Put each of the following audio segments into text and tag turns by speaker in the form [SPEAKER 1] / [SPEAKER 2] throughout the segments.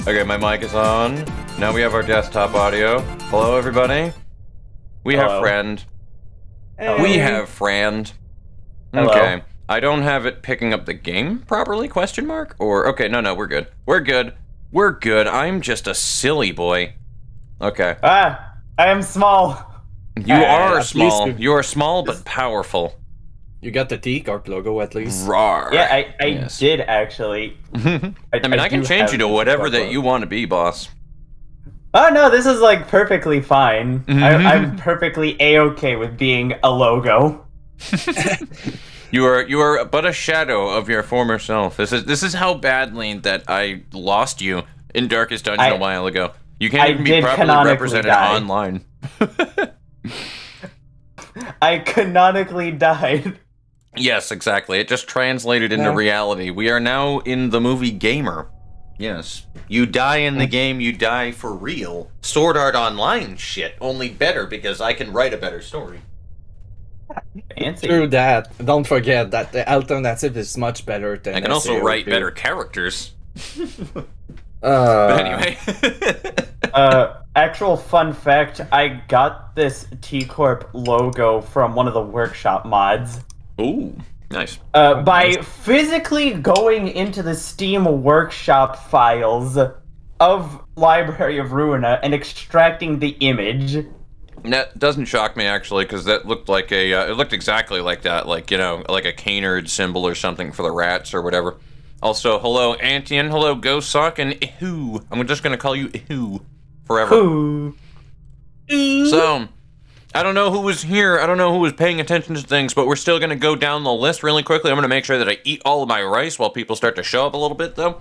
[SPEAKER 1] Okay, my mic is on. Now we have our desktop audio. Hello, everybody. We have friend.
[SPEAKER 2] Hey.
[SPEAKER 1] We have friend.
[SPEAKER 2] Hello.
[SPEAKER 1] Okay. I don't have it picking up the game properly, question mark? Or, okay, no, we're good. We're good. We're good. I'm just a silly boy. Okay.
[SPEAKER 2] I am small.
[SPEAKER 1] You are
[SPEAKER 3] at
[SPEAKER 1] small.
[SPEAKER 3] least
[SPEAKER 1] You are small but powerful.
[SPEAKER 3] You got the T-Corp logo at least.
[SPEAKER 1] Rawr.
[SPEAKER 2] Yeah, I
[SPEAKER 1] Yes.
[SPEAKER 2] did actually.
[SPEAKER 1] I mean, I can
[SPEAKER 2] do
[SPEAKER 1] change you
[SPEAKER 2] have
[SPEAKER 1] to
[SPEAKER 2] the
[SPEAKER 1] whatever
[SPEAKER 2] logo.
[SPEAKER 1] that you want to be, boss.
[SPEAKER 2] Oh no, this is like perfectly fine.
[SPEAKER 1] Mhm.
[SPEAKER 2] I'm perfectly a-okay with being a logo.
[SPEAKER 1] You are but a shadow of your former self. This is how badly that I lost you in Darkest Dungeon a while ago. You can't
[SPEAKER 2] I
[SPEAKER 1] even be
[SPEAKER 2] did
[SPEAKER 1] properly
[SPEAKER 2] canonically
[SPEAKER 1] represented
[SPEAKER 2] die.
[SPEAKER 1] online.
[SPEAKER 2] I canonically died.
[SPEAKER 1] Yes, exactly. It just translated into
[SPEAKER 3] Yeah.
[SPEAKER 1] reality. We are now in the movie Gamer. Yes. You die in the game, you die for real. Sword Art Online shit. Only better because I can write a better story.
[SPEAKER 2] Fancy.
[SPEAKER 3] Through that, don't forget that the alternative is much better than
[SPEAKER 1] I can also
[SPEAKER 3] SAO
[SPEAKER 1] write
[SPEAKER 3] too.
[SPEAKER 1] better characters.
[SPEAKER 3] Uh,
[SPEAKER 1] But anyway.
[SPEAKER 2] Actual fun fact, I got this T-Corp logo from one of the workshop mods.
[SPEAKER 1] Ooh, nice.
[SPEAKER 2] By physically going into the Steam workshop files of Library of Ruina and extracting the image.
[SPEAKER 1] That doesn't shock me, actually, because that looked like a, it looked exactly like that, like, you know, like a canard symbol or something for the rats or whatever. Also, hello, Antian, hello, Gosock, and Ihoo. I'm just gonna call you Ihoo forever.
[SPEAKER 2] Ooh.
[SPEAKER 1] So, I don't know who was here, I don't know who was paying attention to things, but we're still gonna go down the list really quickly. I'm gonna make sure that I eat all of my rice while people start to show up a little bit, though.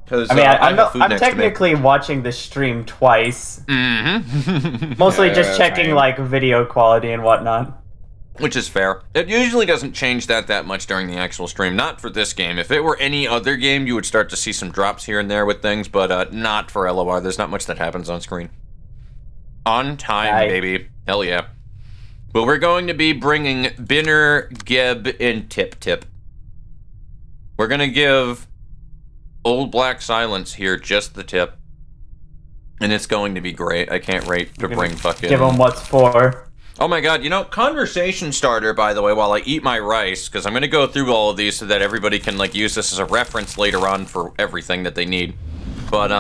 [SPEAKER 1] Because
[SPEAKER 2] I mean, I'm
[SPEAKER 1] have food
[SPEAKER 2] I'm
[SPEAKER 1] next to me.
[SPEAKER 2] technically watching the stream twice.
[SPEAKER 1] Mm-hmm.
[SPEAKER 2] Mostly
[SPEAKER 3] Yeah,
[SPEAKER 2] just checking,
[SPEAKER 3] same.
[SPEAKER 2] like, video quality and whatnot.
[SPEAKER 1] Which is fair. It usually doesn't change that much during the actual stream. Not for this game. If it were any other game, you would start to see some drops here and there with things, but not for LOR. There's not much that happens on screen. On time,
[SPEAKER 2] Aye.
[SPEAKER 1] baby. Hell yeah. But we're going to be bringing Binner, Geb, and Tip Tip. We're going to give Old Black Silence here just the tip. And it's going to be great. I can't wait to bring fucking...
[SPEAKER 2] Give them what's for.
[SPEAKER 1] Oh my god, you know, conversation starter, by the way, while I eat my rice, because I'm going to go through all of these so that everybody can, like, use this as a reference later on for everything that they need. But,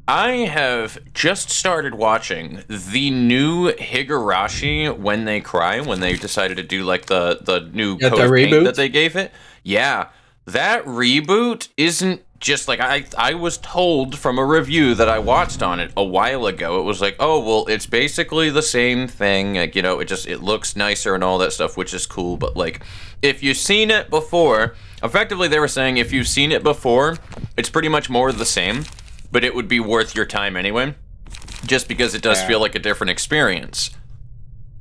[SPEAKER 1] I have just started watching the new Higurashi When They Cry, when they decided to do, like, the new
[SPEAKER 3] Yeah,
[SPEAKER 1] coat
[SPEAKER 3] the
[SPEAKER 1] of paint
[SPEAKER 3] reboot?
[SPEAKER 1] that they gave it. Yeah, that reboot isn't just like, I was told from a review that I watched on it a while ago. It was like, oh, well, it's basically the same thing. Like, you know, it looks nicer and all that stuff, which is cool. But, like, if you've seen it before, effectively they were saying if you've seen it before, it's pretty much more of the same, but it would be worth your time anyway, just because it does
[SPEAKER 3] Yeah.
[SPEAKER 1] feel like a different experience.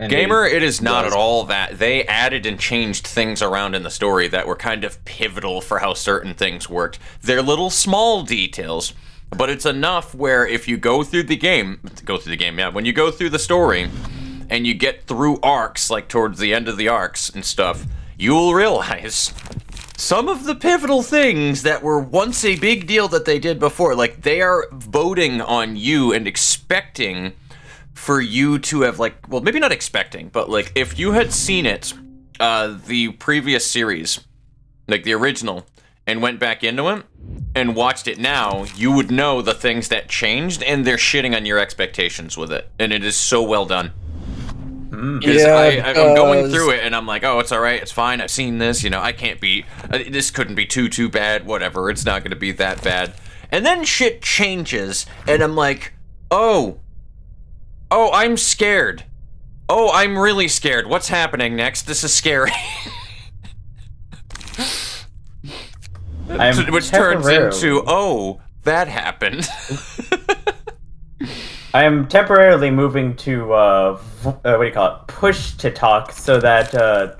[SPEAKER 3] and
[SPEAKER 1] Gamer, it is not
[SPEAKER 3] does.
[SPEAKER 1] at all that. They added and changed things around in the story that were kind of pivotal for how certain things worked. They're little small details, but it's enough where if you go through the game, when you go through the story and you get through arcs, like towards the end of the arcs and stuff, you will realize some of the pivotal things that were once a big deal that they did before, like they are voting on you and expecting for you to have, like, well, maybe not expecting, but, like, if you had seen it, the previous series, like the original, and went back into it, and watched it now, you would know the things that changed, and they're shitting on your expectations with it, and it is so well done. Because I'm going through it, and I'm like, oh, it's alright, it's fine, I've seen this, you know, I can't be, this couldn't be too bad, whatever, it's not gonna be that bad. And then shit changes, and I'm like, oh, I'm scared. Oh, I'm really scared. What's happening next? This is scary. Which turns into, oh, that happened.
[SPEAKER 2] I am temporarily moving to, what do you call it? Push to talk so that,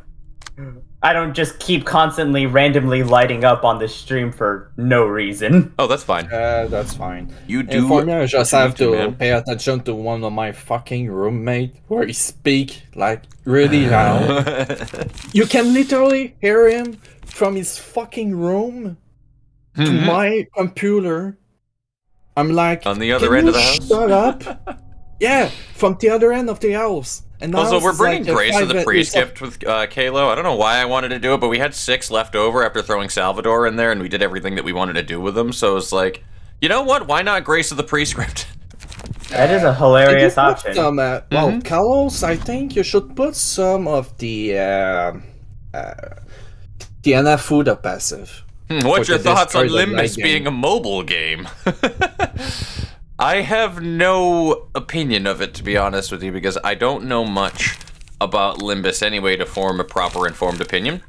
[SPEAKER 2] I don't just keep constantly randomly lighting up on the stream for no reason.
[SPEAKER 1] Oh, that's fine.
[SPEAKER 3] That's fine.
[SPEAKER 1] You do.
[SPEAKER 3] For me, I just
[SPEAKER 1] what you
[SPEAKER 3] have
[SPEAKER 1] need to,
[SPEAKER 3] to
[SPEAKER 1] man.
[SPEAKER 3] pay attention to one of my fucking roommate where he speak like really loud. You can literally hear him from his fucking room to my computer. I'm like,
[SPEAKER 1] On the other
[SPEAKER 3] can
[SPEAKER 1] end
[SPEAKER 3] you
[SPEAKER 1] of the house?
[SPEAKER 3] shut up? Yeah, from the other end of the house. And the
[SPEAKER 1] Also,
[SPEAKER 3] house
[SPEAKER 1] we're
[SPEAKER 3] is
[SPEAKER 1] bringing
[SPEAKER 3] like a
[SPEAKER 1] Grace of the
[SPEAKER 3] 5
[SPEAKER 1] Priest
[SPEAKER 3] it's a-
[SPEAKER 1] gift with Kalo. I don't know why I wanted to do it, but we had 6 left over after throwing Salvador in there, and we did everything that we wanted to do with them. So it's like, you know what? Why not Grace of the Priest script?
[SPEAKER 2] That is a
[SPEAKER 3] Did you
[SPEAKER 2] hilarious
[SPEAKER 3] put
[SPEAKER 2] option.
[SPEAKER 3] some, well, Kalos, I think you should put some of the Anafuda passive.
[SPEAKER 1] What's
[SPEAKER 3] For
[SPEAKER 1] your
[SPEAKER 3] the
[SPEAKER 1] thoughts on
[SPEAKER 3] destroy the
[SPEAKER 1] Limbus
[SPEAKER 3] light game.
[SPEAKER 1] being a mobile game? I have no opinion of it, to be honest with you, because I don't know much about Limbus anyway to form a proper informed opinion.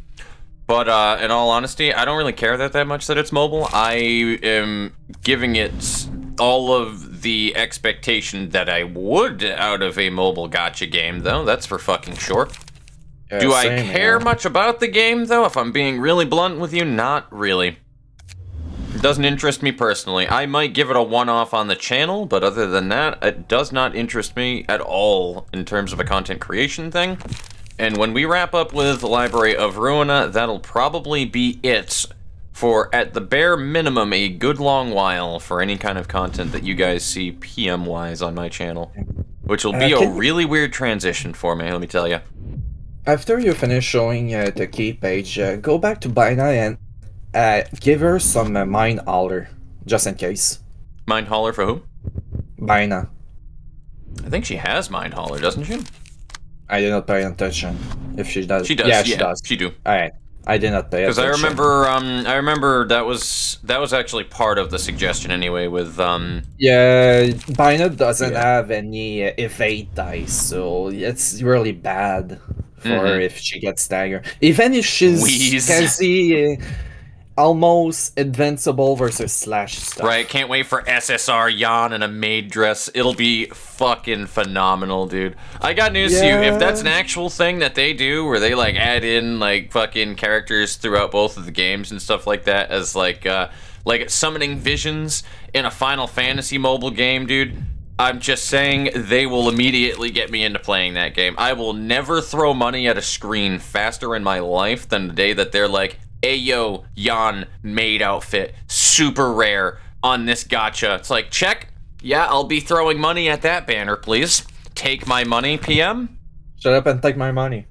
[SPEAKER 1] But in all honesty, I don't really care that much that it's mobile. I am giving it all of the expectation that I would out of a mobile gacha game, though. That's for fucking sure.
[SPEAKER 3] Yeah,
[SPEAKER 1] Do I
[SPEAKER 3] same,
[SPEAKER 1] care
[SPEAKER 3] man.
[SPEAKER 1] much about the game, though? If I'm being really blunt with you, not really. It doesn't interest me personally. I might give it a one-off on the channel, but other than that, it does not interest me at all in terms of a content creation thing. And when we wrap up with the Library of Ruina, that'll probably be it for, at the bare minimum, a good long while for any kind of content that you guys see PM-wise on my channel. Which will be a
[SPEAKER 3] can-
[SPEAKER 1] really weird transition for me, let me tell you.
[SPEAKER 3] After you finish showing the key page, go back to Bina and give her some Mind Holler, just in case.
[SPEAKER 1] Mind Hauler for who?
[SPEAKER 3] Bina.
[SPEAKER 1] I think she has Mind Hauler, doesn't she?
[SPEAKER 3] I did not pay attention. If she does.
[SPEAKER 1] She does,
[SPEAKER 3] Yeah, she does.
[SPEAKER 1] She do.
[SPEAKER 3] Alright. I did not pay
[SPEAKER 1] Because
[SPEAKER 3] attention.
[SPEAKER 1] I remember that was actually part of the suggestion anyway. With
[SPEAKER 3] Yeah, Bina doesn't
[SPEAKER 1] Yeah.
[SPEAKER 3] have any evade dice, so it's really bad for her if she gets staggered. Even if she's
[SPEAKER 1] Wheeze.
[SPEAKER 3] Cassie, almost invincible versus slash stuff.
[SPEAKER 1] right, can't wait for SSR Yan in a maid dress. It'll be fucking phenomenal, dude. I got news to you. If that's an actual thing that they do, where they like add in like fucking characters throughout both of the games and stuff like that, as like summoning visions in a Final Fantasy mobile game, dude. I'm just saying they will immediately get me into playing that game. I will never throw money at a screen faster in my life than the day that they're like, Ayo, Yan maid outfit, super rare on this gacha. It's like, check. Yeah, I'll be throwing money at that banner, please. Take my money, PM.
[SPEAKER 3] Shut up and take my money.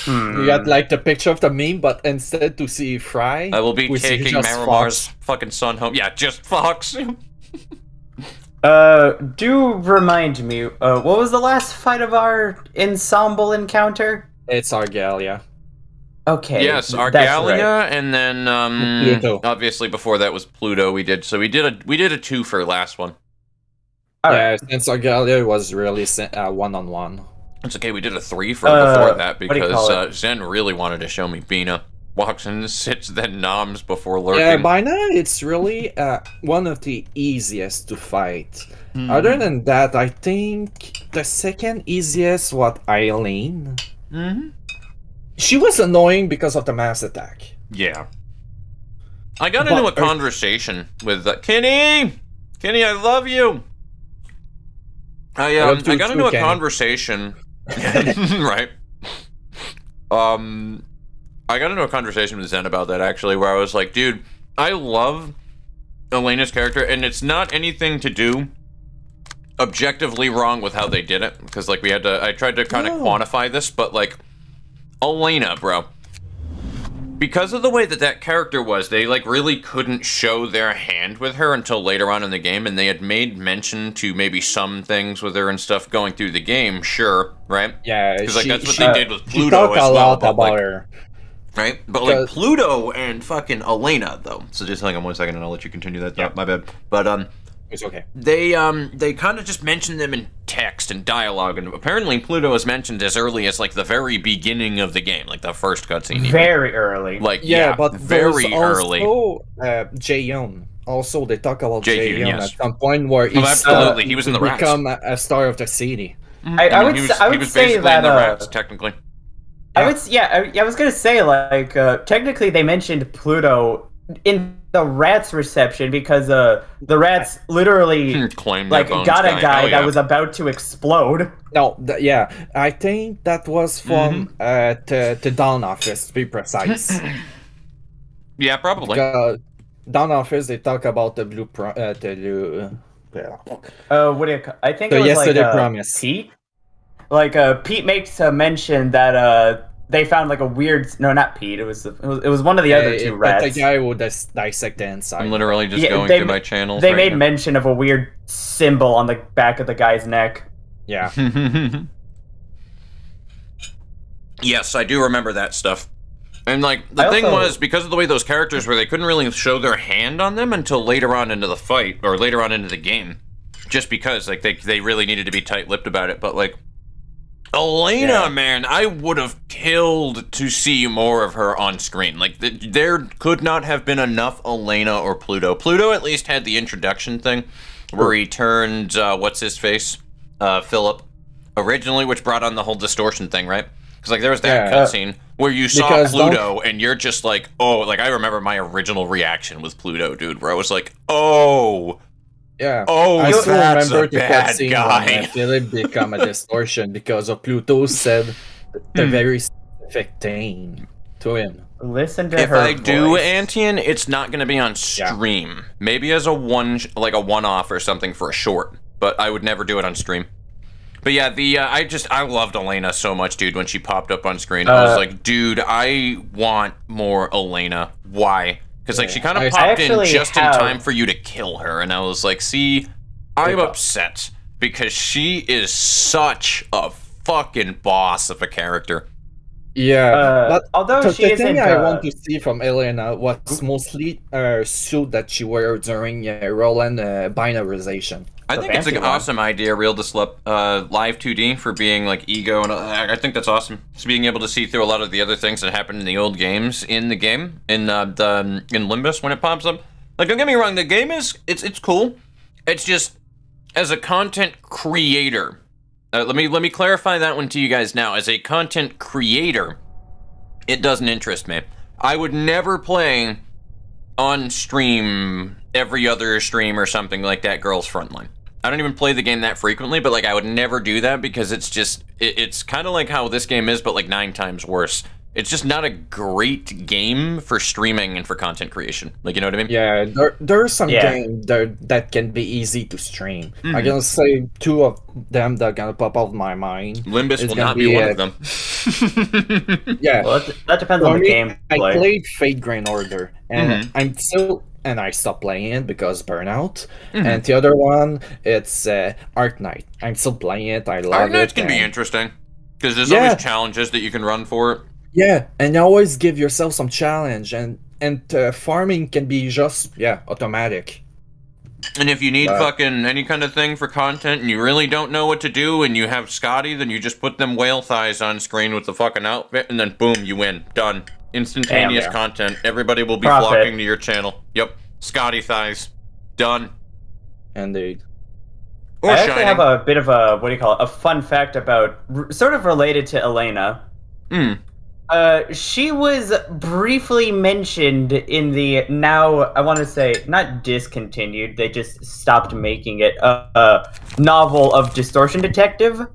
[SPEAKER 3] You got like the picture of the meme, but instead to see Fry,
[SPEAKER 1] I will be
[SPEAKER 3] we see
[SPEAKER 1] taking
[SPEAKER 3] just
[SPEAKER 1] Marimar's
[SPEAKER 3] Fox.
[SPEAKER 1] fucking son home. Yeah, just Fox.
[SPEAKER 2] Do remind me, what was the last fight of our Ensemble encounter?
[SPEAKER 3] It's Argalia.
[SPEAKER 2] Okay.
[SPEAKER 1] Yes,
[SPEAKER 2] that's
[SPEAKER 1] Argalia,
[SPEAKER 2] right.
[SPEAKER 1] and then
[SPEAKER 3] Pluto.
[SPEAKER 1] obviously before that was Pluto. We did a two for last one.
[SPEAKER 3] Yeah, since Argalia was really one-on-one.
[SPEAKER 1] It's okay. We did a 3 for before that
[SPEAKER 2] what do you call
[SPEAKER 1] because
[SPEAKER 2] it?
[SPEAKER 1] Zen really wanted to show me Bina. Walks in, sits, then noms before lurking.
[SPEAKER 3] Yeah, by now it's really one of the easiest to fight. Other than that, I think the second easiest was Eileen. She was annoying because of the mass attack.
[SPEAKER 1] Yeah. I got into a conversation with Kenny. Kenny, I love you. I
[SPEAKER 3] love you
[SPEAKER 1] got
[SPEAKER 3] too,
[SPEAKER 1] into a
[SPEAKER 3] Kenny.
[SPEAKER 1] conversation. Right. I got into a conversation with Zen about that actually, where I was like, dude, I love Elena's character, and it's not anything to do objectively wrong with how they did it, because like I tried to kind of quantify this, but like Elena, bro, because of the way that character was, they like really couldn't show their hand with her until later on in the game, and they had made mention to maybe some things with her and stuff going through the game, sure, right?
[SPEAKER 3] Yeah,
[SPEAKER 1] Because like that's what
[SPEAKER 3] she
[SPEAKER 1] they did with
[SPEAKER 3] she
[SPEAKER 1] Pluto
[SPEAKER 3] talked
[SPEAKER 1] as
[SPEAKER 3] a
[SPEAKER 1] well,
[SPEAKER 3] lot
[SPEAKER 1] but,
[SPEAKER 3] about
[SPEAKER 1] like,
[SPEAKER 3] her.
[SPEAKER 1] right? But like Pluto and fucking Elena, though. So just hang on 1 second, and I'll let you continue that.
[SPEAKER 3] Yeah.
[SPEAKER 1] My bad. But
[SPEAKER 3] It's okay.
[SPEAKER 1] they kind of just mentioned them in text and dialogue, and apparently Pluto is mentioned as early as like the very beginning of the game, like the first cutscene. even.
[SPEAKER 2] Very early.
[SPEAKER 1] Like
[SPEAKER 3] Yeah, but
[SPEAKER 1] very
[SPEAKER 3] there's
[SPEAKER 1] early.
[SPEAKER 3] also Jaehyun. Also, they talk about
[SPEAKER 1] Jaehyun,
[SPEAKER 3] Jaehyun
[SPEAKER 1] yes.
[SPEAKER 3] at some point where
[SPEAKER 1] Oh, absolutely. He was in the rats.
[SPEAKER 3] become a star of the city.
[SPEAKER 2] I would
[SPEAKER 1] he was,
[SPEAKER 2] say- I
[SPEAKER 1] he
[SPEAKER 2] would
[SPEAKER 1] was
[SPEAKER 2] say
[SPEAKER 1] basically
[SPEAKER 2] that,
[SPEAKER 1] in the rats, technically.
[SPEAKER 2] I was gonna say, like, technically they mentioned Pluto in the Rats reception because the Rats literally
[SPEAKER 1] Claim
[SPEAKER 2] like
[SPEAKER 1] their bones
[SPEAKER 2] got a guy
[SPEAKER 1] Oh, yeah.
[SPEAKER 2] that was about to explode.
[SPEAKER 3] No, yeah, I think that was from the Dawn office, to be precise.
[SPEAKER 1] Yeah, probably.
[SPEAKER 3] down office they talk about the blue
[SPEAKER 2] What do you? I think
[SPEAKER 3] So
[SPEAKER 2] it was
[SPEAKER 3] yesterday
[SPEAKER 2] like
[SPEAKER 3] promise.
[SPEAKER 2] Pete. Like Pete makes a mention that they found like a weird. No, not Pete. It was one of the other two rats.
[SPEAKER 3] The guy who dissect the inside.
[SPEAKER 1] I'm literally just going through my channels.
[SPEAKER 2] They
[SPEAKER 1] right
[SPEAKER 2] made
[SPEAKER 1] now.
[SPEAKER 2] mention of a weird symbol on the back of the guy's neck.
[SPEAKER 3] Yeah.
[SPEAKER 1] Yes, I do remember that stuff. And like the thing was, because of the way those characters were, they couldn't really show their hand on them until later on into the fight or later on into the game, just because like they really needed to be tight-lipped about it. But like Elena, man, I would have killed to see more of her on screen. Like there could not have been enough Elena or Pluto. Pluto at least had the introduction thing where he turned what's his face, Philip, originally, which brought on the whole distortion thing, right? Because like there was that cutscene where you saw Pluto and you're just like, oh, like I remember my original reaction with Pluto, dude, where I was like, oh,
[SPEAKER 3] yeah,
[SPEAKER 1] I
[SPEAKER 3] still
[SPEAKER 1] that's
[SPEAKER 3] remember
[SPEAKER 1] a
[SPEAKER 3] the
[SPEAKER 1] bad
[SPEAKER 3] cutscene
[SPEAKER 1] guy.
[SPEAKER 3] when Philip become a distortion because of Pluto said the very specific thing to him.
[SPEAKER 2] Listen to
[SPEAKER 1] if
[SPEAKER 2] her
[SPEAKER 1] I
[SPEAKER 2] voice.
[SPEAKER 1] do Antian, it's not going to be on stream. Maybe as a one-off or something for a short, but I would never do it on stream. But yeah, I loved Elena so much, dude, when she popped up on screen. I was like, dude, I want more Elena. Why? Because like she kind of popped in just in time for you to kill her, and I was like, see, I'm upset because she is such a fucking boss of a character.
[SPEAKER 3] Yeah, but
[SPEAKER 2] although she
[SPEAKER 3] the
[SPEAKER 2] isn't,
[SPEAKER 3] thing I want to see from Elena was mostly her suit that she wore during Roland binarization.
[SPEAKER 1] I think it's an awesome idea, Real to Slip, live 2D for being like ego, and I think that's awesome. Just being able to see through a lot of the other things that happened in the old games in the game, in Limbus when it pops up. Like, don't get me wrong, the game it's cool. It's just as a content creator. Let me clarify that one to you guys now. As a content creator, it doesn't interest me. I would never play on stream every other stream or something like that Girls Frontline. I don't even play the game that frequently, but like I would never do that because it's just it's kind of like how this game is, but like 9 times worse. It's just not a great game for streaming and for content creation. Like, you know what I mean?
[SPEAKER 3] Yeah, there are some games that can be easy to stream. I'm gonna say 2 of them that are gonna pop out of my mind.
[SPEAKER 1] Limbus will not be one of them.
[SPEAKER 3] Yeah,
[SPEAKER 2] well, that depends on the game.
[SPEAKER 3] I played Fate Grand Order, and I stopped playing it because burnout. And the other one, it's Arc Knight. I'm still playing it. I love it.
[SPEAKER 1] Arc Knight can be interesting because there's always challenges that you can run for it.
[SPEAKER 3] Yeah, and you always give yourself some challenge, and farming can be just automatic.
[SPEAKER 1] And if you need fucking any kind of thing for content and you really don't know what to do and you have Scotty, then you just put them whale thighs on screen with the fucking outfit and then boom, you win. Done. Instantaneous content. Everybody will be flocking to your channel. Yep. Scotty thighs. Done.
[SPEAKER 3] Indeed.
[SPEAKER 2] I actually have a bit of a fun fact about, sort of related to Elena. She was briefly mentioned in the now, I want to say, not discontinued, they just stopped making it, novel of Distortion Detective,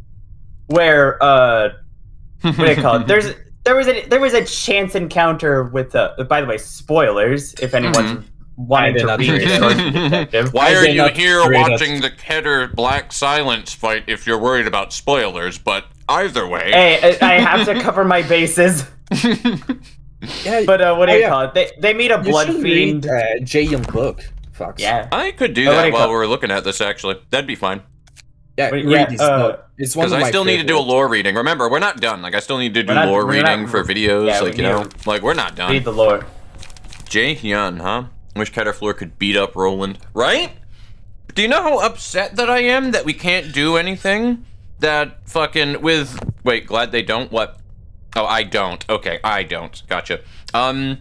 [SPEAKER 2] where, what do you call it? There was a chance encounter with, by the way, spoilers, if anyone's wanting to read Distortion Detective.
[SPEAKER 1] Why are you here watching the Keter Black Silence fight if you're worried about spoilers, but either way...
[SPEAKER 2] Hey, I have to cover my bases. But what do you call it? They made a blood fiend.
[SPEAKER 3] Jay and book. Fox.
[SPEAKER 2] Yeah,
[SPEAKER 1] I could do that while we're looking at this. Actually, that'd be fine.
[SPEAKER 3] Yeah, it's one
[SPEAKER 1] because I still need to do a lore reading. Remember, we're not done. Like I still need to do lore reading for videos.
[SPEAKER 2] Yeah,
[SPEAKER 1] like, you know, like we're not done.
[SPEAKER 2] Read the lore.
[SPEAKER 1] Jae Hyun, huh? Wish Caterfloor could beat up Roland. Right? Do you know how upset that I am that we can't do anything? That fucking with... Wait, glad they don't? What? Oh, I don't. Okay, I don't. Gotcha. I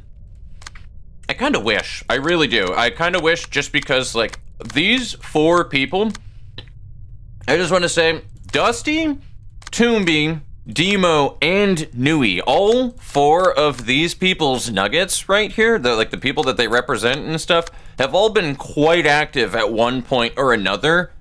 [SPEAKER 1] kind of wish. I really do. I kind of wish just because, like, these 4 people... I just want to say, Dusty, Toomby, Demo, and Nui, all 4 of these people's nuggets right here, like the people that they represent and stuff, have all been quite active at one point or another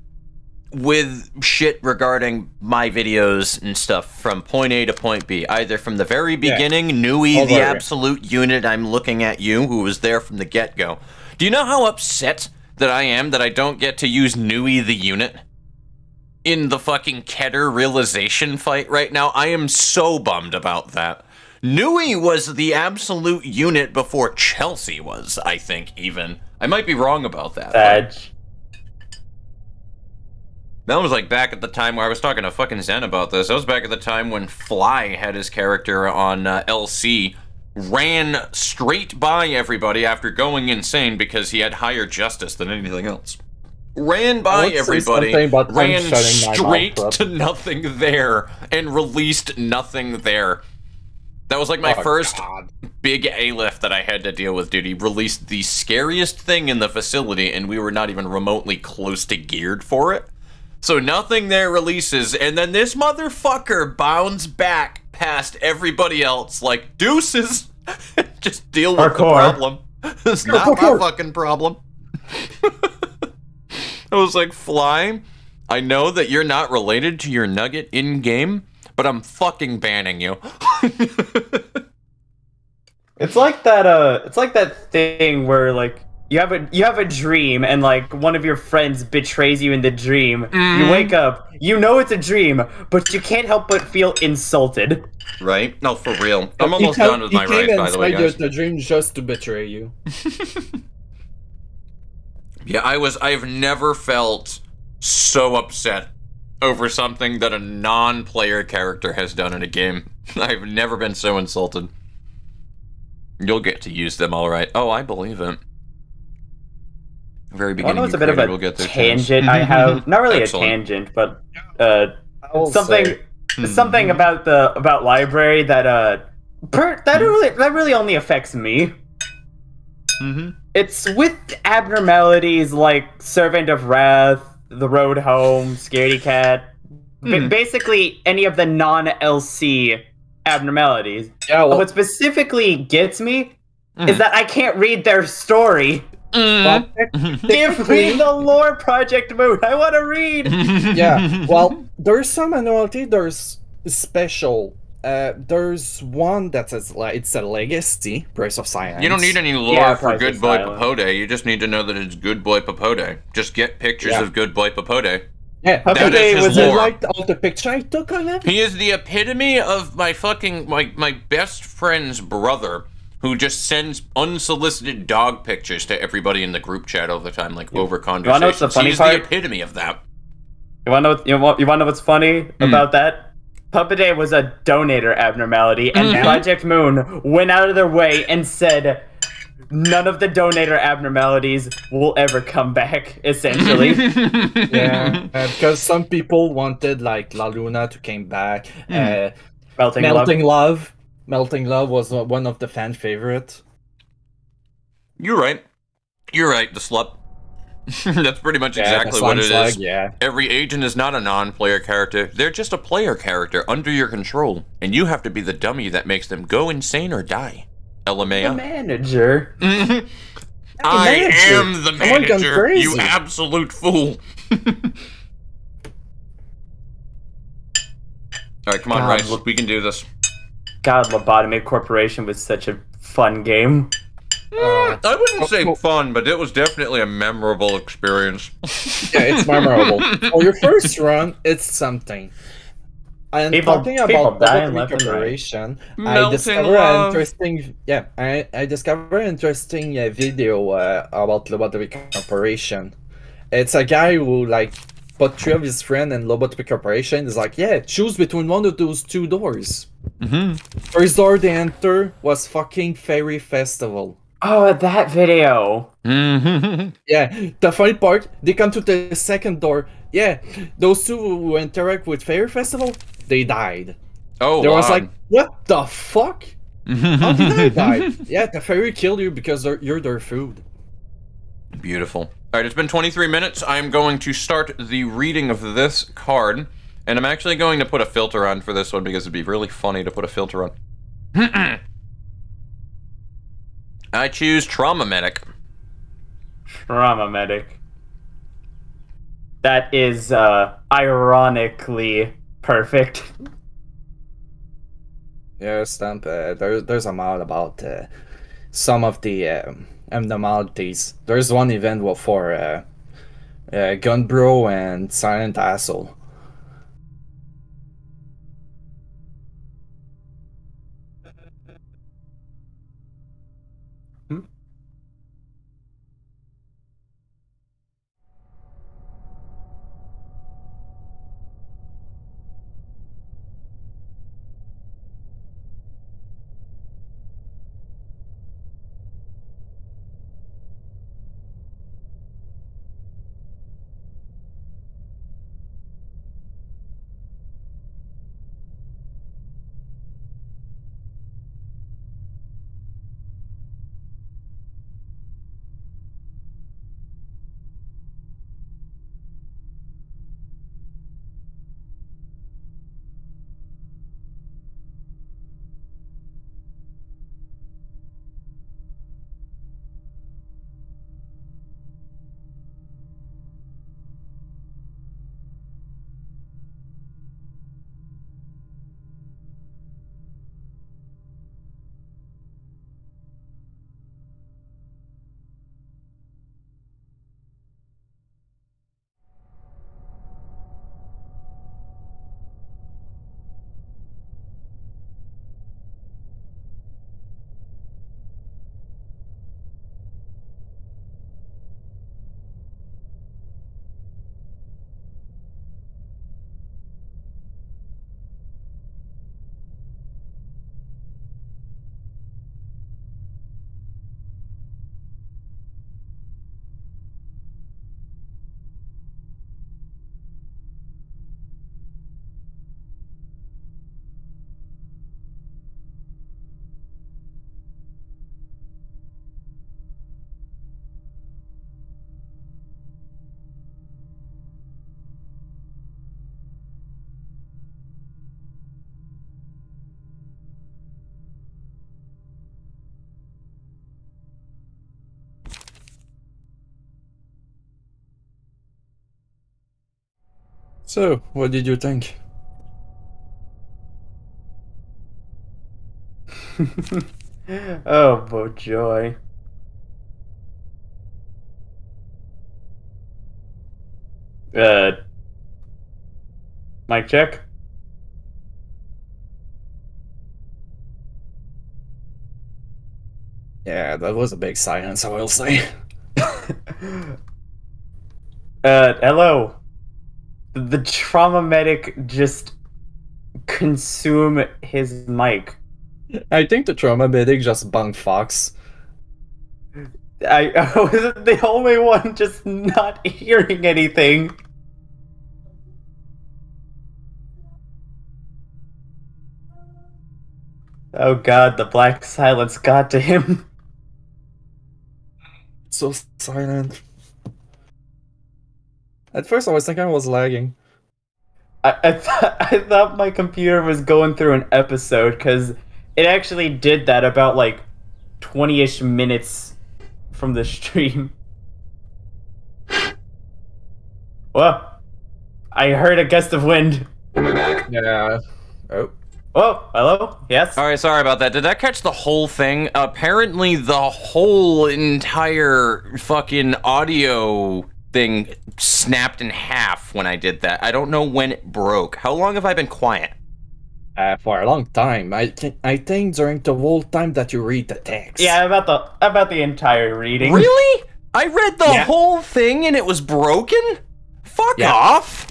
[SPEAKER 1] with shit regarding my videos and stuff from point A to point B. Either from the very beginning, Nui, the absolute unit, I'm looking at you, who was there from the get-go. Do you know how upset that I am that I don't get to use Nui the unit in the fucking Keter realization fight right now? I am so bummed about that. Nui was the absolute unit before Chelsea was, I think, even. I might be wrong about that.
[SPEAKER 2] Edge.
[SPEAKER 1] That was like back at the time where I was talking to fucking Zen about this. That was back at the time when Fly had his character on LC, ran straight by everybody after going insane because he had higher justice than anything else. Ran by everybody, ran straight to nothing there, and released nothing there. That was like my first big A-lift that I had to deal with, dude. He released the scariest thing in the facility, and we were not even remotely close to geared for it. So nothing there releases, and then this motherfucker bounds back past everybody else like, deuces! Just deal with the problem. It's not my fucking problem. I was like, Fly, I know that you're not related to your nugget in-game, but I'm fucking banning you.
[SPEAKER 2] It's like that thing where like you have a dream and like one of your friends betrays you in the dream. You wake up, you know it's a dream, but you can't help but feel insulted.
[SPEAKER 1] Right? No, for real. I'm almost done with my ride, by the way, guys.
[SPEAKER 3] The dream just to betray you.
[SPEAKER 1] Yeah, I've never felt so upset over something that a non-player character has done in a game. I've never been so insulted. You'll get to use them, all right. Oh, I believe it. Very beginning.
[SPEAKER 2] I know it's a bit of a tangent. I have not really a tangent, but something about library that really only affects me. It's with abnormalities like Servant of Wrath, The Road Home, Scaredy Cat, basically any of the non-LC abnormalities. Yeah, well, what specifically gets me is that I can't read their story. Give me the lore, Project Moon. I want to read.
[SPEAKER 3] Yeah, well, there's some abnormality. There's special. There's one that says it's a legacy, Price of Science.
[SPEAKER 1] You don't need any lore for Good Boy Papode. You just need to know that it's Good Boy Papode. Just get pictures of Good Boy Papode.
[SPEAKER 3] Yeah, Papode was like all the picture I took of him.
[SPEAKER 1] He is the epitome of my fucking my best friend's brother, who just sends unsolicited dog pictures to everybody in the group chat all the time, like over conversations.
[SPEAKER 2] You wanna know what's the funny part?
[SPEAKER 1] He's the epitome of that.
[SPEAKER 2] You wanna know what's funny about that? Papode was a donator abnormality, and Project Moon went out of their way and said none of the donator abnormalities will ever come back, essentially.
[SPEAKER 3] Yeah, because some people wanted, like, La Luna to come back. Melting Love. Melting Love was one of the fan favorites.
[SPEAKER 1] You're right. You're right, the slut. That's pretty much exactly what it is.
[SPEAKER 3] Yeah.
[SPEAKER 1] Every agent is not a non-player character. They're just a player character under your control, and you have to be the dummy that makes them go insane or die. LMAO.
[SPEAKER 2] The manager.
[SPEAKER 1] I am the manager, you absolute fool. Alright, come on, Rice. We can do this.
[SPEAKER 2] God, Lobotomy Corporation was such a fun game.
[SPEAKER 1] I wouldn't say fun, but it was definitely a memorable experience.
[SPEAKER 3] Yeah, it's memorable. For your first run, it's something. And talking about Lobotomy Corporation, I discovered an interesting. Yeah, I discovered an interesting video about Lobotomy Corporation. It's a guy who like put 3 of his friends in Lobotomy Corporation. Is like, yeah, choose between one of those 2 doors. First door they enter was fucking Fairy Festival.
[SPEAKER 2] Oh, that video.
[SPEAKER 3] Yeah, the funny part, they come to the second door. Yeah, those 2 who interact with Fairy Festival, they died.
[SPEAKER 1] Oh,
[SPEAKER 3] they was like, what the fuck? How did I die? Yeah, the fairy killed you because you're their food.
[SPEAKER 1] Beautiful. Alright, it's been 23 minutes. I'm going to start the reading of this card. And I'm actually going to put a filter on for this one because it'd be really funny to put a filter on. I choose Trauma Medic.
[SPEAKER 2] Trauma Medic. That is, ironically perfect.
[SPEAKER 3] Yeah, Stamp, there's a mod about some of the abnormalities. There's one event for Gunbro and Silent Asshole. So, what did you think?
[SPEAKER 2] Oh, boy, joy. Mic check.
[SPEAKER 3] Yeah, that was a big silence, I will say.
[SPEAKER 2] Hello. The trauma medic just consume his mic.
[SPEAKER 3] I think the trauma medic just bunked Fox.
[SPEAKER 2] I was the only one just not hearing anything. Oh god, the black silence got to him.
[SPEAKER 3] So silent. At first I was thinking I was lagging.
[SPEAKER 2] I thought my computer was going through an episode because it actually did that about like 20-ish minutes from the stream. Well, I heard a gust of wind.
[SPEAKER 4] Am I back?
[SPEAKER 3] Yeah. Oh.
[SPEAKER 2] Oh, hello? Yes?
[SPEAKER 1] All right, sorry about that. Did that catch the whole thing? Apparently, the whole entire fucking audio thing snapped in half when I did that. I don't know when it broke. How long have I been quiet?
[SPEAKER 3] For a long time. I think during the whole time that you read the text.
[SPEAKER 2] Yeah, about the entire reading.
[SPEAKER 1] Really? I read the
[SPEAKER 3] Yeah.
[SPEAKER 1] whole thing and it was broken? Fuck
[SPEAKER 3] Yeah.
[SPEAKER 1] off!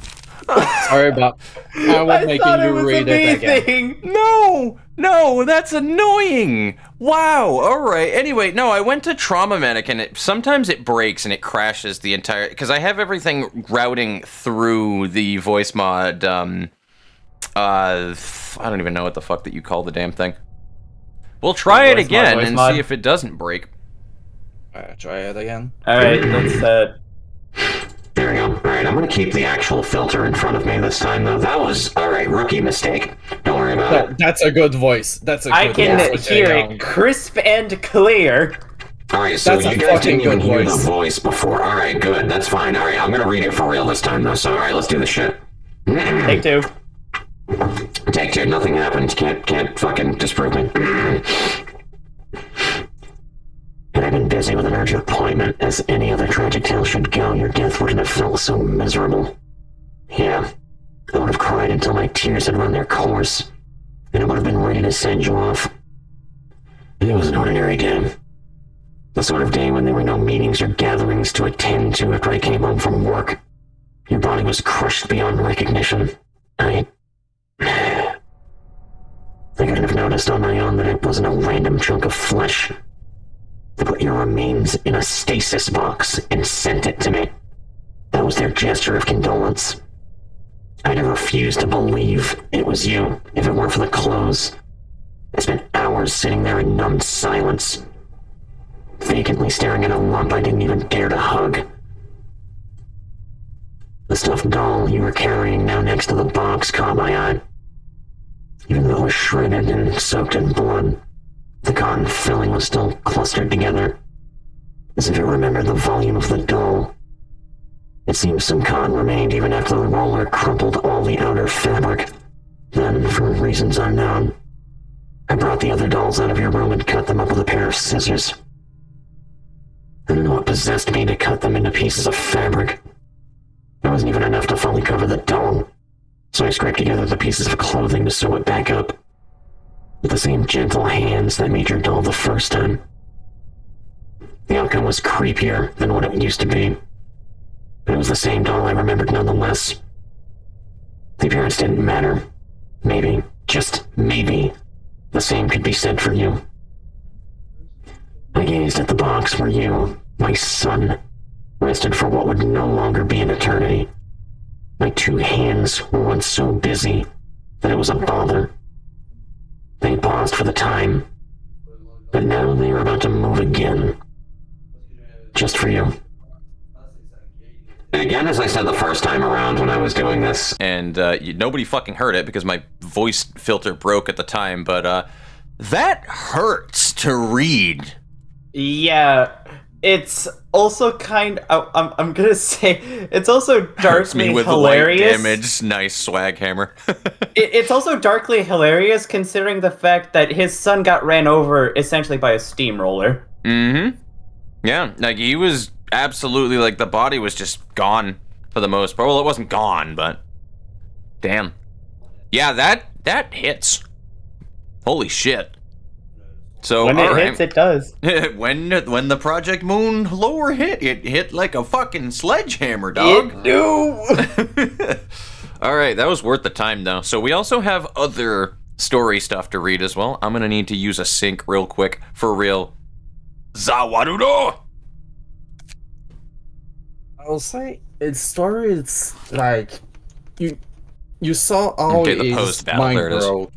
[SPEAKER 3] Sorry about. I was
[SPEAKER 2] I
[SPEAKER 3] making
[SPEAKER 2] thought it
[SPEAKER 3] you
[SPEAKER 2] was
[SPEAKER 3] read it again.
[SPEAKER 2] amazing.
[SPEAKER 1] No, that's annoying. Wow. All right. Anyway, no, I went to Trauma Medic, and sometimes it breaks and it crashes the entire. Because I have everything routing through the voice mod. I don't even know what the fuck that you call the damn thing. We'll try it
[SPEAKER 2] Voice
[SPEAKER 1] again
[SPEAKER 2] mod.
[SPEAKER 1] and see if it doesn't break.
[SPEAKER 3] Try it again.
[SPEAKER 2] Alright, let's
[SPEAKER 4] There we go. Alright, I'm gonna keep the actual filter in front of me this time, though. That was, alright, rookie mistake. Don't worry about it.
[SPEAKER 3] That's a good voice. That's a good
[SPEAKER 2] I can
[SPEAKER 3] voice.
[SPEAKER 2] hear it crisp and clear.
[SPEAKER 4] Alright, so
[SPEAKER 3] That's a
[SPEAKER 4] you guys
[SPEAKER 3] fucking
[SPEAKER 4] didn't even
[SPEAKER 3] good
[SPEAKER 4] hear the
[SPEAKER 3] voice.
[SPEAKER 4] voice before. Alright, good. That's fine. Alright, I'm gonna read it for real this time, though. So, alright, let's do this shit.
[SPEAKER 2] Take two.
[SPEAKER 4] Take two. Nothing happened. Can't fucking disprove me. busy with an urgent appointment. As any other tragic tale should go, your death wouldn't have felt so miserable. Yeah, I would have cried until my tears had run their course, and I would have been ready to send you off. It was an ordinary day. The sort of day when there were no meetings or gatherings to attend to after I came home from work. Your body was crushed beyond recognition. I couldn't have noticed on my own that it wasn't a random chunk of flesh. They put your remains in a stasis box and sent it to me. That was their gesture of condolence. I'd have refused to believe it was you if it weren't for the clothes. I spent hours sitting there in numbed silence, vacantly staring at a lump I didn't even dare to hug. The stuffed doll you were carrying now next to the box caught my eye. Even though it was shredded and soaked in blood, the cotton filling was still clustered together, as if it remembered the volume of the doll. It seems some cotton remained even after the roller crumpled all the outer fabric. Then, for reasons unknown, I brought the other dolls out of your room and cut them up with a pair of scissors. I don't know what possessed me to cut them into pieces of fabric. It wasn't even enough to fully cover the doll, so I scraped together the pieces of clothing to sew it back up, with the same gentle hands that made your doll the first time. The outcome was creepier than what it used to be, but it was the same doll I remembered nonetheless. The appearance didn't matter. Maybe, just maybe, the same could be said for you. I gazed at the box where you, my son, rested for what would no longer be an eternity. My two hands were once so busy that it was a bother. They paused for the time, but now they were about to move again. Just for you. Again, as I said the first time around when I was doing this.
[SPEAKER 1] And nobody fucking heard it because my voice filter broke at the time, but that hurts to read.
[SPEAKER 2] Yeah, it's also I'm gonna say, it's also darkly
[SPEAKER 1] me with
[SPEAKER 2] hilarious.
[SPEAKER 1] Light damage, nice swag hammer.
[SPEAKER 2] It's also darkly hilarious considering the fact that his son got ran over essentially by a steamroller.
[SPEAKER 1] Mm-hmm. Yeah, like he was absolutely, like, the body was just gone for the most part. Well, it wasn't gone, but damn. Yeah, that hits. Holy shit. So
[SPEAKER 2] when it hits, it does.
[SPEAKER 1] when the Project Moon lower hit, it hit like a fucking sledgehammer, dog.
[SPEAKER 2] It do.
[SPEAKER 1] All right, that was worth the time, though. So we also have other story stuff to read as well. I'm gonna need to use a sync real quick, for real. Zawarudo!
[SPEAKER 3] I'll say its story. It's like you saw how
[SPEAKER 1] Okay, the
[SPEAKER 3] his
[SPEAKER 1] post-battle,
[SPEAKER 3] mind
[SPEAKER 1] there it is.
[SPEAKER 3] broke.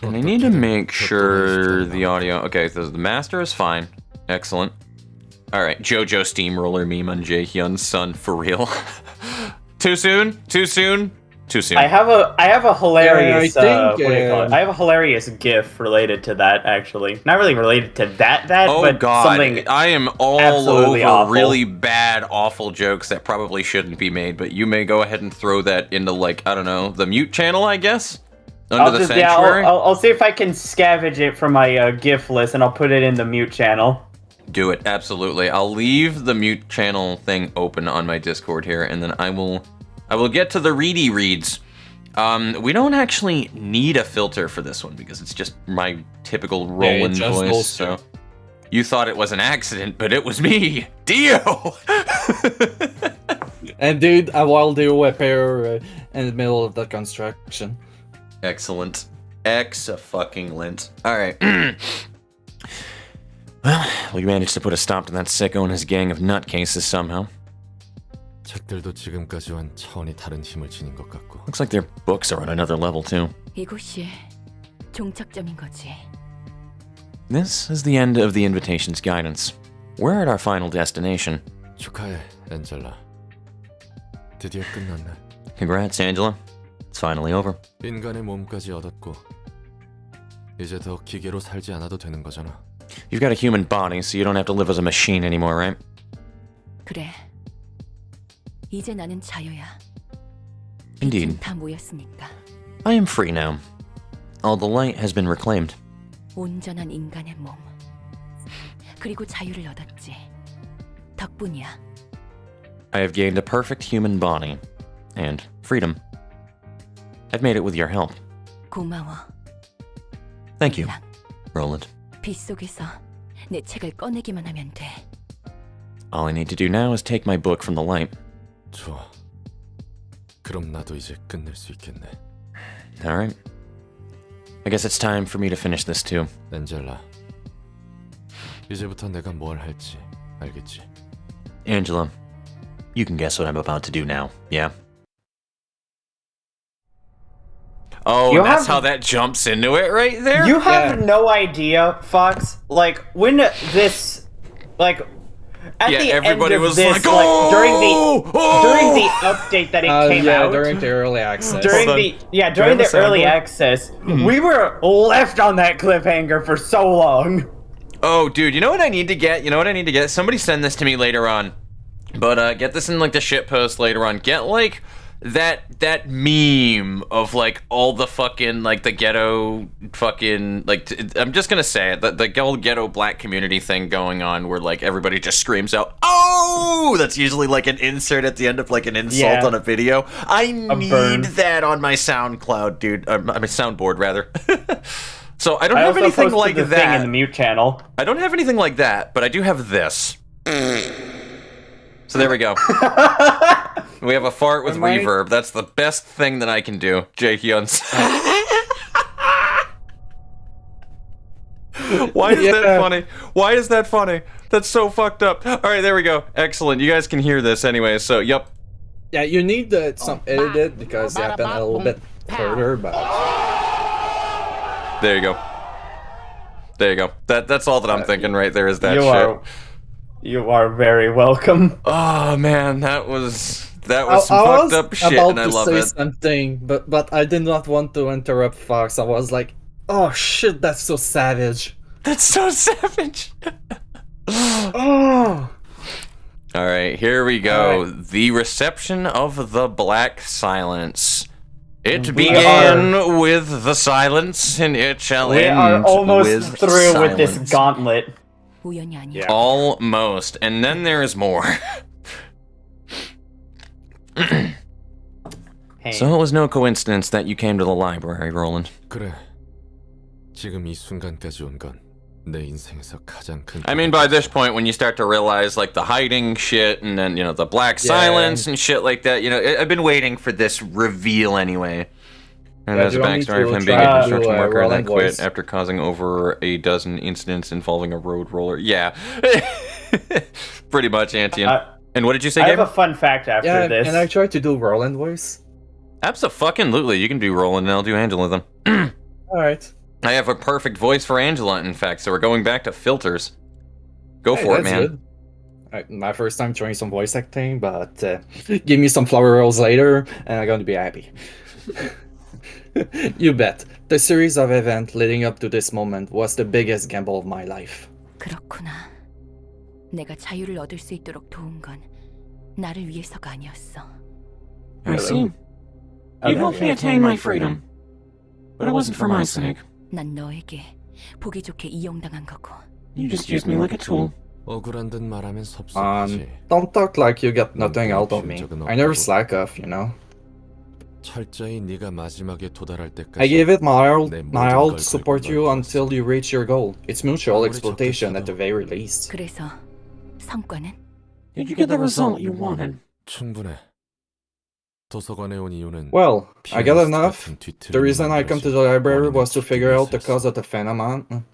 [SPEAKER 1] And I need to make sure the audio... Okay, so the master is fine. Excellent. Alright, JoJo Steamroller meme on Jaehyun's son, for real. Too soon? Too soon? Too soon.
[SPEAKER 2] I have a hilarious
[SPEAKER 3] Yeah, I think,
[SPEAKER 2] what do you call it? I have a hilarious GIF related to that, actually. Not really related to that,
[SPEAKER 1] Oh
[SPEAKER 2] but
[SPEAKER 1] god,
[SPEAKER 2] something
[SPEAKER 1] I am all
[SPEAKER 2] absolutely
[SPEAKER 1] over
[SPEAKER 2] awful.
[SPEAKER 1] really bad, awful jokes that probably shouldn't be made, but you may go ahead and throw that into, like, I don't know, the mute channel, I guess? Under the sanctuary?
[SPEAKER 2] I'll see if I can scavenge it from my GIF list, and I'll put it in the mute channel.
[SPEAKER 1] Do it, absolutely. I'll leave the mute channel thing open on my Discord here, and then I will get to the reedy reads. We don't actually need a filter for this one because it's just my typical Roland voice. So you thought it was an accident, but it was me, Dio.
[SPEAKER 3] And dude, while they were in the middle of the construction.
[SPEAKER 1] Excellent. Ex-fucking-lint. Alright. Well, we managed to put a stop to that sicko and his gang of nutcases somehow.
[SPEAKER 5] 책들도 지금까지와는 차원이 다른 힘을 지닌 것 같고.
[SPEAKER 1] Looks like their books are on another level too.
[SPEAKER 6] 이곳이 종착점인 거지.
[SPEAKER 1] This is the end of the invitation's guidance. We're at our final destination.
[SPEAKER 5] 축하해, 엔젤라. 드디어 끝났네.
[SPEAKER 1] Congrats, Angela. It's finally over.
[SPEAKER 5] 인간의 몸까지 얻었고 이제 더 기계로 살지 않아도 되는 거잖아.
[SPEAKER 1] You've got a human body, so you don't have to live as a machine anymore, right?
[SPEAKER 6] 그래. 이제 나는 자유야.
[SPEAKER 1] Indeed.
[SPEAKER 6] 빛은 다 모였으니까.
[SPEAKER 1] I am free now. All the light has been reclaimed.
[SPEAKER 6] 온전한 인간의 몸. 그리고 자유를 얻었지. 덕분이야.
[SPEAKER 1] I have gained a perfect human body and freedom. I've made it with your help.
[SPEAKER 6] 고마워.
[SPEAKER 1] Thank you, Roland.
[SPEAKER 6] 빗속에서 내 책을 꺼내기만 하면 돼.
[SPEAKER 1] All I need to do now is take my book from the light.
[SPEAKER 5] 좋아. 그럼 나도 이제 끝낼 수 있겠네.
[SPEAKER 1] All right. I guess it's time for me to finish this too.
[SPEAKER 5] 엔젤라. 이제부터 내가 뭘 할지 알겠지?
[SPEAKER 1] Angela, you can guess what I'm about to do now, yeah? Oh,
[SPEAKER 2] You
[SPEAKER 1] that's
[SPEAKER 2] have-
[SPEAKER 1] how that jumps into it right there?
[SPEAKER 2] You have
[SPEAKER 3] Yeah.
[SPEAKER 2] no idea, Fox. Like when this, like at
[SPEAKER 1] Yeah,
[SPEAKER 2] the
[SPEAKER 1] everybody
[SPEAKER 2] end of
[SPEAKER 1] was
[SPEAKER 2] this,
[SPEAKER 1] like, "Oh!
[SPEAKER 2] during
[SPEAKER 1] Oh!"
[SPEAKER 2] the update that it came
[SPEAKER 3] yeah,
[SPEAKER 2] out,
[SPEAKER 3] during the early access.
[SPEAKER 2] during
[SPEAKER 1] Hold on.
[SPEAKER 2] during
[SPEAKER 1] During the
[SPEAKER 2] the early
[SPEAKER 1] soundboard?
[SPEAKER 2] access, we were left on that cliffhanger for so long.
[SPEAKER 1] Oh, dude, you know what I need to get? You know what I need to get? Somebody send this to me later on. But get this in like the shit post later on. Get like that meme of like all the fucking like the ghetto fucking like I'm just gonna say it, the old ghetto black community thing going on where like everybody just screams out, "Oh!" That's usually like an insert at the end of like an insult
[SPEAKER 2] Yeah.
[SPEAKER 1] on a video. I
[SPEAKER 2] burn.
[SPEAKER 1] need that on my SoundCloud, dude. My soundboard rather. So I don't
[SPEAKER 2] I
[SPEAKER 1] have
[SPEAKER 2] also
[SPEAKER 1] anything
[SPEAKER 2] posted
[SPEAKER 1] like
[SPEAKER 2] the thing
[SPEAKER 1] that.
[SPEAKER 2] in the mute channel.
[SPEAKER 1] I don't have anything like that, but I do have this. So there we go. We have a fart with
[SPEAKER 3] Am I-
[SPEAKER 1] reverb. That's the best thing that I can do. Jake Hyun's. Why is that
[SPEAKER 3] Yeah.
[SPEAKER 1] funny? Why is that funny? That's so fucked up. All right, there we go. Excellent. You guys can hear this anyway. So, yep.
[SPEAKER 3] Yeah, you need some edited because it happened a little bit further, but
[SPEAKER 1] There you go. There you go. That's all that I'm thinking right there is that shit.
[SPEAKER 2] You are very welcome.
[SPEAKER 1] Oh man, that was some
[SPEAKER 3] I
[SPEAKER 1] fucked
[SPEAKER 3] was
[SPEAKER 1] up shit,
[SPEAKER 3] about
[SPEAKER 1] and I
[SPEAKER 3] to
[SPEAKER 1] love
[SPEAKER 3] say
[SPEAKER 1] it.
[SPEAKER 3] something, but I did not want to interrupt Fox. I was like, oh shit, that's so savage.
[SPEAKER 1] That's so savage.
[SPEAKER 3] Oh.
[SPEAKER 1] All right, here we go.
[SPEAKER 3] All right.
[SPEAKER 1] The reception of the Black Silence. It
[SPEAKER 2] We
[SPEAKER 1] began with the silence, and it shall
[SPEAKER 2] We
[SPEAKER 1] end
[SPEAKER 2] are almost
[SPEAKER 1] with
[SPEAKER 2] through with this
[SPEAKER 1] silence.
[SPEAKER 2] gauntlet.
[SPEAKER 6] 우연이 아니야.
[SPEAKER 3] Yeah.
[SPEAKER 1] Almost, and then there's more.
[SPEAKER 2] Hey.
[SPEAKER 1] So it was no coincidence that you came to the library, Roland.
[SPEAKER 5] 그래. 지금 이 순간까지 온 건 내 인생에서 가장 큰.
[SPEAKER 1] I mean, by this point, when you start to realize, like, the hiding shit, and then, you know, the black silence and shit like that, you know, I've been waiting for this reveal anyway. And
[SPEAKER 3] Yeah,
[SPEAKER 1] there's a
[SPEAKER 3] do you want me
[SPEAKER 1] backstory of
[SPEAKER 3] to
[SPEAKER 1] him being a
[SPEAKER 3] try to
[SPEAKER 1] construction
[SPEAKER 3] do a
[SPEAKER 1] worker and then
[SPEAKER 3] Roland
[SPEAKER 1] quit
[SPEAKER 3] voice?
[SPEAKER 1] after causing over a dozen incidents involving a road roller. Yeah. Pretty much, Antian. And what did you say,
[SPEAKER 2] I have
[SPEAKER 1] Gabe?
[SPEAKER 2] a fun fact after
[SPEAKER 3] Yeah,
[SPEAKER 2] this.
[SPEAKER 3] and I tried to do Roland voice.
[SPEAKER 1] Absolutely. You can do Roland, and I'll do Angela then.
[SPEAKER 3] Alright.
[SPEAKER 1] I have a perfect voice for Angela, in fact, so we're going back to filters. Go for it, man.
[SPEAKER 3] Alright, my first time trying some voice acting, but give me some flower rolls later, and I'm gonna be happy. You bet. The series of events leading up to this moment was the biggest gamble of my life.
[SPEAKER 6] 그렇구나. 내가 자유를 얻을 수 있도록 도운 건 나를 위해서가 아니었어.
[SPEAKER 1] I see.
[SPEAKER 2] Okay.
[SPEAKER 1] You helped me attain my freedom. But it wasn't for my sake.
[SPEAKER 6] 난 너에게 보기 좋게 이용당한 거고.
[SPEAKER 1] You just used me like a tool.
[SPEAKER 5] 억울한 듯 말하면 섭섭하지.
[SPEAKER 3] Don't talk like you got nothing out of me. I never slack off, you know.
[SPEAKER 5] 철저히 네가 마지막에 도달할 때까지.
[SPEAKER 3] I gave it my all
[SPEAKER 5] 내 모든
[SPEAKER 3] to
[SPEAKER 5] 걸
[SPEAKER 3] support
[SPEAKER 5] 걸고
[SPEAKER 3] you
[SPEAKER 5] 널
[SPEAKER 3] until you reach your goal. It's mutual
[SPEAKER 5] 아무리
[SPEAKER 3] exploitation at
[SPEAKER 5] 좋겠어도.
[SPEAKER 3] the very least.
[SPEAKER 6] 그래서 성과는?
[SPEAKER 1] Did you get the result you wanted?
[SPEAKER 5] 충분해. 도서관에 온 이유는
[SPEAKER 3] Well, I got
[SPEAKER 5] 피아니스트
[SPEAKER 3] enough.
[SPEAKER 5] 같은 뒤틀림이
[SPEAKER 3] The reason I come to the library was to figure out the cause of the phenomenon,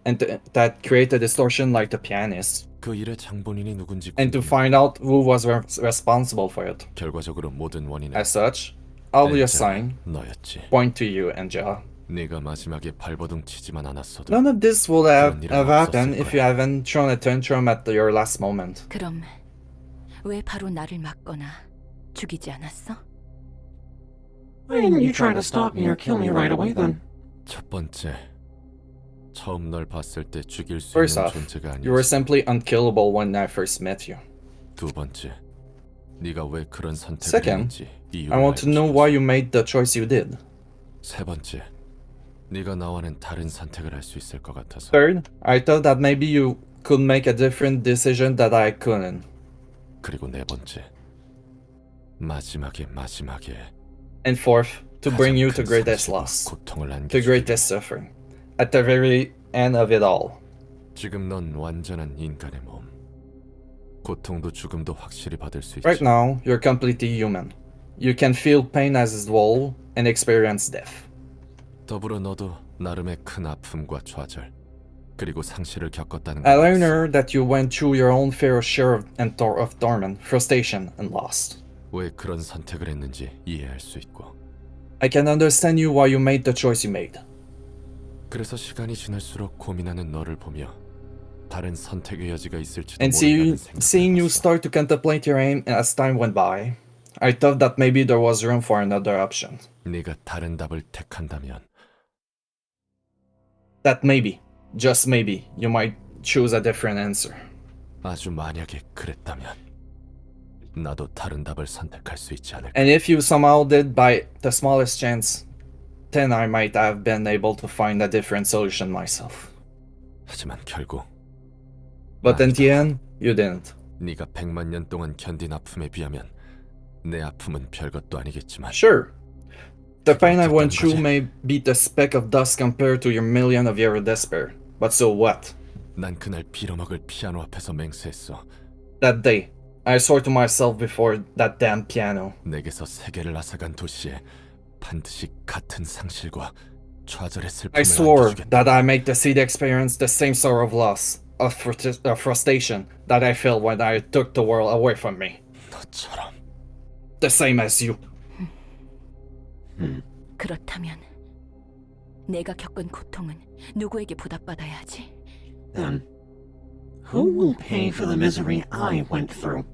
[SPEAKER 3] and that created distortion like the pianist,
[SPEAKER 5] 그 일의 장본인이 누군지
[SPEAKER 3] and to
[SPEAKER 5] 궁금해.
[SPEAKER 3] find out who was responsible for it.
[SPEAKER 5] 결과적으로 모든 원인은
[SPEAKER 3] As such, I'll be
[SPEAKER 5] 엔젤,
[SPEAKER 3] assigned,
[SPEAKER 5] 너였지.
[SPEAKER 3] point to you, Angela.
[SPEAKER 5] 네가 마지막에 발버둥 치지만 않았어도
[SPEAKER 3] None of this would have
[SPEAKER 5] 그런 일은
[SPEAKER 3] happened
[SPEAKER 5] 없었을
[SPEAKER 3] if you
[SPEAKER 5] 거야.
[SPEAKER 3] haven't thrown a tantrum at your last moment.
[SPEAKER 6] 그럼 왜 바로 나를 막거나 죽이지 않았어?
[SPEAKER 1] Why didn't you try to stop me or kill me right away then?
[SPEAKER 5] 첫 번째, 처음 널 봤을 때 죽일 수
[SPEAKER 3] First
[SPEAKER 5] 있는
[SPEAKER 3] off,
[SPEAKER 5] 존재가
[SPEAKER 3] you were
[SPEAKER 5] 아니었어.
[SPEAKER 3] simply unkillable when I first met you.
[SPEAKER 5] 두 번째, 네가 왜 그런 선택을
[SPEAKER 3] Second,
[SPEAKER 5] 했는지 이유를
[SPEAKER 3] I want to
[SPEAKER 5] 알고
[SPEAKER 3] know
[SPEAKER 5] 싶었어.
[SPEAKER 3] why you made the choice you did.
[SPEAKER 5] 세 번째, 네가 나와는 다른 선택을 할 수 있을 것 같아서.
[SPEAKER 3] Third, I thought that maybe you could make a different decision that I couldn't.
[SPEAKER 5] 그리고 네 번째, 마지막에
[SPEAKER 3] And fourth, to bring you to
[SPEAKER 5] 가장 큰
[SPEAKER 3] greatest
[SPEAKER 5] 상실과
[SPEAKER 3] loss,
[SPEAKER 5] 고통을
[SPEAKER 3] to
[SPEAKER 5] 안겨주기.
[SPEAKER 3] greatest suffering. At the very end of it all.
[SPEAKER 5] 지금 넌 완전한 인간의 몸. 고통도 죽음도 확실히 받을 수 있지.
[SPEAKER 3] Right now, you're completely human. You can feel pain as well and experience death.
[SPEAKER 5] 더불어 너도 나름의 큰 아픔과 좌절, 그리고 상실을 겪었다는
[SPEAKER 3] I
[SPEAKER 5] 걸
[SPEAKER 3] learned
[SPEAKER 5] 알았어.
[SPEAKER 3] that you went through your own fair share of torment, frustration, and loss.
[SPEAKER 5] 왜 그런 선택을 했는지 이해할 수 있고.
[SPEAKER 3] I can understand you why you made the choice you made.
[SPEAKER 5] 그래서 시간이 지날수록 고민하는 너를 보며 다른 선택의 여지가 있을지도
[SPEAKER 3] And
[SPEAKER 5] 모른다는
[SPEAKER 3] seeing you
[SPEAKER 5] 생각을 해봤어.
[SPEAKER 3] start to contemplate your aim as time went by, I thought that maybe there was room for another option.
[SPEAKER 5] 네가 다른 답을 택한다면
[SPEAKER 3] That maybe, just maybe, you might choose a different answer.
[SPEAKER 5] 아주 만약에 그랬다면 나도 다른 답을 선택할 수 있지 않을까.
[SPEAKER 3] And if you somehow did by the smallest chance, then I might have been able to find a different solution myself.
[SPEAKER 5] 하지만 결국
[SPEAKER 3] But in the end, you didn't.
[SPEAKER 5] 네가 100만 년 동안 견딘 아픔에 비하면 내 아픔은 별것도 아니겠지만
[SPEAKER 3] Sure, the pain I went through may be the speck of dust compared to your million of years of despair. But so what?
[SPEAKER 5] 난 그날 빌어먹을 피아노 앞에서 맹세했어.
[SPEAKER 3] That day, I swore to myself before that damn piano.
[SPEAKER 5] 내게서 세계를 앗아간 도시에 반드시 같은 상실과 좌절의
[SPEAKER 3] I
[SPEAKER 5] 슬픔을
[SPEAKER 3] swore
[SPEAKER 5] 안겨주겠다.
[SPEAKER 3] that I make the city experience the same sorrow of loss, of frustration that I felt when I took the world away from me.
[SPEAKER 5] 너처럼
[SPEAKER 3] The same as you.
[SPEAKER 6] 그렇다면 내가 겪은 고통은 누구에게 보답받아야 하지?
[SPEAKER 4] Then, who will pay for the misery I went through?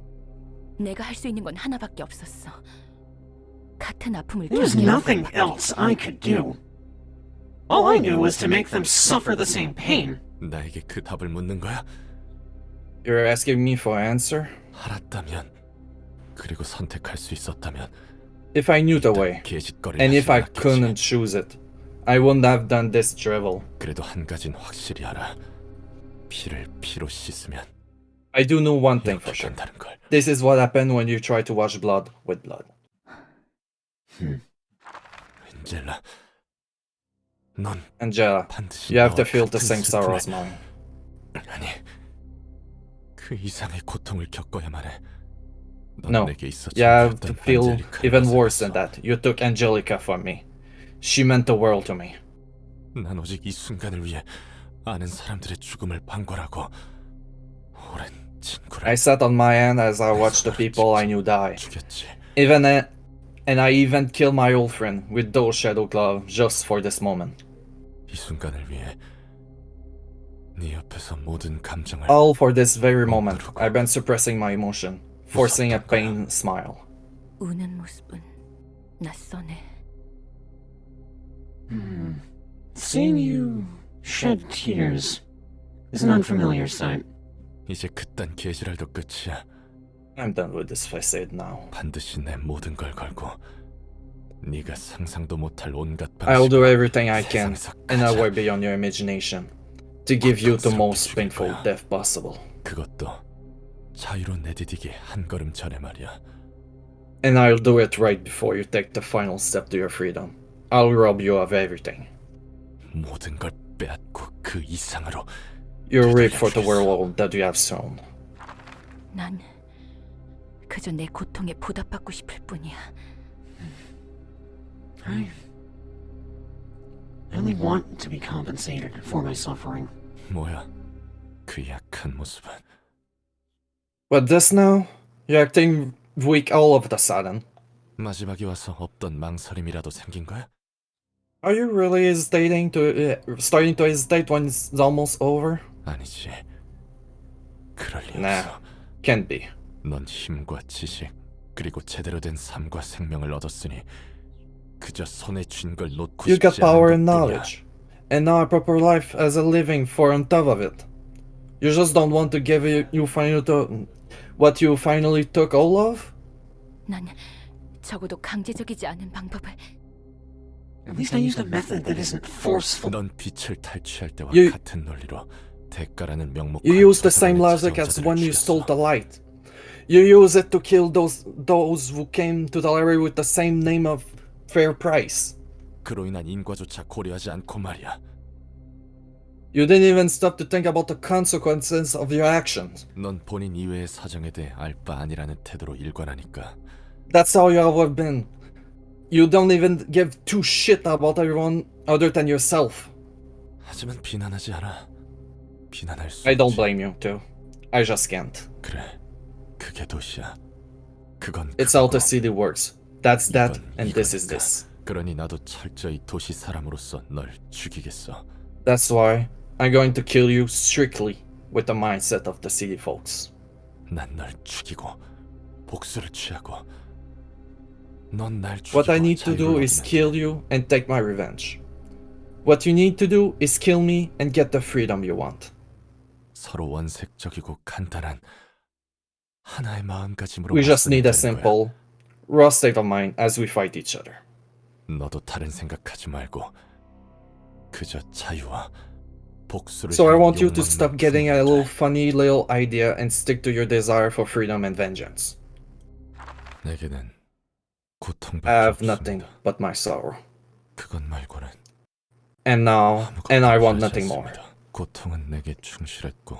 [SPEAKER 6] 내가 할 수 있는 건 하나밖에 없었어. 같은 아픔을
[SPEAKER 4] There's
[SPEAKER 6] 겪게
[SPEAKER 4] nothing
[SPEAKER 6] 하는
[SPEAKER 4] else I could do. All I knew was to make them suffer the same pain.
[SPEAKER 5] 나에게 그 답을 묻는 거야?
[SPEAKER 3] You're asking me for an answer?
[SPEAKER 5] 알았다면 그리고 선택할 수 있었다면
[SPEAKER 3] If I knew the way,
[SPEAKER 5] 개짓거리를
[SPEAKER 3] and if I
[SPEAKER 5] 하지 않았겠지.
[SPEAKER 3] couldn't choose it, I wouldn't have done this drivel.
[SPEAKER 5] 그래도 한 가지는 확실히 알아. 피를 피로 씻으면
[SPEAKER 3] I do know one thing for
[SPEAKER 5] 이렇게
[SPEAKER 3] sure.
[SPEAKER 5] 된다는 걸.
[SPEAKER 3] This is what happened when you try to wash blood with blood.
[SPEAKER 5] 엔젤라, 넌
[SPEAKER 3] Angela,
[SPEAKER 5] 반드시
[SPEAKER 3] you have to
[SPEAKER 5] 나와
[SPEAKER 3] feel the
[SPEAKER 5] 같은
[SPEAKER 3] same sorrow as
[SPEAKER 5] 슬픔에-
[SPEAKER 3] mine.
[SPEAKER 5] 아니, 그 이상의 고통을 겪어야만 해. 넌
[SPEAKER 3] No,
[SPEAKER 5] 내게 있어
[SPEAKER 3] you have to
[SPEAKER 5] 존귀했던
[SPEAKER 3] feel
[SPEAKER 5] 안젤리카를
[SPEAKER 3] even worse than
[SPEAKER 5] 뺏어갔어.
[SPEAKER 3] that. You took Angelica from me. She meant the world to me.
[SPEAKER 5] 난 오직 이 순간을 위해 아는 사람들의 죽음을 방관하고 오랜 친구를
[SPEAKER 3] I sat on my hand as I watched the people I knew die.
[SPEAKER 5] 죽였지.
[SPEAKER 3] And I even killed my old friend with those shadow gloves just for this moment.
[SPEAKER 5] 이 순간을 위해 네 옆에서 모든 감정을
[SPEAKER 3] All for this very moment. I've been suppressing my emotion, forcing a pain smile.
[SPEAKER 6] 우는 모습은 낯서네.
[SPEAKER 4] Seeing you shed tears is an unfamiliar sight.
[SPEAKER 5] 이제 그딴 개지랄도 끝이야.
[SPEAKER 3] I'm done with this facade now.
[SPEAKER 5] 반드시 내 모든 걸 걸고 네가 상상도 못할 온갖
[SPEAKER 3] I'll do
[SPEAKER 5] 방식으로
[SPEAKER 3] everything I can
[SPEAKER 5] 세상에서
[SPEAKER 3] in a
[SPEAKER 5] 가장
[SPEAKER 3] way beyond your imagination to give you the most painful death possible.
[SPEAKER 5] 그것도 자유로 내디디기 한 걸음 전에 말이야.
[SPEAKER 3] And I'll do it right before you take the final step to your freedom. I'll rob you of everything.
[SPEAKER 5] 모든 걸 빼앗고 그 이상으로
[SPEAKER 3] You'll reap for the world that you have sown.
[SPEAKER 6] 난 그저 내 고통에 보답받고 싶을 뿐이야.
[SPEAKER 4] I only want to be compensated for my suffering.
[SPEAKER 5] 뭐야 그 약한 모습은.
[SPEAKER 3] But this now? You're acting weak all of a sudden.
[SPEAKER 5] 마지막에 와서 없던 망설임이라도 생긴 거야?
[SPEAKER 3] Are you really hesitating starting to hesitate when it's almost over?
[SPEAKER 5] 아니지. 그럴 리
[SPEAKER 3] Nah,
[SPEAKER 5] 없어.
[SPEAKER 3] can't be.
[SPEAKER 5] 넌 힘과 지식 그리고 제대로 된 삶과 생명을 얻었으니 그저 손에 쥔 걸 놓고
[SPEAKER 3] You got
[SPEAKER 5] 싶지 않은
[SPEAKER 3] power and
[SPEAKER 5] 것뿐이야.
[SPEAKER 3] knowledge, and now a proper life as a living for on top of it. You just don't want to give what you finally took all of?
[SPEAKER 6] 난 적어도 강제적이지 않은 방법을.
[SPEAKER 4] At least I used a method that isn't forceful.
[SPEAKER 5] 넌 빛을 탈취할 때와
[SPEAKER 3] You-
[SPEAKER 5] 같은 논리로 대가라는 명목과
[SPEAKER 3] You use the same
[SPEAKER 5] 도살하는
[SPEAKER 3] logic as
[SPEAKER 5] 지정자들을
[SPEAKER 3] when you
[SPEAKER 5] 죽였어.
[SPEAKER 3] stole the light. You use it to kill those who came to the library with the same name of fair price.
[SPEAKER 5] 그로 인한 인과조차 고려하지 않고 말이야.
[SPEAKER 3] You didn't even stop to think about the consequences of your actions.
[SPEAKER 5] 넌 본인 이외의 사정에 대해 알 바 아니라는 태도로 일관하니까.
[SPEAKER 3] That's how you have been. You don't even give two shit about everyone other than yourself.
[SPEAKER 5] 하지만 비난하지 않아. 비난할 수
[SPEAKER 3] I don't
[SPEAKER 5] 없지.
[SPEAKER 3] blame you, too. I just can't.
[SPEAKER 5] 그래, 그게 도시야. 그건
[SPEAKER 3] It's how
[SPEAKER 5] 그거고.
[SPEAKER 3] the city works. That's that,
[SPEAKER 5] 이건
[SPEAKER 3] and this is
[SPEAKER 5] 이거니까.
[SPEAKER 3] this.
[SPEAKER 5] 그러니 나도 철저히 도시 사람으로서 널 죽이겠어.
[SPEAKER 3] That's why I'm going to kill you strictly with the mindset of the city folks.
[SPEAKER 5] 난 널 죽이고 복수를 취하고. 넌 날 죽이고
[SPEAKER 3] What I need to do
[SPEAKER 5] 자유를
[SPEAKER 3] is
[SPEAKER 5] 얻으면
[SPEAKER 3] kill you and take my revenge. What you need to do is kill me and get the freedom you want.
[SPEAKER 5] 서로 원색적이고 간단한 하나의 마음가짐으로
[SPEAKER 3] We just
[SPEAKER 5] 맞서면
[SPEAKER 3] need a
[SPEAKER 5] 되는 거야.
[SPEAKER 3] simple, raw state of mind as we fight each other.
[SPEAKER 5] 너도 다른 생각하지 말고 그저 자유와 복수를
[SPEAKER 3] So I
[SPEAKER 5] 향한
[SPEAKER 3] want you to
[SPEAKER 5] 욕망만
[SPEAKER 3] stop getting a
[SPEAKER 5] 품으면
[SPEAKER 3] little
[SPEAKER 5] 돼.
[SPEAKER 3] funny little idea and stick to your desire for freedom and vengeance.
[SPEAKER 5] 내게는 고통밖에
[SPEAKER 3] I have
[SPEAKER 5] 없습니다.
[SPEAKER 3] nothing but my sorrow.
[SPEAKER 5] 그것 말고는
[SPEAKER 3] And now,
[SPEAKER 5] 아무것도
[SPEAKER 3] and I want
[SPEAKER 5] 필요하지
[SPEAKER 3] nothing more.
[SPEAKER 5] 않습니다. 고통은 내게 충실했고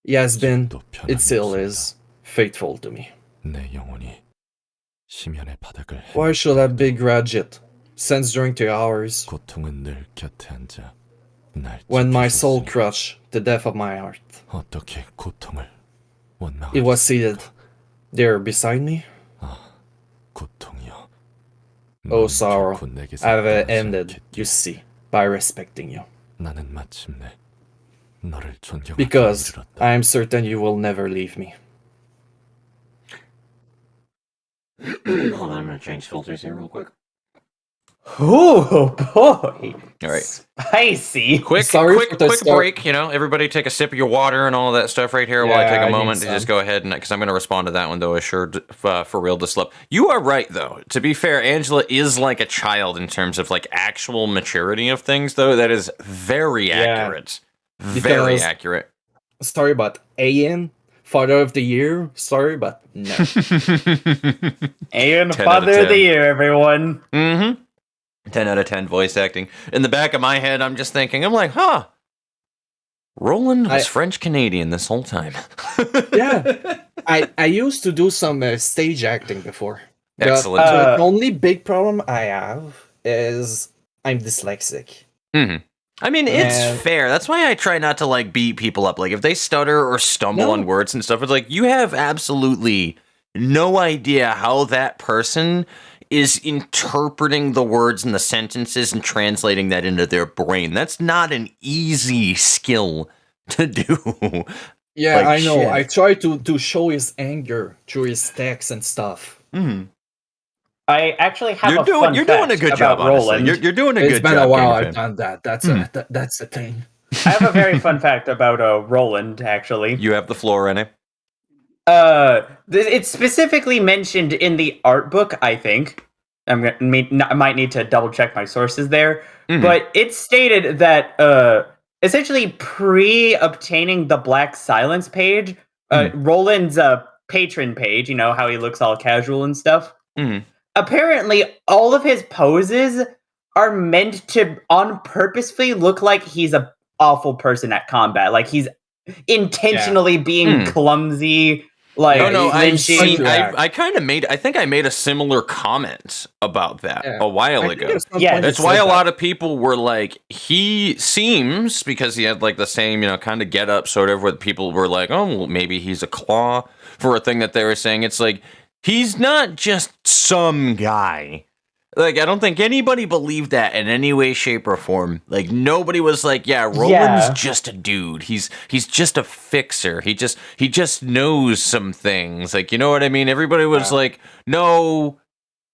[SPEAKER 3] He has been,
[SPEAKER 5] 지금도 변함이
[SPEAKER 3] it still
[SPEAKER 5] 없습니다.
[SPEAKER 3] is, faithful to me.
[SPEAKER 5] 내 영혼이 심연의 바닥을
[SPEAKER 3] Why should I begrudge it? Since during the hours
[SPEAKER 5] 고통은 늘 곁에 앉아 날
[SPEAKER 3] when my soul
[SPEAKER 5] 지켜줬으니
[SPEAKER 3] crushed the depth of my heart,
[SPEAKER 5] 어떻게 고통을 원망하겠습니까?
[SPEAKER 3] it was seated there beside me.
[SPEAKER 5] 고통이여.
[SPEAKER 3] Oh
[SPEAKER 5] 넌
[SPEAKER 3] sorrow,
[SPEAKER 5] 결코 내게서
[SPEAKER 3] I've
[SPEAKER 5] 떠나지
[SPEAKER 3] ended,
[SPEAKER 5] 않겠기에
[SPEAKER 3] you see, by respecting you.
[SPEAKER 5] 나는 마침내 너를 존경하게
[SPEAKER 3] Because
[SPEAKER 5] 이르렀다.
[SPEAKER 3] I am certain you will never leave me.
[SPEAKER 4] Hold on, I'm gonna change filters here real quick.
[SPEAKER 2] Oh boy.
[SPEAKER 1] All right.
[SPEAKER 2] Spicy.
[SPEAKER 1] Quick
[SPEAKER 3] Sorry for the start.
[SPEAKER 1] break, you know, everybody take a sip of your water and all of that stuff right here while I
[SPEAKER 3] Yeah,
[SPEAKER 1] take
[SPEAKER 3] I
[SPEAKER 1] a
[SPEAKER 3] need
[SPEAKER 1] moment to
[SPEAKER 3] some.
[SPEAKER 1] just go ahead and, because I'm going to respond to that one, though, assured for real to slip. You are right, though. To be fair, Angela is like a child in terms of, like, actual maturity of things, though. That is very accurate. Very
[SPEAKER 3] Because-
[SPEAKER 1] accurate.
[SPEAKER 3] Sorry, but Ian, Father of the Year, sorry, but no.
[SPEAKER 2] And
[SPEAKER 1] 10 out of
[SPEAKER 2] Father of
[SPEAKER 1] 10.
[SPEAKER 2] the Year, everyone.
[SPEAKER 1] Mm-hmm. 10 out of 10 voice acting. In the back of my head, I'm just thinking, I'm like, huh. Roland was French-Canadian this whole time.
[SPEAKER 3] Yeah. I used to do some stage acting before. But
[SPEAKER 1] Excellent.
[SPEAKER 3] the only big problem I have is I'm dyslexic.
[SPEAKER 1] Mm-hmm. I mean, it's
[SPEAKER 3] And-
[SPEAKER 1] fair. That's why I try not to, like, beat people up. Like, if they stutter or stumble
[SPEAKER 3] No.
[SPEAKER 1] on words and stuff, it's like, you have absolutely no idea how that person is interpreting the words and the sentences and translating that into their brain. That's not an easy skill to do.
[SPEAKER 3] Yeah,
[SPEAKER 1] Like,
[SPEAKER 3] I know.
[SPEAKER 1] shit.
[SPEAKER 3] I try to show his anger through his text and stuff.
[SPEAKER 1] Mm.
[SPEAKER 2] I actually have
[SPEAKER 1] You're
[SPEAKER 2] a fun
[SPEAKER 1] doing
[SPEAKER 2] fact
[SPEAKER 1] a good
[SPEAKER 2] about
[SPEAKER 1] job, honestly.
[SPEAKER 2] Roland.
[SPEAKER 1] You're doing a
[SPEAKER 3] It's
[SPEAKER 1] good
[SPEAKER 3] been
[SPEAKER 1] job.
[SPEAKER 3] a while
[SPEAKER 1] King
[SPEAKER 3] I've
[SPEAKER 1] Finn.
[SPEAKER 3] done that. That's the thing.
[SPEAKER 2] I have a very fun fact about Roland, actually.
[SPEAKER 1] You have the floor, Renee.
[SPEAKER 2] It's specifically mentioned in the art book, I think. I might need to double check my sources there.
[SPEAKER 1] Mhm.
[SPEAKER 2] But it's stated that essentially pre-obtaining the Black Silence page, Roland's patron page, you know, how he looks all casual and stuff.
[SPEAKER 1] Mhm.
[SPEAKER 2] Apparently, all of his poses are meant to on purposefully look like he's a awful person at combat. Like he's intentionally being clumsy. Like
[SPEAKER 1] Oh no, I've
[SPEAKER 2] flinching.
[SPEAKER 1] seen.
[SPEAKER 3] react.
[SPEAKER 1] I kind of made. I think I made a similar comment about that
[SPEAKER 3] Yeah.
[SPEAKER 1] a while
[SPEAKER 3] I think
[SPEAKER 1] ago.
[SPEAKER 3] at some
[SPEAKER 2] Yeah,
[SPEAKER 3] point
[SPEAKER 1] That's
[SPEAKER 3] it
[SPEAKER 1] why
[SPEAKER 3] said
[SPEAKER 1] a
[SPEAKER 3] that.
[SPEAKER 1] lot of people were like, he seems, because he had like the same, you know, kind of get up sort of, where people were like, oh, well, maybe he's a claw for a thing that they were saying. It's like, he's not just some guy. Like, I don't think anybody believed that in any way, shape, or form. Like, nobody was like, yeah, Roland's
[SPEAKER 2] Yeah.
[SPEAKER 1] just a dude. He's just a fixer. He just knows some things. Like, you know what I mean? Everybody was like, no,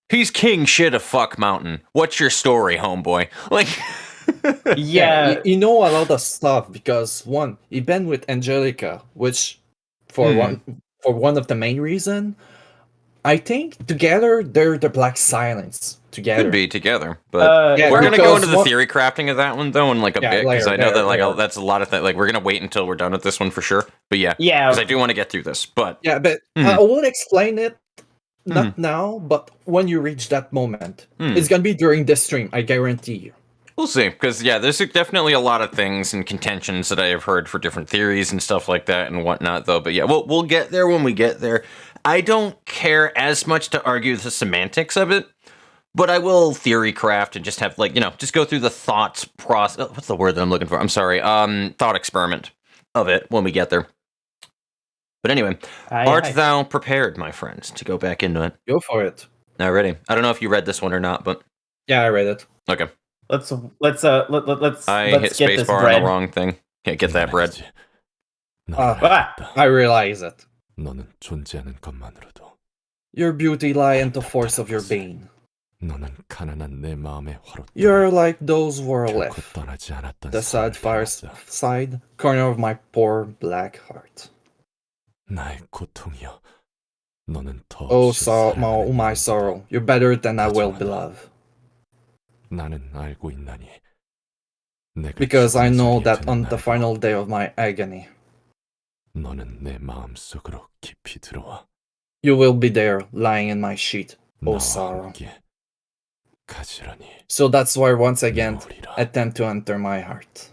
[SPEAKER 1] he's king shit of fuck mountain. What's your story, homeboy? Like,
[SPEAKER 2] Yeah.
[SPEAKER 3] you know a lot of stuff because one, he been with Angelica, which for one of the main reason, I think together they're the Black Silence. Together.
[SPEAKER 1] Could be together, but
[SPEAKER 3] Yeah,
[SPEAKER 1] we're gonna go
[SPEAKER 3] because
[SPEAKER 1] into the theory crafting of that one though in like a bit because I know that like
[SPEAKER 3] later.
[SPEAKER 1] that's a lot of things. Like we're gonna wait until we're done with this one for sure. But yeah,
[SPEAKER 2] Yeah.
[SPEAKER 1] because I do want to get through this. But
[SPEAKER 3] Yeah, but I will explain it not now, but when you reach that moment. It's gonna be during this stream, I guarantee you.
[SPEAKER 1] We'll see, because yeah, there's definitely a lot of things and contentions that I have heard for different theories and stuff like that and whatnot, though. But yeah, we'll get there when we get there. I don't care as much to argue the semantics of it, but I will theory craft and just have like just go through the thoughts process. What's the word that I'm looking for? I'm sorry. Thought experiment of it when we get there. But anyway, art thou prepared, my friends, to go back into it?
[SPEAKER 3] Go for it.
[SPEAKER 1] Alrighty. I don't know if you read this one or not, but
[SPEAKER 3] yeah, I read it.
[SPEAKER 1] Okay.
[SPEAKER 2] Let's
[SPEAKER 1] I
[SPEAKER 2] let's
[SPEAKER 1] hit
[SPEAKER 2] get this
[SPEAKER 1] spacebar on
[SPEAKER 2] bread.
[SPEAKER 1] the wrong thing. Can't get that bread.
[SPEAKER 3] I realize it.
[SPEAKER 5] 너는 존재하는 것만으로도
[SPEAKER 3] Your beauty lie in the force of your being.
[SPEAKER 5] 너는 가난한 내 마음의 화로
[SPEAKER 3] You're like those who are
[SPEAKER 5] 결코
[SPEAKER 3] left.
[SPEAKER 5] 떠나지 않았던
[SPEAKER 3] The sad
[SPEAKER 5] 사람이
[SPEAKER 3] fireside corner of my poor black heart.
[SPEAKER 5] 나의 고통이여 너는 더
[SPEAKER 3] Oh,
[SPEAKER 5] 없이
[SPEAKER 3] my sorrow, you're better than I will be loved.
[SPEAKER 5] 나는 알고 있나니 내가
[SPEAKER 3] Because I know
[SPEAKER 5] 죽음의
[SPEAKER 3] that
[SPEAKER 5] 자리에
[SPEAKER 3] on
[SPEAKER 5] 드는
[SPEAKER 3] the
[SPEAKER 5] 날에도
[SPEAKER 3] final day of my agony,
[SPEAKER 5] 너는 내 마음속으로 깊이 들어와
[SPEAKER 3] you will be there lying in my sheet. Oh,
[SPEAKER 5] 나와
[SPEAKER 3] sorrow.
[SPEAKER 5] 함께 가지런히
[SPEAKER 3] So that's why once again,
[SPEAKER 5] 누리라.
[SPEAKER 3] attempt to enter my heart.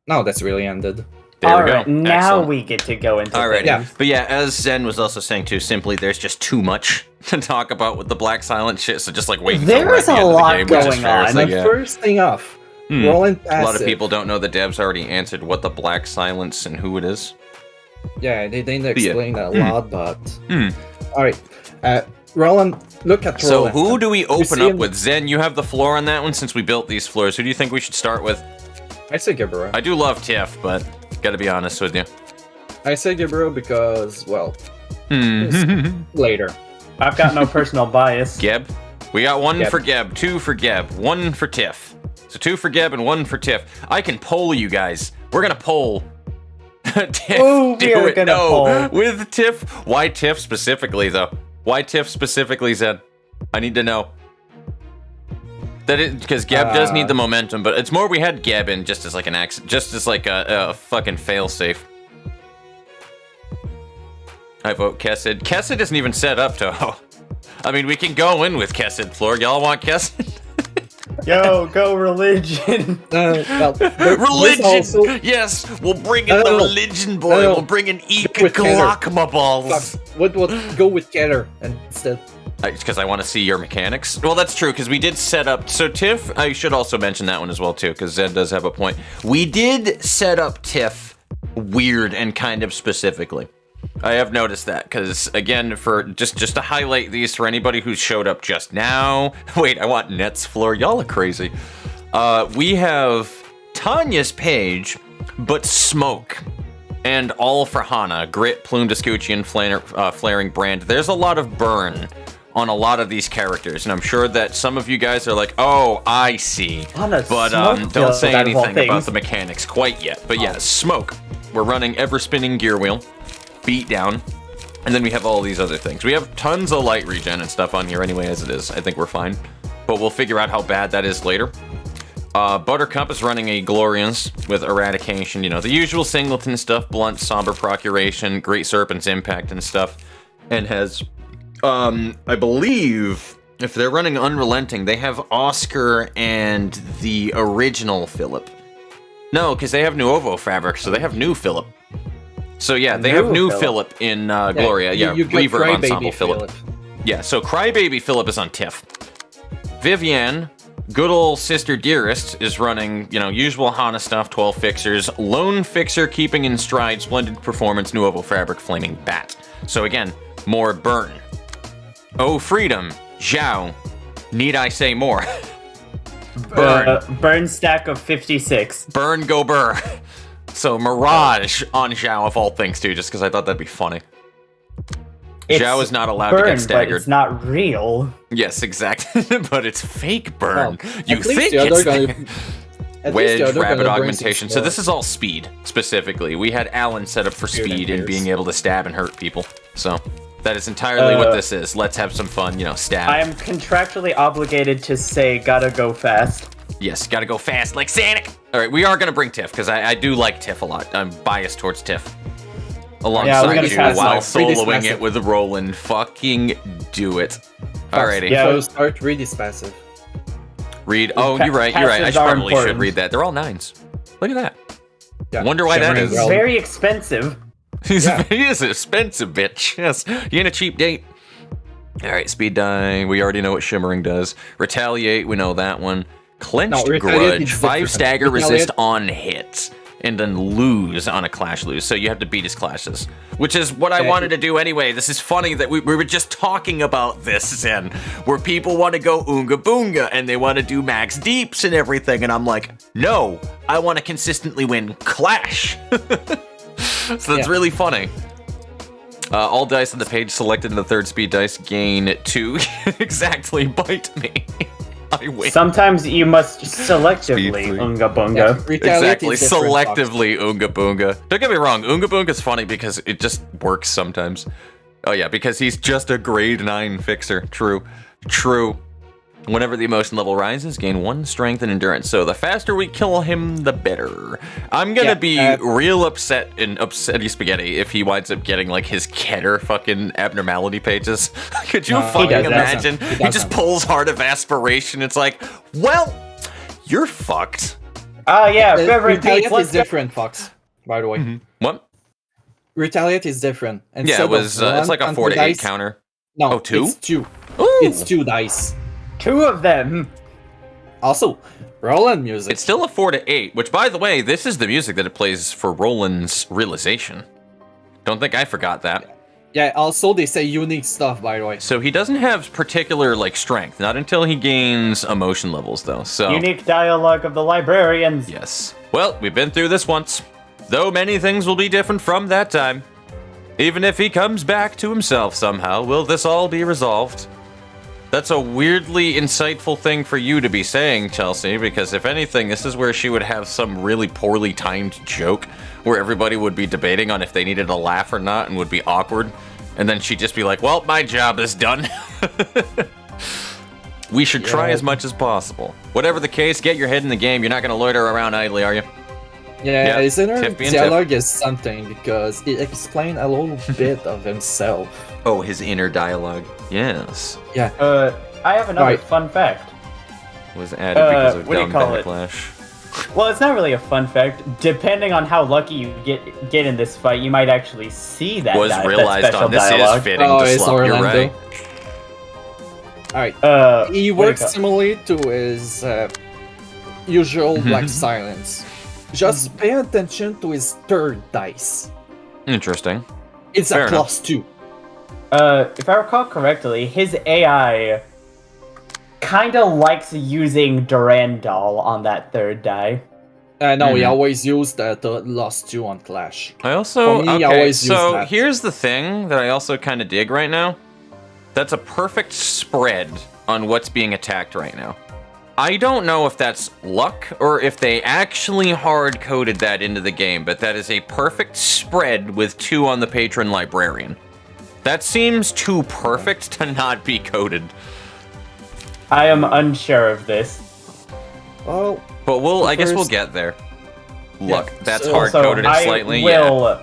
[SPEAKER 3] Now that's really ended.
[SPEAKER 1] There we go.
[SPEAKER 2] Alright, now
[SPEAKER 1] Excellent.
[SPEAKER 2] we get to go into
[SPEAKER 1] Alrighty.
[SPEAKER 2] things.
[SPEAKER 1] But yeah, as Zen was also saying too, simply there's just too much to talk about with the Black Silent shit, so just like wait until
[SPEAKER 2] There
[SPEAKER 1] we're at
[SPEAKER 2] is
[SPEAKER 1] the
[SPEAKER 2] a
[SPEAKER 1] end of
[SPEAKER 2] lot
[SPEAKER 1] the game, which is
[SPEAKER 2] going
[SPEAKER 1] fair.
[SPEAKER 2] on.
[SPEAKER 1] So,
[SPEAKER 3] The
[SPEAKER 1] yeah.
[SPEAKER 3] first thing off, rolling
[SPEAKER 1] A
[SPEAKER 3] passive.
[SPEAKER 1] lot of people don't know the devs already answered what the Black Silence and who it is.
[SPEAKER 3] Yeah, they didn't
[SPEAKER 1] Yeah.
[SPEAKER 3] explain that a lot, but alright. Roland, look at
[SPEAKER 1] So
[SPEAKER 3] Roland.
[SPEAKER 1] who do we open
[SPEAKER 3] see
[SPEAKER 1] up
[SPEAKER 3] him-
[SPEAKER 1] with? Zen, you have the floor on that one since we built these floors. Who do you think we should start with?
[SPEAKER 3] I say Gibero.
[SPEAKER 1] I do love Tiff, but gotta be honest with you.
[SPEAKER 3] I say Gibero because, well,
[SPEAKER 1] Hmm.
[SPEAKER 3] later.
[SPEAKER 2] I've got no personal bias.
[SPEAKER 1] Geb? We got one
[SPEAKER 3] Geb.
[SPEAKER 1] for Geb, two for Geb, one for Tiff. So two for Geb and one for Tiff. I can poll you guys. We're gonna poll. Tiff,
[SPEAKER 2] Ooh, we
[SPEAKER 1] do
[SPEAKER 2] are
[SPEAKER 1] it.
[SPEAKER 2] gonna
[SPEAKER 1] No,
[SPEAKER 2] poll.
[SPEAKER 1] with Tiff. Why Tiff specifically, though? Why Tiff specifically, Zed? I need to know. That it because Geb does need the momentum, but it's more we had Geb in just as like an accident, just as like a fucking failsafe. I vote Kessid. Kessid isn't even set up to. Oh. I mean, we can go in with Kessid floor. Y'all want Kessid?
[SPEAKER 2] Yo, go religion.
[SPEAKER 3] Well,
[SPEAKER 1] Religion!
[SPEAKER 3] Also,
[SPEAKER 1] Yes! We'll bring in the
[SPEAKER 3] No.
[SPEAKER 1] religion, boy!
[SPEAKER 3] No.
[SPEAKER 1] We'll bring in
[SPEAKER 3] With Taylor.
[SPEAKER 1] Ekalakma balls!
[SPEAKER 3] what go with Keller instead?
[SPEAKER 1] Because I want to see your mechanics. Well, that's true, because we did set up... So Tiff, I should also mention that one as well, too, because Zed does have a point. We did set up Tiff weird and kind of specifically. I have noticed that, because, again, for just to highlight these for anybody who showed up just now... Wait, I want Net's floor. Y'all are crazy. We have Tanya's page, but smoke. And all for Hana. Grit, Plume, Descucci, Flaring Brand. There's a lot of burn on a lot of these characters, and I'm sure that some of you guys are like, oh, I see.
[SPEAKER 2] Hana
[SPEAKER 1] But
[SPEAKER 2] smoke
[SPEAKER 1] don't say
[SPEAKER 2] out of all
[SPEAKER 1] anything about
[SPEAKER 2] things.
[SPEAKER 1] the mechanics quite yet. But yeah, smoke. We're running ever-spinning gear wheel, beat down, and then we have all these other things. We have tons of light regen and stuff on here anyway as it is. I think we're fine. But we'll figure out how bad that is later. Buttercup is running a Glorians with Eradication, you know, the usual Singleton stuff, Blunt, Somber Procuration, Great Serpent's Impact and stuff, and has, I believe, if they're running Unrelenting, they have Oscar and the original Philip. No, because they have Nuovo Fabric, so they have new Philip. So yeah, they have new Philip in Gloria, yeah,
[SPEAKER 3] you get
[SPEAKER 1] Reverb
[SPEAKER 3] Crybaby
[SPEAKER 1] Ensemble Philip. Yeah, so Crybaby Philip is on Tiff. Vivienne, good old Sister Dearest, is running, you know, usual Hana stuff, 12 fixers, Lone Fixer, Keeping in Stride, Splendid Performance, Nuovo Fabric, Flaming Bat. So again, more burn. Oh Freedom, Zhao, need I say more? Burn.
[SPEAKER 2] Burn stack of 56.
[SPEAKER 1] Burn, go burr. So Mirage on Zhao of all things too, just because I thought that'd be funny. Zhao is not allowed to
[SPEAKER 2] burn,
[SPEAKER 1] get
[SPEAKER 2] but
[SPEAKER 1] staggered.
[SPEAKER 2] it's not real.
[SPEAKER 1] Yes, exactly. But it's fake burn.
[SPEAKER 3] Well,
[SPEAKER 1] You
[SPEAKER 3] at least
[SPEAKER 1] think
[SPEAKER 3] the other
[SPEAKER 1] it's
[SPEAKER 3] guy,
[SPEAKER 1] there.
[SPEAKER 3] At least
[SPEAKER 1] wedge,
[SPEAKER 3] the other
[SPEAKER 1] rapid
[SPEAKER 3] gonna bring some
[SPEAKER 1] augmentation. So
[SPEAKER 3] support.
[SPEAKER 1] this is all speed, specifically. We had Alan set up for
[SPEAKER 3] Speed and
[SPEAKER 1] speed and
[SPEAKER 3] pierce.
[SPEAKER 1] being able to stab and hurt people. So that is entirely what this is. Let's have some fun, stab.
[SPEAKER 2] I am contractually obligated to say gotta go fast.
[SPEAKER 1] Yes, gotta go fast like Sonic. All right, we are gonna bring Tiff, because I do like Tiff a lot. I'm biased towards Tiff.
[SPEAKER 2] we're
[SPEAKER 1] Alongside
[SPEAKER 2] gonna
[SPEAKER 1] you
[SPEAKER 2] pass
[SPEAKER 1] while
[SPEAKER 3] like pretty
[SPEAKER 1] soloing it
[SPEAKER 3] expensive.
[SPEAKER 1] with Roland. Fucking do it. Alrighty.
[SPEAKER 2] Yeah.
[SPEAKER 3] So start really passive.
[SPEAKER 1] Read. Oh, you're right. I
[SPEAKER 2] Passives are
[SPEAKER 1] probably should
[SPEAKER 2] important.
[SPEAKER 1] read that. They're all 9s. Look at that.
[SPEAKER 3] Yeah.
[SPEAKER 1] Wonder why that
[SPEAKER 3] Shimmering
[SPEAKER 1] is.
[SPEAKER 2] It's
[SPEAKER 3] Realm.
[SPEAKER 2] very expensive.
[SPEAKER 3] Yeah.
[SPEAKER 1] He is an expensive bitch. Yes. You in a cheap date. All right, speed die. We already know what shimmering does. Retaliate. We know that one. Clenched
[SPEAKER 3] No, retaliate
[SPEAKER 1] grudge.
[SPEAKER 3] is
[SPEAKER 1] 5
[SPEAKER 3] different.
[SPEAKER 1] stagger resist
[SPEAKER 3] Retaliate-
[SPEAKER 1] on hits. And then lose on a clash lose. So you have to beat his clashes. Which is what I wanted to do anyway. This is funny that we were just talking about this, Zen. Where people want to go Oonga Boonga and they want to do max deeps and everything. And I'm like, no, I want to consistently win clash. So that's really funny. All dice on the page selected in the 3rd speed dice gain 2. Exactly, bite me. I win.
[SPEAKER 2] Sometimes you must selectively
[SPEAKER 1] Speed 3.
[SPEAKER 2] unga bunga.
[SPEAKER 3] Yeah, retaliate
[SPEAKER 1] Exactly,
[SPEAKER 3] is different, Fox.
[SPEAKER 1] selectively Oonga Boonga. Don't get me wrong, Oonga Boonga's funny because it just works sometimes. Oh yeah, because he's just a grade 9 fixer. True. Whenever the emotion level rises, gain 1 strength and endurance. So the faster we kill him, the better. I'm gonna be real upset in Upsetty Spaghetti if he winds up getting like his Keter fucking abnormality pages. Could you fucking
[SPEAKER 2] doesn't.
[SPEAKER 1] imagine?
[SPEAKER 3] He
[SPEAKER 1] He
[SPEAKER 3] doesn't.
[SPEAKER 1] just pulls Heart of Aspiration. It's like, well, you're fucked.
[SPEAKER 2] Yeah, favorite
[SPEAKER 3] Retaliate
[SPEAKER 2] beats.
[SPEAKER 3] is
[SPEAKER 2] Let's go.
[SPEAKER 3] different, Fox. By the way,
[SPEAKER 1] What?
[SPEAKER 3] retaliate is different.
[SPEAKER 1] Yeah,
[SPEAKER 3] Instead
[SPEAKER 1] it was.
[SPEAKER 3] of
[SPEAKER 1] It's like a
[SPEAKER 3] one
[SPEAKER 1] 4 to 8
[SPEAKER 3] dice-
[SPEAKER 1] counter.
[SPEAKER 3] No,
[SPEAKER 1] Oh, 2?
[SPEAKER 3] It's 2.
[SPEAKER 1] Ooh.
[SPEAKER 3] It's 2 dice.
[SPEAKER 2] 2 of them.
[SPEAKER 3] Also, Roland music.
[SPEAKER 1] It's still a 4 to 8. Which, by the way, this is the music that it plays for Roland's realization. Don't think I forgot that.
[SPEAKER 3] Yeah, also they say unique stuff, by the way.
[SPEAKER 1] So he doesn't have particular like strength. Not until he gains emotion levels, though. So
[SPEAKER 2] Unique dialogue of the librarians.
[SPEAKER 1] yes. Well, we've been through this once. Though many things will be different from that time. Even if he comes back to himself somehow, will this all be resolved? That's a weirdly insightful thing for you to be saying, Chelsea, because if anything, this is where she would have some really poorly timed joke where everybody would be debating on if they needed a laugh or not and would be awkward. And then she'd just be like, well, my job is done. We should try as much as possible. Whatever the case, get your head in the game. You're not going to loiter around idly, are you?
[SPEAKER 3] Yeah, his inner
[SPEAKER 1] Tiff being
[SPEAKER 3] dialogue is something because it explains a little bit of himself.
[SPEAKER 1] Oh, his inner dialogue. Yes.
[SPEAKER 3] Yeah,
[SPEAKER 2] I have another
[SPEAKER 3] Right.
[SPEAKER 2] fun fact.
[SPEAKER 1] Was added because of
[SPEAKER 2] what do you
[SPEAKER 1] dumb
[SPEAKER 2] call it?
[SPEAKER 1] backlash.
[SPEAKER 2] Well, it's not really a fun fact. Depending on how lucky you get in this fight, you might actually see that.
[SPEAKER 1] Was
[SPEAKER 2] that
[SPEAKER 1] realized
[SPEAKER 2] special
[SPEAKER 1] on. This
[SPEAKER 2] dialogue.
[SPEAKER 1] is fitting
[SPEAKER 3] Oh,
[SPEAKER 1] to
[SPEAKER 3] it's
[SPEAKER 1] slop. You're
[SPEAKER 3] Orlando.
[SPEAKER 1] right.
[SPEAKER 3] alright. He
[SPEAKER 2] What do you
[SPEAKER 3] works
[SPEAKER 2] call it?
[SPEAKER 3] similarly to his usual
[SPEAKER 1] Mm-hmm.
[SPEAKER 3] Black Silence. Just pay attention to his 3rd dice.
[SPEAKER 1] Interesting.
[SPEAKER 3] It's
[SPEAKER 1] Fair
[SPEAKER 3] a
[SPEAKER 1] enough.
[SPEAKER 3] +2.
[SPEAKER 2] If I recall correctly, his AI kind of likes using Durandal on that 3rd die.
[SPEAKER 3] No, he
[SPEAKER 1] Mhm.
[SPEAKER 3] always used the +2 on Clash.
[SPEAKER 1] I also
[SPEAKER 3] For me, I
[SPEAKER 1] okay.
[SPEAKER 3] always use
[SPEAKER 1] So
[SPEAKER 3] that.
[SPEAKER 1] here's the thing that I also kind of dig right now. That's a perfect spread on what's being attacked right now. I don't know if that's luck or if they actually hard coded that into the game, but that is a perfect spread with 2 on the patron librarian. That seems too perfect to not be coded.
[SPEAKER 2] I am unsure of this.
[SPEAKER 3] Well,
[SPEAKER 1] But I guess we'll
[SPEAKER 3] First-
[SPEAKER 1] get there. Look, that's
[SPEAKER 3] so-
[SPEAKER 1] hard coded it slightly. Yeah.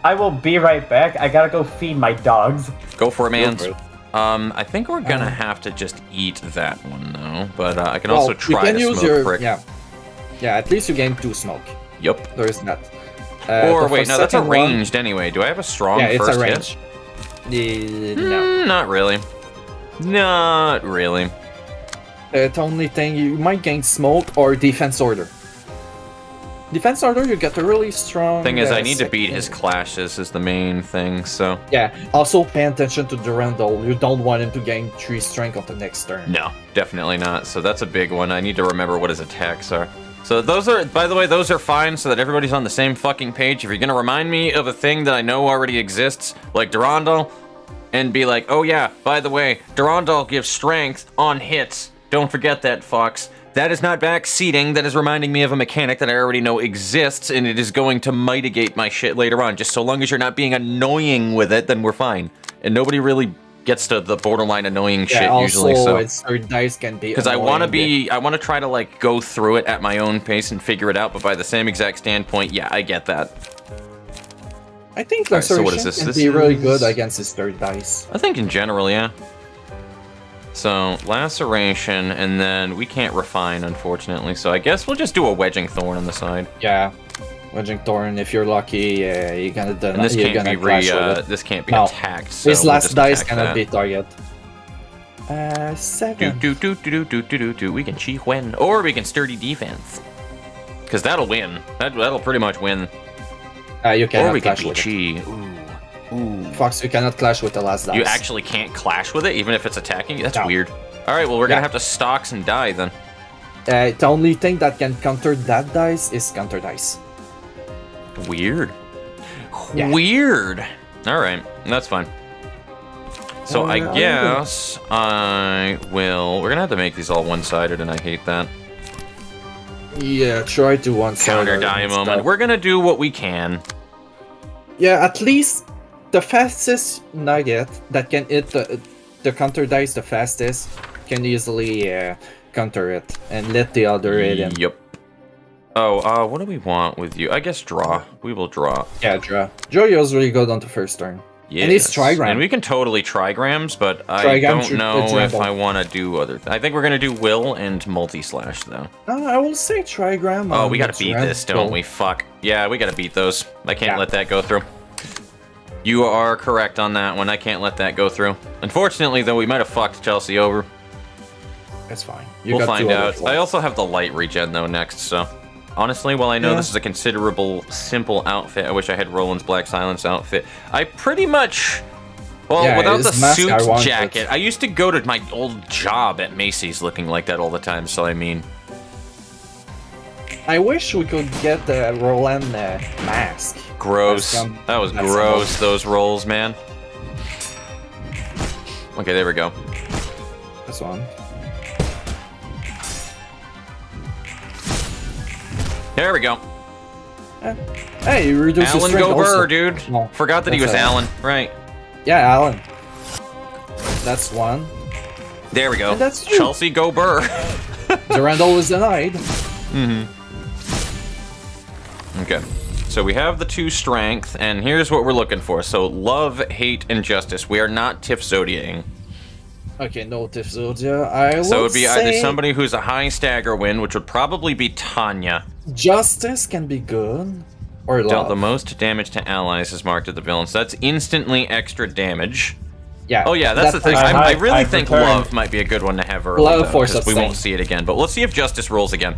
[SPEAKER 2] I will be right back. I gotta go feed my dogs.
[SPEAKER 1] Go for it, man.
[SPEAKER 3] for it.
[SPEAKER 1] I think we're gonna have to just eat that one though, but I can
[SPEAKER 3] well,
[SPEAKER 1] also try
[SPEAKER 3] you can
[SPEAKER 1] to
[SPEAKER 3] use
[SPEAKER 1] smoke
[SPEAKER 3] your
[SPEAKER 1] prick.
[SPEAKER 3] yeah. At least you gain 2 smoke.
[SPEAKER 1] Yup.
[SPEAKER 3] There is that.
[SPEAKER 1] Or
[SPEAKER 3] The
[SPEAKER 1] wait, no, that's a
[SPEAKER 3] second one-
[SPEAKER 1] ranged anyway. Do I have a strong
[SPEAKER 3] Yeah, it's
[SPEAKER 1] first
[SPEAKER 3] a
[SPEAKER 1] hit?
[SPEAKER 3] range. No.
[SPEAKER 1] Not really. Not really.
[SPEAKER 3] The only thing you might gain smoke or defense order. Defense order, you get a really strong.
[SPEAKER 1] Thing is, I need to
[SPEAKER 3] second-
[SPEAKER 1] beat his clashes is the main thing. So
[SPEAKER 3] Yeah. Also, pay attention to Durandal. You don't want him to gain 3 strength on the next turn.
[SPEAKER 1] no, definitely not. So that's a big one. I need to remember what his attacks are. So those are, by the way, those are fine so that everybody's on the same fucking page. If you're gonna remind me of a thing that I know already exists, like Durandal, and be like, oh yeah, by the way, Durandal gives strength on hits Don't forget that, Fox. That is not backseating. That is reminding me of a mechanic that I already know exists, and it is going to mitigate my shit later on. Just so long as you're not being annoying with it, then we're fine. And nobody really gets to the borderline annoying shit usually. So
[SPEAKER 3] it's third dice can be
[SPEAKER 1] because I want to try to like go through it at my own pace and figure it out. But by the same exact standpoint, yeah, I get that.
[SPEAKER 3] I think
[SPEAKER 1] Alright, so what is this?
[SPEAKER 3] can
[SPEAKER 1] This
[SPEAKER 3] be really
[SPEAKER 1] is-
[SPEAKER 3] good against his third dice.
[SPEAKER 1] I think in general, yeah. So, laceration, and then we can't refine, unfortunately. So I guess we'll just do a wedging thorn on the side.
[SPEAKER 3] Yeah. Wedging Thorn, if you're lucky, you're gonna deny.
[SPEAKER 1] And this
[SPEAKER 3] you're
[SPEAKER 1] can't
[SPEAKER 3] gonna
[SPEAKER 1] be
[SPEAKER 3] clash with it.
[SPEAKER 1] this can't be
[SPEAKER 3] No.
[SPEAKER 1] attacked. So
[SPEAKER 3] His
[SPEAKER 1] we'll
[SPEAKER 3] last
[SPEAKER 1] just
[SPEAKER 3] dice
[SPEAKER 1] attack
[SPEAKER 3] cannot
[SPEAKER 1] that.
[SPEAKER 3] be target.
[SPEAKER 1] Do
[SPEAKER 3] 7.
[SPEAKER 1] do. We can chi win, or we can sturdy defense. Because that'll win. That'll pretty much win.
[SPEAKER 3] You
[SPEAKER 1] Or
[SPEAKER 3] cannot
[SPEAKER 1] we can
[SPEAKER 3] clash
[SPEAKER 1] be
[SPEAKER 3] with it.
[SPEAKER 1] chi. Ooh.
[SPEAKER 3] Fox, you cannot clash with the last dice.
[SPEAKER 1] You actually can't clash with it, even if it's attacking you? That's
[SPEAKER 3] No.
[SPEAKER 1] weird. Alright, well, we're gonna
[SPEAKER 3] Yeah.
[SPEAKER 1] have to stocks and die then.
[SPEAKER 3] The only thing that can counter that dice is counter dice.
[SPEAKER 1] Weird.
[SPEAKER 3] Yeah.
[SPEAKER 1] Weird. Alright, that's fine. So I
[SPEAKER 3] I
[SPEAKER 1] guess I will... We're gonna have to make these all one-sided, and I hate that.
[SPEAKER 3] Yeah, try to one side.
[SPEAKER 1] Counter die moment. We're gonna do what we can.
[SPEAKER 3] Yeah, at least the fastest nugget that can hit the counter dice the fastest can easily counter it and let the other hit him.
[SPEAKER 1] Yep. Oh, what do we want with you? I guess draw. We will draw.
[SPEAKER 3] Yeah, draw. Joyo's really good on the first turn.
[SPEAKER 1] Yes.
[SPEAKER 3] And it's trigram.
[SPEAKER 1] And we can totally trigrams, but I
[SPEAKER 3] Trigram
[SPEAKER 1] don't
[SPEAKER 3] should-
[SPEAKER 1] know
[SPEAKER 3] it's
[SPEAKER 1] if
[SPEAKER 3] ramble.
[SPEAKER 1] I want to do other... I think we're going to do will and multi-slash, though.
[SPEAKER 3] I will say trigram.
[SPEAKER 1] Oh,
[SPEAKER 3] on
[SPEAKER 1] we got
[SPEAKER 3] its
[SPEAKER 1] to beat this, don't
[SPEAKER 3] rental.
[SPEAKER 1] we? Fuck. Yeah, we got to beat those. I can't
[SPEAKER 3] Yeah.
[SPEAKER 1] let that go through. You are correct on that one. I can't let that go through. Unfortunately, though, we might have fucked Chelsea over.
[SPEAKER 3] That's fine.
[SPEAKER 1] We'll
[SPEAKER 3] got
[SPEAKER 1] find
[SPEAKER 3] two other
[SPEAKER 1] out.
[SPEAKER 3] flaws.
[SPEAKER 1] I also have the light regen, though, next, so... Honestly, while I know
[SPEAKER 3] Yeah.
[SPEAKER 1] this is a considerable, simple outfit, I wish I had Roland's Black Silence outfit. I pretty much... Well,
[SPEAKER 3] Yeah,
[SPEAKER 1] without the
[SPEAKER 3] his mask,
[SPEAKER 1] suit
[SPEAKER 3] I want
[SPEAKER 1] jacket,
[SPEAKER 3] it.
[SPEAKER 1] I used to go to my old job at Macy's looking like that all the time, so I mean...
[SPEAKER 3] I wish we could get the Roland mask.
[SPEAKER 1] Gross.
[SPEAKER 3] That's some-
[SPEAKER 1] That was
[SPEAKER 3] that's
[SPEAKER 1] gross,
[SPEAKER 3] some-
[SPEAKER 1] those rolls, man. Okay, there we go.
[SPEAKER 3] This one.
[SPEAKER 1] There we go.
[SPEAKER 3] Hey, you reduce his
[SPEAKER 1] Alan
[SPEAKER 3] strength
[SPEAKER 1] Gober,
[SPEAKER 3] also.
[SPEAKER 1] dude.
[SPEAKER 3] No,
[SPEAKER 1] Forgot that he was
[SPEAKER 3] that's
[SPEAKER 1] Alan. Right.
[SPEAKER 3] Yeah, Alan. That's one.
[SPEAKER 1] There we go.
[SPEAKER 3] And that's two.
[SPEAKER 1] Chelsea Gober.
[SPEAKER 3] Durandal was denied.
[SPEAKER 1] Okay. So we have the 2 strength, and here's what we're looking for. So love, hate, and justice. We are not Tiff Zodiating.
[SPEAKER 3] Okay, no Tiff Zodia. I
[SPEAKER 1] So it
[SPEAKER 3] will
[SPEAKER 1] would be either
[SPEAKER 3] say
[SPEAKER 1] somebody who's a high stagger win, which would probably be Tanya.
[SPEAKER 3] Justice can be good. Or love.
[SPEAKER 1] Dealt the most damage to allies is marked at the villain. So that's instantly extra damage.
[SPEAKER 3] Yeah.
[SPEAKER 1] Oh yeah, that's the thing.
[SPEAKER 2] I-
[SPEAKER 1] I really
[SPEAKER 2] I've
[SPEAKER 1] think
[SPEAKER 2] returned.
[SPEAKER 1] love might be a good one to have early,
[SPEAKER 3] Love
[SPEAKER 1] though,
[SPEAKER 3] force
[SPEAKER 1] 'cause we
[SPEAKER 3] sustain.
[SPEAKER 1] won't see it again. But let's see if justice rolls again.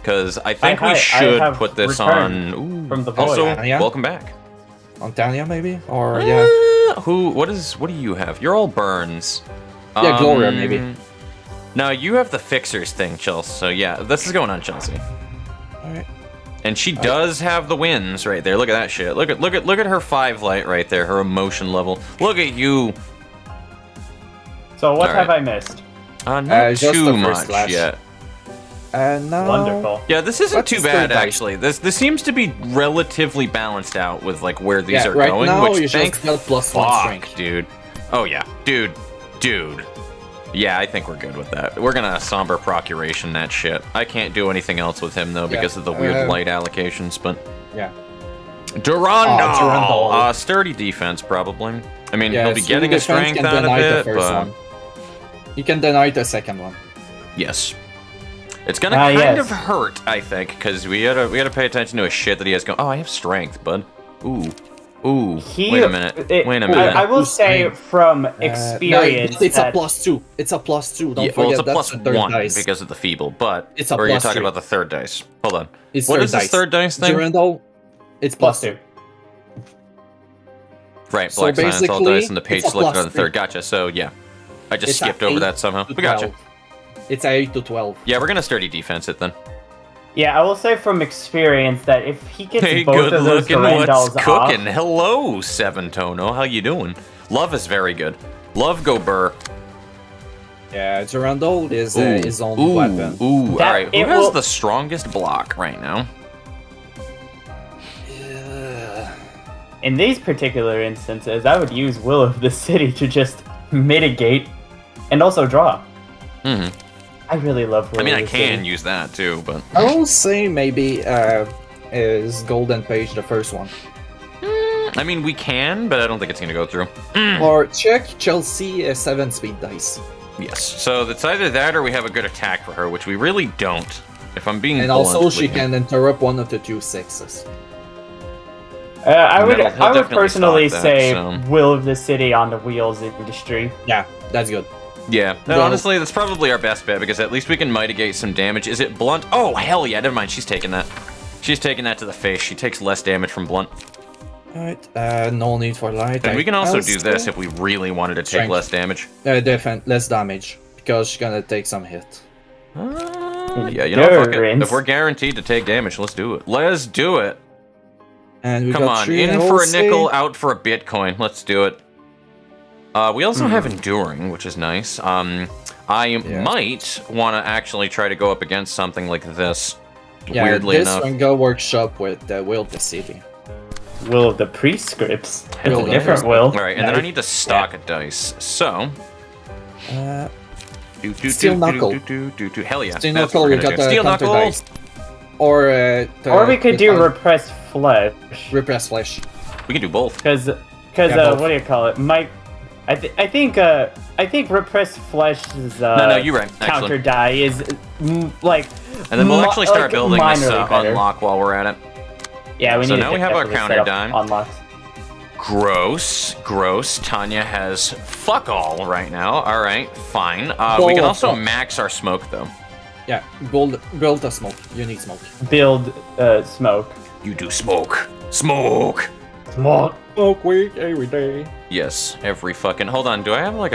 [SPEAKER 1] Because I think
[SPEAKER 2] I
[SPEAKER 1] we should
[SPEAKER 2] have
[SPEAKER 1] put this
[SPEAKER 2] returned
[SPEAKER 1] on. Ooh.
[SPEAKER 2] from the void.
[SPEAKER 1] Also,
[SPEAKER 3] Yeah.
[SPEAKER 1] welcome back.
[SPEAKER 3] On Tanya, maybe? Or, yeah.
[SPEAKER 1] What do you have? You're all burns.
[SPEAKER 3] Yeah, Gloria, maybe.
[SPEAKER 1] No, you have the fixers thing, Chelsea. So yeah, this is going on Chelsea.
[SPEAKER 3] Alright.
[SPEAKER 1] And she does have the wins right there. Look at that shit. Look at her 5 light right there. Her emotion level. Look at you.
[SPEAKER 2] So what
[SPEAKER 1] Alright.
[SPEAKER 2] have I missed?
[SPEAKER 1] Not
[SPEAKER 3] just the
[SPEAKER 1] too
[SPEAKER 3] first
[SPEAKER 1] much
[SPEAKER 3] slash.
[SPEAKER 1] yet.
[SPEAKER 3] No.
[SPEAKER 2] Wonderful.
[SPEAKER 1] Yeah, this isn't
[SPEAKER 3] What's
[SPEAKER 1] too
[SPEAKER 3] his
[SPEAKER 1] bad
[SPEAKER 3] third dice?
[SPEAKER 1] actually. This seems to be relatively balanced out with like where these
[SPEAKER 3] Yeah,
[SPEAKER 1] are
[SPEAKER 3] right
[SPEAKER 1] going.
[SPEAKER 3] now you
[SPEAKER 1] which
[SPEAKER 3] just
[SPEAKER 1] thank
[SPEAKER 3] got plus 1
[SPEAKER 1] fuck,
[SPEAKER 3] strength.
[SPEAKER 1] dude. Oh yeah, dude. Yeah, I think we're good with that. We're gonna somber procuration that shit. I can't do anything else with him though because of the weird light allocations. But
[SPEAKER 3] Yeah.
[SPEAKER 1] Durandal,
[SPEAKER 3] Durandal.
[SPEAKER 1] sturdy defense probably. I mean,
[SPEAKER 3] Yeah,
[SPEAKER 1] he'll be
[SPEAKER 3] so
[SPEAKER 1] getting
[SPEAKER 3] the
[SPEAKER 1] a
[SPEAKER 3] defense
[SPEAKER 1] strength
[SPEAKER 3] can
[SPEAKER 1] out of
[SPEAKER 3] deny the
[SPEAKER 1] it,
[SPEAKER 3] first
[SPEAKER 1] but
[SPEAKER 3] one. You can deny the second one.
[SPEAKER 1] yes. It's gonna
[SPEAKER 2] Ah,
[SPEAKER 1] kind
[SPEAKER 2] yes.
[SPEAKER 1] of hurt, I think, because we gotta pay attention to his shit that he has going. Oh, I have strength, bud. Ooh. Wait a minute. Wait a minute.
[SPEAKER 2] I will
[SPEAKER 3] Who's
[SPEAKER 2] say
[SPEAKER 3] saying?
[SPEAKER 2] from experience
[SPEAKER 3] it's
[SPEAKER 2] that
[SPEAKER 3] a +2. It's a +2. Don't
[SPEAKER 1] Yeah,
[SPEAKER 3] forget
[SPEAKER 1] well, it's a
[SPEAKER 3] that's
[SPEAKER 1] plus
[SPEAKER 3] the third
[SPEAKER 1] 1
[SPEAKER 3] dice.
[SPEAKER 1] because of the feeble, but
[SPEAKER 3] It's a
[SPEAKER 1] or are you
[SPEAKER 3] plus
[SPEAKER 1] talking
[SPEAKER 3] 3.
[SPEAKER 1] about the third dice? Hold on.
[SPEAKER 3] It's
[SPEAKER 1] What
[SPEAKER 3] third
[SPEAKER 1] is this
[SPEAKER 3] dice.
[SPEAKER 1] third dice thing?
[SPEAKER 3] Durandal, it's
[SPEAKER 2] plus
[SPEAKER 3] +2.
[SPEAKER 2] 2.
[SPEAKER 1] Right,
[SPEAKER 3] So
[SPEAKER 1] black silence, all
[SPEAKER 3] basically,
[SPEAKER 1] dice, and the page
[SPEAKER 3] it's a
[SPEAKER 1] selected
[SPEAKER 3] plus
[SPEAKER 1] on the third.
[SPEAKER 3] 3.
[SPEAKER 1] Gotcha. So yeah, I just
[SPEAKER 3] It's a
[SPEAKER 1] skipped over
[SPEAKER 3] 8
[SPEAKER 1] that somehow.
[SPEAKER 3] to
[SPEAKER 1] We gotcha.
[SPEAKER 3] 12. It's a 8 to 12.
[SPEAKER 1] Yeah, we're gonna sturdy defense it then.
[SPEAKER 2] Yeah, I will say from experience that if he gets
[SPEAKER 1] Hey,
[SPEAKER 2] both
[SPEAKER 1] good
[SPEAKER 2] of those
[SPEAKER 1] looking. What's
[SPEAKER 2] Durandals off,
[SPEAKER 1] cooking? Hello, Seven Tono. How you doing? Love is very good. Love go burr.
[SPEAKER 3] Yeah, Durandal is his own weapon.
[SPEAKER 1] Ooh,
[SPEAKER 2] That-
[SPEAKER 1] alright. Who
[SPEAKER 2] it
[SPEAKER 1] has
[SPEAKER 2] will-
[SPEAKER 1] the strongest block right now?
[SPEAKER 2] In these particular instances, I would use Will of the City to just mitigate and also draw.
[SPEAKER 1] Hmm.
[SPEAKER 2] I really love Will
[SPEAKER 1] I mean,
[SPEAKER 2] of
[SPEAKER 1] I
[SPEAKER 2] the
[SPEAKER 1] can
[SPEAKER 2] City.
[SPEAKER 1] use that too, but
[SPEAKER 3] I will say maybe is Golden Page the first one.
[SPEAKER 1] I mean, we can, but I don't think it's gonna go through.
[SPEAKER 3] Or check Chelsea 7-speed dice.
[SPEAKER 1] Yes. So it's either that or we have a good attack for her, which we really don't. If I'm being
[SPEAKER 3] And
[SPEAKER 1] blunt
[SPEAKER 3] also she
[SPEAKER 1] with you.
[SPEAKER 3] can interrupt one of the 2 6s.
[SPEAKER 2] I would
[SPEAKER 1] He'll
[SPEAKER 2] I would
[SPEAKER 1] definitely
[SPEAKER 2] personally
[SPEAKER 1] stop that,
[SPEAKER 2] say
[SPEAKER 1] so.
[SPEAKER 2] Will of the City on the wheels industry.
[SPEAKER 3] Yeah, that's good.
[SPEAKER 1] Yeah,
[SPEAKER 3] Well-
[SPEAKER 1] honestly, that's probably our best bet because at least we can mitigate some damage. Is it blunt? Oh, hell yeah, never mind. She's taking that. She's taking that to the face. She takes less damage from blunt.
[SPEAKER 3] Alright, no need for light.
[SPEAKER 1] And we can also do this
[SPEAKER 3] say-
[SPEAKER 1] if we really wanted to take
[SPEAKER 3] Strength.
[SPEAKER 1] less damage.
[SPEAKER 3] less damage, because she's gonna take some hit.
[SPEAKER 1] Yeah, you know, fuck it.
[SPEAKER 2] Endurance.
[SPEAKER 1] If we're guaranteed to take damage, let's do it. Let's do it.
[SPEAKER 3] And we
[SPEAKER 1] Come
[SPEAKER 3] got
[SPEAKER 1] on,
[SPEAKER 3] 3
[SPEAKER 1] in for a
[SPEAKER 3] save.
[SPEAKER 1] nickel, out for a Bitcoin. Let's do it. We also have enduring, which is nice. I might want to actually try to go up against something like this.
[SPEAKER 3] Yeah,
[SPEAKER 1] weirdly
[SPEAKER 3] this
[SPEAKER 1] enough.
[SPEAKER 3] one go workshop with Will of the City.
[SPEAKER 2] Will of the Prescripts.
[SPEAKER 1] Hell
[SPEAKER 3] yeah.
[SPEAKER 2] Different Will.
[SPEAKER 1] All right, and then I need to stock a dice. So,
[SPEAKER 3] Uh,
[SPEAKER 1] do, do,
[SPEAKER 3] Steel
[SPEAKER 1] do,
[SPEAKER 3] Knuckle.
[SPEAKER 1] Do, do, do, do. Hell yeah.
[SPEAKER 3] Steel
[SPEAKER 1] That's
[SPEAKER 3] Knuckle,
[SPEAKER 1] what
[SPEAKER 3] we
[SPEAKER 1] we're
[SPEAKER 3] got
[SPEAKER 1] gonna do.
[SPEAKER 3] the
[SPEAKER 1] Steel
[SPEAKER 3] counter
[SPEAKER 1] Knuckle.
[SPEAKER 3] dice. Or
[SPEAKER 2] Or we could do Repressed Flesh.
[SPEAKER 3] Repress Flesh.
[SPEAKER 1] We can do both.
[SPEAKER 2] Because
[SPEAKER 3] both.
[SPEAKER 2] what do you call it? I think Repressed Flesh's
[SPEAKER 1] No, you're right,
[SPEAKER 2] counter
[SPEAKER 1] actually.
[SPEAKER 2] die is like.
[SPEAKER 1] And then we'll actually start
[SPEAKER 2] like,
[SPEAKER 1] building this
[SPEAKER 2] minorly better.
[SPEAKER 1] unlock while we're at it.
[SPEAKER 2] Yeah, we
[SPEAKER 1] So
[SPEAKER 2] need
[SPEAKER 1] now
[SPEAKER 2] to
[SPEAKER 1] we have our
[SPEAKER 2] definitely
[SPEAKER 1] counter
[SPEAKER 2] set up
[SPEAKER 1] dime.
[SPEAKER 2] unlocks.
[SPEAKER 1] Gross. Tanya has fuck all right now. All right, fine. We can
[SPEAKER 3] Bull
[SPEAKER 1] also
[SPEAKER 3] fuck.
[SPEAKER 1] max our smoke though.
[SPEAKER 3] Yeah, build a smoke. You need smoke.
[SPEAKER 2] Build smoke.
[SPEAKER 1] You do smoke. Smoke.
[SPEAKER 2] Smoke.
[SPEAKER 3] Smoke week every day.
[SPEAKER 1] Yes, every fucking. Hold on. Do I have a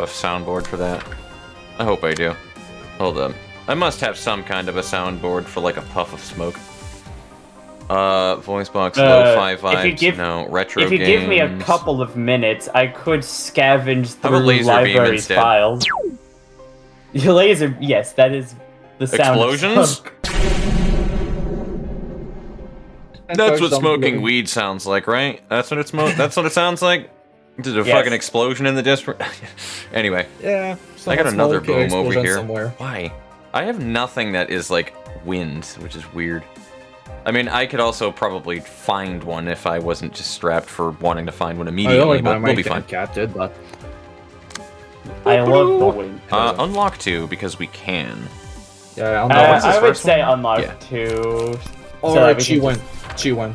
[SPEAKER 1] soundboard for that? I hope I do. Hold up. I must have some kind of a soundboard for like a puff of smoke. Voice box, lo-fi
[SPEAKER 2] if you
[SPEAKER 1] vibes,
[SPEAKER 2] give-
[SPEAKER 1] no, retro
[SPEAKER 2] If you
[SPEAKER 1] games.
[SPEAKER 2] give me a couple of minutes, I could scavenge
[SPEAKER 1] How about
[SPEAKER 2] through
[SPEAKER 1] laser beam
[SPEAKER 2] library's
[SPEAKER 1] instead?
[SPEAKER 2] files. Laser, yes, that is the sound. of
[SPEAKER 1] Explosions?
[SPEAKER 2] smoke.
[SPEAKER 1] That's what smoking weed sounds like, right? That's what That's what it sounds like. There's a
[SPEAKER 2] Yes.
[SPEAKER 1] fucking explosion in the district. Anyway,
[SPEAKER 3] Yeah.
[SPEAKER 1] I got another boom over here.
[SPEAKER 3] Somewhere.
[SPEAKER 1] Why? I have nothing that is like wind, which is weird. I mean, I could also probably find one if I wasn't just strapped for wanting to find one
[SPEAKER 3] I
[SPEAKER 1] immediately,
[SPEAKER 3] don't like
[SPEAKER 1] but
[SPEAKER 3] my
[SPEAKER 1] we'll be fine.
[SPEAKER 3] cat did, but
[SPEAKER 2] I love the wind.
[SPEAKER 1] Unlock 2 because we can.
[SPEAKER 3] yeah, I'm
[SPEAKER 1] what's this
[SPEAKER 2] I would
[SPEAKER 1] first
[SPEAKER 2] say
[SPEAKER 1] one?
[SPEAKER 2] unlock
[SPEAKER 1] Yeah.
[SPEAKER 2] 2.
[SPEAKER 3] Or
[SPEAKER 2] so that we can
[SPEAKER 3] Chi-Wen. Chi-Wen.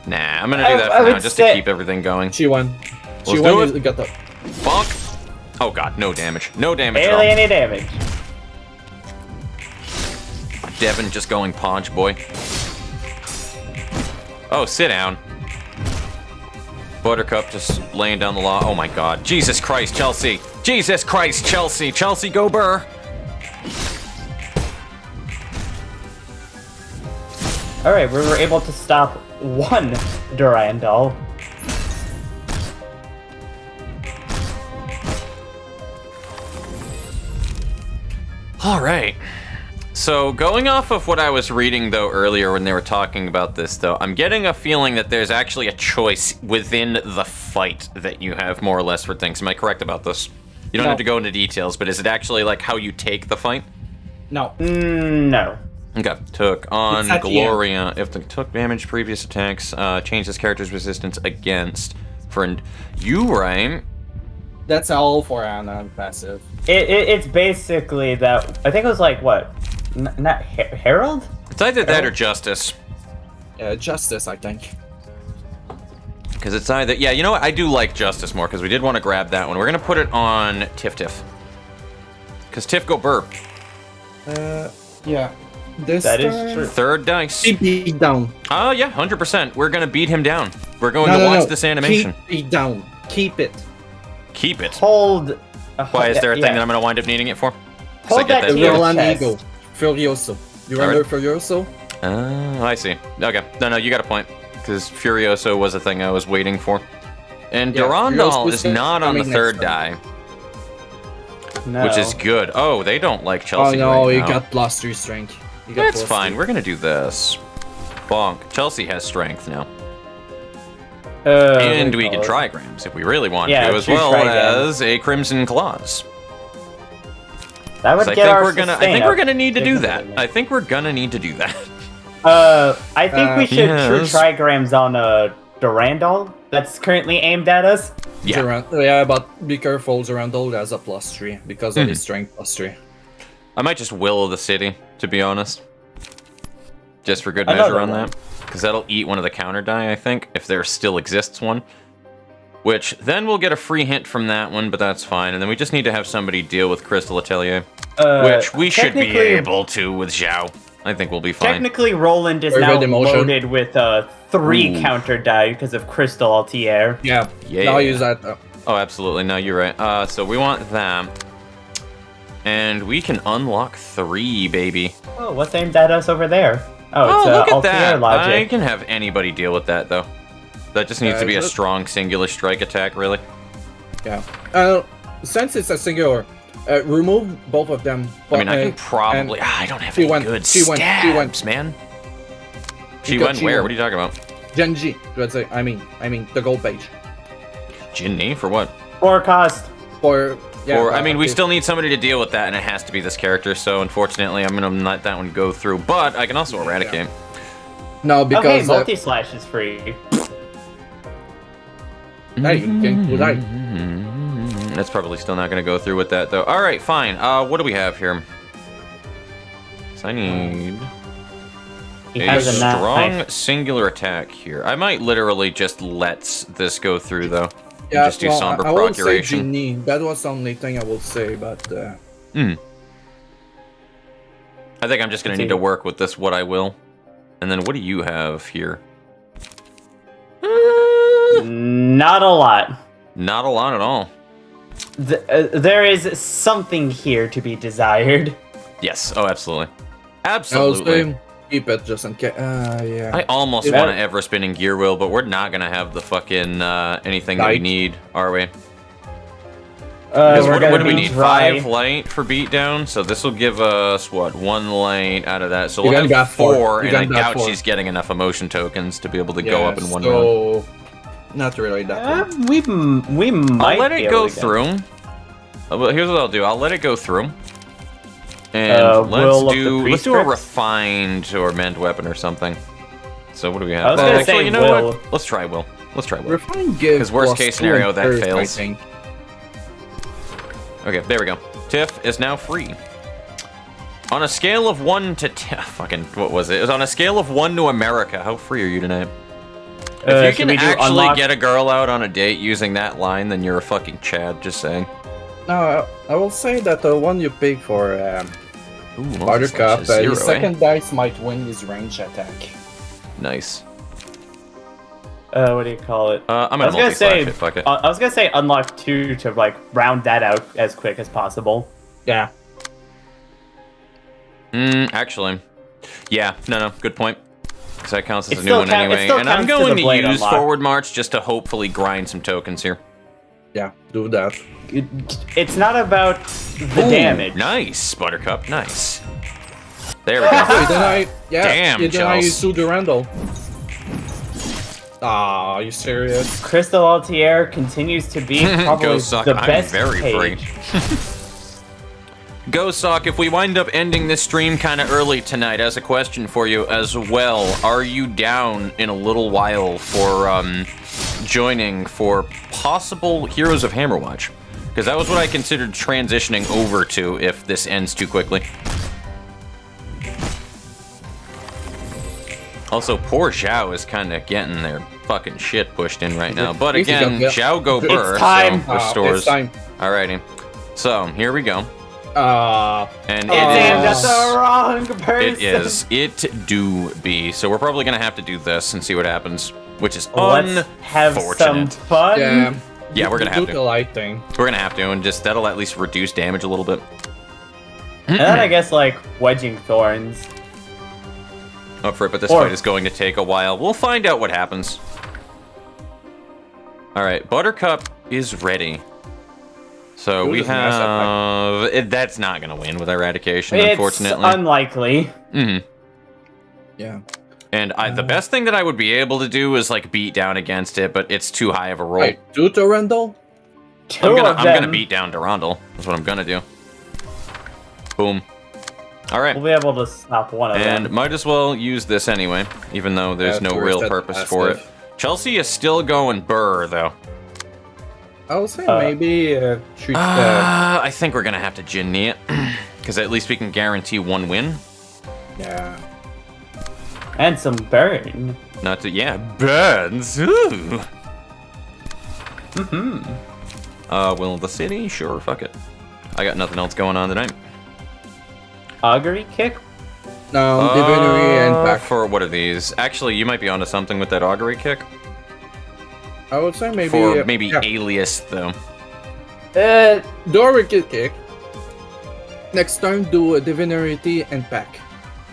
[SPEAKER 1] Nah, I'm gonna do that
[SPEAKER 2] I
[SPEAKER 1] for now
[SPEAKER 2] would
[SPEAKER 1] just
[SPEAKER 2] say-
[SPEAKER 1] to keep everything going.
[SPEAKER 3] Chi-Wen.
[SPEAKER 1] Let's do
[SPEAKER 3] Chi-Wen,
[SPEAKER 1] it.
[SPEAKER 3] you got the...
[SPEAKER 1] Fuck! Oh god, no damage. No damage at
[SPEAKER 2] Barely
[SPEAKER 1] all.
[SPEAKER 2] any damage.
[SPEAKER 1] Devin just going paunch, boy. Oh, sit down. Buttercup just laying down the law. Oh my god. Jesus Christ, Chelsea. Jesus Christ, Chelsea. Chelsea, go burr.
[SPEAKER 2] Alright, we were able to stop one Durandal.
[SPEAKER 1] All right. So going off of what I was reading though earlier when they were talking about this though, I'm getting a feeling that there's actually a choice within the fight that you have more or less for things. Am I correct about this? You don't
[SPEAKER 3] No.
[SPEAKER 1] have to go into details, but is it actually like how you take the fight?
[SPEAKER 3] No.
[SPEAKER 2] No.
[SPEAKER 1] Okay. Took on
[SPEAKER 3] It's at the
[SPEAKER 1] Gloria. If the took damage previous attacks, change this character's resistance against. For you, right?
[SPEAKER 3] That's all for an passive.
[SPEAKER 2] It's basically that. I think it was like, what? Not Herald?
[SPEAKER 1] It's either that or Justice.
[SPEAKER 3] Justice, I think.
[SPEAKER 1] Because it's either... Yeah, you know what? I do like Justice more, because we did want to grab that one. We're going to put it on Tiff Tiff. Because Tiff go burp.
[SPEAKER 3] Yeah. This
[SPEAKER 2] That is
[SPEAKER 3] turn-
[SPEAKER 2] true.
[SPEAKER 1] Third dice.
[SPEAKER 3] Keep beat down.
[SPEAKER 1] Oh, yeah, 100%. We're going to beat him down. We're going
[SPEAKER 3] No,
[SPEAKER 1] to
[SPEAKER 3] no,
[SPEAKER 1] watch
[SPEAKER 3] no.
[SPEAKER 1] this animation.
[SPEAKER 3] Keep beat down. Keep it.
[SPEAKER 1] Keep it.
[SPEAKER 2] Hold.
[SPEAKER 1] Why, is there a thing
[SPEAKER 2] yeah.
[SPEAKER 1] that I'm going to wind up needing it for? 'Cause
[SPEAKER 2] Hold
[SPEAKER 1] I get
[SPEAKER 2] that
[SPEAKER 1] that
[SPEAKER 2] to your
[SPEAKER 1] feeling.
[SPEAKER 3] Roll
[SPEAKER 2] chest.
[SPEAKER 3] Amigo. Furioso. You
[SPEAKER 1] Alright.
[SPEAKER 3] remember Furioso?
[SPEAKER 1] Oh, I see. Okay. No, you got a point. Because Furioso was a thing I was waiting for. And
[SPEAKER 3] Yeah,
[SPEAKER 1] Durandal
[SPEAKER 3] Furioso
[SPEAKER 1] is not on the
[SPEAKER 3] coming
[SPEAKER 1] third
[SPEAKER 3] next
[SPEAKER 1] die.
[SPEAKER 2] No.
[SPEAKER 1] which is good. Oh, they don't like
[SPEAKER 3] Oh
[SPEAKER 1] Chelsea
[SPEAKER 3] no,
[SPEAKER 1] right
[SPEAKER 3] you
[SPEAKER 1] now.
[SPEAKER 3] got +3 strength. You got
[SPEAKER 1] That's
[SPEAKER 3] +3.
[SPEAKER 1] fine. We're gonna do this. Bonk. Chelsea has strength now.
[SPEAKER 2] And
[SPEAKER 1] And we can trigrams if we really want
[SPEAKER 2] Yeah,
[SPEAKER 1] to, as
[SPEAKER 2] two
[SPEAKER 1] well
[SPEAKER 2] trigrams.
[SPEAKER 1] as a Crimson Claws.
[SPEAKER 2] That would
[SPEAKER 1] So
[SPEAKER 2] get our
[SPEAKER 1] I think
[SPEAKER 2] sustain
[SPEAKER 1] we're
[SPEAKER 2] up
[SPEAKER 1] gonna need to do that.
[SPEAKER 2] significantly.
[SPEAKER 1] I think we're gonna need to do that.
[SPEAKER 2] I think we should
[SPEAKER 1] yes.
[SPEAKER 2] true trigrams on Durandal that's currently aimed at us.
[SPEAKER 1] Yeah.
[SPEAKER 3] Yeah, but be careful, Durandal has a +3 because of his strength +3.
[SPEAKER 1] I might just will the city, to be honest. Just for good
[SPEAKER 2] Another
[SPEAKER 1] measure on
[SPEAKER 2] one.
[SPEAKER 1] that. Because that'll eat one of the counter die, I think, if there still exists one. Which, then we'll get a free hint from that one, but that's fine. And then we just need to have somebody deal with Crystal Atelier. Which we should be
[SPEAKER 2] technically-
[SPEAKER 1] able to with Zhao. I think we'll be fine.
[SPEAKER 2] Technically, Roland is
[SPEAKER 3] Very
[SPEAKER 2] now
[SPEAKER 3] good emotion.
[SPEAKER 2] loaded with 3
[SPEAKER 1] Ooh.
[SPEAKER 2] counter die because of Crystal Altier.
[SPEAKER 3] Yeah,
[SPEAKER 1] Yeah.
[SPEAKER 3] now use that.
[SPEAKER 1] Oh, absolutely. No, you're right. So we want that. And we can unlock 3, baby.
[SPEAKER 2] Oh, what's aimed at us over there? Oh,
[SPEAKER 1] Oh,
[SPEAKER 2] it's
[SPEAKER 1] look at
[SPEAKER 2] Altier
[SPEAKER 1] that. I
[SPEAKER 2] logic.
[SPEAKER 1] can have anybody deal with that, though. That just needs to be a
[SPEAKER 3] just-
[SPEAKER 1] strong singular strike attack, really.
[SPEAKER 3] Yeah. Since it's a singular, remove both of them.
[SPEAKER 1] I mean, I can
[SPEAKER 3] and
[SPEAKER 1] probably... I don't have
[SPEAKER 3] she
[SPEAKER 1] any
[SPEAKER 3] went-
[SPEAKER 1] good
[SPEAKER 3] she went- she went.
[SPEAKER 1] stabs, man. She
[SPEAKER 3] Because
[SPEAKER 1] went
[SPEAKER 3] she
[SPEAKER 1] where?
[SPEAKER 3] went.
[SPEAKER 1] What are you talking about?
[SPEAKER 3] Genji, let's say. I mean, the gold page.
[SPEAKER 1] Jinni? For what?
[SPEAKER 2] 4 cost.
[SPEAKER 3] Or yeah.
[SPEAKER 1] Or, I mean, we
[SPEAKER 3] okay.
[SPEAKER 1] still need somebody to deal with that, and it has to be this character, so unfortunately, I'm gonna let that one go through. But I can also eradicate.
[SPEAKER 3] No,
[SPEAKER 2] Oh, hey,
[SPEAKER 3] because
[SPEAKER 2] multi-slash is free.
[SPEAKER 3] hey, you can do that.
[SPEAKER 1] That's probably still not gonna go through with that, though. Alright, fine. What do we have here? So I need...
[SPEAKER 2] He
[SPEAKER 1] a
[SPEAKER 2] has a
[SPEAKER 1] strong
[SPEAKER 2] knife.
[SPEAKER 1] singular attack here. I might literally just let this go through, though.
[SPEAKER 3] Yeah,
[SPEAKER 1] just do
[SPEAKER 3] well,
[SPEAKER 1] somber
[SPEAKER 3] I will say
[SPEAKER 1] procuration.
[SPEAKER 3] Genie. That was the only thing I will say, but
[SPEAKER 1] I think I'm just gonna need to work with this what I will. And then what do you have here?
[SPEAKER 2] Not a lot.
[SPEAKER 1] Not a lot at all.
[SPEAKER 2] There is something here to be desired.
[SPEAKER 1] Yes, oh, absolutely.
[SPEAKER 3] I will
[SPEAKER 1] Absolutely.
[SPEAKER 3] say keep it just in case. Yeah.
[SPEAKER 1] I almost
[SPEAKER 3] Yeah.
[SPEAKER 1] want to ever spinning gear wheel, but we're not gonna have the fucking anything that we
[SPEAKER 3] Light.
[SPEAKER 1] need, are we? Because
[SPEAKER 2] We're
[SPEAKER 1] what
[SPEAKER 2] gonna
[SPEAKER 1] do we
[SPEAKER 2] be
[SPEAKER 1] need?
[SPEAKER 2] dry.
[SPEAKER 1] 5 light for beatdown, so this will give us what 1 light out of that. So
[SPEAKER 3] You
[SPEAKER 1] we'll
[SPEAKER 3] got
[SPEAKER 1] have
[SPEAKER 3] that 4.
[SPEAKER 1] 4,
[SPEAKER 3] You
[SPEAKER 1] and I
[SPEAKER 3] got that
[SPEAKER 1] doubt
[SPEAKER 3] 4.
[SPEAKER 1] she's getting enough emotion tokens to be able to go
[SPEAKER 3] Yeah,
[SPEAKER 1] up in one run.
[SPEAKER 3] so not really that one.
[SPEAKER 2] We might
[SPEAKER 1] I'll let
[SPEAKER 2] be
[SPEAKER 1] it
[SPEAKER 2] able
[SPEAKER 1] go
[SPEAKER 2] to get-
[SPEAKER 1] through. Well, here's what I'll do. I'll let it go through. And
[SPEAKER 2] Will of the
[SPEAKER 1] let's do a
[SPEAKER 2] Priest
[SPEAKER 1] refined or mend weapon or something. So what do we have?
[SPEAKER 2] I was gonna
[SPEAKER 1] Actually,
[SPEAKER 2] say
[SPEAKER 1] you know
[SPEAKER 2] will.
[SPEAKER 1] what? Let's try will. Let's try will.
[SPEAKER 3] Refine give
[SPEAKER 1] 'Cause worst
[SPEAKER 3] plus
[SPEAKER 1] case
[SPEAKER 3] 2
[SPEAKER 1] scenario,
[SPEAKER 3] and
[SPEAKER 1] that
[SPEAKER 3] third, I
[SPEAKER 1] fails.
[SPEAKER 3] think.
[SPEAKER 1] Okay, there we go. Tiff is now free. On a scale of 1 to 10, fucking, what was it? It was on a scale of 1 to America. How free are you tonight? If you
[SPEAKER 2] should
[SPEAKER 1] can
[SPEAKER 2] we do
[SPEAKER 1] actually
[SPEAKER 2] unlock-
[SPEAKER 1] get a girl out on a date using that line, then you're a fucking Chad, just saying.
[SPEAKER 3] No, I will say that the one you pick for
[SPEAKER 1] Ooh,
[SPEAKER 3] Buttercup,
[SPEAKER 1] multi-slash is
[SPEAKER 3] his
[SPEAKER 1] 0, eh?
[SPEAKER 3] second dice might win his range attack.
[SPEAKER 1] Nice.
[SPEAKER 2] What do you call it?
[SPEAKER 1] I'm
[SPEAKER 2] I
[SPEAKER 1] gonna
[SPEAKER 2] was gonna
[SPEAKER 1] multi-slash
[SPEAKER 2] say.
[SPEAKER 1] it, fuck it.
[SPEAKER 2] I was gonna say unlock 2 to like round that out as quick as possible.
[SPEAKER 3] Yeah.
[SPEAKER 1] Actually. Yeah, no, good point. Because that counts as
[SPEAKER 2] It
[SPEAKER 1] a new
[SPEAKER 2] still
[SPEAKER 1] one
[SPEAKER 2] count- it
[SPEAKER 1] anyway.
[SPEAKER 2] still
[SPEAKER 1] And I'm
[SPEAKER 2] counts to
[SPEAKER 1] going
[SPEAKER 2] the
[SPEAKER 1] to
[SPEAKER 2] blade
[SPEAKER 1] use
[SPEAKER 2] unlock.
[SPEAKER 1] forward march just to hopefully grind some tokens here.
[SPEAKER 3] Yeah, do that.
[SPEAKER 2] It's not about the
[SPEAKER 1] Ooh,
[SPEAKER 2] damage.
[SPEAKER 1] Nice, Buttercup, nice. There we go. Damn,
[SPEAKER 3] you deny
[SPEAKER 1] Chels.
[SPEAKER 3] you to Durandal. Ah, are you serious?
[SPEAKER 2] Crystal Altier continues to be probably
[SPEAKER 1] Go suck,
[SPEAKER 2] the
[SPEAKER 1] I'm
[SPEAKER 2] best
[SPEAKER 1] very
[SPEAKER 2] page.
[SPEAKER 1] free. Go Sock, if we wind up ending this stream kind of early tonight, as a question for you as well, are you down in a little while for joining for possible Heroes of Hammerwatch? Because that was what I considered transitioning over to if this ends too quickly. Also, poor Zhao is kind of getting their fucking shit pushed in right now. But
[SPEAKER 3] Easy
[SPEAKER 1] again,
[SPEAKER 3] go, yeah.
[SPEAKER 1] Zhao go
[SPEAKER 2] It's
[SPEAKER 1] burr,
[SPEAKER 2] time.
[SPEAKER 1] so restores.
[SPEAKER 3] It's time.
[SPEAKER 1] Alrighty. So, here we go. And
[SPEAKER 2] It's aimed at
[SPEAKER 1] it
[SPEAKER 2] the wrong person.
[SPEAKER 1] is. It is. It do be. So we're probably gonna have to do this and see what happens, which is
[SPEAKER 2] Let's have some
[SPEAKER 1] unfortunate.
[SPEAKER 2] fun.
[SPEAKER 3] Yeah.
[SPEAKER 1] Yeah, we're gonna have
[SPEAKER 3] do
[SPEAKER 1] to.
[SPEAKER 3] the light thing.
[SPEAKER 1] We're gonna have to, and just that'll at least reduce damage a little bit.
[SPEAKER 2] And then I guess like wedging thorns.
[SPEAKER 1] Up for it, but this
[SPEAKER 2] Or-
[SPEAKER 1] fight is going to take a while. We'll find out what happens. All right, Buttercup is ready. So we
[SPEAKER 3] Who does Mass
[SPEAKER 1] have... that's not going to win with Eradication,
[SPEAKER 2] It's
[SPEAKER 1] unfortunately.
[SPEAKER 2] unlikely.
[SPEAKER 3] Yeah.
[SPEAKER 1] And the best thing that I would be able to do is, like, beat down against it, but it's too high of a roll.
[SPEAKER 3] Wait, do Durandal?
[SPEAKER 2] Two
[SPEAKER 1] I'm
[SPEAKER 2] of
[SPEAKER 1] gonna
[SPEAKER 2] them.
[SPEAKER 1] beat down Durandal. That's what I'm gonna do. Boom. Alright.
[SPEAKER 2] We'll be able to stop one of
[SPEAKER 1] And
[SPEAKER 2] them.
[SPEAKER 1] might as well use this anyway, even though there's
[SPEAKER 3] Yeah,
[SPEAKER 1] no
[SPEAKER 3] towards
[SPEAKER 1] real
[SPEAKER 3] that
[SPEAKER 1] purpose for it.
[SPEAKER 3] passive.
[SPEAKER 1] Chelsea is still going burr, though.
[SPEAKER 3] I would say maybe treat
[SPEAKER 1] I think we're gonna have to Jinny it, because at least we can guarantee one win.
[SPEAKER 3] yeah.
[SPEAKER 2] And some burn.
[SPEAKER 1] Not to, yeah, burns. Ooh. Will the city? Sure, fuck it. I got nothing else going on tonight.
[SPEAKER 2] Augury kick?
[SPEAKER 3] No, Divinity and back.
[SPEAKER 1] For what are these? Actually, you might be onto something with that augury kick.
[SPEAKER 3] I would say maybe
[SPEAKER 1] For maybe
[SPEAKER 3] yeah.
[SPEAKER 1] alias, though.
[SPEAKER 3] Do a wicked kick. Next time, do a Divinity and back.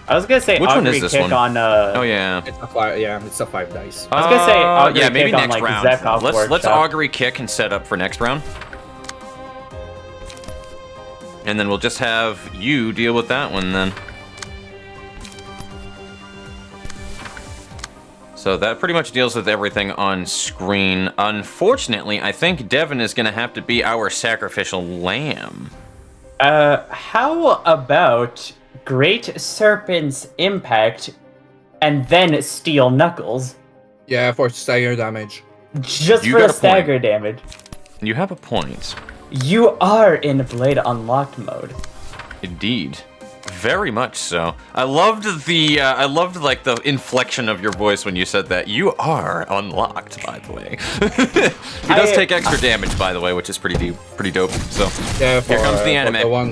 [SPEAKER 2] I was gonna say
[SPEAKER 1] Which one
[SPEAKER 2] augury
[SPEAKER 1] is this
[SPEAKER 2] kick
[SPEAKER 1] one?
[SPEAKER 2] on
[SPEAKER 1] Oh yeah.
[SPEAKER 3] It's a 5. Yeah, it's a 5 dice.
[SPEAKER 2] I was gonna say augury
[SPEAKER 1] yeah, maybe
[SPEAKER 2] kick on,
[SPEAKER 1] next
[SPEAKER 2] like,
[SPEAKER 1] round.
[SPEAKER 2] Zekov
[SPEAKER 1] Let's
[SPEAKER 2] Workshop.
[SPEAKER 1] augury kick and set up for next round. And then we'll just have you deal with that one then. So that pretty much deals with everything on screen. Unfortunately, I think Devin is going to have to be our sacrificial lamb.
[SPEAKER 2] How about Great Serpent's Impact and then Steel Knuckles?
[SPEAKER 3] Yeah, for stagger damage.
[SPEAKER 2] Just
[SPEAKER 1] You
[SPEAKER 2] for
[SPEAKER 1] got
[SPEAKER 2] the
[SPEAKER 1] a point.
[SPEAKER 2] stagger damage.
[SPEAKER 1] You have a point.
[SPEAKER 2] You are in Blade Unlocked mode.
[SPEAKER 1] Indeed. Very much so. I loved like the inflection of your voice when you said that. You are unlocked, by the way. He does take extra damage, by the way, which is pretty dope. So
[SPEAKER 3] Yeah, for,
[SPEAKER 1] here comes the
[SPEAKER 3] for
[SPEAKER 1] anime.
[SPEAKER 3] the one.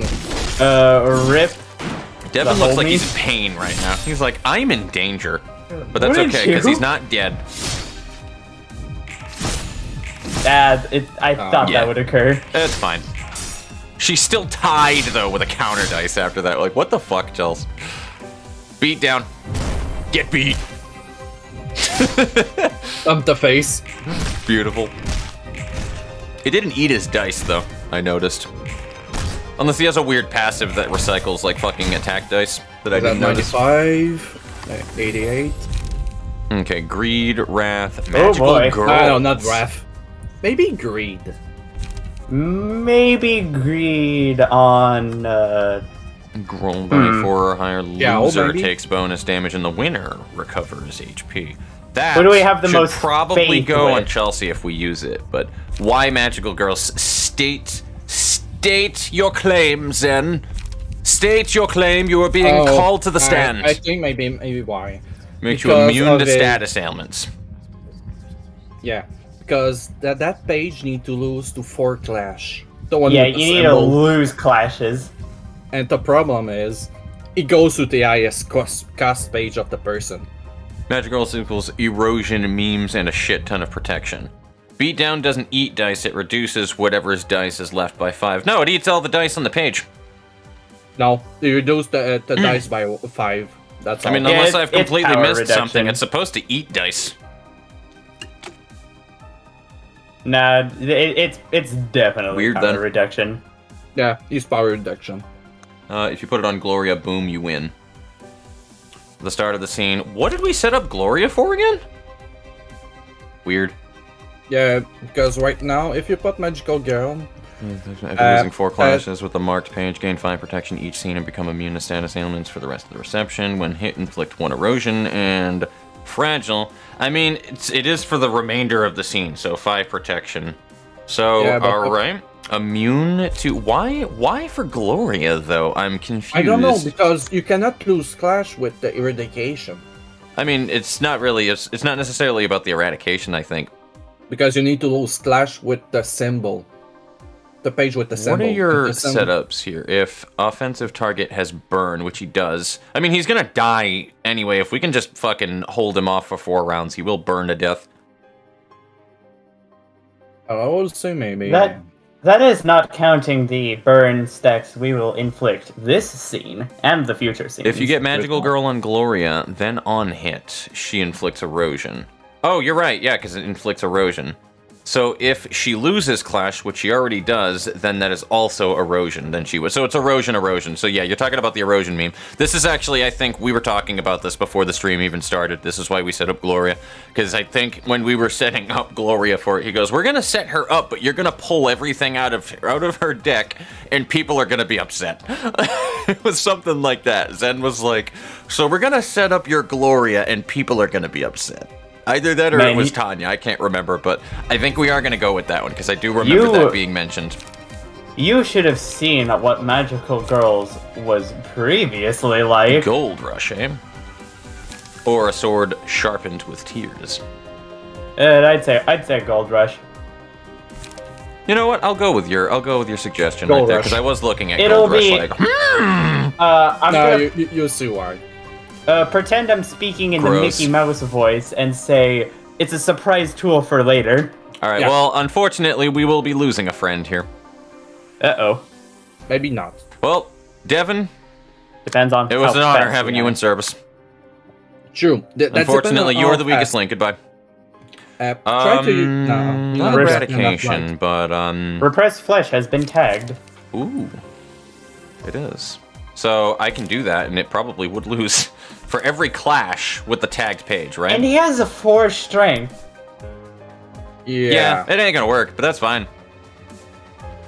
[SPEAKER 2] Rip.
[SPEAKER 1] Devin
[SPEAKER 2] the
[SPEAKER 1] looks like
[SPEAKER 2] homie.
[SPEAKER 1] he's in pain right now. He's like, I'm in danger. But that's
[SPEAKER 2] Wouldn't
[SPEAKER 1] okay, because
[SPEAKER 2] you?
[SPEAKER 1] he's not dead.
[SPEAKER 2] I thought
[SPEAKER 1] yeah.
[SPEAKER 2] that would occur.
[SPEAKER 1] It's fine. She's still tied, though, with a counter dice after that. Like, what the fuck, Chels? Beat down. Get beat.
[SPEAKER 3] Thump the face.
[SPEAKER 1] Beautiful. It didn't eat his dice, though, I noticed. Unless he has a weird passive that recycles, like, fucking attack dice that I
[SPEAKER 3] Is that
[SPEAKER 1] didn't notice.
[SPEAKER 3] 95? 88?
[SPEAKER 1] Okay, greed, wrath, magical
[SPEAKER 2] boy.
[SPEAKER 1] girl.
[SPEAKER 3] No, not wrath. Maybe greed.
[SPEAKER 2] Maybe greed on
[SPEAKER 1] Grown by 4 or higher
[SPEAKER 3] Yeah,
[SPEAKER 1] loser
[SPEAKER 3] maybe.
[SPEAKER 1] takes bonus damage and the winner recovers HP. That
[SPEAKER 2] Who do we have the
[SPEAKER 1] should
[SPEAKER 2] most
[SPEAKER 1] probably
[SPEAKER 2] faith
[SPEAKER 1] go on
[SPEAKER 2] with?
[SPEAKER 1] Chelsea if we use it, but why magical girls? State your claim, Zen. State your claim. You are being called to the stand.
[SPEAKER 3] I think maybe why.
[SPEAKER 1] Makes you
[SPEAKER 3] because
[SPEAKER 1] immune
[SPEAKER 3] of
[SPEAKER 1] to
[SPEAKER 3] it.
[SPEAKER 1] status ailments.
[SPEAKER 3] Yeah, because that page need to lose to 4 clash. The one
[SPEAKER 2] yeah,
[SPEAKER 3] with
[SPEAKER 2] you
[SPEAKER 3] the
[SPEAKER 2] need to
[SPEAKER 3] symbol.
[SPEAKER 2] lose clashes.
[SPEAKER 3] And the problem is, it goes to the highest cost page of the person.
[SPEAKER 1] Magic Girls equals erosion, memes, and a shit ton of protection. Beatdown doesn't eat dice, it reduces whatever's dice is left by 5. No, it eats all the dice on the page.
[SPEAKER 3] No, they reduce the dice by 5. That's all.
[SPEAKER 1] I mean,
[SPEAKER 2] Yeah,
[SPEAKER 1] unless
[SPEAKER 2] it's-
[SPEAKER 1] I've
[SPEAKER 2] it's
[SPEAKER 1] completely
[SPEAKER 2] power
[SPEAKER 1] missed
[SPEAKER 2] reduction.
[SPEAKER 1] something, it's supposed to eat dice.
[SPEAKER 2] Nah, it's definitely
[SPEAKER 1] Weird,
[SPEAKER 2] power
[SPEAKER 1] then.
[SPEAKER 2] reduction.
[SPEAKER 3] yeah, use power reduction.
[SPEAKER 1] If you put it on Gloria, boom, you win. The start of the scene. What did we set up Gloria for again? Weird.
[SPEAKER 3] Yeah, because right now, if you put Magical Girl,
[SPEAKER 1] After losing 4 clashes with the marked page, gain 5 protection each scene and become immune to status ailments for the rest of the reception. When hit, inflict 1 erosion and fragile. I mean, it is for the remainder of the scene, so 5 protection. So,
[SPEAKER 3] Yeah, but-
[SPEAKER 1] alright. Immune to... Why for Gloria, though? I'm confused.
[SPEAKER 3] I don't know, because you cannot lose clash with the eradication.
[SPEAKER 1] I mean, it's not really... It's not necessarily about the eradication, I think.
[SPEAKER 3] Because you need to lose clash with the symbol. The page with the symbol.
[SPEAKER 1] What are your
[SPEAKER 3] The symbol.
[SPEAKER 1] setups here? If offensive target has burn, which he does, I mean, he's gonna die anyway. If we can just fucking hold him off for 4 rounds, he will burn to death.
[SPEAKER 3] I would say maybe.
[SPEAKER 2] That is not counting the burn stacks we will inflict this scene and the future scenes.
[SPEAKER 1] If you get Magical Girl on Gloria, then on hit, she inflicts erosion. Oh, you're right, yeah, because it inflicts erosion. So if she loses Clash, which she already does, then that is also erosion. Then she would. So it's erosion. So yeah, you're talking about the erosion meme. This is actually, I think we were talking about this before the stream even started. This is why we set up Gloria. Because I think when we were setting up Gloria for it, he goes, we're going to set her up, but you're going to pull everything out of her deck, and people are going to be upset. It was something like that. Zen was like, so we're going to set up your Gloria, and people are going to be upset. Either that or it was Tanya. I can't remember, but I think we are going to go with that one because I do remember that being mentioned.
[SPEAKER 2] You should have seen what Magical Girls was previously like.
[SPEAKER 1] Gold Rush, eh? Or a sword sharpened with tears.
[SPEAKER 2] I'd say Gold Rush.
[SPEAKER 1] You know what? I'll go with your suggestion
[SPEAKER 3] Gold
[SPEAKER 1] right there
[SPEAKER 3] Rush.
[SPEAKER 1] because I was looking at
[SPEAKER 2] It'll
[SPEAKER 1] Gold
[SPEAKER 2] be-
[SPEAKER 1] Rush like.
[SPEAKER 3] No, you'll see why.
[SPEAKER 2] Pretend I'm speaking in the
[SPEAKER 1] Gross.
[SPEAKER 2] Mickey Mouse voice and say it's a surprise tool for later.
[SPEAKER 1] All right.
[SPEAKER 3] Yeah.
[SPEAKER 1] Well, unfortunately, we will be losing a friend here.
[SPEAKER 2] Uh-oh.
[SPEAKER 3] Maybe not.
[SPEAKER 1] Well, Devin,
[SPEAKER 2] Depends on
[SPEAKER 1] it was
[SPEAKER 2] how
[SPEAKER 1] an honor
[SPEAKER 2] fast
[SPEAKER 1] having you in service.
[SPEAKER 3] True.
[SPEAKER 1] Unfortunately, you are the weakest link. Goodbye.
[SPEAKER 3] Try to... No.
[SPEAKER 1] Not
[SPEAKER 2] Reverb.
[SPEAKER 1] eradication, but
[SPEAKER 2] Repressed flesh has been tagged.
[SPEAKER 1] Ooh, it is. So I can do that, and it probably would lose for every clash with the tagged page, right?
[SPEAKER 2] And he has a 4 strength.
[SPEAKER 3] Yeah.
[SPEAKER 1] it ain't gonna work, but that's fine.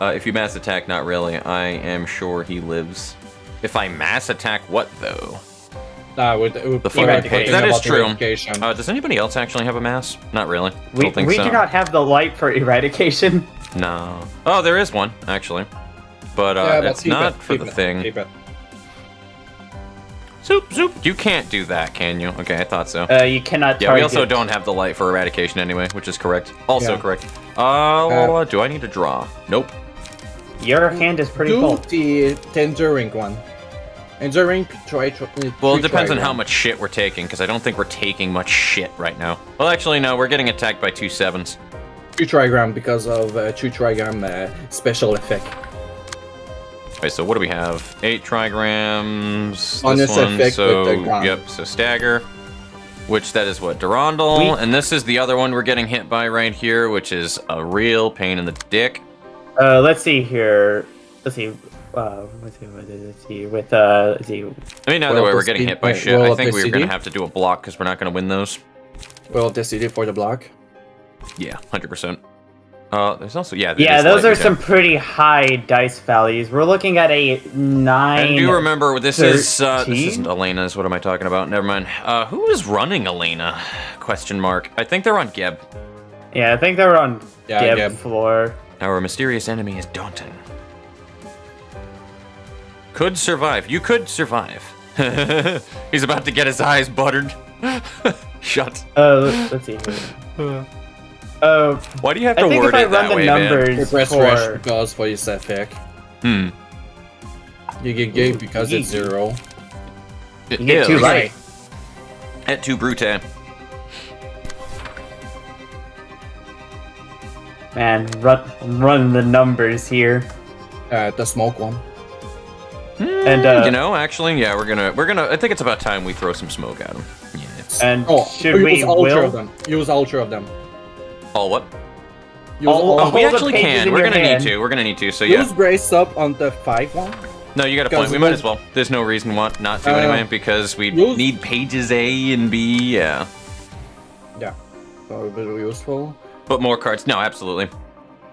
[SPEAKER 1] If you mass attack, not really. I am sure he lives. If I mass attack, what though?
[SPEAKER 3] With
[SPEAKER 1] The fucking page. That is true.
[SPEAKER 3] Eradication.
[SPEAKER 1] Does anybody else actually have a mass? Not really. I
[SPEAKER 2] We
[SPEAKER 1] don't think so.
[SPEAKER 2] do not have the light for eradication.
[SPEAKER 1] No. Oh, there is one actually, but it's not for the thing.
[SPEAKER 3] Keep it.
[SPEAKER 1] Zoop, zoop. You can't do that, can you? Okay, I thought so.
[SPEAKER 2] You cannot target.
[SPEAKER 1] Yeah, we also don't have the light for eradication anyway, which is correct. Also
[SPEAKER 3] Yeah.
[SPEAKER 1] correct. Do I need to draw? Nope.
[SPEAKER 2] Your hand is pretty
[SPEAKER 3] Do
[SPEAKER 2] full.
[SPEAKER 3] the Enduring one. Enduring, try.
[SPEAKER 1] Well, it depends on how much shit we're taking, because I don't think we're taking much shit right now. Well, actually, no, we're getting attacked by 2 7s.
[SPEAKER 3] 2 trigram because of 2 trigram special effect.
[SPEAKER 1] Wait, so what do we have? 8 trigrams.
[SPEAKER 3] On
[SPEAKER 1] This
[SPEAKER 3] this
[SPEAKER 1] one,
[SPEAKER 3] effect
[SPEAKER 1] so
[SPEAKER 3] with the gun.
[SPEAKER 1] yep, so stagger. Which that is what? Durandal. And this is the other one we're getting hit by right here, which is a real pain in the dick.
[SPEAKER 2] Let's see here. Let's see. Let's see. Let's see.
[SPEAKER 1] I mean, either
[SPEAKER 3] Roll
[SPEAKER 1] way,
[SPEAKER 3] up
[SPEAKER 1] we're
[SPEAKER 3] the
[SPEAKER 1] getting
[SPEAKER 3] speed-
[SPEAKER 1] hit by
[SPEAKER 3] wait,
[SPEAKER 1] shit.
[SPEAKER 3] roll
[SPEAKER 1] I
[SPEAKER 3] up
[SPEAKER 1] think
[SPEAKER 3] the
[SPEAKER 1] we're going to
[SPEAKER 3] CD?
[SPEAKER 1] have to do a block because we're not going to win those.
[SPEAKER 3] Well, the CD for the block.
[SPEAKER 1] Yeah, 100%. There's also, yeah.
[SPEAKER 2] Yeah, those are some pretty high dice values. We're looking at a 9.
[SPEAKER 1] I do remember this is this
[SPEAKER 2] 13?
[SPEAKER 1] isn't Elena's. What am I talking about? Never mind. Who is running Elena? Question mark. I think they're on Geb.
[SPEAKER 2] Yeah, I think they're on
[SPEAKER 3] Yeah,
[SPEAKER 2] Geb
[SPEAKER 3] Geb.
[SPEAKER 2] floor.
[SPEAKER 1] Our mysterious enemy is daunting. Could survive. You could survive. He's about to get his eyes buttered. Shut.
[SPEAKER 2] Let's see here.
[SPEAKER 1] Why do you have
[SPEAKER 2] I
[SPEAKER 1] to
[SPEAKER 2] think
[SPEAKER 1] word
[SPEAKER 2] if I
[SPEAKER 1] it
[SPEAKER 2] run
[SPEAKER 1] that
[SPEAKER 2] the
[SPEAKER 1] way,
[SPEAKER 2] numbers
[SPEAKER 3] Press
[SPEAKER 2] for
[SPEAKER 3] rush because for this effect.
[SPEAKER 1] man?
[SPEAKER 3] You get gay because it's 0.
[SPEAKER 1] It
[SPEAKER 2] you get 2
[SPEAKER 1] is.
[SPEAKER 2] light.
[SPEAKER 1] Et tu, Brute.
[SPEAKER 2] Man, run the numbers here.
[SPEAKER 3] The smoke one.
[SPEAKER 2] And
[SPEAKER 1] You know, actually, yeah, we're gonna. I think it's about time we throw some smoke at him. Yeah.
[SPEAKER 2] and
[SPEAKER 3] Oh,
[SPEAKER 2] should
[SPEAKER 3] use
[SPEAKER 2] we
[SPEAKER 3] ultra of
[SPEAKER 2] will?
[SPEAKER 3] them. Use ultra of them.
[SPEAKER 1] All what?
[SPEAKER 3] Use
[SPEAKER 2] All-
[SPEAKER 1] Oh,
[SPEAKER 3] ultra.
[SPEAKER 1] we
[SPEAKER 2] Hold the
[SPEAKER 1] actually
[SPEAKER 2] pages
[SPEAKER 1] can.
[SPEAKER 2] in
[SPEAKER 1] We're
[SPEAKER 2] your
[SPEAKER 1] gonna
[SPEAKER 2] hand.
[SPEAKER 1] need to. We're gonna need to. So yeah.
[SPEAKER 3] Use brace up on the 5 one.
[SPEAKER 1] No, you got a point.
[SPEAKER 3] Because
[SPEAKER 1] We might
[SPEAKER 3] we'll-
[SPEAKER 1] as well. There's no reason not to anyway, because we
[SPEAKER 3] use-
[SPEAKER 1] need pages A and B. Yeah.
[SPEAKER 3] Yeah. So very useful.
[SPEAKER 1] But more cards. No, absolutely.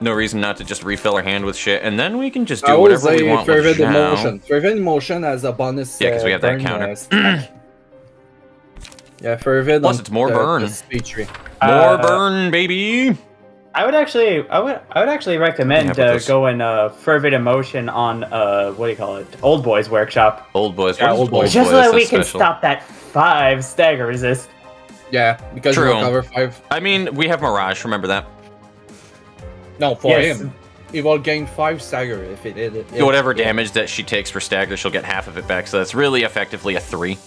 [SPEAKER 1] No reason not to just refill our hand with shit, and then we can just
[SPEAKER 3] I
[SPEAKER 1] do
[SPEAKER 3] will
[SPEAKER 1] whatever we
[SPEAKER 3] say
[SPEAKER 1] want with
[SPEAKER 3] fervent
[SPEAKER 1] Zhao.
[SPEAKER 3] emotion. Fervent emotion as a bonus.
[SPEAKER 1] Yeah, 'cause we have that
[SPEAKER 3] burn,
[SPEAKER 1] counter.
[SPEAKER 3] stack. Yeah, fervent.
[SPEAKER 1] Plus
[SPEAKER 3] on
[SPEAKER 1] it's more
[SPEAKER 3] the-
[SPEAKER 1] burn.
[SPEAKER 3] the speed tree.
[SPEAKER 1] More burn, baby.
[SPEAKER 2] I would actually recommend
[SPEAKER 1] Yeah, but this-
[SPEAKER 2] going fervent emotion on what do you call it? Old Boys Workshop.
[SPEAKER 1] Old boys.
[SPEAKER 3] Yeah,
[SPEAKER 1] What is
[SPEAKER 3] old boys.
[SPEAKER 2] Just so that we
[SPEAKER 1] That's
[SPEAKER 2] can
[SPEAKER 1] special.
[SPEAKER 2] stop that 5 stagger resist.
[SPEAKER 3] Yeah, because
[SPEAKER 1] True.
[SPEAKER 3] you recover 5.
[SPEAKER 1] I mean, we have Mirage. Remember that.
[SPEAKER 3] No, for
[SPEAKER 2] Yes.
[SPEAKER 3] him. He will gain 5 stagger if it did.
[SPEAKER 1] Whatever damage that she takes for stagger, she'll get half of it back. So that's really effectively a 3.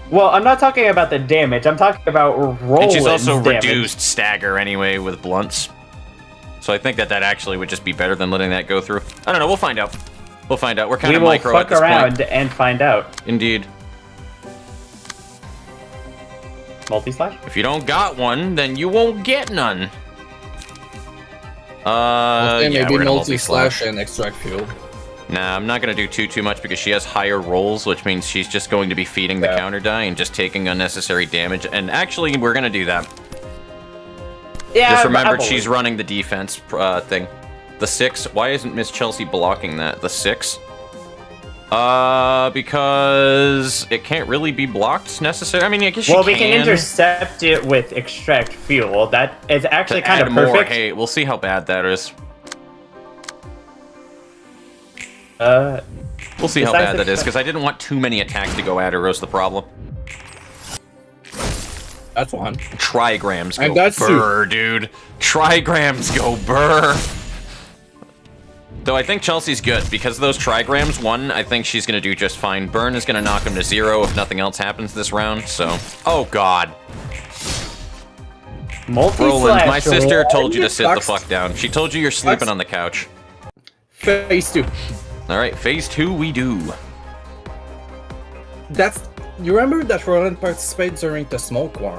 [SPEAKER 2] Well, I'm not talking about the damage. I'm talking about rolling
[SPEAKER 1] And she's also
[SPEAKER 2] damage.
[SPEAKER 1] reduced stagger anyway with blunts. So I think that actually would just be better than letting that go through. I don't know. We'll find out. We'll find out. We're kind
[SPEAKER 2] We
[SPEAKER 1] of
[SPEAKER 2] will
[SPEAKER 1] micro at
[SPEAKER 2] fuck
[SPEAKER 1] this
[SPEAKER 2] around
[SPEAKER 1] point.
[SPEAKER 2] and find out.
[SPEAKER 1] Indeed.
[SPEAKER 2] Multi-slash?
[SPEAKER 1] If you don't got one, then you won't get none.
[SPEAKER 3] Okay,
[SPEAKER 1] yeah,
[SPEAKER 3] maybe
[SPEAKER 1] we're gonna
[SPEAKER 3] multi-slash and extract fuel.
[SPEAKER 1] Nah, I'm not gonna do too much because she has higher rolls, which means she's just going to be feeding the counter die and just taking unnecessary damage. And actually, we're gonna do that.
[SPEAKER 2] Yeah,
[SPEAKER 1] Just remember,
[SPEAKER 2] I believe.
[SPEAKER 1] she's running the defense thing. The 6. Why isn't Miss Chelsea blocking that? The 6. Because it can't really be blocked necessarily. I mean, I guess
[SPEAKER 2] Well, we can intercept it with extract fuel. That is actually
[SPEAKER 1] to
[SPEAKER 2] kind
[SPEAKER 1] add
[SPEAKER 2] of
[SPEAKER 1] more.
[SPEAKER 2] perfect.
[SPEAKER 1] Hey, we'll see how bad that is. We'll see how bad that is, because I didn't want too many attacks to go at her, was the problem.
[SPEAKER 3] That's one.
[SPEAKER 1] Trigrams go
[SPEAKER 3] And that's
[SPEAKER 1] burr, dude. Trigrams go burr. Though I think Chelsea's good, because of those trigrams, one, I think she's going to do just fine. Burn is going to knock him to 0 if nothing else happens this round, so... Oh, God. Roland, my sister told you to sit the fuck down. She told you you're sleeping on the couch.
[SPEAKER 3] Phase 2.
[SPEAKER 1] Alright, phase 2 we do.
[SPEAKER 3] That's... You remember that Roland participated during the smoke war?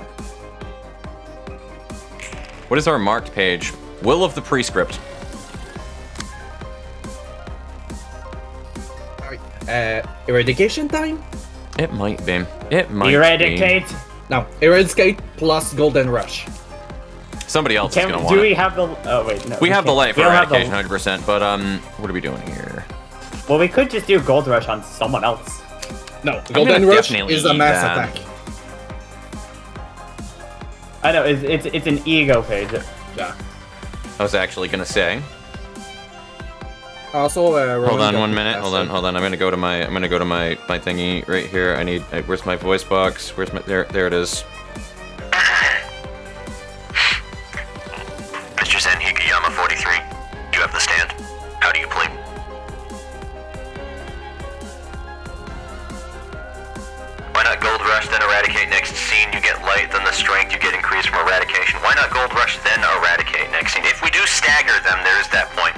[SPEAKER 1] What is our marked page? Will of the Prescript.
[SPEAKER 3] Eradication time?
[SPEAKER 1] It might be. It might
[SPEAKER 2] Eradicate.
[SPEAKER 3] No, Eradicate plus Golden Rush.
[SPEAKER 1] be. Somebody else is going to want
[SPEAKER 2] Do
[SPEAKER 1] it.
[SPEAKER 2] we have the? Oh wait, no.
[SPEAKER 1] We have the life
[SPEAKER 2] We don't have the-
[SPEAKER 1] eradication 100%, but what are we doing here?
[SPEAKER 2] Well, we could just do Gold Rush on someone else.
[SPEAKER 3] No, Golden Rush
[SPEAKER 1] definitely
[SPEAKER 3] is a
[SPEAKER 1] eat
[SPEAKER 3] mass
[SPEAKER 1] that.
[SPEAKER 3] attack.
[SPEAKER 2] I know it's an ego page.
[SPEAKER 3] Yeah.
[SPEAKER 1] I was actually going to say.
[SPEAKER 3] Also,
[SPEAKER 1] Hold on 1 minute. Hold on. I'm gonna go to my thingy right here. I need. Where's my voice box? Where's my? There it is.
[SPEAKER 7] Mr. Zen Hikiyama 43, do you have the stand? How do you play? Why not Gold Rush, then Eradicate next scene? You get light, then the strength you get increased from Eradication. Why not Gold Rush, then Eradicate next scene? If we do stagger them, there's that point.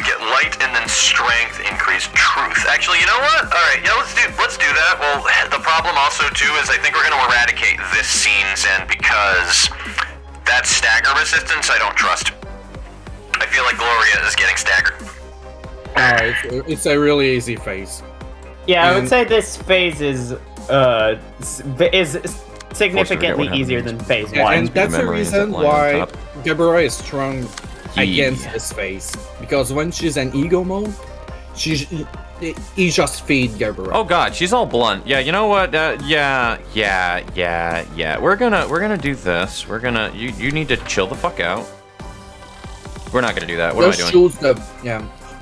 [SPEAKER 7] Get light and then strength increase truth. Actually, you know what? All right, yeah, let's do that. Well, the problem also too is I think we're going to eradicate this scene's end because that stagger resistance I don't trust. I feel like Gloria is getting staggered.
[SPEAKER 3] It's a really easy phase.
[SPEAKER 2] Yeah, I would say this phase is significantly easier than phase
[SPEAKER 3] Yeah,
[SPEAKER 2] 1.
[SPEAKER 3] and that's the
[SPEAKER 1] memory is
[SPEAKER 3] reason
[SPEAKER 1] that line on
[SPEAKER 3] why
[SPEAKER 1] top.
[SPEAKER 3] Deborah is strong
[SPEAKER 1] Yeah.
[SPEAKER 3] against this phase. Because when she's in ego mode, he just feed Deborah.
[SPEAKER 1] Oh God, she's all blunt. Yeah, you know what? Yeah. We're gonna do this. We're gonna. You need to chill the fuck out. We're not gonna do that. What am I
[SPEAKER 3] Just
[SPEAKER 1] doing?
[SPEAKER 3] choose the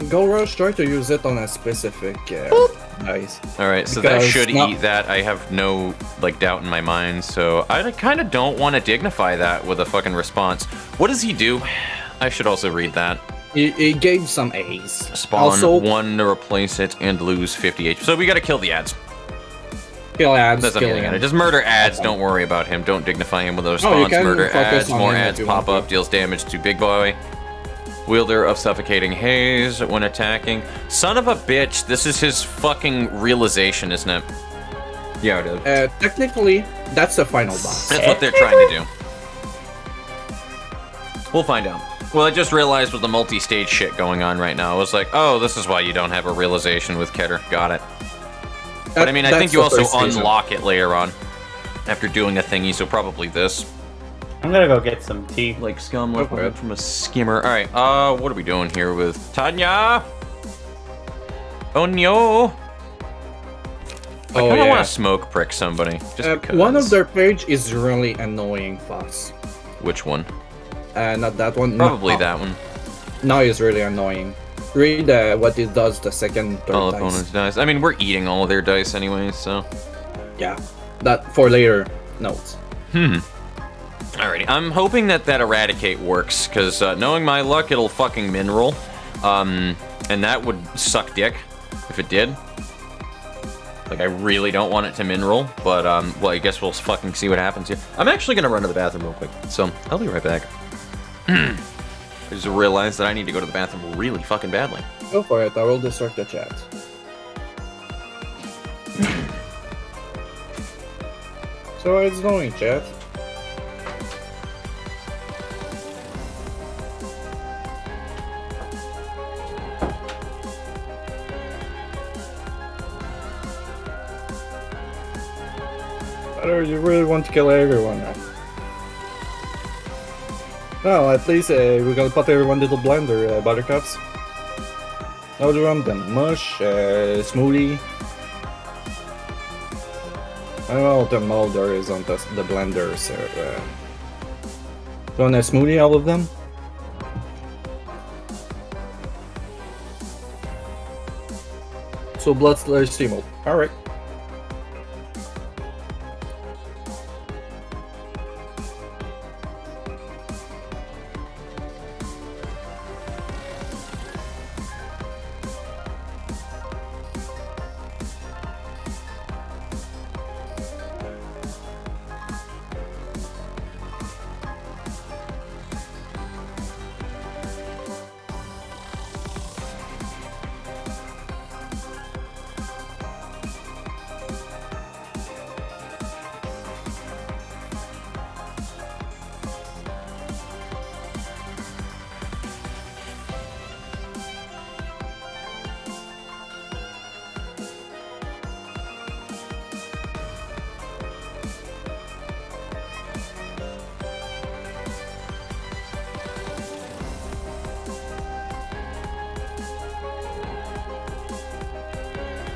[SPEAKER 3] Gold Rush. Try to use it on a specific dice.
[SPEAKER 1] All right, so that
[SPEAKER 3] Because
[SPEAKER 1] should
[SPEAKER 3] not-
[SPEAKER 1] eat that. I have no doubt in my mind. So I kind of don't want to dignify that with a fucking response. What does he do? I should also read that.
[SPEAKER 3] He gave some A's.
[SPEAKER 1] Spawn
[SPEAKER 3] Also,
[SPEAKER 1] 1 to replace it and lose 50 HP. So we gotta kill the ads.
[SPEAKER 3] kill ads.
[SPEAKER 1] That's
[SPEAKER 3] kill
[SPEAKER 1] not getting at it.
[SPEAKER 3] him.
[SPEAKER 1] Just murder ads.
[SPEAKER 3] Okay.
[SPEAKER 1] Don't worry about him. Don't dignify him with a
[SPEAKER 3] you
[SPEAKER 1] response.
[SPEAKER 3] can
[SPEAKER 1] Murder
[SPEAKER 3] focus
[SPEAKER 1] ads.
[SPEAKER 3] on
[SPEAKER 1] More
[SPEAKER 3] him if
[SPEAKER 1] ads
[SPEAKER 3] you
[SPEAKER 1] pop
[SPEAKER 3] want
[SPEAKER 1] up. Deals damage to Big Boy. Wielder of suffocating haze when attacking. Son of a bitch. This is his fucking realization, isn't it? Yeah, it is.
[SPEAKER 3] Technically, that's the final boss.
[SPEAKER 1] That's what they're trying to do. We'll find out. Well, I just realized with the multi-stage shit going on right now, I was like, oh, this is why you don't have a realization with Keter. Got it. But I mean, I think you also unlock it later on after doing a thingy, so probably this.
[SPEAKER 2] I'm gonna go get some tea.
[SPEAKER 1] Like scum
[SPEAKER 3] Go for it.
[SPEAKER 1] from a skimmer. All right, what are we doing here with Tanya? Oh no! I kind of want to smoke prick somebody. Just because.
[SPEAKER 3] One of their page is really annoying fast.
[SPEAKER 1] Which one?
[SPEAKER 3] Not that one.
[SPEAKER 1] Probably
[SPEAKER 3] no.
[SPEAKER 1] that one.
[SPEAKER 3] Now is really annoying. Read what it does the second, third
[SPEAKER 1] All
[SPEAKER 3] dice.
[SPEAKER 1] opponents' dice. I mean, we're eating all of their dice anyway, so.
[SPEAKER 3] Yeah, that for later notes.
[SPEAKER 1] Alrighty, I'm hoping that Eradicate works, because knowing my luck, it'll fucking mineral. And that would suck dick if it did. Like, I really don't want it to mineral, but, well, I guess we'll fucking see what happens here. I'm actually gonna run to the bathroom real quick, so I'll be right back. I just realized that I need to go to the bathroom really fucking badly.
[SPEAKER 3] Go for it, I will distract the chat. So it's going, chat. You really want to kill everyone. Well, at least we're gonna put everyone little blender, buttercups. How do you want them? Mush, smoothie. I don't know what the mold there is on the blender, so you want a smoothie, all of them? So bloodthirsty mode. Alright.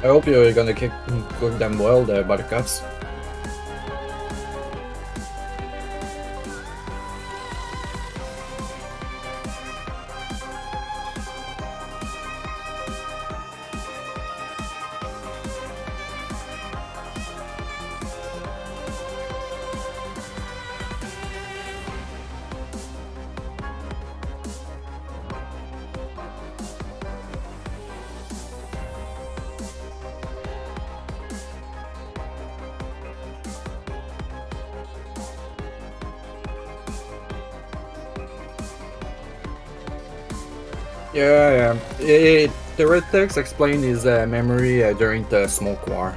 [SPEAKER 3] I hope you're gonna cook them well, the buttercups. Yeah. The red text explained his memory during the smoke war.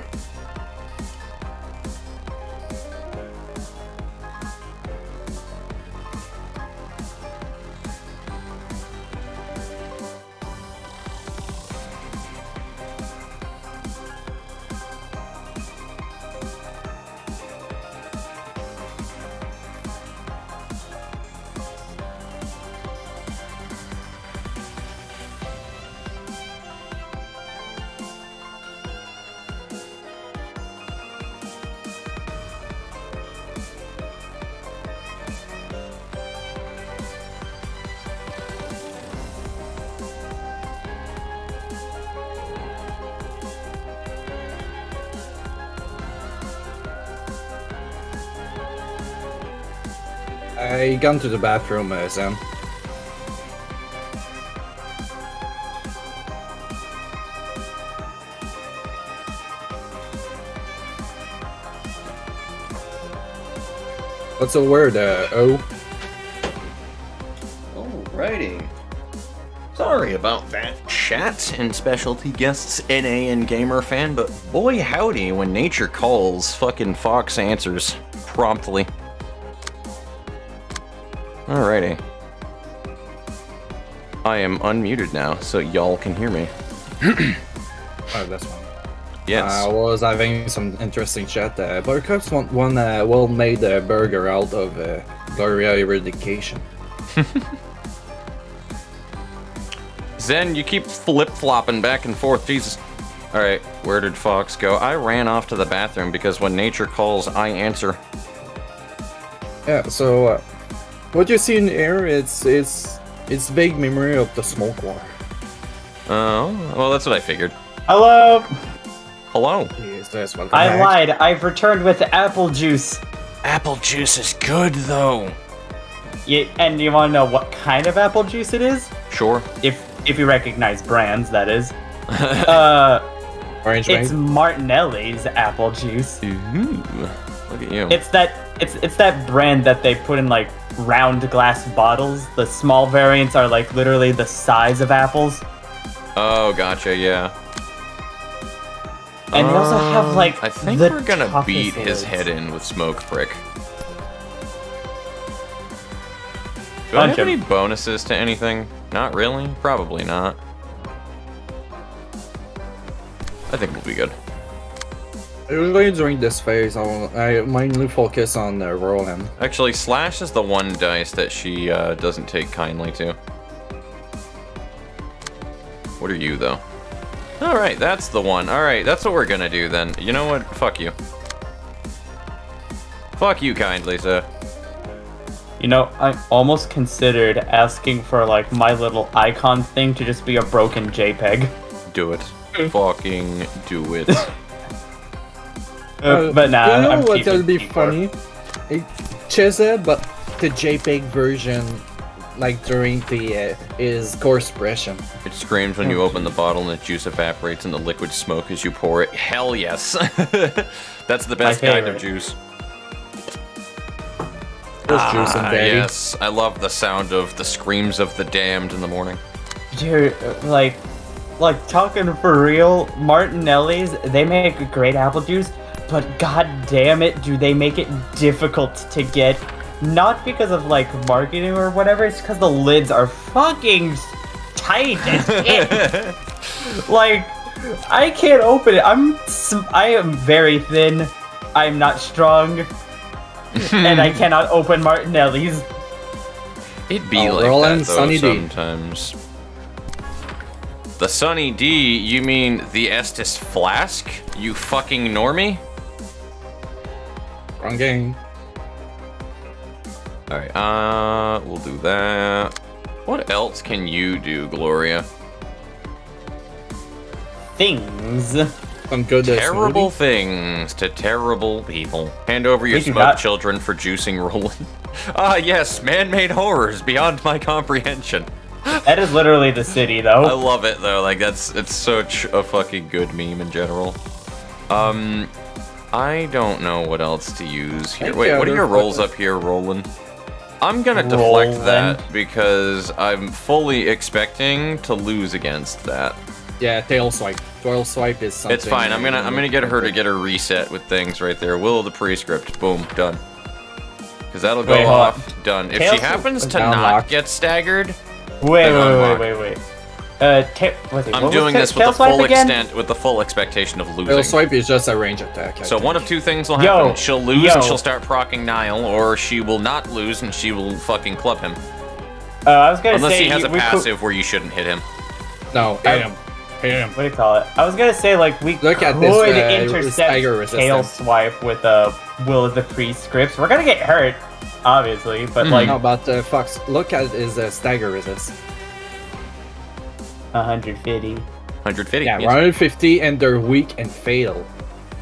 [SPEAKER 3] I gone to the bathroom, Sam. What's the word, O?
[SPEAKER 1] Alrighty. Sorry about that, chat and specialty guests, NA and Gamer Fan, but boy howdy, when nature calls, fucking Fox answers promptly. Alrighty. I am unmuted now, so y'all can hear me.
[SPEAKER 3] Oh, that's fine.
[SPEAKER 1] Yes.
[SPEAKER 3] I was having some interesting chat. Buttercups want one well-made burger out of gonorrhea eradication.
[SPEAKER 1] Zen, you keep flip-flopping back and forth, Jesus. Alright, where did Fox go? I ran off to the bathroom because when nature calls, I answer.
[SPEAKER 3] Yeah, so what you see in here, it's vague memory of the smoke war.
[SPEAKER 1] Oh, well, that's what I figured.
[SPEAKER 2] Hello.
[SPEAKER 1] Hello.
[SPEAKER 3] Yes, that's what
[SPEAKER 2] I lied. I've returned with apple juice.
[SPEAKER 1] Apple juice is good, though.
[SPEAKER 2] And you want to know what kind of apple juice it is?
[SPEAKER 1] Sure.
[SPEAKER 2] If you recognize brands, that is.
[SPEAKER 3] Orange
[SPEAKER 2] It's
[SPEAKER 3] Rain?
[SPEAKER 2] Martinelli's apple juice.
[SPEAKER 1] Ooh, look at you.
[SPEAKER 2] It's that brand that they put in like round glass bottles. The small variants are like literally the size of apples.
[SPEAKER 1] Oh, gotcha, yeah.
[SPEAKER 2] And we also have like
[SPEAKER 1] I think
[SPEAKER 2] the
[SPEAKER 1] we're gonna
[SPEAKER 2] toughest
[SPEAKER 1] beat his
[SPEAKER 2] lids.
[SPEAKER 1] head in with Smoke Prick. Do I
[SPEAKER 2] Punch
[SPEAKER 1] have
[SPEAKER 2] him.
[SPEAKER 1] any bonuses to anything? Not really? Probably not. I think we'll be good.
[SPEAKER 3] Usually during this phase, I mainly focus on rolling.
[SPEAKER 1] Actually, Slash is the one dice that she doesn't take kindly to. What are you, though? Alright, that's the one. Alright, that's what we're gonna do then. You know what? Fuck you. Fuck you kindly, sir.
[SPEAKER 2] You know, I almost considered asking for like my little icon thing to just be a broken JPEG.
[SPEAKER 1] Do it. Fucking do it.
[SPEAKER 2] But now
[SPEAKER 3] you know
[SPEAKER 2] I'm
[SPEAKER 3] what
[SPEAKER 2] keeping
[SPEAKER 3] would be
[SPEAKER 2] keyboard.
[SPEAKER 3] funny? Chesed, but the JPEG version, like during the is coarse expression.
[SPEAKER 1] It screams when you open the bottle and the juice evaporates and the liquid smoke as you pour it. Hell yes. That's the best kind of
[SPEAKER 2] favorite.
[SPEAKER 1] juice.
[SPEAKER 3] There's juice in baby.
[SPEAKER 1] Yes, I love the sound of the screams of the damned in the morning.
[SPEAKER 2] Dude, like talking for real, Martinelli's, they make great apple juice, but god damn it, do they make it difficult to get. Not because of like marketing or whatever, it's because the lids are fucking tight as shit. Like, I can't open it. I am very thin. I'm not strong. And I cannot open Martinelli's.
[SPEAKER 1] It'd be like
[SPEAKER 3] Roland,
[SPEAKER 1] that though
[SPEAKER 3] Sunny D.
[SPEAKER 1] sometimes. The Sunny D, you mean the Estes Flask? You fucking normie?
[SPEAKER 3] Wrong game.
[SPEAKER 1] Alright, we'll do that. What else can you do, Gloria?
[SPEAKER 2] Things.
[SPEAKER 3] Some good
[SPEAKER 1] Terrible
[SPEAKER 3] smoothie.
[SPEAKER 1] things to terrible people. Hand over your
[SPEAKER 2] We do
[SPEAKER 1] smoke
[SPEAKER 2] not-
[SPEAKER 1] children for juicing Roland. Ah yes, man-made horrors beyond my comprehension.
[SPEAKER 2] That is literally the city,
[SPEAKER 1] I
[SPEAKER 2] though.
[SPEAKER 1] love it though, like it's such a fucking good meme in general. I don't know what else to use here.
[SPEAKER 3] think
[SPEAKER 1] Wait,
[SPEAKER 3] the
[SPEAKER 1] what are
[SPEAKER 3] other
[SPEAKER 1] your rolls
[SPEAKER 3] button-
[SPEAKER 1] up here, Roland? I'm gonna deflect
[SPEAKER 2] Roland.
[SPEAKER 1] that because I'm fully expecting to lose against that.
[SPEAKER 3] Yeah, tail swipe. Tail swipe is something.
[SPEAKER 1] It's fine. I'm gonna get her to get her reset with things right there. Will of the prescript. Boom. Done. Because that'll go
[SPEAKER 2] Wait, hold
[SPEAKER 1] off. Done. If
[SPEAKER 2] Tail
[SPEAKER 1] she
[SPEAKER 2] swipe
[SPEAKER 1] happens
[SPEAKER 2] is
[SPEAKER 1] to not
[SPEAKER 3] unlocked.
[SPEAKER 1] get staggered,
[SPEAKER 2] Wait.
[SPEAKER 1] unlock. I'm doing this with the full extent, with the full expectation of
[SPEAKER 3] Tail
[SPEAKER 1] losing.
[SPEAKER 3] swipe is just a range attack. I
[SPEAKER 1] So
[SPEAKER 3] think.
[SPEAKER 1] one of two things will happen.
[SPEAKER 2] Yo,
[SPEAKER 1] She'll lose
[SPEAKER 2] yo.
[SPEAKER 1] and she'll start proccing Nile, or she will not lose and she will fucking club him.
[SPEAKER 2] I was gonna
[SPEAKER 1] Unless
[SPEAKER 2] say
[SPEAKER 1] he has a
[SPEAKER 2] we could-
[SPEAKER 1] passive where you shouldn't hit him.
[SPEAKER 3] No, hit him. Hit him.
[SPEAKER 2] What do you call it? I was gonna say like we
[SPEAKER 3] Look at
[SPEAKER 2] could
[SPEAKER 3] this,
[SPEAKER 2] intercept
[SPEAKER 3] Tiger
[SPEAKER 2] tail
[SPEAKER 3] resistance.
[SPEAKER 2] swipe with Will of the Prescripts. We're gonna get hurt, obviously, but
[SPEAKER 1] Mm-hmm.
[SPEAKER 2] like
[SPEAKER 3] No, but Fox, look at his stagger resist.
[SPEAKER 2] 150.
[SPEAKER 1] 150.
[SPEAKER 3] Yeah,
[SPEAKER 1] yes.
[SPEAKER 3] 150 and they're weak and fatal.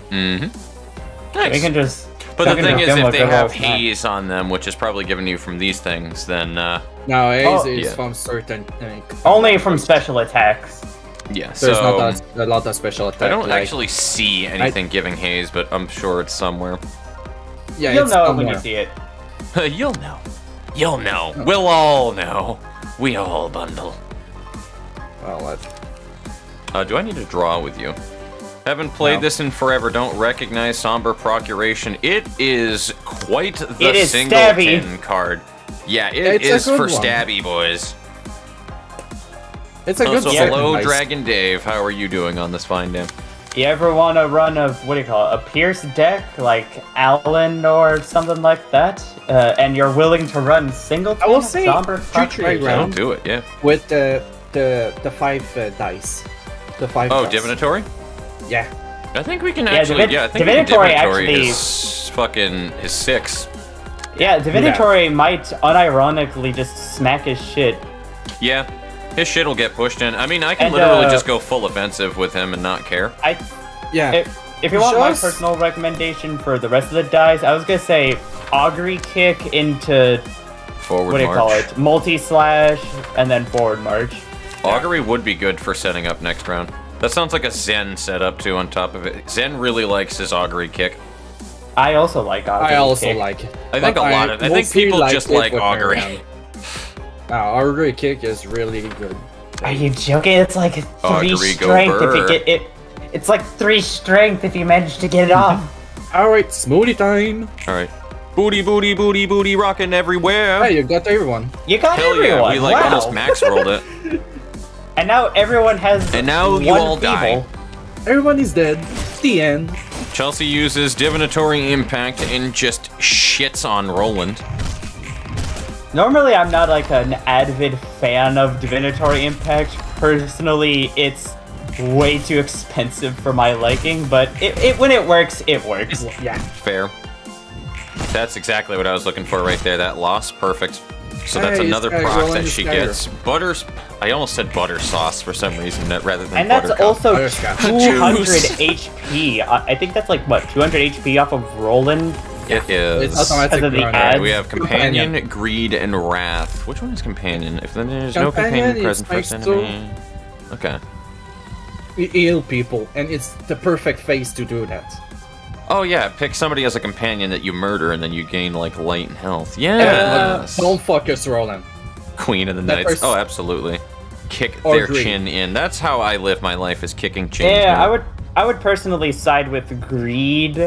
[SPEAKER 1] Mm-hmm.
[SPEAKER 2] We
[SPEAKER 1] Nice.
[SPEAKER 2] can just.
[SPEAKER 1] But the
[SPEAKER 2] fucking
[SPEAKER 1] thing
[SPEAKER 2] make
[SPEAKER 1] is,
[SPEAKER 2] them
[SPEAKER 1] if
[SPEAKER 2] look
[SPEAKER 1] they
[SPEAKER 2] good
[SPEAKER 1] have
[SPEAKER 2] all the time.
[SPEAKER 1] haze on them, which is probably given you from these things, then
[SPEAKER 3] Now, Ace
[SPEAKER 2] Oh,
[SPEAKER 3] is
[SPEAKER 1] yeah.
[SPEAKER 3] from certain.
[SPEAKER 2] Only from special attacks.
[SPEAKER 1] yeah.
[SPEAKER 3] There's
[SPEAKER 1] So
[SPEAKER 3] not a lot of special attack.
[SPEAKER 1] I don't
[SPEAKER 3] like,
[SPEAKER 1] actually see anything giving haze, but I'm sure it's somewhere.
[SPEAKER 3] Yeah,
[SPEAKER 2] You'll
[SPEAKER 3] it's
[SPEAKER 2] know it when you
[SPEAKER 3] somewhere.
[SPEAKER 2] see it.
[SPEAKER 1] You'll know. You'll know. We'll all know. We all bundle.
[SPEAKER 3] Well,
[SPEAKER 1] Do I need to draw with you? Haven't played
[SPEAKER 3] No.
[SPEAKER 1] this in forever. Don't recognize Somber Procuration. It is quite the
[SPEAKER 2] It is
[SPEAKER 1] singleton
[SPEAKER 2] stabby.
[SPEAKER 1] card. Yeah,
[SPEAKER 3] It's a
[SPEAKER 1] is
[SPEAKER 3] good
[SPEAKER 1] for
[SPEAKER 3] one.
[SPEAKER 1] stabby boys.
[SPEAKER 3] it's a good
[SPEAKER 1] Also,
[SPEAKER 3] second
[SPEAKER 1] hello,
[SPEAKER 3] dice.
[SPEAKER 1] Dragon Dave. How are you doing on this fine day?
[SPEAKER 2] You ever want to run a what do you call it? A Pierce deck like Alan or something like that, and you're willing to run single?
[SPEAKER 3] I will say
[SPEAKER 2] Somber
[SPEAKER 3] 2-3
[SPEAKER 2] Procuration?
[SPEAKER 1] Don't
[SPEAKER 3] round.
[SPEAKER 1] do it, yeah.
[SPEAKER 3] With the 5 dice. The 5
[SPEAKER 1] Oh,
[SPEAKER 3] dice.
[SPEAKER 1] Divinatory?
[SPEAKER 3] Yeah.
[SPEAKER 1] I think we can
[SPEAKER 2] Yeah,
[SPEAKER 1] actually,
[SPEAKER 2] Divin-
[SPEAKER 1] yeah, I think
[SPEAKER 2] Divinatory
[SPEAKER 1] Divinatory
[SPEAKER 2] actually-
[SPEAKER 1] is fucking his 6.
[SPEAKER 2] Yeah, Divinatory might unironically just smack his shit.
[SPEAKER 1] Yeah, his shit'll get pushed in. I mean, I can
[SPEAKER 2] And,
[SPEAKER 1] literally just go full offensive with him and not care.
[SPEAKER 3] Yeah.
[SPEAKER 2] If you want my
[SPEAKER 3] Just-
[SPEAKER 2] personal recommendation for the rest of the dice, I was gonna say Augury Kick into
[SPEAKER 1] Forward
[SPEAKER 2] what do you
[SPEAKER 1] march.
[SPEAKER 2] call it? Multi-slash and then forward march.
[SPEAKER 1] Augury would be good for setting up next round. That sounds like a Zen setup too on top of it. Zen really likes his Augury kick.
[SPEAKER 2] I also like Augury
[SPEAKER 3] I also
[SPEAKER 2] Kick.
[SPEAKER 3] like it.
[SPEAKER 1] I think
[SPEAKER 3] But
[SPEAKER 1] a lot of- I think
[SPEAKER 3] mostly
[SPEAKER 1] people
[SPEAKER 3] like
[SPEAKER 1] just
[SPEAKER 3] it
[SPEAKER 1] like
[SPEAKER 3] with
[SPEAKER 1] Augury.
[SPEAKER 3] Marianne. Augury kick is really good.
[SPEAKER 2] Are you joking? It's like 3
[SPEAKER 1] Augury, go
[SPEAKER 2] strength if
[SPEAKER 1] Burr.
[SPEAKER 2] you get it. It's like 3 strength if you manage to get it off.
[SPEAKER 3] Alright, smoothie time.
[SPEAKER 1] All right, booty, booty, booty, booty, rocking everywhere.
[SPEAKER 3] Hey, you got everyone.
[SPEAKER 2] You got
[SPEAKER 1] Hell
[SPEAKER 2] everyone.
[SPEAKER 1] yeah, we like
[SPEAKER 2] wow.
[SPEAKER 1] almost max rolled it.
[SPEAKER 2] And now everyone has.
[SPEAKER 1] And now you
[SPEAKER 2] one
[SPEAKER 1] all die.
[SPEAKER 2] feeble.
[SPEAKER 3] Everyone is dead. The end.
[SPEAKER 1] Chelsea uses Divinatory Impact and just shits on Roland.
[SPEAKER 2] Normally, I'm not like an avid fan of Divinatory Impact. Personally, it's way too expensive for my liking, but when it works, it works.
[SPEAKER 3] Yeah.
[SPEAKER 1] Fair. That's exactly what I was looking for right there. That loss, perfect. So that's
[SPEAKER 3] Hey,
[SPEAKER 1] another
[SPEAKER 3] it's
[SPEAKER 1] proc
[SPEAKER 3] Roland
[SPEAKER 1] that she
[SPEAKER 3] Skyler.
[SPEAKER 1] gets. Butters. I almost said butter sauce for some reason rather than
[SPEAKER 2] And that's
[SPEAKER 1] buttercup.
[SPEAKER 2] also
[SPEAKER 3] Butterscotch.
[SPEAKER 2] 200
[SPEAKER 1] Juice.
[SPEAKER 2] HP. I think that's like, what, 200 HP off of Roland?
[SPEAKER 1] It is.
[SPEAKER 3] It's automatic
[SPEAKER 2] Because of the
[SPEAKER 3] runner.
[SPEAKER 2] ads.
[SPEAKER 1] We have Companion, Greed, and Wrath. Which one is Companion? If then there's no
[SPEAKER 3] Companion
[SPEAKER 1] Companion
[SPEAKER 3] is
[SPEAKER 1] present first
[SPEAKER 3] nice too.
[SPEAKER 1] enemy. Okay.
[SPEAKER 3] You heal people, and it's the perfect phase to do that.
[SPEAKER 1] Oh yeah, pick somebody as a companion that you murder, and then you gain like light and health. Yes.
[SPEAKER 3] Don't focus, Roland.
[SPEAKER 1] Queen of the
[SPEAKER 3] that
[SPEAKER 1] Knights.
[SPEAKER 3] first-
[SPEAKER 1] Oh, absolutely. Kick
[SPEAKER 3] Or
[SPEAKER 1] their
[SPEAKER 3] Greed.
[SPEAKER 1] chin in. That's how I live my life, is kicking chins.
[SPEAKER 2] Yeah,
[SPEAKER 1] man.
[SPEAKER 2] I would personally side with Greed.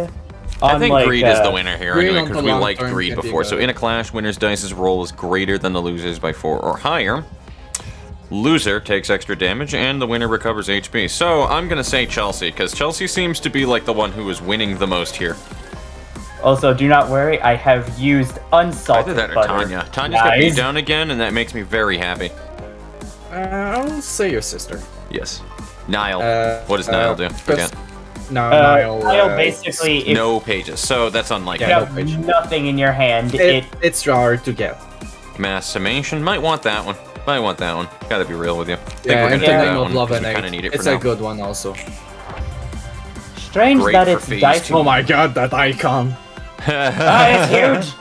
[SPEAKER 1] I think
[SPEAKER 2] like,
[SPEAKER 1] Greed is the winner here
[SPEAKER 3] Greed
[SPEAKER 1] anyway,
[SPEAKER 3] on the
[SPEAKER 1] because we
[SPEAKER 3] long
[SPEAKER 1] like
[SPEAKER 3] term
[SPEAKER 1] Greed
[SPEAKER 3] can be
[SPEAKER 1] before. So
[SPEAKER 3] good.
[SPEAKER 1] in a clash, winner's dice's roll is greater than the loser's by 4 or higher. Loser takes extra damage, and the winner recovers HP. So I'm gonna say Chelsea, because Chelsea seems to be like the one who is winning the most here.
[SPEAKER 2] Also, do not worry, I have used unsalted
[SPEAKER 1] Either that or
[SPEAKER 2] butter.
[SPEAKER 1] Tanya. Tanya's got beat
[SPEAKER 2] Nice.
[SPEAKER 1] down again, and that makes me very happy.
[SPEAKER 3] I'll say your sister.
[SPEAKER 1] Yes. Niall.
[SPEAKER 3] Uh,
[SPEAKER 1] What does Niall do?
[SPEAKER 3] Chris-
[SPEAKER 1] Forget.
[SPEAKER 3] No, Niall.
[SPEAKER 2] Niall basically, if
[SPEAKER 1] No pages, so that's unlikely.
[SPEAKER 2] you
[SPEAKER 3] Yeah,
[SPEAKER 2] have
[SPEAKER 3] no page.
[SPEAKER 2] nothing in your hand,
[SPEAKER 3] It's hard to get.
[SPEAKER 1] Mass summation. Might want that one. Might want that one. Gotta be real with you. I think
[SPEAKER 3] Yeah,
[SPEAKER 1] we're
[SPEAKER 3] and
[SPEAKER 1] gonna
[SPEAKER 3] the
[SPEAKER 1] do
[SPEAKER 3] name
[SPEAKER 1] that
[SPEAKER 3] of
[SPEAKER 1] one,
[SPEAKER 3] Love
[SPEAKER 1] 'cause
[SPEAKER 3] and
[SPEAKER 1] we kinda
[SPEAKER 3] Hate.
[SPEAKER 1] need it
[SPEAKER 3] It's
[SPEAKER 1] for
[SPEAKER 3] a
[SPEAKER 1] now.
[SPEAKER 3] good one also.
[SPEAKER 2] strange
[SPEAKER 1] Great
[SPEAKER 2] that
[SPEAKER 1] for
[SPEAKER 2] it's
[SPEAKER 1] phase
[SPEAKER 2] dice.
[SPEAKER 1] two.
[SPEAKER 3] Oh my god, that icon.
[SPEAKER 2] It's huge.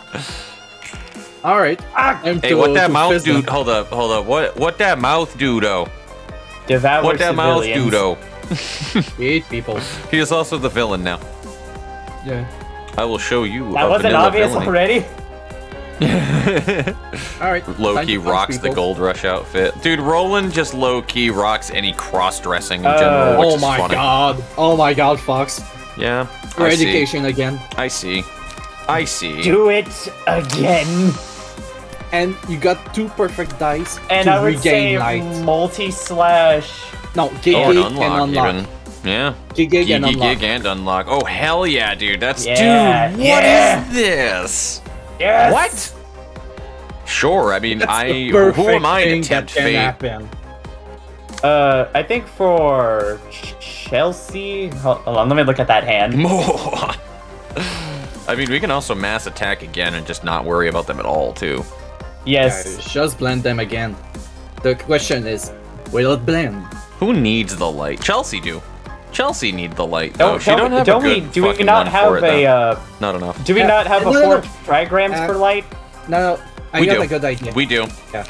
[SPEAKER 3] Alright.
[SPEAKER 1] Hey, what that mouth do? Hold up. What that mouth do, though?
[SPEAKER 2] Devour
[SPEAKER 1] What that mouth
[SPEAKER 2] civilians.
[SPEAKER 1] do, though?
[SPEAKER 3] Eat people.
[SPEAKER 1] He is also the villain now.
[SPEAKER 3] Yeah.
[SPEAKER 1] I will show you
[SPEAKER 2] That
[SPEAKER 1] a
[SPEAKER 2] wasn't
[SPEAKER 1] vanilla
[SPEAKER 2] obvious
[SPEAKER 1] villainy.
[SPEAKER 2] already.
[SPEAKER 3] Alright.
[SPEAKER 1] Low-key rocks the gold rush outfit. Dude, Roland just low-key rocks any cross-dressing in general, which
[SPEAKER 3] Oh
[SPEAKER 1] is
[SPEAKER 3] my
[SPEAKER 1] funny.
[SPEAKER 3] god. Oh my god, Fox.
[SPEAKER 1] Yeah,
[SPEAKER 3] Your
[SPEAKER 1] I see.
[SPEAKER 3] education again.
[SPEAKER 1] I see. I see.
[SPEAKER 2] Do it again.
[SPEAKER 3] And you got 2 perfect dice
[SPEAKER 2] And
[SPEAKER 3] to
[SPEAKER 2] I would
[SPEAKER 3] regain
[SPEAKER 2] say
[SPEAKER 3] light.
[SPEAKER 2] multi-slash.
[SPEAKER 3] No, gig
[SPEAKER 1] Oh, and
[SPEAKER 3] and
[SPEAKER 1] unlock,
[SPEAKER 3] unlock.
[SPEAKER 1] even. Yeah.
[SPEAKER 3] Gig and unlock.
[SPEAKER 1] Gig and unlock. Oh, hell yeah, dude. That's...
[SPEAKER 2] Yeah,
[SPEAKER 1] Dude, what is
[SPEAKER 2] yeah.
[SPEAKER 1] this?
[SPEAKER 2] Yes.
[SPEAKER 1] What? Sure, I mean,
[SPEAKER 3] That's the
[SPEAKER 1] who am
[SPEAKER 3] perfect
[SPEAKER 1] I to
[SPEAKER 3] thing
[SPEAKER 1] tempt
[SPEAKER 3] that can
[SPEAKER 1] fate?
[SPEAKER 3] happen.
[SPEAKER 2] I think for Chelsea. Hold on, let me look at that hand.
[SPEAKER 1] More. I mean, we can also mass attack again and just not worry about them at all, too.
[SPEAKER 2] Yes.
[SPEAKER 3] Just blend them again. The question is, will it blend?
[SPEAKER 1] Who needs the light? Chelsea do. Chelsea need the light.
[SPEAKER 2] Don't,
[SPEAKER 1] though. She don't have a
[SPEAKER 2] we?
[SPEAKER 1] good
[SPEAKER 2] Do we
[SPEAKER 1] fucking
[SPEAKER 2] not
[SPEAKER 1] one
[SPEAKER 2] have
[SPEAKER 1] for it,
[SPEAKER 2] a?
[SPEAKER 1] though. Not enough.
[SPEAKER 2] Do we
[SPEAKER 3] Yeah,
[SPEAKER 2] not have a
[SPEAKER 3] no, no,
[SPEAKER 2] 4
[SPEAKER 3] no.
[SPEAKER 2] trigrams for light?
[SPEAKER 3] No, I
[SPEAKER 1] We
[SPEAKER 3] got
[SPEAKER 1] do.
[SPEAKER 3] a good idea.
[SPEAKER 1] We do.
[SPEAKER 3] Yeah.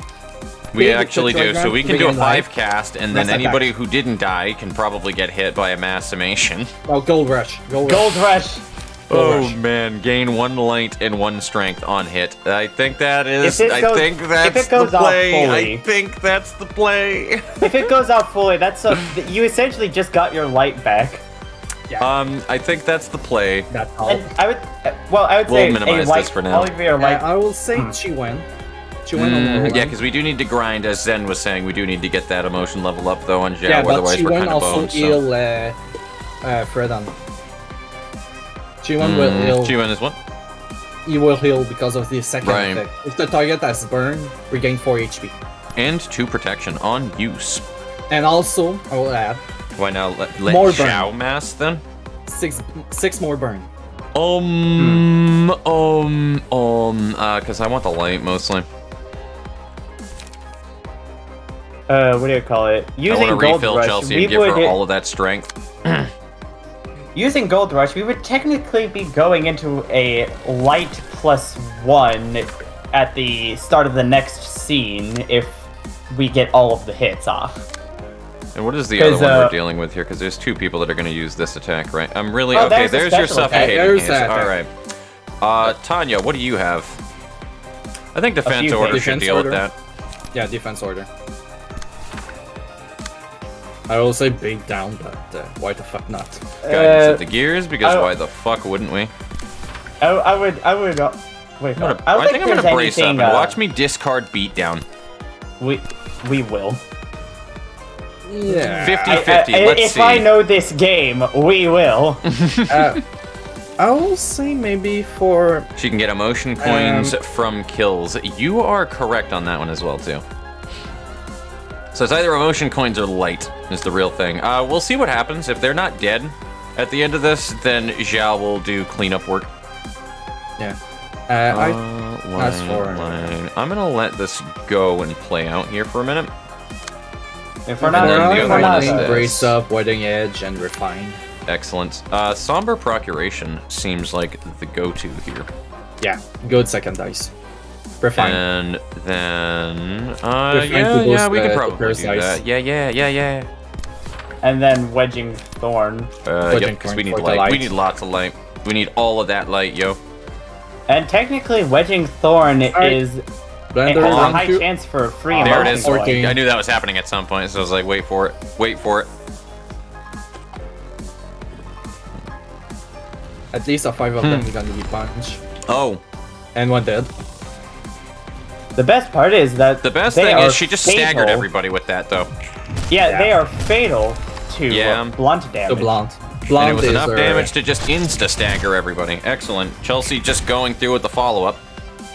[SPEAKER 1] We
[SPEAKER 3] Create a
[SPEAKER 1] actually do. So
[SPEAKER 3] trigram,
[SPEAKER 1] we can do a
[SPEAKER 3] begin live.
[SPEAKER 1] 5 cast, and then
[SPEAKER 3] Mass attack.
[SPEAKER 1] anybody who didn't die can probably get hit by a mass summation.
[SPEAKER 3] Oh, Gold Rush. Gold Rush.
[SPEAKER 2] Gold rush.
[SPEAKER 1] Oh
[SPEAKER 3] rush.
[SPEAKER 1] man, gain 1 light and 1 strength on hit. I think that is.
[SPEAKER 2] If it goes-
[SPEAKER 1] I think
[SPEAKER 2] if
[SPEAKER 1] that's
[SPEAKER 2] it goes
[SPEAKER 1] the
[SPEAKER 2] off
[SPEAKER 1] play.
[SPEAKER 2] fully.
[SPEAKER 1] I think that's the play.
[SPEAKER 2] If it goes out fully, that's you essentially just got your light back.
[SPEAKER 1] I think that's the play.
[SPEAKER 3] That's all.
[SPEAKER 2] And I would, I would
[SPEAKER 1] We'll
[SPEAKER 2] say
[SPEAKER 1] minimize
[SPEAKER 2] a light,
[SPEAKER 1] this for now.
[SPEAKER 2] all of your light.
[SPEAKER 3] I will say Chiwen. Chiwen on Roland.
[SPEAKER 1] Yeah, because we do need to grind, as Zen was saying. We do need to get that emotion level up though on Zhao,
[SPEAKER 3] Yeah, but
[SPEAKER 1] otherwise we're
[SPEAKER 3] Chiwen
[SPEAKER 1] kind of
[SPEAKER 3] also
[SPEAKER 1] boned. So.
[SPEAKER 3] heal Fredan. Chiwen will heal.
[SPEAKER 1] Chiwen is what?
[SPEAKER 3] He will heal because of the second
[SPEAKER 1] Right.
[SPEAKER 3] effect. If the target has burn, regain 4 HP.
[SPEAKER 1] And 2 protection on use.
[SPEAKER 3] And also, I will add
[SPEAKER 1] Why now? Let
[SPEAKER 3] More burn.
[SPEAKER 1] Zhao mass then?
[SPEAKER 3] 6 more burn.
[SPEAKER 1] Because I want the light mostly.
[SPEAKER 2] What do you call it?
[SPEAKER 1] I
[SPEAKER 2] Using
[SPEAKER 1] want to
[SPEAKER 2] gold
[SPEAKER 1] refill
[SPEAKER 2] rush,
[SPEAKER 1] Chelsea
[SPEAKER 2] we
[SPEAKER 1] and give
[SPEAKER 2] would
[SPEAKER 1] her all of that strength.
[SPEAKER 2] using gold rush. We would technically be going into a light +1 at the start of the next scene if we get all of the hits off.
[SPEAKER 1] And what is the other
[SPEAKER 2] 'Cause,
[SPEAKER 1] one we're dealing with here? Because there's 2 people that are going to use this attack, right? I'm really...
[SPEAKER 2] Oh,
[SPEAKER 1] okay,
[SPEAKER 2] there's
[SPEAKER 1] there's
[SPEAKER 2] a
[SPEAKER 1] your
[SPEAKER 2] special attack.
[SPEAKER 1] suffocating
[SPEAKER 3] There's
[SPEAKER 1] haze.
[SPEAKER 3] that attack.
[SPEAKER 1] Alright. Tanya, what do you have? I think defense
[SPEAKER 2] few
[SPEAKER 1] order
[SPEAKER 2] things.
[SPEAKER 1] should
[SPEAKER 3] Defense
[SPEAKER 1] deal
[SPEAKER 3] order.
[SPEAKER 1] with that.
[SPEAKER 3] Yeah, defense order. I will say big down, but why the fuck not?
[SPEAKER 1] Guidance at the gears, because
[SPEAKER 2] I-
[SPEAKER 1] why the fuck wouldn't we?
[SPEAKER 2] I would. Wait,
[SPEAKER 1] I
[SPEAKER 2] I don't
[SPEAKER 1] think I'm
[SPEAKER 2] there's
[SPEAKER 1] gonna brace up
[SPEAKER 2] anything,
[SPEAKER 1] and watch me discard beatdown.
[SPEAKER 2] We will.
[SPEAKER 3] Yeah.
[SPEAKER 1] 50-50. Let's
[SPEAKER 2] if
[SPEAKER 1] see.
[SPEAKER 2] I know this game, we will.
[SPEAKER 3] I will say maybe for
[SPEAKER 1] She can get emotion coins from kills. You are correct on that one as well, too. So it's either emotion coins or light is the real thing. We'll see what happens. If they're not dead at the end of this, then Zhao will do cleanup work.
[SPEAKER 3] yeah.
[SPEAKER 1] Line. I'm gonna let this go and play out here for a minute.
[SPEAKER 2] If we're not,
[SPEAKER 1] And then the
[SPEAKER 2] if
[SPEAKER 1] other
[SPEAKER 2] we're
[SPEAKER 1] one
[SPEAKER 2] not
[SPEAKER 1] is this.
[SPEAKER 3] Brace up, wedding edge, and refine.
[SPEAKER 1] Excellent. Somber Procuration seems like the go-to here.
[SPEAKER 3] Yeah, good second dice. Refine.
[SPEAKER 1] And then,
[SPEAKER 3] Refine to
[SPEAKER 1] yeah,
[SPEAKER 3] boost
[SPEAKER 1] we could
[SPEAKER 3] the
[SPEAKER 1] probably
[SPEAKER 3] curse
[SPEAKER 1] do
[SPEAKER 3] dice.
[SPEAKER 1] that. Yeah.
[SPEAKER 2] and then wedging thorn.
[SPEAKER 1] Yep, because we need
[SPEAKER 3] for the
[SPEAKER 1] light.
[SPEAKER 3] light.
[SPEAKER 1] We need lots of light. We need all of that light, yo.
[SPEAKER 2] And technically, wedging thorn is it
[SPEAKER 3] Blender,
[SPEAKER 2] has a
[SPEAKER 3] round
[SPEAKER 2] high
[SPEAKER 3] two.
[SPEAKER 2] chance for a free
[SPEAKER 1] There it
[SPEAKER 2] emotion
[SPEAKER 1] is.
[SPEAKER 2] coin.
[SPEAKER 3] 14.
[SPEAKER 1] I knew that was happening at some point, so I was like, wait for it. Wait for it.
[SPEAKER 3] At least a 5 of them are gonna be punch.
[SPEAKER 1] Oh,
[SPEAKER 3] And one dead.
[SPEAKER 2] The best part is that
[SPEAKER 1] the best
[SPEAKER 2] they
[SPEAKER 1] thing
[SPEAKER 2] are
[SPEAKER 1] is she just
[SPEAKER 2] fatal.
[SPEAKER 1] staggered everybody with that, though.
[SPEAKER 2] Yeah, they are fatal to
[SPEAKER 1] Yeah.
[SPEAKER 2] blunt damage.
[SPEAKER 3] The blunt.
[SPEAKER 1] And
[SPEAKER 3] Blunt
[SPEAKER 1] it was
[SPEAKER 3] is
[SPEAKER 1] enough
[SPEAKER 3] our-
[SPEAKER 1] damage to just insta-stagger everybody. Excellent. Chelsea just going through with the follow-up.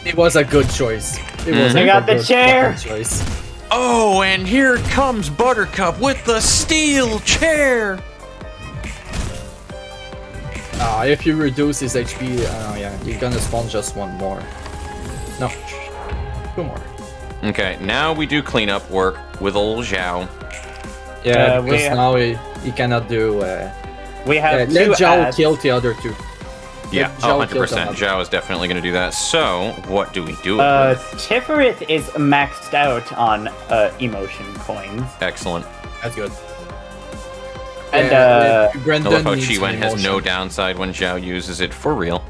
[SPEAKER 3] It was a good choice. It was
[SPEAKER 2] They
[SPEAKER 3] a
[SPEAKER 2] got the
[SPEAKER 3] good
[SPEAKER 2] chair.
[SPEAKER 3] fucking choice.
[SPEAKER 1] Oh, and here comes Buttercup with the steel chair!
[SPEAKER 3] If you reduce his HP, yeah, you're gonna spawn just one more. No, 2 more.
[SPEAKER 1] Okay, now we do cleanup work with old Zhao.
[SPEAKER 3] Yeah,
[SPEAKER 2] we
[SPEAKER 3] because
[SPEAKER 2] have-
[SPEAKER 3] now he cannot do.
[SPEAKER 2] We have
[SPEAKER 3] Let
[SPEAKER 2] two
[SPEAKER 3] Zhao
[SPEAKER 2] ads.
[SPEAKER 3] kill the other 2.
[SPEAKER 1] Yeah,
[SPEAKER 3] Zhao
[SPEAKER 1] 100%.
[SPEAKER 3] killed
[SPEAKER 1] Zhao is definitely going to do that. So, what do we do? with?
[SPEAKER 2] Tifereth is maxed out on emotion coins.
[SPEAKER 1] Excellent.
[SPEAKER 3] That's good.
[SPEAKER 2] And
[SPEAKER 1] I
[SPEAKER 3] Brendan
[SPEAKER 1] love how
[SPEAKER 3] needs
[SPEAKER 1] Chi-Wen
[SPEAKER 3] an
[SPEAKER 1] has no
[SPEAKER 3] emotion.
[SPEAKER 1] downside when Zhao uses it for real.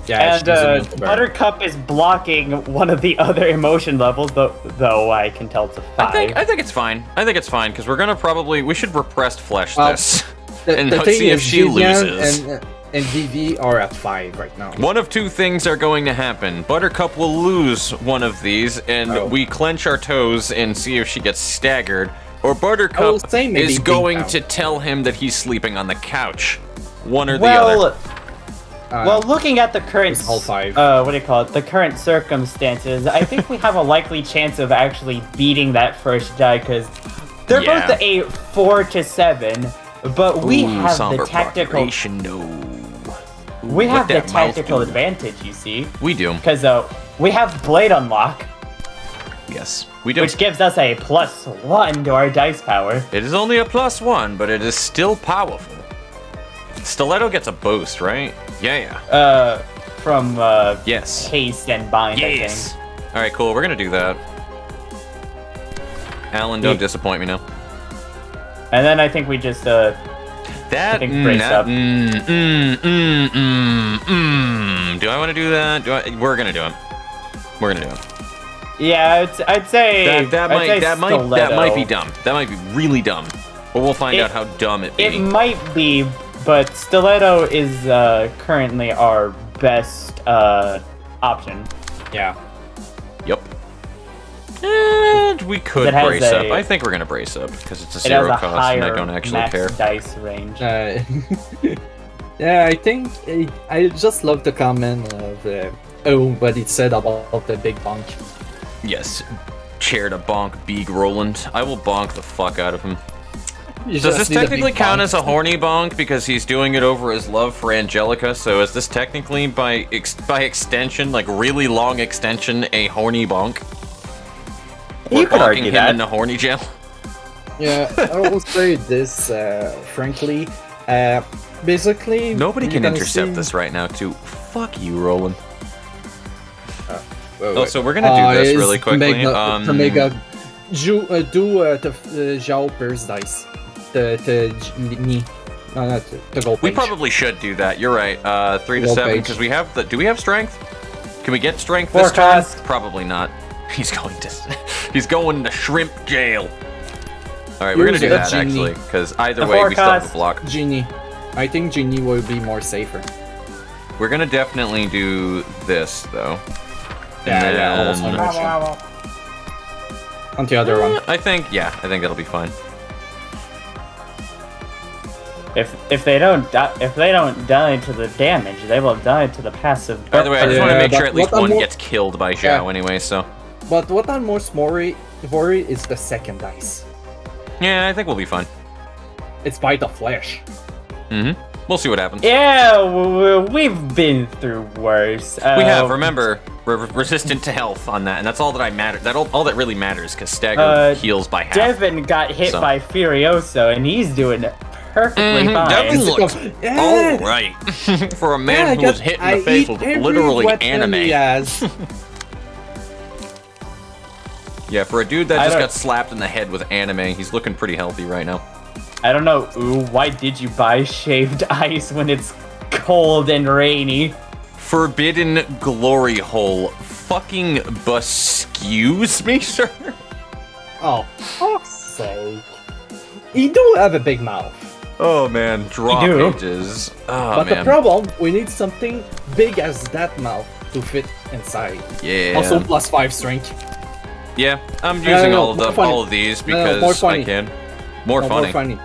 [SPEAKER 3] Yeah,
[SPEAKER 2] and Buttercup is blocking one of the other emotion levels, though I can tell it's a 5.
[SPEAKER 1] I think it's fine. I think it's fine because we're gonna we should repressed flesh this and
[SPEAKER 3] the thing
[SPEAKER 1] see if
[SPEAKER 3] is,
[SPEAKER 1] she
[SPEAKER 3] Vivian
[SPEAKER 1] loses.
[SPEAKER 3] and DV are at 5 right now.
[SPEAKER 1] One of two things are going to happen. Buttercup will lose one of these, and we clench our toes and see if she gets staggered. Or
[SPEAKER 3] will
[SPEAKER 1] Buttercup
[SPEAKER 3] say maybe
[SPEAKER 1] is
[SPEAKER 3] beat
[SPEAKER 1] going
[SPEAKER 3] out.
[SPEAKER 1] to tell him that he's sleeping on the couch. One or the
[SPEAKER 2] well,
[SPEAKER 1] other.
[SPEAKER 2] well, looking at the current,
[SPEAKER 3] it's all 5.
[SPEAKER 2] what do you call it? The current circumstances, I think we have a likely chance of actually beating that first die because they're
[SPEAKER 1] Yeah.
[SPEAKER 2] both a 4 to 7, but we
[SPEAKER 1] Ooh,
[SPEAKER 2] have
[SPEAKER 1] somber
[SPEAKER 2] the tactical.
[SPEAKER 1] procuration, no. Ooh,
[SPEAKER 2] We
[SPEAKER 1] what
[SPEAKER 2] have the
[SPEAKER 1] that mouth
[SPEAKER 2] tactical
[SPEAKER 1] do.
[SPEAKER 2] advantage, you see,
[SPEAKER 1] We do.
[SPEAKER 2] because we have Blade Unlock,
[SPEAKER 1] Yes, we do.
[SPEAKER 2] which gives us a +1 to our dice power.
[SPEAKER 1] It is only a +1, but it is still powerful. Stiletto gets a boost, right? Yeah.
[SPEAKER 2] From
[SPEAKER 1] Yes.
[SPEAKER 2] haste and bind.
[SPEAKER 1] Yes. All right, cool. We're gonna do that. Alan, don't disappoint me now.
[SPEAKER 2] And then I think we just
[SPEAKER 1] That.
[SPEAKER 2] think brace up.
[SPEAKER 1] Do I want to do that? We're gonna do it. We're gonna do it.
[SPEAKER 2] yeah, I'd say
[SPEAKER 1] That
[SPEAKER 2] I'd say
[SPEAKER 1] might
[SPEAKER 2] Stiletto.
[SPEAKER 1] be dumb. That might be really dumb. But we'll find out how dumb it be.
[SPEAKER 2] It might be, but Stiletto is currently our best option.
[SPEAKER 3] Yeah.
[SPEAKER 1] Yep. And we could
[SPEAKER 2] It has
[SPEAKER 1] brace up.
[SPEAKER 2] a-
[SPEAKER 1] I think we're gonna brace up because it's a
[SPEAKER 2] It has
[SPEAKER 1] zero
[SPEAKER 2] a
[SPEAKER 1] cost
[SPEAKER 2] higher
[SPEAKER 1] and I don't actually
[SPEAKER 2] max
[SPEAKER 1] care.
[SPEAKER 2] dice range.
[SPEAKER 3] Yeah, I think I just love the comment of what it said about the big bunk.
[SPEAKER 1] Yes. Chair to bonk Beeg Roland. I will bonk the fuck out of him.
[SPEAKER 3] You
[SPEAKER 1] Does
[SPEAKER 3] just
[SPEAKER 1] this
[SPEAKER 3] need a
[SPEAKER 1] technically
[SPEAKER 3] big
[SPEAKER 1] count
[SPEAKER 3] bunk.
[SPEAKER 1] as a horny bonk because he's doing it over his love for Angelica? So is this technically by extension, like really long extension, a horny bonk?
[SPEAKER 2] You
[SPEAKER 1] We're
[SPEAKER 2] could
[SPEAKER 1] bonking
[SPEAKER 2] argue
[SPEAKER 1] him
[SPEAKER 2] that.
[SPEAKER 1] in the horny jail.
[SPEAKER 3] Yeah, I will say this frankly. Basically,
[SPEAKER 1] Nobody
[SPEAKER 3] you're
[SPEAKER 1] can
[SPEAKER 3] gonna
[SPEAKER 1] intercept
[SPEAKER 3] see-
[SPEAKER 1] this right now. Too. Fuck you, Roland.
[SPEAKER 3] Wait,
[SPEAKER 1] Oh, so we're gonna do this
[SPEAKER 3] is
[SPEAKER 1] really quickly.
[SPEAKER 3] do the Zhao Pierce dice. The gold
[SPEAKER 1] We
[SPEAKER 3] page.
[SPEAKER 1] probably should do that. You're right. 3 to
[SPEAKER 3] Roll
[SPEAKER 1] 7
[SPEAKER 3] page.
[SPEAKER 1] because we have the. Do we have strength? Can we get strength this
[SPEAKER 2] Forecast.
[SPEAKER 1] turn? Probably not. He's going to. He's going to shrimp jail. All right, we're gonna
[SPEAKER 3] Use
[SPEAKER 1] do
[SPEAKER 3] a
[SPEAKER 1] that
[SPEAKER 3] genie.
[SPEAKER 1] actually because either
[SPEAKER 2] The
[SPEAKER 1] way we still have the
[SPEAKER 2] forecast.
[SPEAKER 1] block.
[SPEAKER 3] Genie. I think Genie will be more safer.
[SPEAKER 1] We're gonna definitely do this though.
[SPEAKER 3] almost
[SPEAKER 1] then-
[SPEAKER 3] 100%. On the other one.
[SPEAKER 1] I think that'll be fine.
[SPEAKER 2] If they don't die to the damage, they will die to the passive.
[SPEAKER 1] By the way, I just want to make
[SPEAKER 3] but
[SPEAKER 1] sure at least
[SPEAKER 3] what I'm
[SPEAKER 1] one
[SPEAKER 3] more-
[SPEAKER 1] gets killed by Zhao anyway, so...
[SPEAKER 3] But what I'm most worried is the second dice.
[SPEAKER 1] Yeah, I think we'll be fine.
[SPEAKER 3] It's by the flesh.
[SPEAKER 1] Mm-hmm. We'll see what happens.
[SPEAKER 2] Yeah, we've been through worse.
[SPEAKER 1] We have, remember, we're resistant to health on that, and that's all that all that really matters, because Stagger heals by half.
[SPEAKER 2] Devin got hit by Furioso, and he's doing perfectly fine.
[SPEAKER 1] Devin looks
[SPEAKER 3] Yeah.
[SPEAKER 1] alright. For a man who was hit in the face with literally anime. Yeah, for a dude that just got slapped in the head with anime, he's looking pretty healthy right now.
[SPEAKER 2] I don't know, why did you buy shaved ice when it's cold and rainy?
[SPEAKER 1] Forbidden Glory Hole. Fucking excuse me, sir?
[SPEAKER 3] Oh, fuck's sake. You do have a big mouth.
[SPEAKER 1] Oh man, drop
[SPEAKER 2] You do.
[SPEAKER 1] pages. Oh
[SPEAKER 3] But
[SPEAKER 1] man.
[SPEAKER 3] the problem, we need something big as that mouth to fit inside.
[SPEAKER 1] Yeah.
[SPEAKER 3] Also +5 strength.
[SPEAKER 1] Yeah, I'm using
[SPEAKER 3] no,
[SPEAKER 1] all
[SPEAKER 3] more
[SPEAKER 1] of
[SPEAKER 3] funny.
[SPEAKER 1] all of these
[SPEAKER 3] No,
[SPEAKER 1] because
[SPEAKER 3] more funny.
[SPEAKER 1] I can. More
[SPEAKER 3] No,
[SPEAKER 1] funny.
[SPEAKER 3] More funny.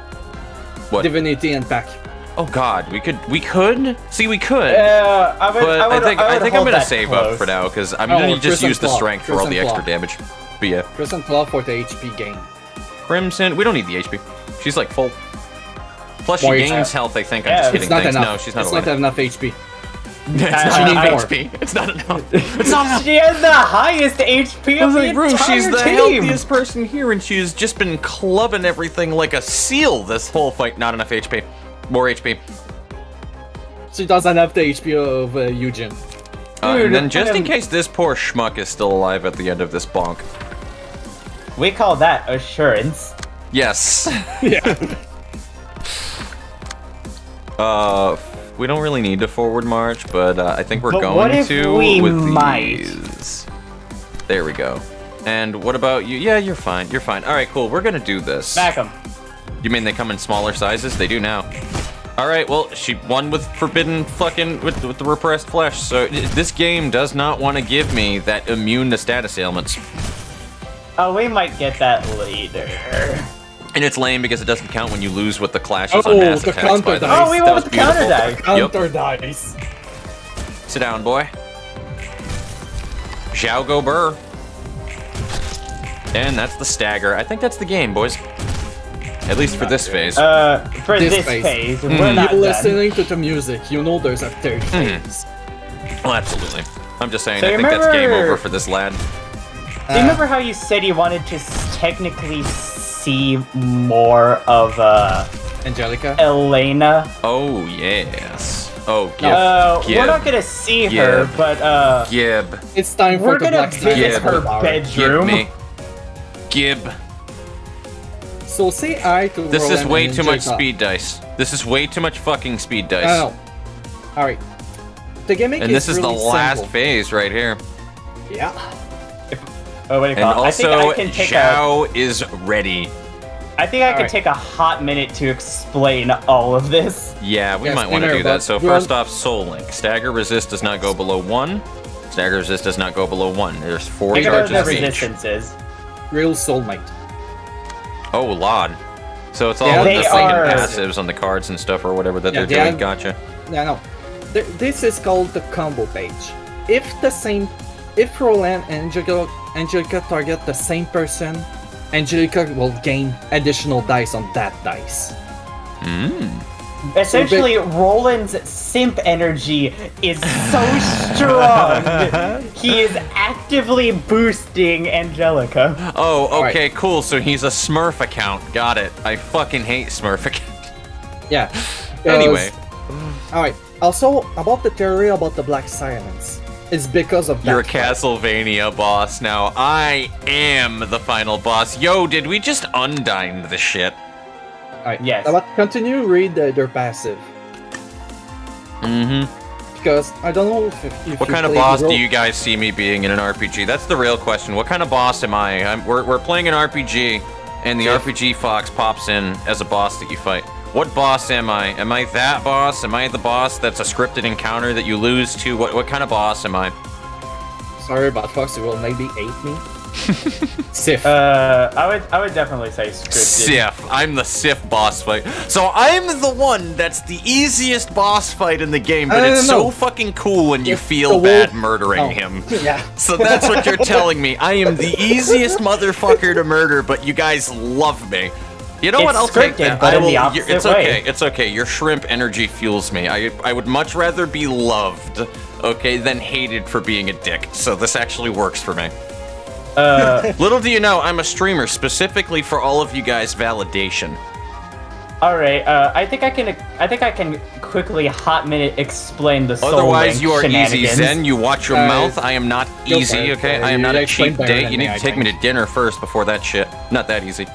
[SPEAKER 1] What?
[SPEAKER 3] Divinity and pack.
[SPEAKER 1] Oh god, we could. See, we could.
[SPEAKER 2] I would,
[SPEAKER 1] But I think I'm
[SPEAKER 2] hold
[SPEAKER 1] gonna
[SPEAKER 2] that
[SPEAKER 1] save
[SPEAKER 2] close.
[SPEAKER 1] up for now because I'm
[SPEAKER 3] Oh,
[SPEAKER 1] gonna just
[SPEAKER 3] Crimson
[SPEAKER 1] use the
[SPEAKER 3] Claw.
[SPEAKER 1] strength for all the
[SPEAKER 3] Crimson
[SPEAKER 1] extra
[SPEAKER 3] Claw.
[SPEAKER 1] damage. But yeah,
[SPEAKER 3] Crimson Claw for the HP gain.
[SPEAKER 1] Crimson. We don't need the HP. She's like full. Plus she
[SPEAKER 3] More
[SPEAKER 1] gains
[SPEAKER 3] HP.
[SPEAKER 1] health. I think I'm
[SPEAKER 2] Yeah,
[SPEAKER 1] just
[SPEAKER 3] It's
[SPEAKER 1] hitting
[SPEAKER 3] not
[SPEAKER 1] things.
[SPEAKER 3] enough.
[SPEAKER 1] No, she's not
[SPEAKER 3] It's
[SPEAKER 1] alive.
[SPEAKER 3] not enough HP.
[SPEAKER 1] It's
[SPEAKER 2] I
[SPEAKER 1] not
[SPEAKER 2] need
[SPEAKER 1] enough
[SPEAKER 3] more.
[SPEAKER 1] HP. It's not enough. It's not enough.
[SPEAKER 2] She has the highest HP
[SPEAKER 1] I
[SPEAKER 2] of
[SPEAKER 1] was
[SPEAKER 2] the
[SPEAKER 1] like, Rue,
[SPEAKER 2] entire
[SPEAKER 1] she's the
[SPEAKER 2] team.
[SPEAKER 1] healthiest person here, and she's just been clubbing everything like a seal this whole fight. Not enough HP. More HP.
[SPEAKER 3] She doesn't have the HP of Eugen.
[SPEAKER 2] Dude,
[SPEAKER 1] And then just in
[SPEAKER 2] I'm-
[SPEAKER 1] case this poor schmuck is still alive at the end of this bonk.
[SPEAKER 2] We call that assurance.
[SPEAKER 1] Yes.
[SPEAKER 3] Yeah.
[SPEAKER 1] We don't really need to forward march, but I think we're
[SPEAKER 2] But
[SPEAKER 1] going
[SPEAKER 2] what if
[SPEAKER 1] to
[SPEAKER 2] we
[SPEAKER 1] with
[SPEAKER 2] might?
[SPEAKER 1] these. There we go. And what about you? Yeah, you're fine. You're fine. All right, cool. We're gonna do this.
[SPEAKER 2] Smack him.
[SPEAKER 1] You mean they come in smaller sizes? They do now. All right. Well, she won with forbidden fucking with the repressed flesh. So this game does not want to give me that immune to status ailments,
[SPEAKER 2] Oh, we might get that later.
[SPEAKER 1] and it's lame because it doesn't count when you lose with the clashes
[SPEAKER 3] Oh,
[SPEAKER 1] on mass
[SPEAKER 3] the
[SPEAKER 1] attacks.
[SPEAKER 3] counter
[SPEAKER 1] By the
[SPEAKER 3] dice.
[SPEAKER 1] way,
[SPEAKER 2] Oh, we
[SPEAKER 1] That
[SPEAKER 2] went
[SPEAKER 1] was
[SPEAKER 2] with the counter
[SPEAKER 1] beautiful.
[SPEAKER 2] die.
[SPEAKER 1] Yep.
[SPEAKER 3] Counter dice.
[SPEAKER 1] Sit down, boy. Zhao go burr. And that's the stagger. I think that's the game, boys. At least for this phase.
[SPEAKER 2] For
[SPEAKER 3] This
[SPEAKER 2] this
[SPEAKER 3] phase.
[SPEAKER 2] phase, we're not
[SPEAKER 3] You're
[SPEAKER 2] done.
[SPEAKER 3] listening to the music. You know there's a third phase.
[SPEAKER 1] Well, absolutely. I'm just saying,
[SPEAKER 2] So
[SPEAKER 1] I think that's game
[SPEAKER 2] remember-
[SPEAKER 1] over for this lad.
[SPEAKER 2] Do you remember how you said you wanted to technically see more of
[SPEAKER 3] Angelica.
[SPEAKER 2] Elena?
[SPEAKER 1] Oh, yes. Oh, Gib.
[SPEAKER 2] We're not gonna see her,
[SPEAKER 1] Gib.
[SPEAKER 2] but
[SPEAKER 1] Gib.
[SPEAKER 3] It's time for
[SPEAKER 2] we're
[SPEAKER 3] the
[SPEAKER 2] gonna
[SPEAKER 3] Black
[SPEAKER 2] visit
[SPEAKER 1] Gib.
[SPEAKER 2] her
[SPEAKER 3] Power.
[SPEAKER 1] Gib
[SPEAKER 2] bedroom.
[SPEAKER 1] me. Gib.
[SPEAKER 3] So say I to
[SPEAKER 1] This is
[SPEAKER 3] Roland
[SPEAKER 1] way
[SPEAKER 3] and
[SPEAKER 1] too much
[SPEAKER 3] Angelica.
[SPEAKER 1] speed dice. This is way too much fucking speed dice.
[SPEAKER 3] No. Alright. The gimmick
[SPEAKER 1] And this is the
[SPEAKER 3] really
[SPEAKER 1] last
[SPEAKER 3] simple.
[SPEAKER 1] phase right here.
[SPEAKER 3] Yeah.
[SPEAKER 2] Oh, what do you
[SPEAKER 1] And
[SPEAKER 2] call it? I think
[SPEAKER 1] also,
[SPEAKER 2] I can take
[SPEAKER 1] Zhao is ready.
[SPEAKER 2] I think I can
[SPEAKER 3] Alright.
[SPEAKER 2] take a hot minute to explain all of this.
[SPEAKER 1] Yeah, we
[SPEAKER 3] Yes,
[SPEAKER 1] might want to
[SPEAKER 3] Peter,
[SPEAKER 1] do that.
[SPEAKER 3] but
[SPEAKER 1] So
[SPEAKER 3] we're
[SPEAKER 1] first
[SPEAKER 3] on-
[SPEAKER 1] off, Soul Link. Stagger resist does not go below 1. Stagger resist does not go below 1. There's 4
[SPEAKER 2] Think about
[SPEAKER 1] charges
[SPEAKER 2] the
[SPEAKER 1] each.
[SPEAKER 2] resistances.
[SPEAKER 3] Real soulmate.
[SPEAKER 1] Oh, Lod. So it's all
[SPEAKER 3] Yeah,
[SPEAKER 1] of the
[SPEAKER 2] they
[SPEAKER 1] second
[SPEAKER 2] are-
[SPEAKER 1] passives on the cards and stuff or whatever that
[SPEAKER 3] Yeah,
[SPEAKER 1] they're
[SPEAKER 3] they
[SPEAKER 1] doing.
[SPEAKER 3] are-
[SPEAKER 1] Gotcha.
[SPEAKER 3] No. This is called the combo page. If Roland and Angelica target the same person, Angelica will gain additional dice on that dice.
[SPEAKER 2] Essentially, Roland's simp energy is so strong. He is actively boosting Angelica.
[SPEAKER 1] Oh,
[SPEAKER 3] Alright.
[SPEAKER 1] okay, cool. So he's a Smurf account. Got it. I fucking hate Smurf account.
[SPEAKER 3] Yeah.
[SPEAKER 1] Anyway.
[SPEAKER 3] Alright. Also, about the theory about the Black Silence. It's because of that.
[SPEAKER 1] You're a
[SPEAKER 3] fight.
[SPEAKER 1] Castlevania boss now. I am the final boss. Yo, did we just undine the shit?
[SPEAKER 3] Alright.
[SPEAKER 2] Yes.
[SPEAKER 3] But continue read their passive.
[SPEAKER 1] Mm-hmm.
[SPEAKER 3] Because I don't know if
[SPEAKER 1] What
[SPEAKER 3] you
[SPEAKER 1] kind of
[SPEAKER 3] played
[SPEAKER 1] boss do
[SPEAKER 3] Ro-
[SPEAKER 1] you guys see me being in an RPG? That's the real question. What kind of boss am I? We're playing an RPG, and the RPG Fox pops in as a boss that you fight. What boss am I? Am I that boss? Am I the boss that's a scripted encounter that you lose to? What kind of boss am I?
[SPEAKER 3] Sorry about Fox, you will maybe hate me. Sif.
[SPEAKER 2] I would definitely say scripted.
[SPEAKER 1] Sif. I'm the Sif boss fight. So I'm the one that's the easiest boss fight in the game, but it's so fucking cool when you feel bad murdering him.
[SPEAKER 3] Yeah.
[SPEAKER 1] So that's what you're telling me. I am the easiest motherfucker to murder, but you guys love me. You know what? I'll take
[SPEAKER 2] scripted,
[SPEAKER 1] that.
[SPEAKER 2] but
[SPEAKER 1] I
[SPEAKER 2] in
[SPEAKER 1] will.
[SPEAKER 2] the opposite
[SPEAKER 1] It's
[SPEAKER 2] way.
[SPEAKER 1] okay. It's okay. Your shrimp energy fuels me. I would much rather be loved, okay, than hated for being a dick. So this actually works for me. Little do you know, I'm a streamer specifically for all of you guys' validation.
[SPEAKER 2] All right. I think I can quickly hot minute explain the soul
[SPEAKER 1] Otherwise,
[SPEAKER 2] link
[SPEAKER 1] you are easy.
[SPEAKER 2] shenanigans.
[SPEAKER 1] Zen, you watch your mouth. I am not easy, okay? I am not a cheap date. You need to take me to dinner first before that shit. Not that easy.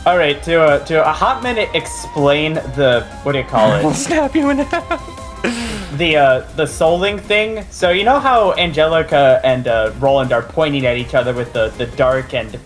[SPEAKER 2] All right. To a hot minute explain the what do you call it?
[SPEAKER 1] I'll snap you in half.
[SPEAKER 2] The soul link thing. So you know how Angelica and Roland are pointing at each other with the dark and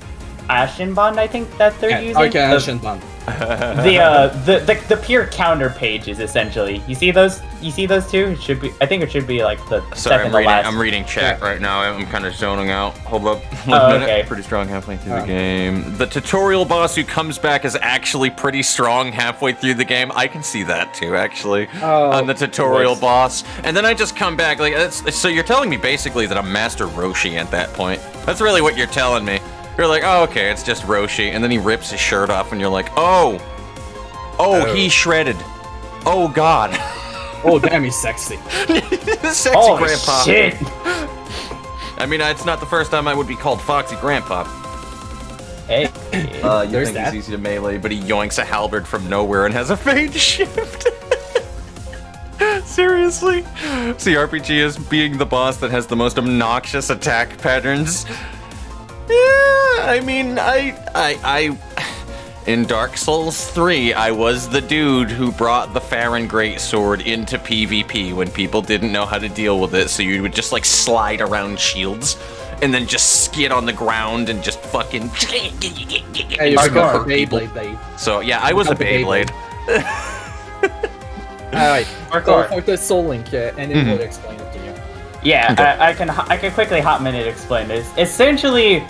[SPEAKER 2] ashen bond. I think that they're using.
[SPEAKER 3] Okay, ashen bond.
[SPEAKER 2] The pure counter pages essentially. You see those? You see those two? It should be. I think it should be like the
[SPEAKER 1] Sorry,
[SPEAKER 2] second to last.
[SPEAKER 1] I'm reading chat right now. I'm kind of zoning out. Hold up.
[SPEAKER 2] Oh,
[SPEAKER 1] One minute.
[SPEAKER 2] okay.
[SPEAKER 1] Pretty strong halfway through the game. The tutorial boss who comes back is actually pretty strong halfway through the game. I can see that too, actually. On the tutorial boss. And then I just come back. So you're telling me basically that I'm Master Roshi at that point. That's really what you're telling me. You're like, oh, okay, it's just Roshi. And then he rips his shirt off and you're like, oh, he's shredded. Oh, God.
[SPEAKER 3] Oh, damn, he's sexy.
[SPEAKER 1] Sexy
[SPEAKER 2] Oh
[SPEAKER 1] grandpa.
[SPEAKER 2] shit!
[SPEAKER 1] I mean, it's not the first time I would be called Foxy Grandpa.
[SPEAKER 2] Hey.
[SPEAKER 1] You
[SPEAKER 3] There's
[SPEAKER 1] think
[SPEAKER 3] that.
[SPEAKER 1] he's easy to melee, but he yoinks a halberd from nowhere and has a phase shift. Seriously? CRPG is being the boss that has the most obnoxious attack patterns. Yeah, I mean, I in Dark Souls 3, I was the dude who brought the Farron Greatsword into PvP when people didn't know how to deal with it, so you would just like slide around shields and then just skid on the ground and just fucking
[SPEAKER 3] Hey, you
[SPEAKER 1] just
[SPEAKER 3] forgot
[SPEAKER 1] hurt
[SPEAKER 3] the
[SPEAKER 1] people.
[SPEAKER 3] Beyblade, babe.
[SPEAKER 1] So yeah, I was a
[SPEAKER 3] Forgot the
[SPEAKER 1] Beyblade.
[SPEAKER 3] Alright, go
[SPEAKER 2] Parkour.
[SPEAKER 3] for the soul link, and it will explain it to you.
[SPEAKER 2] Yeah, I can quickly hot minute explain this. Essentially,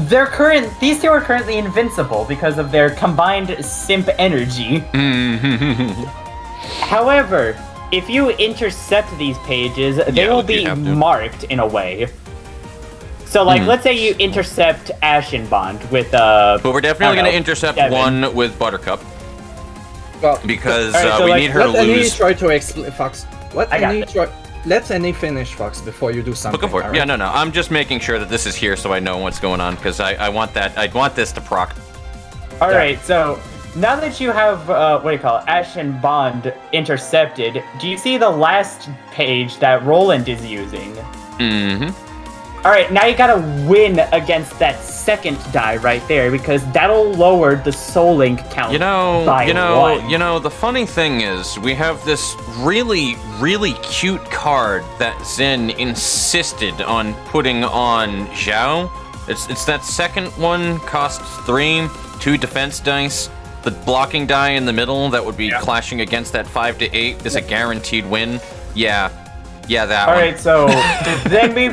[SPEAKER 2] these two are currently invincible because of their combined simp energy. However, if you intercept these pages, they
[SPEAKER 1] Yeah,
[SPEAKER 2] will
[SPEAKER 1] you
[SPEAKER 2] be
[SPEAKER 1] have to.
[SPEAKER 2] marked in a way. So, like, let's say you intercept Ashen Bond with
[SPEAKER 1] But we're definitely
[SPEAKER 2] I don't
[SPEAKER 1] going to
[SPEAKER 2] know,
[SPEAKER 1] intercept
[SPEAKER 2] Devin.
[SPEAKER 1] one with Buttercup
[SPEAKER 3] Well,
[SPEAKER 1] because
[SPEAKER 2] Alright, so
[SPEAKER 1] we
[SPEAKER 2] like,
[SPEAKER 1] need her to
[SPEAKER 3] let Annie
[SPEAKER 1] lose.
[SPEAKER 3] try to explain, Fox.
[SPEAKER 2] I got it.
[SPEAKER 3] Let Annie finish, Fox, before you do something.
[SPEAKER 1] Looking for it.
[SPEAKER 3] alright?
[SPEAKER 1] Yeah, no. I'm just making sure that this is here so I know what's going on because I want that. I want this to proc.
[SPEAKER 2] Alright, so now that you have, what do you call it, Ashen Bond intercepted, do you see the last page that Roland is using?
[SPEAKER 1] Mm-hmm.
[SPEAKER 2] Alright, now you gotta win against that second die right there, because that'll lower the soul link count by one.
[SPEAKER 1] The funny thing is, we have this really, really cute card that Zen insisted on putting on Zhao. It's that second one, costs 3, 2 defense dice. The blocking die in the middle that would be clashing against that 5 to 8 is a guaranteed win. Yeah, that one.
[SPEAKER 2] Alright, so then we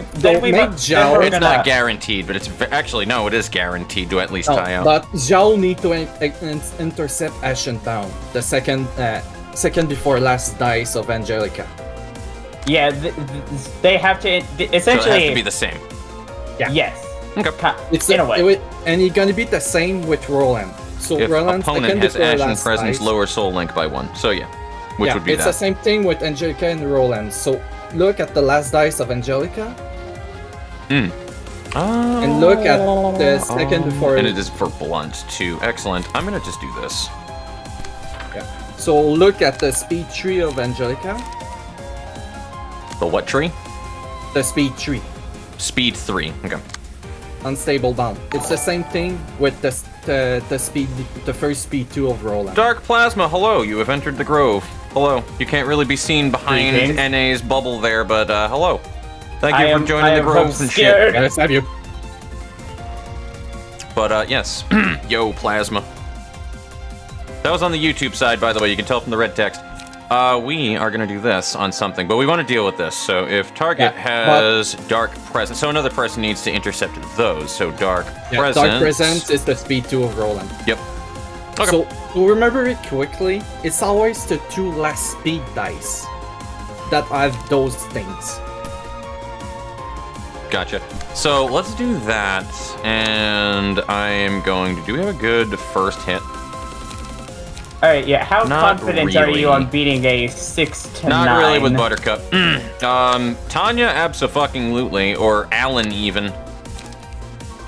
[SPEAKER 3] make Zhao-
[SPEAKER 1] It's not guaranteed, but it's actually no, it is guaranteed to at least tie out.
[SPEAKER 3] But Zhao need to intercept Ashen Town, the second before last dice of Angelica.
[SPEAKER 2] Yeah, they have to
[SPEAKER 1] So it
[SPEAKER 2] essentially.
[SPEAKER 1] has to be the same.
[SPEAKER 3] Yeah.
[SPEAKER 2] Yes.
[SPEAKER 1] Okay.
[SPEAKER 3] It's
[SPEAKER 2] In a way.
[SPEAKER 3] and it's gonna be the same with Roland. So
[SPEAKER 1] If
[SPEAKER 3] Roland
[SPEAKER 1] opponent
[SPEAKER 3] second
[SPEAKER 1] has
[SPEAKER 3] before
[SPEAKER 1] Ashen
[SPEAKER 3] last
[SPEAKER 1] Presence,
[SPEAKER 3] dice.
[SPEAKER 1] lower Soul Link by 1. So yeah, which would be
[SPEAKER 3] it's
[SPEAKER 1] that.
[SPEAKER 3] the same thing with Angelica and Roland. So look at the last dice of Angelica
[SPEAKER 1] Oh.
[SPEAKER 3] and look at the second before.
[SPEAKER 1] And it is for blunt too. Excellent. I'm gonna just do this.
[SPEAKER 3] So look at the speed tree of Angelica.
[SPEAKER 1] The what tree?
[SPEAKER 3] The speed tree.
[SPEAKER 1] Speed 3. Okay.
[SPEAKER 3] Unstable bound. It's the same thing with the speed, the first speed 2 of Roland.
[SPEAKER 1] Dark Plasma, hello. You have entered the Grove. Hello. You can't really be seen behind
[SPEAKER 2] Greetings.
[SPEAKER 1] NA's bubble there, but hello. Thank you
[SPEAKER 2] I
[SPEAKER 1] for
[SPEAKER 2] am
[SPEAKER 1] joining the Grove and shit.
[SPEAKER 2] obscured.
[SPEAKER 3] Yeah, let's have you.
[SPEAKER 1] But yes. Yo, Plasma. That was on the YouTube side, by the way. You can tell from the red text. we are gonna do this on something, but we want to deal with this. So if target has dark presence, so another person needs to intercept those. So dark presence.
[SPEAKER 3] Dark presence is the speed 2 of Roland.
[SPEAKER 1] Yep. Okay.
[SPEAKER 3] So to remember it quickly, it's always the 2 last speed dice that have those things.
[SPEAKER 1] Gotcha. So let's do that, and I am going to. Do we have a good first hit?
[SPEAKER 2] All right, yeah. How
[SPEAKER 1] Not
[SPEAKER 2] confident are you
[SPEAKER 1] really.
[SPEAKER 2] on beating a 6 to 9?
[SPEAKER 1] Not really with Buttercup. Tanya, abso-fucking-lutely, or Alan even.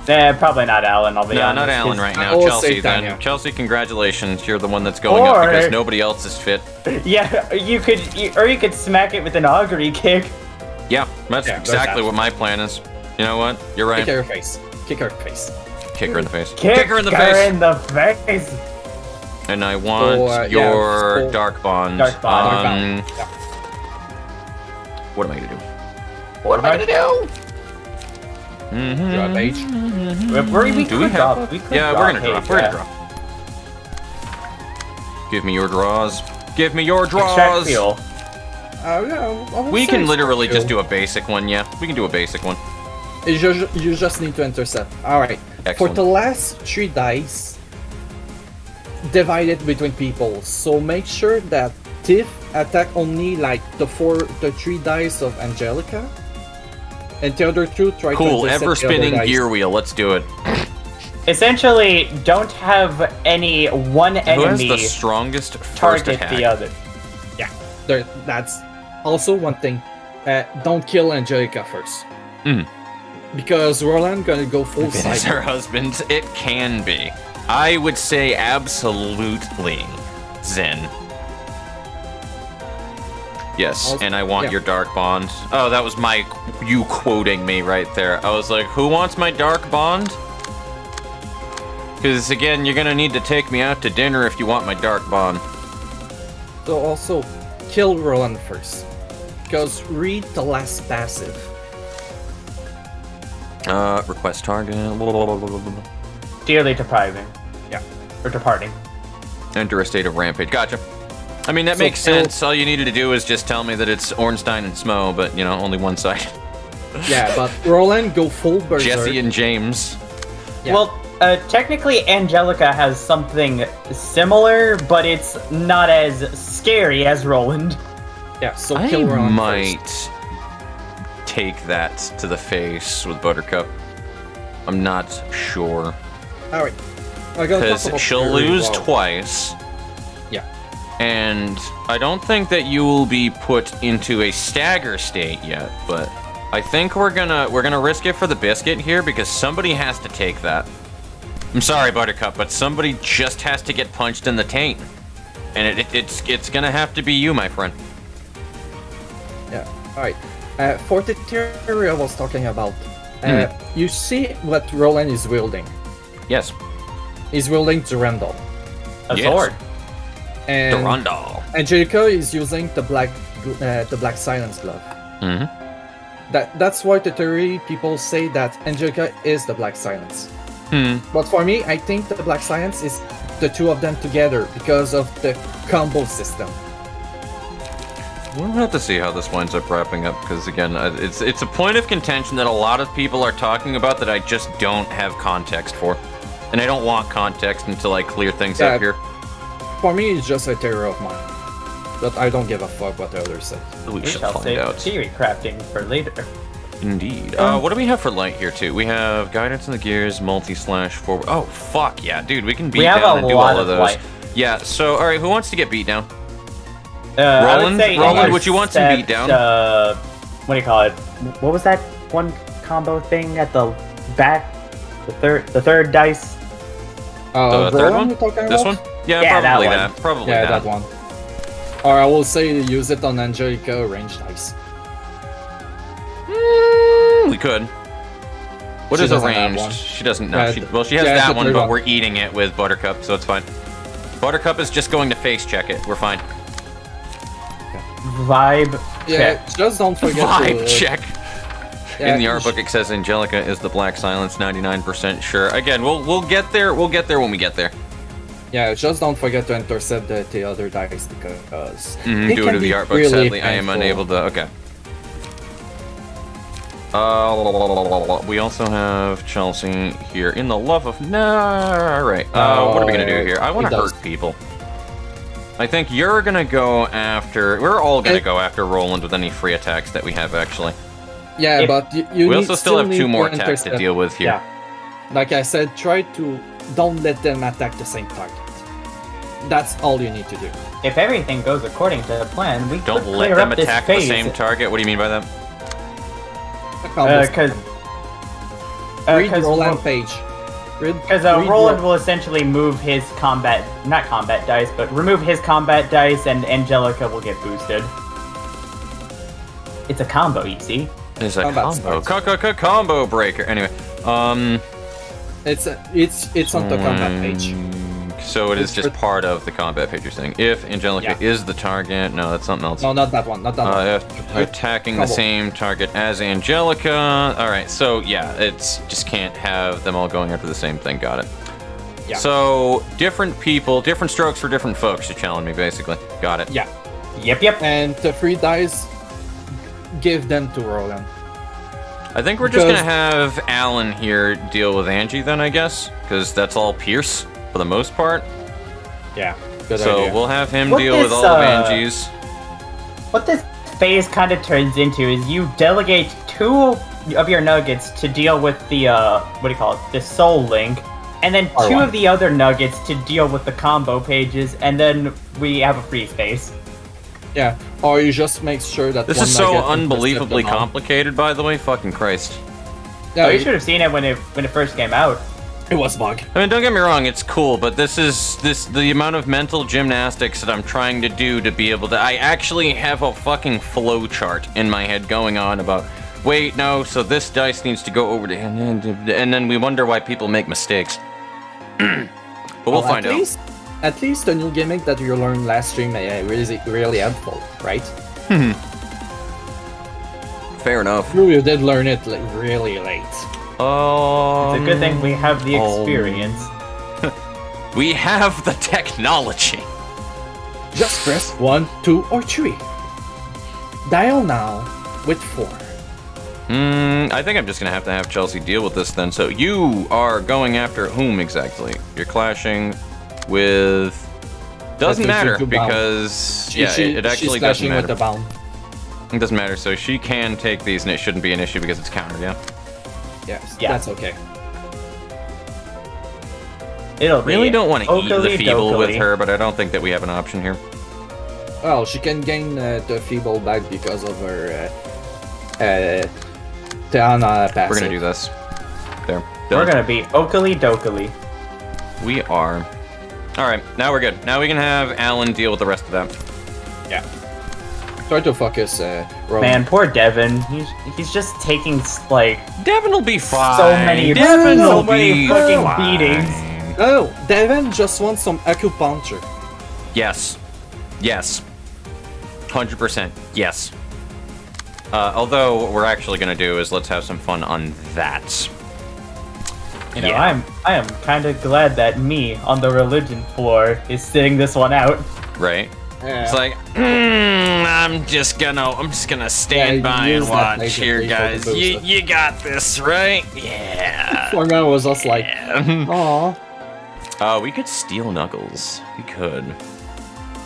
[SPEAKER 2] Probably not Alan. I'll be
[SPEAKER 1] No,
[SPEAKER 2] honest.
[SPEAKER 1] not Alan
[SPEAKER 2] 'cause-
[SPEAKER 1] right
[SPEAKER 3] I
[SPEAKER 1] now.
[SPEAKER 3] will
[SPEAKER 1] Chelsea,
[SPEAKER 3] say
[SPEAKER 1] then.
[SPEAKER 3] Tanya.
[SPEAKER 1] Chelsea, congratulations. You're the one that's going up
[SPEAKER 2] Or-
[SPEAKER 1] because nobody else is fit.
[SPEAKER 2] Yeah, you could smack it with an augury kick.
[SPEAKER 1] Yeah, that's
[SPEAKER 3] Yeah, there's
[SPEAKER 1] exactly
[SPEAKER 3] that.
[SPEAKER 1] what my plan is. You know what? You're right.
[SPEAKER 3] Kick her face. Kick her face.
[SPEAKER 1] Kick her in the face.
[SPEAKER 2] Kick
[SPEAKER 1] her in the face.
[SPEAKER 2] in the face.
[SPEAKER 1] And I want
[SPEAKER 3] So,
[SPEAKER 1] your
[SPEAKER 3] so-
[SPEAKER 1] Dark Bond.
[SPEAKER 2] Dark Bond.
[SPEAKER 3] Yeah.
[SPEAKER 1] What am I gonna do? What am I gonna do? Mm-hmm.
[SPEAKER 3] Draw a page.
[SPEAKER 2] We
[SPEAKER 1] Do we
[SPEAKER 2] could
[SPEAKER 1] have?
[SPEAKER 2] drop. We could
[SPEAKER 1] Yeah,
[SPEAKER 2] drop
[SPEAKER 1] we're gonna draw.
[SPEAKER 2] page,
[SPEAKER 1] We're
[SPEAKER 2] yeah.
[SPEAKER 1] gonna draw. Give me your draws. Give me your
[SPEAKER 2] Extract
[SPEAKER 1] draws.
[SPEAKER 2] fuel.
[SPEAKER 1] We can literally just do a basic one. Yeah, we can do a basic one.
[SPEAKER 3] You just need to intercept. Alright. For
[SPEAKER 1] Excellent.
[SPEAKER 3] the last 3 dice, divide it between people. So make sure that Tiff attack only like the 3 dice of Angelica. And the other 2 try to
[SPEAKER 1] Cool.
[SPEAKER 3] intercept
[SPEAKER 1] Ever
[SPEAKER 3] the other
[SPEAKER 1] spinning
[SPEAKER 3] dice.
[SPEAKER 1] gear wheel. Let's do it.
[SPEAKER 2] Essentially, don't have any one
[SPEAKER 1] Who has
[SPEAKER 2] enemy
[SPEAKER 1] the strongest first
[SPEAKER 2] target
[SPEAKER 1] attack?
[SPEAKER 2] the other.
[SPEAKER 3] Yeah, that's also one thing. Don't kill Angelica first. Because Roland gonna go full
[SPEAKER 1] If it is her
[SPEAKER 3] cycle.
[SPEAKER 1] husband, it can be. I would say absolutely, Zen. Yes,
[SPEAKER 3] Also-
[SPEAKER 1] and I want
[SPEAKER 3] yeah.
[SPEAKER 1] your Dark Bond. Oh, that was you quoting me right there. I was like, who wants my Dark Bond? Because again, you're gonna need to take me out to dinner if you want my Dark Bond.
[SPEAKER 3] So also, kill Roland first. Because read the last passive.
[SPEAKER 1] Request target.
[SPEAKER 2] Dearly depriving.
[SPEAKER 3] Yeah.
[SPEAKER 2] Or departing.
[SPEAKER 1] Enter a state of rampage. Gotcha. I mean, that
[SPEAKER 3] So
[SPEAKER 1] makes
[SPEAKER 3] kill-
[SPEAKER 1] sense. All you needed to do is just tell me that it's Ornstein and Smo, but, you know, only one side.
[SPEAKER 3] Yeah, but Roland go full berserk.
[SPEAKER 1] Jesse and James.
[SPEAKER 3] Yeah.
[SPEAKER 2] Well, technically Angelica has something similar, but it's not as scary as Roland.
[SPEAKER 3] Yeah, so
[SPEAKER 1] I
[SPEAKER 3] kill Roland
[SPEAKER 1] might
[SPEAKER 3] first.
[SPEAKER 1] take that to the face with Buttercup. I'm not sure.
[SPEAKER 3] Alright. I gotta talk
[SPEAKER 1] Because
[SPEAKER 3] about
[SPEAKER 1] she'll
[SPEAKER 3] Fury
[SPEAKER 1] lose
[SPEAKER 3] Wall.
[SPEAKER 1] twice.
[SPEAKER 3] Yeah.
[SPEAKER 1] And I don't think that you will be put into a stagger state yet, but I think we're gonna risk it for the biscuit here because somebody has to take that. I'm sorry, Buttercup, but somebody just has to get punched in the taint. And it's gonna have to be you, my friend.
[SPEAKER 3] Yeah. Alright. For the theory I was talking about, you see what Roland is wielding.
[SPEAKER 1] Yes.
[SPEAKER 3] He's wielding Durandal.
[SPEAKER 2] A
[SPEAKER 1] Yes.
[SPEAKER 2] sword.
[SPEAKER 3] And
[SPEAKER 1] Durandal.
[SPEAKER 3] Angelica is using the black silence glove.
[SPEAKER 1] Mm-hmm.
[SPEAKER 3] That's why the theory people say that Angelica is the black silence.
[SPEAKER 1] Hmm.
[SPEAKER 3] But for me, I think the black silence is the 2 of them together because of the combo system.
[SPEAKER 1] We'll have to see how this winds up wrapping up, because again, it's a point of contention that a lot of people are talking about that I just don't have context for. And I don't want context until I clear things up here.
[SPEAKER 3] For me, it's just a theory of mine. But I don't give a fuck what the others say.
[SPEAKER 1] We
[SPEAKER 2] We
[SPEAKER 1] shall
[SPEAKER 2] shall
[SPEAKER 1] find
[SPEAKER 2] save
[SPEAKER 1] out.
[SPEAKER 2] theory crafting for later.
[SPEAKER 1] Indeed. What do we have for light here, too? We have guidance in the gears, multi-slash forward. Oh, fuck yeah, dude. We can beat
[SPEAKER 2] We have
[SPEAKER 1] down
[SPEAKER 2] a
[SPEAKER 1] and do
[SPEAKER 2] lot
[SPEAKER 1] all of
[SPEAKER 2] of
[SPEAKER 1] those.
[SPEAKER 2] light.
[SPEAKER 1] Yeah, so, alright, who wants to get beat down?
[SPEAKER 2] I would
[SPEAKER 1] Roland?
[SPEAKER 2] say
[SPEAKER 1] Roland, would you want some beat
[SPEAKER 2] intercept,
[SPEAKER 1] down?
[SPEAKER 2] What do you call it? What was that one combo thing at the back? The third dice?
[SPEAKER 1] The third
[SPEAKER 3] Roland
[SPEAKER 1] one?
[SPEAKER 3] you're talking
[SPEAKER 1] This
[SPEAKER 3] about?
[SPEAKER 1] one? Yeah,
[SPEAKER 2] Yeah, that
[SPEAKER 1] probably
[SPEAKER 2] one.
[SPEAKER 1] that. Probably
[SPEAKER 3] Yeah,
[SPEAKER 1] that.
[SPEAKER 3] that one. Or I will say use it on Angelica range dice.
[SPEAKER 1] We could. What
[SPEAKER 3] She
[SPEAKER 1] is a
[SPEAKER 3] doesn't have
[SPEAKER 1] ranged?
[SPEAKER 3] one.
[SPEAKER 1] She doesn't know.
[SPEAKER 3] Yeah,
[SPEAKER 1] She has
[SPEAKER 3] yeah,
[SPEAKER 1] that
[SPEAKER 3] the
[SPEAKER 1] one,
[SPEAKER 3] third
[SPEAKER 1] but
[SPEAKER 3] one.
[SPEAKER 1] we're eating it with Buttercup, so it's fine. Buttercup is just going to face check it. We're fine.
[SPEAKER 2] Vibe.
[SPEAKER 3] Yeah,
[SPEAKER 2] check.
[SPEAKER 3] just don't forget
[SPEAKER 1] Vibe
[SPEAKER 3] to...
[SPEAKER 1] check.
[SPEAKER 3] Yeah,
[SPEAKER 1] In the art book, it says Angelica is the Black Silence, 99% sure. Again, we'll get there. We'll get there when we get there.
[SPEAKER 3] Yeah, just don't forget to intercept the other dice because
[SPEAKER 1] Do it to the art book. Sadly, I am unable to. Okay. We also have Chelsea here in the love of. Nah, right. What are we gonna do here? I want to hurt people. I think you're gonna go after. We're all gonna go after Roland with any free attacks that we have, actually.
[SPEAKER 3] Yeah, but you
[SPEAKER 1] we also still have 2 more attacks to deal with here.
[SPEAKER 3] Yeah. Like I said, try to don't let them attack the same target. That's all you need to do.
[SPEAKER 2] If everything goes according to the plan, we
[SPEAKER 1] Don't
[SPEAKER 2] could
[SPEAKER 1] let
[SPEAKER 2] clear
[SPEAKER 1] them
[SPEAKER 2] up this
[SPEAKER 1] attack the
[SPEAKER 2] phase.
[SPEAKER 1] same target. What do you mean by that?
[SPEAKER 3] Read Roland page.
[SPEAKER 2] Because Roland will essentially move his not combat dice, but remove his combat dice, and Angelica will get boosted. It's a combo, you see.
[SPEAKER 1] It's a combo. Combo breaker. Anyway,
[SPEAKER 3] it's on the combat page.
[SPEAKER 1] So it is just part of the combat page you're saying. If Angelica is the target, no, that's something else.
[SPEAKER 3] No, not that one. Not that one.
[SPEAKER 1] If attacking the same target as Angelica. All right, so yeah, it's just can't have them all going after the same thing. Got it.
[SPEAKER 3] Yeah.
[SPEAKER 1] So different people, different strokes for different folks. You're challenging me, basically. Got it.
[SPEAKER 3] Yeah.
[SPEAKER 2] Yep.
[SPEAKER 3] And the 3 dice, give them to Roland.
[SPEAKER 1] I think we're just gonna have Alan here deal with Angie then, I guess, because that's all Pierce for the most part.
[SPEAKER 3] Yeah. Good
[SPEAKER 1] so
[SPEAKER 3] idea.
[SPEAKER 1] we'll have him deal with all of Angie's.
[SPEAKER 2] What this phase kind of turns into is you delegate 2 of your nuggets to deal with the the soul link, and then 2 of the other nuggets to deal with the combo pages, and then we have a free space.
[SPEAKER 3] Yeah, or you just make sure that
[SPEAKER 1] this is so unbelievably complicated, by the way. Fucking Christ.
[SPEAKER 2] Yeah, you should have seen it when it first came out.
[SPEAKER 3] It was bug.
[SPEAKER 1] I mean, don't get me wrong, it's cool, but the amount of mental gymnastics that I'm trying to do to be able to. I actually have a fucking flow chart in my head going on about. Wait, no. So this dice needs to go over to, and then we wonder why people make mistakes. But we'll find out.
[SPEAKER 3] At least the new gimmick that you learned last stream really helpful, right?
[SPEAKER 1] Fair enough.
[SPEAKER 3] You did learn it really late.
[SPEAKER 2] It's a good thing we have the experience.
[SPEAKER 1] We have the technology.
[SPEAKER 3] Just press 1, 2, or 3. Dial now with 4.
[SPEAKER 1] I think I'm just gonna have Chelsea deal with this then. So you are going after whom exactly? You're clashing with. Doesn't matter because it actually doesn't matter.
[SPEAKER 3] With the bound.
[SPEAKER 1] It doesn't matter. So she can take these, and it shouldn't be an issue because it's countered. Yeah.
[SPEAKER 3] Yes. Yeah. That's okay.
[SPEAKER 2] It'll
[SPEAKER 1] really don't want to eat the feeble with her, but I don't think that we have an option here.
[SPEAKER 3] Well, she can gain the feeble back because of her Tiana passive.
[SPEAKER 1] We're gonna do this. There.
[SPEAKER 2] We're gonna be Oakley Dokely.
[SPEAKER 1] We are. Alright, now we're good. Now we can have Alan deal with the rest of them.
[SPEAKER 3] Yeah. Try to focus, Rowan.
[SPEAKER 2] Man, poor Devin. He's just taking, like...
[SPEAKER 1] Devin will be fine.
[SPEAKER 2] So many fucking beatings.
[SPEAKER 3] Oh, Devin just wants some acupuncture.
[SPEAKER 1] Yes. Yes. 100%. Yes. Although, what we're actually gonna do is let's have some fun on that.
[SPEAKER 2] You know, I am kind of glad that me on the religion floor is sitting this one out.
[SPEAKER 1] Right. Yeah. It's like, I'm just gonna stand by and watch here, guys. You got this, right? Yeah.
[SPEAKER 3] Forman was just like, aw.
[SPEAKER 1] We could steal Knuckles. We could.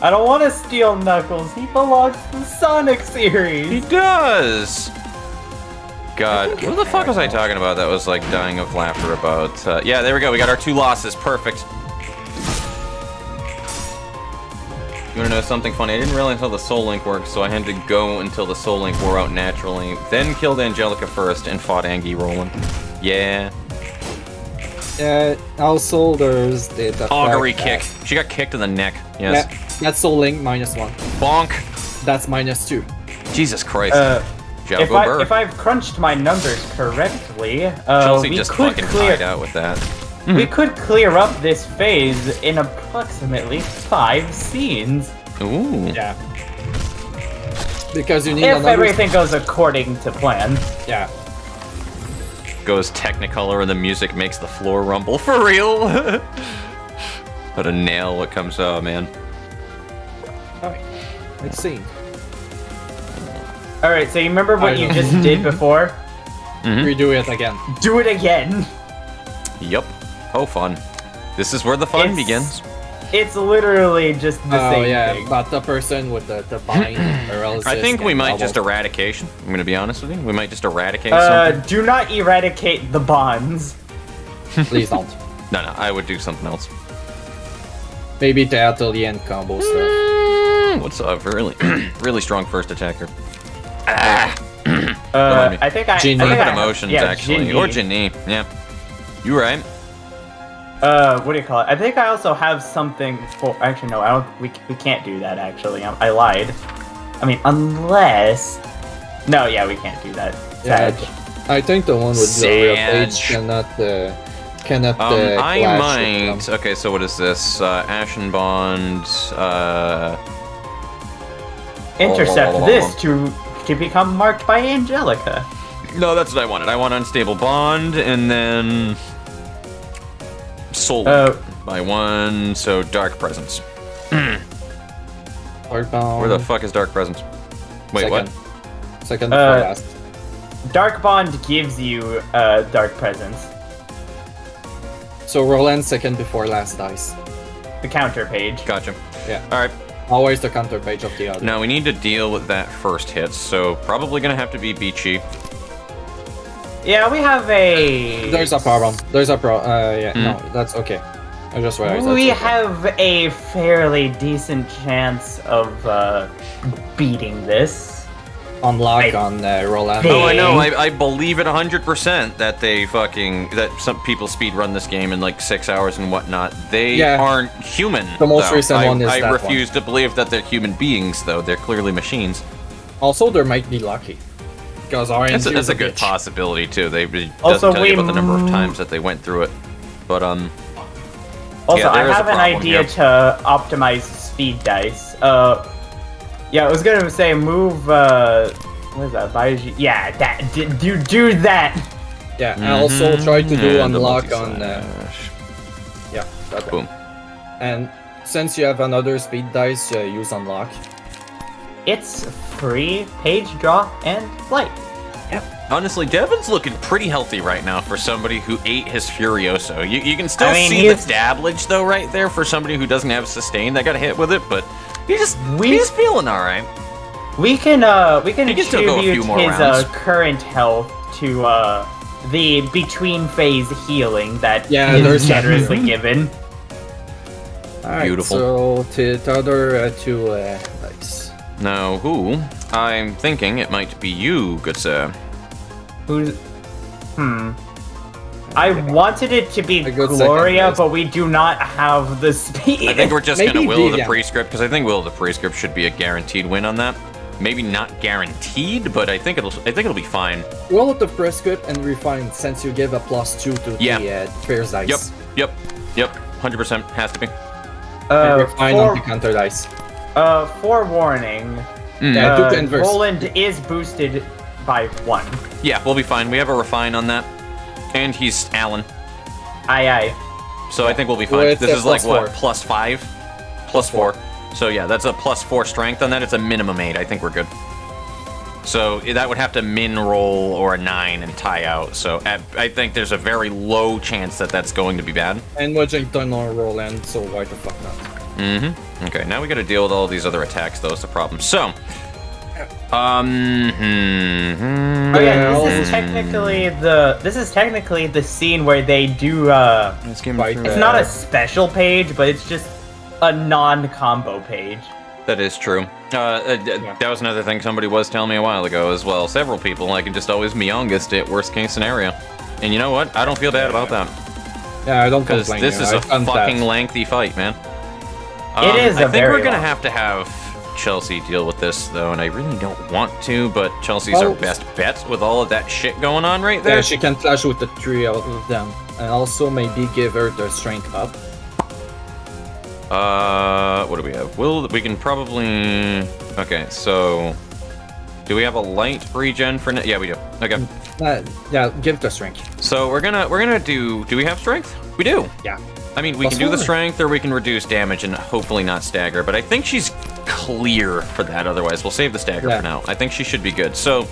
[SPEAKER 2] I don't want to steal Knuckles. He belongs to the Sonic series.
[SPEAKER 1] He does. God, what the fuck was I talking about that was like dying of laughter about? Yeah, there we go. We got our 2 losses. Perfect. You wanna know something funny? I didn't realize how the Soul Link works, so I had to go until the Soul Link wore out naturally. Then killed Angelica first and fought Angie Roland. Yeah.
[SPEAKER 3] Also, there's the
[SPEAKER 1] augury kick. She got kicked in the neck. Yes.
[SPEAKER 3] Yeah, that's Soul Link -1.
[SPEAKER 1] Bonk.
[SPEAKER 3] That's -2.
[SPEAKER 1] Jesus Christ.
[SPEAKER 2] If I've crunched my numbers correctly,
[SPEAKER 1] Chelsea
[SPEAKER 2] we
[SPEAKER 1] just
[SPEAKER 2] could
[SPEAKER 1] fucking tied out with that.
[SPEAKER 2] We could clear up this phase in approximately 5 scenes.
[SPEAKER 1] Ooh.
[SPEAKER 3] Yeah. Because you need
[SPEAKER 2] if everything goes according to plan.
[SPEAKER 3] Yeah.
[SPEAKER 1] Goes Technicolor and the music makes the floor rumble. For real? But a nail, what comes out, man.
[SPEAKER 3] Alright. Let's see.
[SPEAKER 2] Alright, so you remember what
[SPEAKER 3] I
[SPEAKER 2] you
[SPEAKER 3] know.
[SPEAKER 2] just did before?
[SPEAKER 3] Redo it again.
[SPEAKER 2] Do it again!
[SPEAKER 1] Yup. Oh, fun. This is where the fun begins.
[SPEAKER 2] It's literally just the same thing.
[SPEAKER 3] but the person with the bind paralysis.
[SPEAKER 1] I think we
[SPEAKER 3] and
[SPEAKER 1] might just
[SPEAKER 3] double-
[SPEAKER 1] eradication. I'm gonna be honest with you. We might just eradicate something.
[SPEAKER 2] Do not eradicate the bonds.
[SPEAKER 3] Please don't.
[SPEAKER 1] No, I would do something else.
[SPEAKER 3] Maybe the atelier combo stuff.
[SPEAKER 1] What's up? Really, really strong first attacker. me.
[SPEAKER 2] I think I.
[SPEAKER 3] Ginny.
[SPEAKER 2] I think
[SPEAKER 1] Good
[SPEAKER 2] I-
[SPEAKER 1] emotions,
[SPEAKER 2] yeah,
[SPEAKER 1] actually.
[SPEAKER 2] Ginny.
[SPEAKER 1] Or Ginny. Yeah. You right.
[SPEAKER 2] What do you call it? I think I also have something for. Actually, no, I don't. We can't do that. Actually, I lied. I mean, unless. No, yeah, we can't do that.
[SPEAKER 3] Yeah,
[SPEAKER 2] Sag.
[SPEAKER 3] I think the one with the real page
[SPEAKER 1] Sag.
[SPEAKER 3] cannot.
[SPEAKER 1] I
[SPEAKER 3] clash
[SPEAKER 1] might.
[SPEAKER 3] with them.
[SPEAKER 1] Okay, so what is this? Ashen Bond.
[SPEAKER 2] Intercept this to become marked by Angelica.
[SPEAKER 1] No, that's what I wanted. I want Unstable Bond, and then Soul by one. So Dark Presence.
[SPEAKER 3] Hardbound.
[SPEAKER 1] Where the fuck is Dark Presence? Wait, what?
[SPEAKER 3] Second before last.
[SPEAKER 2] Dark Bond gives you Dark Presence.
[SPEAKER 3] So Roland second before last dice.
[SPEAKER 2] The counter page.
[SPEAKER 1] Gotcha.
[SPEAKER 3] Yeah.
[SPEAKER 1] All right.
[SPEAKER 3] Always the counter page of the other.
[SPEAKER 1] Now we need to deal with that first hit, so probably gonna have to be Beachy.
[SPEAKER 2] Yeah, we have a.
[SPEAKER 3] There's a problem. No, that's okay. I just realized
[SPEAKER 2] We
[SPEAKER 3] that's okay.
[SPEAKER 2] have a fairly decent chance of beating this.
[SPEAKER 3] Unlock on Roland.
[SPEAKER 2] Hey.
[SPEAKER 1] Oh, I know. I believe it 100% that that some people speed run this game in like 6 hours and whatnot. They
[SPEAKER 3] Yeah.
[SPEAKER 1] aren't human.
[SPEAKER 3] The most
[SPEAKER 1] though.
[SPEAKER 3] recent one is
[SPEAKER 1] I
[SPEAKER 3] that
[SPEAKER 1] refuse to believe that they're human beings, though. They're clearly machines.
[SPEAKER 3] Also, there might be lucky. Because RNG
[SPEAKER 1] That's
[SPEAKER 3] is
[SPEAKER 1] a good
[SPEAKER 3] bitch.
[SPEAKER 1] possibility too. It
[SPEAKER 2] Also,
[SPEAKER 1] doesn't tell you
[SPEAKER 2] we
[SPEAKER 1] about the number of times that they went through it, but
[SPEAKER 2] Also,
[SPEAKER 1] Yeah,
[SPEAKER 2] I
[SPEAKER 1] there is a
[SPEAKER 2] have an
[SPEAKER 1] problem
[SPEAKER 2] idea
[SPEAKER 1] here.
[SPEAKER 2] to optimize speed dice. Yeah, I was gonna say move. What is that? Baiji? Yeah, that. Do that.
[SPEAKER 3] Yeah, and also try to do
[SPEAKER 1] and the
[SPEAKER 3] unlock on.
[SPEAKER 1] multi-slash.
[SPEAKER 3] Yeah, that
[SPEAKER 1] Boom.
[SPEAKER 3] And since you have another speed dice, use unlock.
[SPEAKER 2] It's free page draw and light.
[SPEAKER 1] Honestly, Devin's looking pretty healthy right now for somebody who ate his Furioso. You can still
[SPEAKER 2] I mean,
[SPEAKER 1] see
[SPEAKER 2] he's-
[SPEAKER 1] the dablage though right there for somebody who doesn't have sustain that got hit with it, but he's feeling all right.
[SPEAKER 2] We can
[SPEAKER 1] He can still go a
[SPEAKER 2] attribute
[SPEAKER 1] few more
[SPEAKER 2] his
[SPEAKER 1] rounds.
[SPEAKER 2] current health to the between phase healing that
[SPEAKER 3] Yeah,
[SPEAKER 2] is
[SPEAKER 3] there's that
[SPEAKER 2] generously
[SPEAKER 3] too.
[SPEAKER 2] given.
[SPEAKER 3] Alright,
[SPEAKER 1] Beautiful.
[SPEAKER 3] so the other two dice.
[SPEAKER 1] Now, who? I'm thinking it might be you, good sir.
[SPEAKER 2] Who's I wanted it to be
[SPEAKER 3] A good
[SPEAKER 2] Gloria,
[SPEAKER 3] second place.
[SPEAKER 2] but we do not have the speed.
[SPEAKER 1] I think we're just
[SPEAKER 3] Maybe
[SPEAKER 1] gonna will the
[SPEAKER 3] Vivian.
[SPEAKER 1] prescript because I think will the prescript should be a guaranteed win on that. Maybe not guaranteed, but I think it'll be fine.
[SPEAKER 3] Roll up the prescript and refine since you give a +2 to
[SPEAKER 1] Yeah.
[SPEAKER 3] the Fierce dice.
[SPEAKER 1] Yep. 100% has to be.
[SPEAKER 3] And refine on the
[SPEAKER 2] for,
[SPEAKER 3] counter dice.
[SPEAKER 2] forewarning,
[SPEAKER 3] Yeah, do the inverse.
[SPEAKER 2] Roland is boosted by 1.
[SPEAKER 1] Yeah, we'll be fine. We have a refine on that, and he's Alan,
[SPEAKER 2] Aye.
[SPEAKER 1] so I think we'll be
[SPEAKER 3] Well,
[SPEAKER 1] fine.
[SPEAKER 3] it's
[SPEAKER 1] This
[SPEAKER 3] a
[SPEAKER 1] is like
[SPEAKER 3] +4.
[SPEAKER 1] what +5, +4. So yeah, that's a +4 strength on that. It's a minimum 8. I think we're good. So that would have to min roll or a 9 and tie out. So I think there's a very low chance that that's going to be bad.
[SPEAKER 3] And Washington on Roland, so why the fuck not?
[SPEAKER 1] Mm-hmm. Okay, now we got to deal with all these other attacks, though. Is the problem? So,
[SPEAKER 2] Oh yeah, this is technically the scene where they do
[SPEAKER 1] Let's get
[SPEAKER 3] Fight.
[SPEAKER 1] through
[SPEAKER 2] it's
[SPEAKER 1] that.
[SPEAKER 2] not a special page, but it's just a non-combo page.
[SPEAKER 1] That is true. That was another thing somebody was telling me a while ago as well. Several people, I can just always Myongist it, worst case scenario. And you know what? I don't feel bad about that.
[SPEAKER 3] Yeah, I don't
[SPEAKER 1] Because
[SPEAKER 3] complain.
[SPEAKER 1] this is a
[SPEAKER 3] I've done
[SPEAKER 1] fucking
[SPEAKER 3] that.
[SPEAKER 1] lengthy fight, man.
[SPEAKER 2] It is
[SPEAKER 1] I
[SPEAKER 2] a
[SPEAKER 1] think
[SPEAKER 2] very
[SPEAKER 1] we're going
[SPEAKER 2] long
[SPEAKER 1] to have Chelsea deal with this, though, and I really don't want to, but Chelsea's our
[SPEAKER 3] Oh.
[SPEAKER 1] best bet with all of that shit going on right there.
[SPEAKER 3] Yeah, she can flash with the 3 of them. And also maybe give her the strength up.
[SPEAKER 1] What do we have? We can probably... Okay, so... Do we have a light regen for... Yeah, we do. Okay.
[SPEAKER 3] Yeah, give the strength.
[SPEAKER 1] So we're gonna do... Do we have strength? We do.
[SPEAKER 3] Yeah.
[SPEAKER 1] I mean, we can do the strength or we can reduce damage and hopefully not stagger, but I think she's clear for that otherwise. We'll save the stagger for now. I think she should be good. So,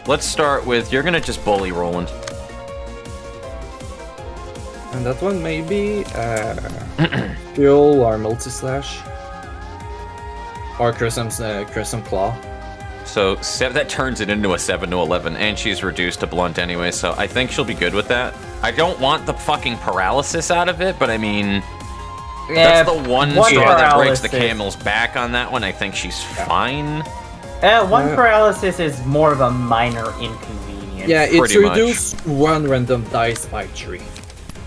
[SPEAKER 1] let's start with, you're gonna just bully Roland.
[SPEAKER 3] And that one maybe fuel or multi-slash. Or Crimson Claw.
[SPEAKER 1] So that turns it into a 7 to 11, and she's reduced to blunt anyway, so I think she'll be good with that. I don't want the fucking paralysis out of it, but I mean, that's the one straw that breaks the camel's back on that one. I think she's fine.
[SPEAKER 2] One paralysis is more of a minor inconvenience.
[SPEAKER 3] Yeah, it's reduced one random dice by 3.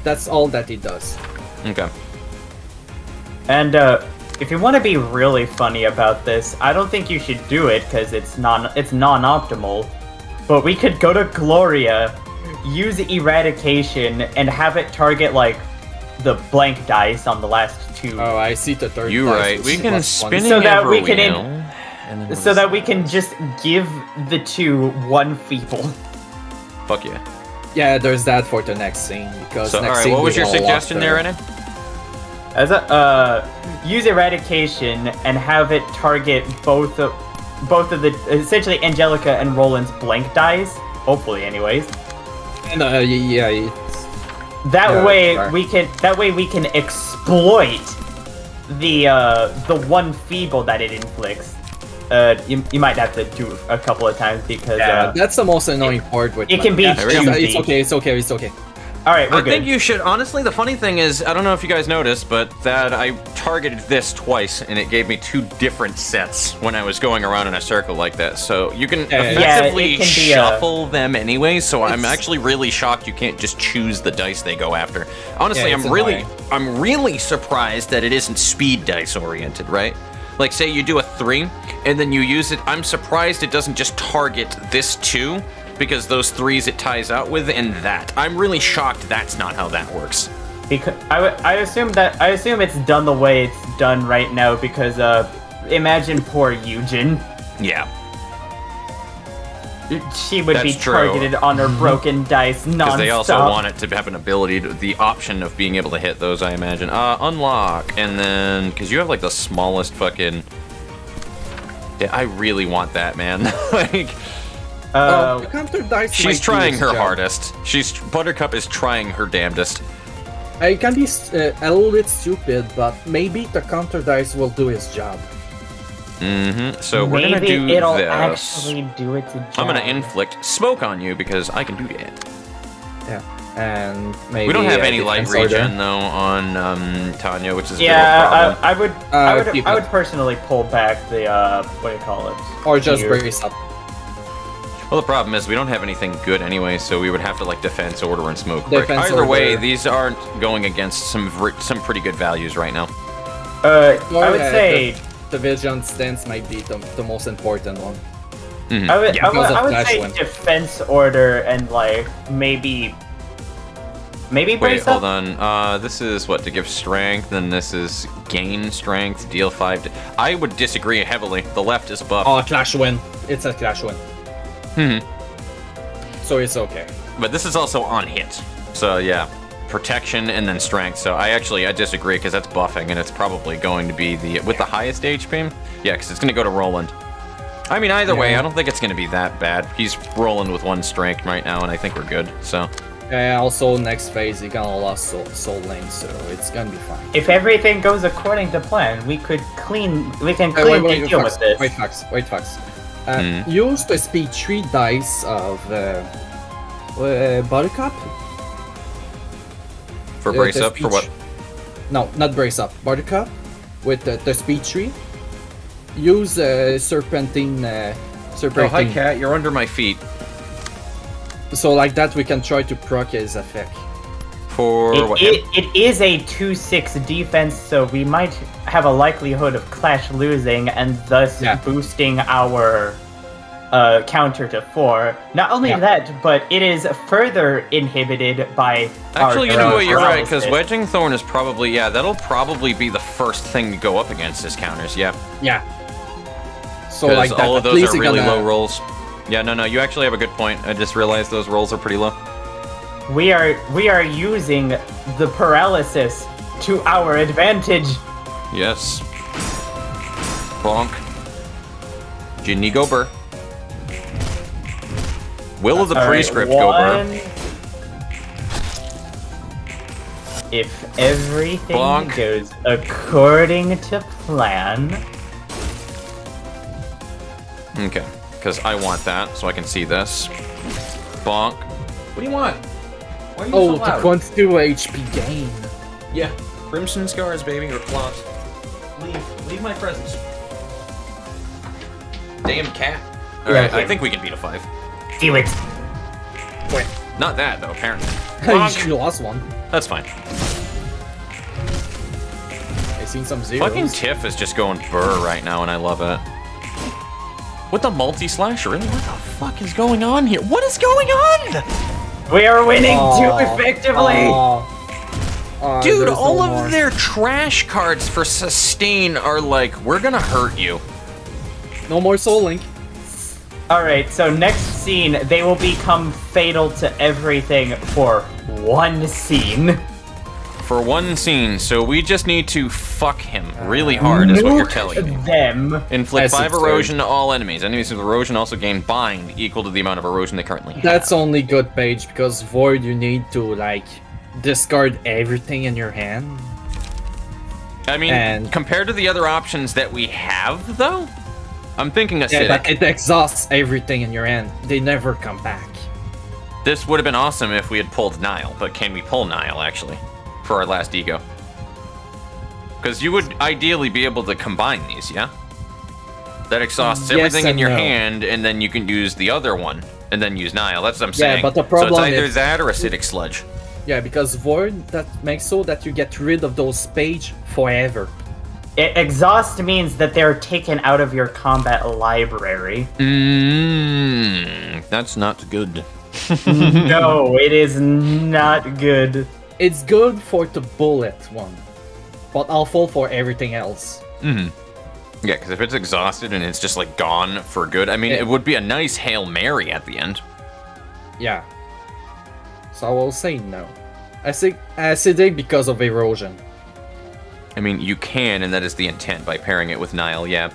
[SPEAKER 3] That's all that it does.
[SPEAKER 1] Okay.
[SPEAKER 2] And if you want to be really funny about this, I don't think you should do it because it's non-optimal. But we could go to Gloria, use Eradication, and have it target like the blank dice on the last 2.
[SPEAKER 3] Oh, I see the third.
[SPEAKER 1] You're right. We can spin it
[SPEAKER 2] so that we can
[SPEAKER 1] can
[SPEAKER 2] just give the 2 1 feeble.
[SPEAKER 1] Fuck yeah.
[SPEAKER 3] Yeah, there's that for the next scene because.
[SPEAKER 1] So,
[SPEAKER 3] next
[SPEAKER 1] all right,
[SPEAKER 3] scene
[SPEAKER 1] what was your suggestion there, Renan?
[SPEAKER 2] As use Eradication and have it target both of the essentially Angelica and Roland's blank dice. Hopefully, anyways.
[SPEAKER 3] And yeah.
[SPEAKER 2] That way we can exploit the 1 feeble that it inflicts. You might have to do a couple of times because
[SPEAKER 3] that's the most annoying part with
[SPEAKER 2] it can be
[SPEAKER 3] it's okay.
[SPEAKER 2] Alright, we're
[SPEAKER 1] I
[SPEAKER 2] good.
[SPEAKER 1] think you should, honestly, the funny thing is, I don't know if you guys noticed, but that I targeted this twice, and it gave me 2 different sets when I was going around in a circle like that. So you can effectively shuffle them anyway, so I'm actually really shocked you can't just choose the dice they go after. Honestly, I'm really surprised that it isn't speed dice oriented, right? Like, say you do a 3, and then you use it, I'm surprised it doesn't just target this 2, because those 3s it ties out with, and that. I'm really shocked that's not how that works.
[SPEAKER 2] Because I assume it's done the way it's done right now because imagine poor Eugen.
[SPEAKER 1] Yeah.
[SPEAKER 2] She would be targeted on her broken dice nonstop.
[SPEAKER 1] Because they also want it to have an ability, the option of being able to hit those, I imagine. Unlock, and then, because you have like the smallest fucking... Yeah, I really want that, man. Like...
[SPEAKER 3] the counter dice
[SPEAKER 1] she's trying her hardest. Buttercup is trying her damnedest.
[SPEAKER 3] It can be a little bit stupid, but maybe the counter dice will do its job.
[SPEAKER 1] So we're gonna do
[SPEAKER 2] it'll
[SPEAKER 1] this.
[SPEAKER 2] actually do its job.
[SPEAKER 1] I'm gonna inflict smoke on you because I can do that.
[SPEAKER 3] Yeah, and maybe
[SPEAKER 1] we don't have any light regen though on Tanya, which is a
[SPEAKER 2] I would personally pull back the what do you call it?
[SPEAKER 3] Or just brace up.
[SPEAKER 1] Well, the problem is we don't have anything good anyway, so we would have to like defense order and smoke.
[SPEAKER 3] Either
[SPEAKER 1] way, these aren't going against some pretty good values right now.
[SPEAKER 2] I would say
[SPEAKER 3] the Vigilant stance might be the most important one.
[SPEAKER 2] I would say defense order and like maybe brace
[SPEAKER 1] Wait,
[SPEAKER 2] up.
[SPEAKER 1] hold on. This is what, to give strength, and this is gain strength, deal 5. I would disagree heavily. The left is buff.
[SPEAKER 3] Oh, clash win. It's a clash win. So it's okay.
[SPEAKER 1] But this is also on hit. So yeah, protection and then strength. So I disagree because that's buffing, and it's probably going to be with the highest HP. Yeah, because it's going to go to Roland. I mean, either way, I don't think it's going to be that bad. He's rolling with 1 strength right now, and I think we're good. So.
[SPEAKER 3] Also, next phase, you're gonna lose soul lane, so it's gonna be fine.
[SPEAKER 2] If everything goes according to plan, we can cleanly deal with this.
[SPEAKER 3] Wait, Fox. Use the speed 3 dice of Buttercup.
[SPEAKER 1] For brace up, for what?
[SPEAKER 3] No, not brace up. Buttercup with the speed 3. Use Serpentine.
[SPEAKER 1] Oh, hi, Cat. You're under my feet.
[SPEAKER 3] So like that, we can try to proc his effect.
[SPEAKER 2] It is a 2/6 defense, so we might have a likelihood of Clash losing and thus boosting our counter to 4. Not only that, but it is further inhibited by
[SPEAKER 1] Actually, you know what, you're right, because Wedging Thorn is probably, that'll probably be the first thing to go up against his counters, Yeah.
[SPEAKER 3] So like that,
[SPEAKER 1] all of those are really low rolls. Yeah, no, you actually have a good point. I just realized those rolls are pretty low.
[SPEAKER 2] We are using the paralysis to our advantage.
[SPEAKER 1] Yes. Bonk. Ginny go burr. Will of the
[SPEAKER 2] All right,
[SPEAKER 1] prescript go burr.
[SPEAKER 2] one. If everything
[SPEAKER 1] Bonk.
[SPEAKER 2] goes according to plan.
[SPEAKER 1] Okay, because I want that, so I can see this. Bonk. What do you want? Why are you
[SPEAKER 3] Oh,
[SPEAKER 1] so loud?
[SPEAKER 3] the 22 HP gain.
[SPEAKER 1] Yeah, crimson scars, baby, or claws. Leave my presence. Damn cat. Alright, I think we can beat a 5.
[SPEAKER 2] Do it.
[SPEAKER 3] Wait.
[SPEAKER 1] Not that, though, apparently. Bonk.
[SPEAKER 3] You lost one.
[SPEAKER 1] That's fine.
[SPEAKER 3] I seen some zeros.
[SPEAKER 1] Fucking Tiff is just going burr right now, and I love it. What the multi-slash? Really? What the fuck is going on here? What is going on?
[SPEAKER 2] We are winning too
[SPEAKER 3] Aw.
[SPEAKER 2] effectively.
[SPEAKER 1] Dude,
[SPEAKER 3] There's
[SPEAKER 1] all
[SPEAKER 3] no
[SPEAKER 1] of
[SPEAKER 3] more.
[SPEAKER 1] their trash cards for sustain are like, we're gonna hurt you.
[SPEAKER 3] No more Soul Link.
[SPEAKER 2] Alright, so next scene, they will become fatal to everything for one scene.
[SPEAKER 1] For one scene, so we just need to fuck him really hard, is what you're telling me.
[SPEAKER 2] Them.
[SPEAKER 1] Inflict
[SPEAKER 3] That's
[SPEAKER 1] 5
[SPEAKER 3] absurd.
[SPEAKER 1] erosion to all enemies. Enemies with erosion also gain bind, equal to the amount of erosion they currently have.
[SPEAKER 3] That's only good page because Void you need to like discard everything in your hand.
[SPEAKER 1] I mean,
[SPEAKER 3] and-
[SPEAKER 1] compared to the other options that we have, though, I'm thinking
[SPEAKER 3] Yeah,
[SPEAKER 1] acidic.
[SPEAKER 3] but it exhausts everything in your hand. They never come back.
[SPEAKER 1] This would have been awesome if we had pulled Nile, but can we pull Nile, actually, for our last ego? Because you would ideally be able to combine these, yeah? That exhausts
[SPEAKER 3] Yes
[SPEAKER 1] everything in
[SPEAKER 3] and
[SPEAKER 1] your
[SPEAKER 3] no.
[SPEAKER 1] hand, and then you can use the other one, and then use Nile. That's what I'm
[SPEAKER 3] Yeah,
[SPEAKER 1] saying.
[SPEAKER 3] but the
[SPEAKER 1] so
[SPEAKER 3] problem
[SPEAKER 1] it's either
[SPEAKER 3] is-
[SPEAKER 1] that or acidic sludge.
[SPEAKER 3] Yeah, because Void that makes so that you get rid of those page forever.
[SPEAKER 2] Exhaust means that they're taken out of your combat library.
[SPEAKER 1] That's not good.
[SPEAKER 2] No, it is not good.
[SPEAKER 3] It's good for the bullet one, but awful for everything else.
[SPEAKER 1] Yeah, because if it's exhausted and it's just like gone for good, I mean,
[SPEAKER 3] Yeah.
[SPEAKER 1] it would be a nice Hail Mary at the end.
[SPEAKER 3] Yeah. So I will say no. I say acidic because of erosion.
[SPEAKER 1] I mean, you can, and that is the intent by pairing it with Nile, yeah.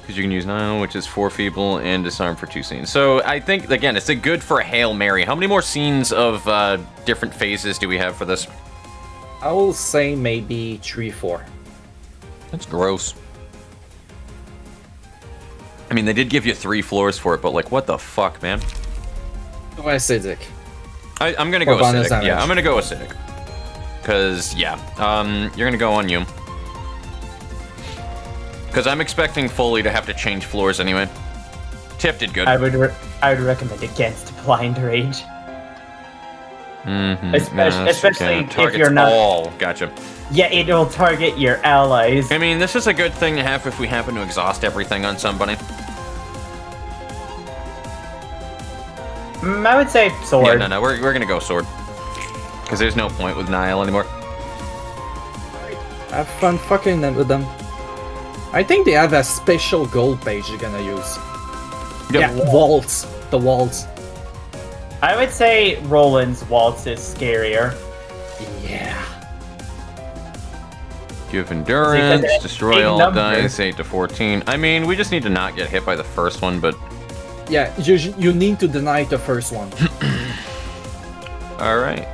[SPEAKER 1] Because you can use Nile, which is 4 feeble, and disarm for 2 scenes. So I think, again, it's a good for a Hail Mary. How many more scenes of different phases do we have for this?
[SPEAKER 3] I will say maybe 3-4.
[SPEAKER 1] That's gross. I mean, they did give you 3 floors for it, but like, what the fuck, man?
[SPEAKER 3] No acidic.
[SPEAKER 1] I'm gonna go
[SPEAKER 3] Or bonus
[SPEAKER 1] acidic.
[SPEAKER 3] damage.
[SPEAKER 1] Yeah, I'm gonna go acidic. Because, yeah, you're gonna go on you. Because I'm expecting Foley to have to change floors anyway. Tiff did good.
[SPEAKER 2] I would recommend against blind rage. Especially if
[SPEAKER 1] Targets
[SPEAKER 2] you're not.
[SPEAKER 1] all. Gotcha.
[SPEAKER 2] Yeah, it will target your allies.
[SPEAKER 1] I mean, this is a good thing to have if we happen to exhaust everything on somebody.
[SPEAKER 2] I would say sword.
[SPEAKER 1] Yeah, no, we're gonna go sword. Because there's no point with Nile anymore.
[SPEAKER 3] Have fun fucking with them. I think they have a special gold page you're gonna use.
[SPEAKER 1] Yep.
[SPEAKER 3] Yeah, waltz. The waltz.
[SPEAKER 2] I would say Roland's waltz is scarier.
[SPEAKER 3] Yeah.
[SPEAKER 1] Give endurance,
[SPEAKER 2] Because
[SPEAKER 1] destroy
[SPEAKER 2] big
[SPEAKER 1] all
[SPEAKER 2] number.
[SPEAKER 1] dice, 8 to 14. I mean, we just need to not get hit by the first one, but
[SPEAKER 3] Yeah, you need to deny the first one.
[SPEAKER 1] alright.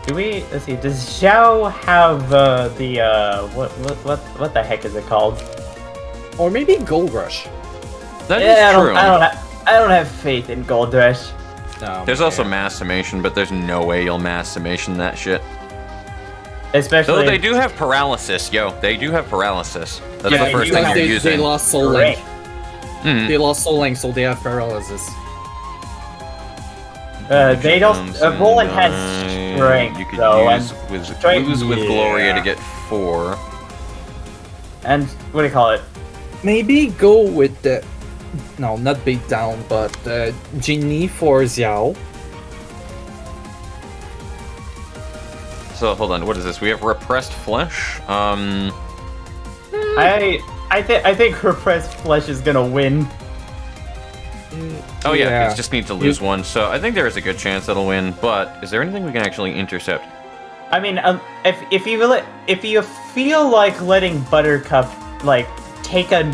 [SPEAKER 2] Do we? Let's see. Does Xiao have what the heck is it called?
[SPEAKER 3] Or maybe Gold Rush.
[SPEAKER 1] That is
[SPEAKER 2] Yeah,
[SPEAKER 1] true.
[SPEAKER 2] I don't have faith in Gold Rush.
[SPEAKER 3] No,
[SPEAKER 1] There's also
[SPEAKER 3] yeah.
[SPEAKER 1] mass summation, but there's no way you'll mass summation that shit.
[SPEAKER 2] Especially.
[SPEAKER 1] Though they do have paralysis, yo. They do have paralysis. That's
[SPEAKER 3] Yeah,
[SPEAKER 1] the first
[SPEAKER 3] because
[SPEAKER 1] thing you're
[SPEAKER 3] they
[SPEAKER 1] using.
[SPEAKER 3] lost Soul
[SPEAKER 2] Correct.
[SPEAKER 3] Link.
[SPEAKER 1] Mhm.
[SPEAKER 3] They lost Soul Link, so they have paralysis.
[SPEAKER 2] They don't. Roland has strength
[SPEAKER 1] You could
[SPEAKER 2] though,
[SPEAKER 1] use with
[SPEAKER 2] strength-
[SPEAKER 1] lose with Gloria to
[SPEAKER 2] yeah.
[SPEAKER 1] get 4.
[SPEAKER 2] and what do you call it?
[SPEAKER 3] Maybe go with the... No, not beat down, but Genie for Xiao.
[SPEAKER 1] So hold on, what is this? We have repressed flesh.
[SPEAKER 2] I think repressed flesh is gonna win.
[SPEAKER 1] Oh yeah,
[SPEAKER 3] Yeah.
[SPEAKER 1] it just needs to lose one. So I think there is a good chance that'll win. But is there anything we can actually intercept?
[SPEAKER 2] I mean, if you feel like letting Buttercup like take a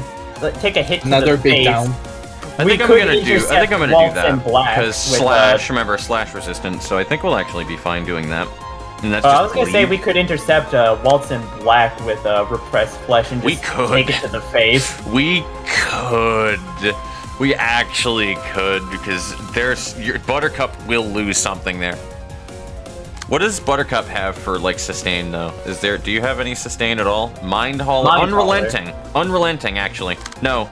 [SPEAKER 2] hit to
[SPEAKER 3] Another
[SPEAKER 2] the
[SPEAKER 3] big
[SPEAKER 2] face,
[SPEAKER 3] down.
[SPEAKER 1] I think I'm gonna do that because Slash. Remember, Slash resistant, so I think we'll actually be fine doing that. And that's just
[SPEAKER 2] I was gonna say we could intercept Waltz in Black with Repressed Flesh and just take it to the face.
[SPEAKER 1] We could. We actually could, because your Buttercup will lose something there. What does Buttercup have for like sustain though? Do you have any sustain at all? Mind Hauler? Unrelenting. Unrelenting, actually. No,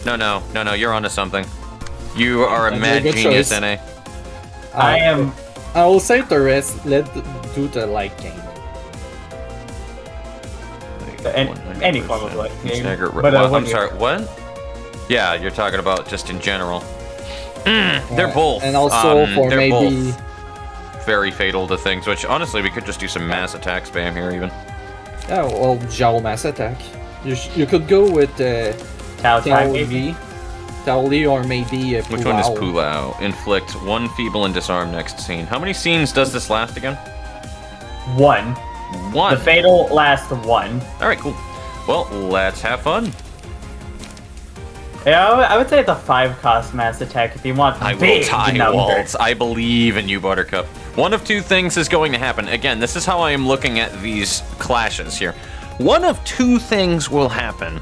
[SPEAKER 1] you're onto something. You are a mad genius, NA.
[SPEAKER 3] I will say the rest, let's do the light game.
[SPEAKER 2] Any form of light game.
[SPEAKER 1] But, I'm sorry, what? Yeah, you're talking about just in general. They're both.
[SPEAKER 3] And also for maybe...
[SPEAKER 1] both very fatal to things, which honestly, we could just do some mass attack spam here even.
[SPEAKER 3] Yeah, well, Jowl mass attack. You could go with
[SPEAKER 2] Tao
[SPEAKER 3] Li or maybe
[SPEAKER 1] Which one is Pulao? Inflict 1 feeble and disarm next scene. How many scenes does this last again?
[SPEAKER 2] 1.
[SPEAKER 1] 1.
[SPEAKER 2] The fatal lasts 1.
[SPEAKER 1] Alright, cool. Well, let's have fun.
[SPEAKER 2] Yeah, I would say it's a 5-cost mass attack if you want big numbers.
[SPEAKER 1] Waltz. I believe in you, Buttercup. One of 2 things is going to happen. Again, this is how I am looking at these clashes here. One of 2 things will happen.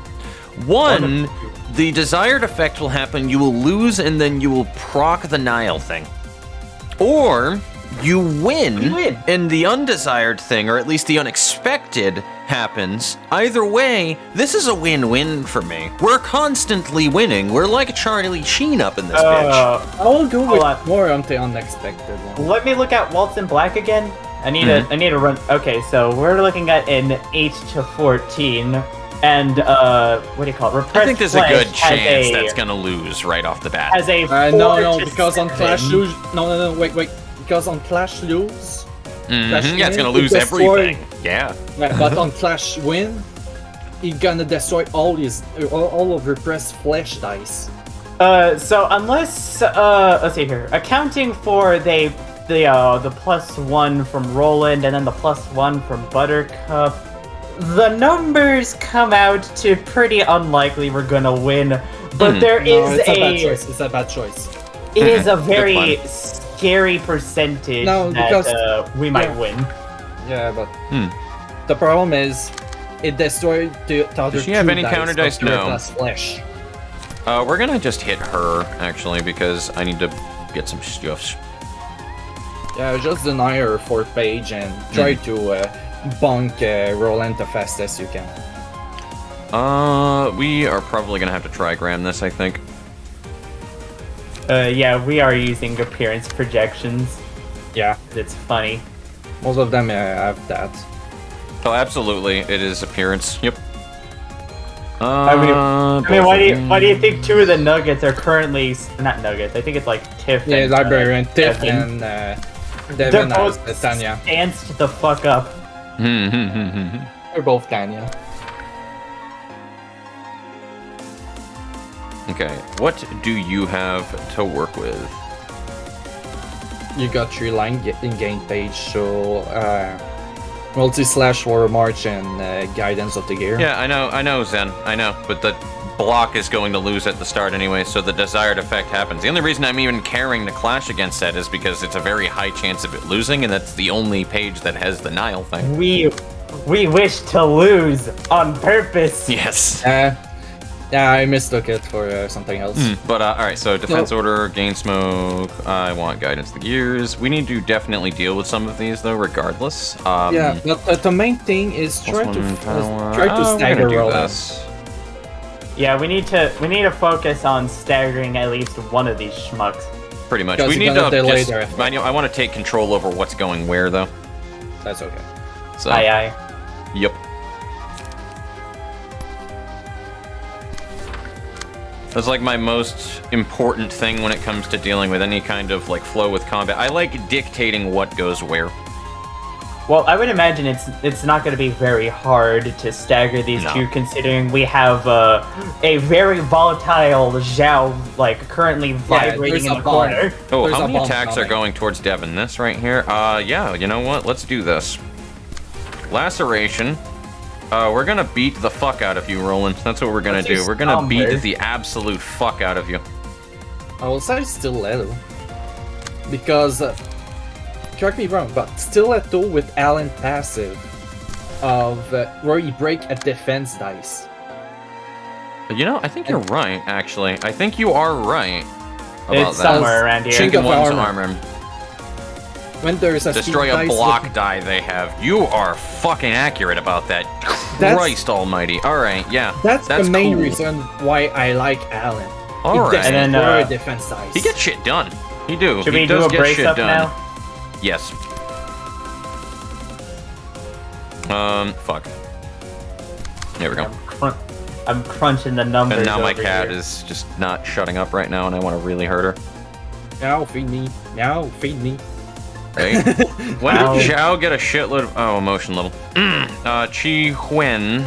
[SPEAKER 1] One, the desired effect will happen, you will lose, and then you will proc the Nile thing. Or, you win, and the undesired thing, or at least the unexpected, happens. Either way, this is a win-win for me. We're constantly winning. We're like Charlie Sheen up in this bitch.
[SPEAKER 3] I will go with more on the unexpected one.
[SPEAKER 2] Let me look at Waltz in Black again. I need to run. Okay, so we're looking at an 8 to 14. And, what do you call it? Repressed
[SPEAKER 1] I think there's a
[SPEAKER 2] Flesh
[SPEAKER 1] good chance that's gonna lose right off the bat.
[SPEAKER 2] As a 4
[SPEAKER 3] no,
[SPEAKER 2] to
[SPEAKER 3] because on
[SPEAKER 2] 7.
[SPEAKER 3] Clash lose... No, wait. Because on Clash lose...
[SPEAKER 1] Yeah, it's gonna lose everything. Yeah.
[SPEAKER 3] But on Clash win, he's gonna destroy all of Repressed Flesh dice.
[SPEAKER 2] So unless, let's see here. Accounting for the +1 from Roland and then the +1 from Buttercup, the numbers come out to pretty unlikely we're gonna win, but
[SPEAKER 3] it's a bad choice. It's a bad choice.
[SPEAKER 2] It is a very scary percentage that we might win.
[SPEAKER 3] Yeah, but the problem is it destroyed the other.
[SPEAKER 1] Does she have any counter dice? No.
[SPEAKER 3] Flesh.
[SPEAKER 1] We're gonna just hit her actually because I need to get some stuffs.
[SPEAKER 3] Yeah, just deny her 4th page and try to bunk Roland the fastest you can.
[SPEAKER 1] We are probably gonna have to trigram this, I think.
[SPEAKER 2] Yeah, we are using appearance projections.
[SPEAKER 3] Yeah,
[SPEAKER 2] it's funny.
[SPEAKER 3] Most of them have that.
[SPEAKER 1] Oh, absolutely, it is appearance. Yep.
[SPEAKER 2] I mean, why do you think 2 of the Nuggets are currently not Nuggets? I think it's like Tiff.
[SPEAKER 3] Yeah,
[SPEAKER 2] and,
[SPEAKER 3] Librarian Tiff and Devin
[SPEAKER 2] both
[SPEAKER 3] Tanya.
[SPEAKER 2] Danced the fuck up.
[SPEAKER 3] They're both Tanya.
[SPEAKER 1] Okay, what do you have to work with?
[SPEAKER 3] You got 3 line in-game page, so multi-slash war march and guidance of the gear.
[SPEAKER 1] Yeah, I know, Zen, I know, but the block is going to lose at the start anyway, so the desired effect happens. The only reason I'm even caring to clash against that is because it's a very high chance of it losing, and that's the only page that has the Nile thing.
[SPEAKER 2] We wish to lose on purpose.
[SPEAKER 1] Yes.
[SPEAKER 3] Yeah, I mistook it for something else.
[SPEAKER 1] But, alright, so defense order, gain smoke, I want guidance the gears. We need to definitely deal with some of these, though, regardless.
[SPEAKER 3] Yeah, but the main thing is try to stagger Roland.
[SPEAKER 2] Yeah, we need to focus on staggering at least one of these schmucks.
[SPEAKER 1] Pretty much. We need to just, I want to take control over what's going where, though.
[SPEAKER 3] That's okay.
[SPEAKER 1] So,
[SPEAKER 2] aye.
[SPEAKER 1] Yep. That's like my most important thing when it comes to dealing with any kind of like flow with combat. I like dictating what goes where.
[SPEAKER 2] Well, I would imagine it's not going to be very hard to stagger these
[SPEAKER 1] No.
[SPEAKER 2] two, considering we have a very volatile Zhao currently vibrating
[SPEAKER 3] there's
[SPEAKER 2] in
[SPEAKER 3] a
[SPEAKER 2] the
[SPEAKER 3] bomb.
[SPEAKER 2] corner.
[SPEAKER 1] Oh,
[SPEAKER 3] There's
[SPEAKER 1] how
[SPEAKER 3] a
[SPEAKER 1] many
[SPEAKER 3] bomb
[SPEAKER 1] attacks are
[SPEAKER 3] coming.
[SPEAKER 1] going towards Devin? This right here? Yeah, you know what? Let's do this. Laceration. We're gonna beat the fuck out of you, Roland. That's what we're gonna
[SPEAKER 2] Let's
[SPEAKER 1] do.
[SPEAKER 2] use
[SPEAKER 1] We're gonna beat
[SPEAKER 2] Ensemble.
[SPEAKER 1] the absolute fuck out of you.
[SPEAKER 3] I will say stiletto. Because, correct me wrong, but stiletto with Alan passive of where you break a defense dice.
[SPEAKER 1] You know, I think you're right, actually. I think you are right about
[SPEAKER 2] It's
[SPEAKER 1] that.
[SPEAKER 2] somewhere around here.
[SPEAKER 3] Chink of
[SPEAKER 1] One's
[SPEAKER 3] armor.
[SPEAKER 1] armor.
[SPEAKER 3] When there's a
[SPEAKER 1] Destroy
[SPEAKER 3] speed
[SPEAKER 1] a
[SPEAKER 3] dice
[SPEAKER 1] block
[SPEAKER 3] with-
[SPEAKER 1] die they have. You are fucking accurate about that.
[SPEAKER 3] That's-
[SPEAKER 1] Christ almighty. Alright, yeah.
[SPEAKER 3] That's the main
[SPEAKER 1] cool.
[SPEAKER 3] reason why I like Alan.
[SPEAKER 1] Alright.
[SPEAKER 3] He doesn't
[SPEAKER 2] And then,
[SPEAKER 3] throw defense dice.
[SPEAKER 1] He gets shit done. He do.
[SPEAKER 2] Should
[SPEAKER 1] he
[SPEAKER 2] we do
[SPEAKER 1] does
[SPEAKER 2] a
[SPEAKER 1] get
[SPEAKER 2] brace
[SPEAKER 1] shit
[SPEAKER 2] up
[SPEAKER 1] done.
[SPEAKER 2] now?
[SPEAKER 1] Yes. Fuck. There we go.
[SPEAKER 2] I'm crunching the numbers.
[SPEAKER 1] And now my
[SPEAKER 2] over
[SPEAKER 1] cat
[SPEAKER 2] here.
[SPEAKER 1] is just not shutting up right now, and I want to really hurt her.
[SPEAKER 3] Now feed me. Now feed me.
[SPEAKER 1] Right? When
[SPEAKER 2] Ow.
[SPEAKER 1] did Zhao get a shitload of... Oh, emotion level. Chi Huen.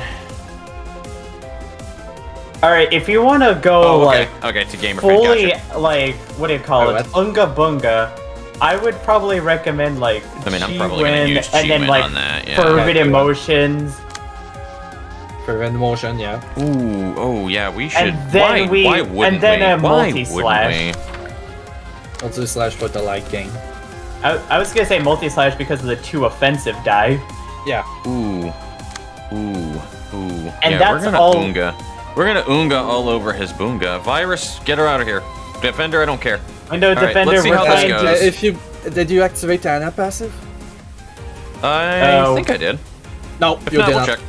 [SPEAKER 2] All right, if you want to go
[SPEAKER 1] Oh, okay. Okay, to gamer fan,
[SPEAKER 2] fully
[SPEAKER 1] gotcha.
[SPEAKER 2] what do you call
[SPEAKER 3] Oh,
[SPEAKER 2] it?
[SPEAKER 3] what?
[SPEAKER 2] Unga bunga. I would probably recommend
[SPEAKER 1] I mean, I'm probably gonna
[SPEAKER 2] Chi-Wen,
[SPEAKER 1] use
[SPEAKER 2] and then
[SPEAKER 1] Chi-Wen on that, yeah.
[SPEAKER 2] Fervid
[SPEAKER 3] Okay.
[SPEAKER 2] Emotions,
[SPEAKER 3] Prevent motion, yeah.
[SPEAKER 1] Ooh, oh yeah, we should.
[SPEAKER 2] and then
[SPEAKER 1] why wouldn't
[SPEAKER 2] and then
[SPEAKER 1] we?
[SPEAKER 2] a
[SPEAKER 1] Why
[SPEAKER 2] multi-slash.
[SPEAKER 1] wouldn't
[SPEAKER 3] Also slash for the light gain.
[SPEAKER 2] I was gonna say multi-slash because of the 2 offensive die.
[SPEAKER 3] Yeah.
[SPEAKER 1] we? Ooh.
[SPEAKER 2] And
[SPEAKER 1] yeah,
[SPEAKER 2] that's
[SPEAKER 1] we're gonna
[SPEAKER 2] all-
[SPEAKER 1] Oonga. We're gonna Oonga all over his Boonga. Virus, get her out of here. Defender, I don't care.
[SPEAKER 2] Window
[SPEAKER 1] right,
[SPEAKER 2] Defender,
[SPEAKER 1] let's see
[SPEAKER 2] we're
[SPEAKER 1] how this
[SPEAKER 2] trying
[SPEAKER 1] goes.
[SPEAKER 2] to...
[SPEAKER 3] If you did you activate the Anna passive?
[SPEAKER 1] I
[SPEAKER 2] Oh.
[SPEAKER 1] think I did.
[SPEAKER 3] No,
[SPEAKER 1] If
[SPEAKER 3] you
[SPEAKER 1] not,
[SPEAKER 3] did
[SPEAKER 1] we'll
[SPEAKER 3] not.
[SPEAKER 1] check.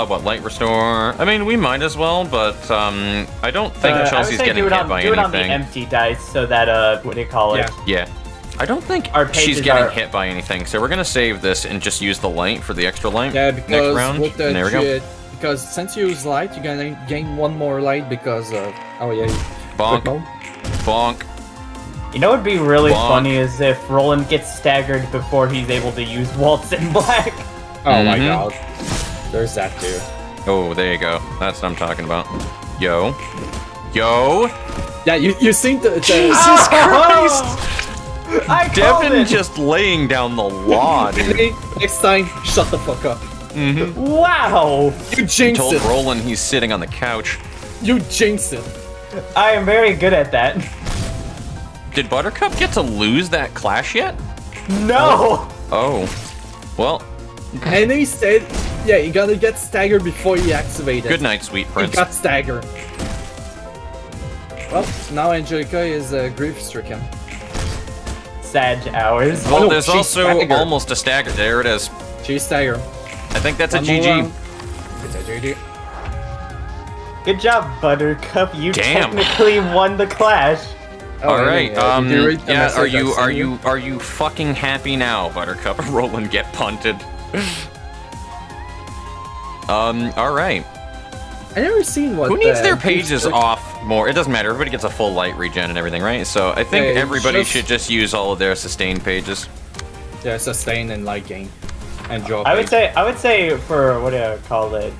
[SPEAKER 1] What, light restore? I mean, we might as well, but I don't think
[SPEAKER 2] I would
[SPEAKER 1] Chelsea's
[SPEAKER 2] say
[SPEAKER 1] getting
[SPEAKER 2] do it
[SPEAKER 1] hit
[SPEAKER 2] on,
[SPEAKER 1] by
[SPEAKER 2] do it on the
[SPEAKER 1] anything.
[SPEAKER 2] empty dice so that, what do you call it?
[SPEAKER 3] Yeah.
[SPEAKER 1] Yeah. I don't think
[SPEAKER 2] Our
[SPEAKER 1] she's
[SPEAKER 2] pages
[SPEAKER 1] getting
[SPEAKER 2] are-
[SPEAKER 1] hit by anything, so we're gonna save this and just use the light for the extra light
[SPEAKER 3] Yeah,
[SPEAKER 1] next
[SPEAKER 3] because
[SPEAKER 1] round.
[SPEAKER 3] with the
[SPEAKER 1] And there we go.
[SPEAKER 3] because since you use light, you're gonna gain 1 more light because of
[SPEAKER 1] Bonk,
[SPEAKER 3] quick mode.
[SPEAKER 1] bonk.
[SPEAKER 2] You know what would be really
[SPEAKER 1] Bonk.
[SPEAKER 2] funny is if Roland gets staggered before he's able to use Waltz in Black.
[SPEAKER 3] Oh my
[SPEAKER 1] Mhm.
[SPEAKER 3] god. There's that too.
[SPEAKER 1] Oh, there you go. That's what I'm talking about. Yo. Yo.
[SPEAKER 3] Yeah, you seem to
[SPEAKER 1] Jesus Christ!
[SPEAKER 2] I called
[SPEAKER 1] Devin
[SPEAKER 2] it!
[SPEAKER 1] just laying down the law, dude.
[SPEAKER 3] Hey, next time, shut the fuck up.
[SPEAKER 2] Wow!
[SPEAKER 3] You jinxed
[SPEAKER 1] Told
[SPEAKER 3] it.
[SPEAKER 1] Roland he's sitting on the couch.
[SPEAKER 3] You jinxed it.
[SPEAKER 2] I am very good at that.
[SPEAKER 1] Did Buttercup get to lose that clash yet?
[SPEAKER 2] No!
[SPEAKER 1] Oh. Well,
[SPEAKER 3] And he said, yeah, you gotta get staggered before you activate it.
[SPEAKER 1] good night, sweet
[SPEAKER 3] He
[SPEAKER 1] prince.
[SPEAKER 3] got staggered. Well, now Angelica is grief-stricken.
[SPEAKER 2] Sag hours.
[SPEAKER 1] Well,
[SPEAKER 3] no,
[SPEAKER 1] there's
[SPEAKER 3] she's
[SPEAKER 1] also
[SPEAKER 3] staggered.
[SPEAKER 1] almost a stagger. There it is.
[SPEAKER 3] She's staggered.
[SPEAKER 1] I think that's a
[SPEAKER 3] One more
[SPEAKER 1] GG.
[SPEAKER 3] round. It's a GG.
[SPEAKER 2] Good job, Buttercup. You
[SPEAKER 1] Damn.
[SPEAKER 2] technically won the clash.
[SPEAKER 3] Oh,
[SPEAKER 1] All right.
[SPEAKER 3] really? Did you read the
[SPEAKER 1] Yeah.
[SPEAKER 3] message I
[SPEAKER 1] Are
[SPEAKER 3] sent
[SPEAKER 1] you fucking happy now, Buttercup? Roland get punted. All right.
[SPEAKER 3] I never seen what.
[SPEAKER 1] Who needs their
[SPEAKER 3] grief
[SPEAKER 1] pages
[SPEAKER 3] stricken-
[SPEAKER 1] off more? It doesn't matter. Everybody gets a full light regen and everything, right? So I think
[SPEAKER 3] Yeah, it's
[SPEAKER 1] everybody
[SPEAKER 3] just-
[SPEAKER 1] should just use all of their sustain pages.
[SPEAKER 3] Yeah, sustain and light gain, and draw.
[SPEAKER 2] I would say for what do you call it,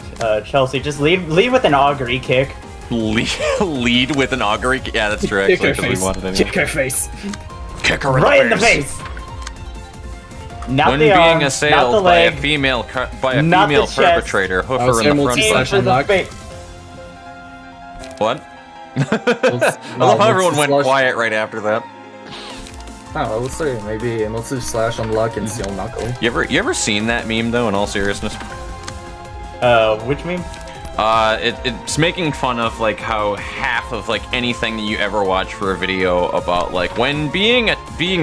[SPEAKER 2] Chelsea, just lead with an augury kick.
[SPEAKER 1] Lead with an augury. Yeah, that's true.
[SPEAKER 3] Kick
[SPEAKER 1] Actually,
[SPEAKER 3] her
[SPEAKER 1] 'cause we
[SPEAKER 3] face.
[SPEAKER 1] wanted
[SPEAKER 3] Kick her face.
[SPEAKER 1] Kick her
[SPEAKER 2] Right in the face. Not
[SPEAKER 1] When
[SPEAKER 2] the
[SPEAKER 1] being
[SPEAKER 2] arm, not the
[SPEAKER 1] assailed by a
[SPEAKER 2] leg,
[SPEAKER 1] female
[SPEAKER 2] not the chest.
[SPEAKER 1] perpetrator, hoof
[SPEAKER 3] I'll
[SPEAKER 1] her
[SPEAKER 3] say
[SPEAKER 1] in the front
[SPEAKER 3] multi-
[SPEAKER 2] aim
[SPEAKER 1] butt.
[SPEAKER 2] for the
[SPEAKER 3] Slash
[SPEAKER 2] face.
[SPEAKER 1] What? I love how everyone went quiet right after that.
[SPEAKER 3] I would say maybe a multi-slash unlock and seal knuckle.
[SPEAKER 1] You ever seen that meme though? In all seriousness,
[SPEAKER 2] Which meme?
[SPEAKER 1] it's making fun of like how half of like anything that you ever watch for a video about like when being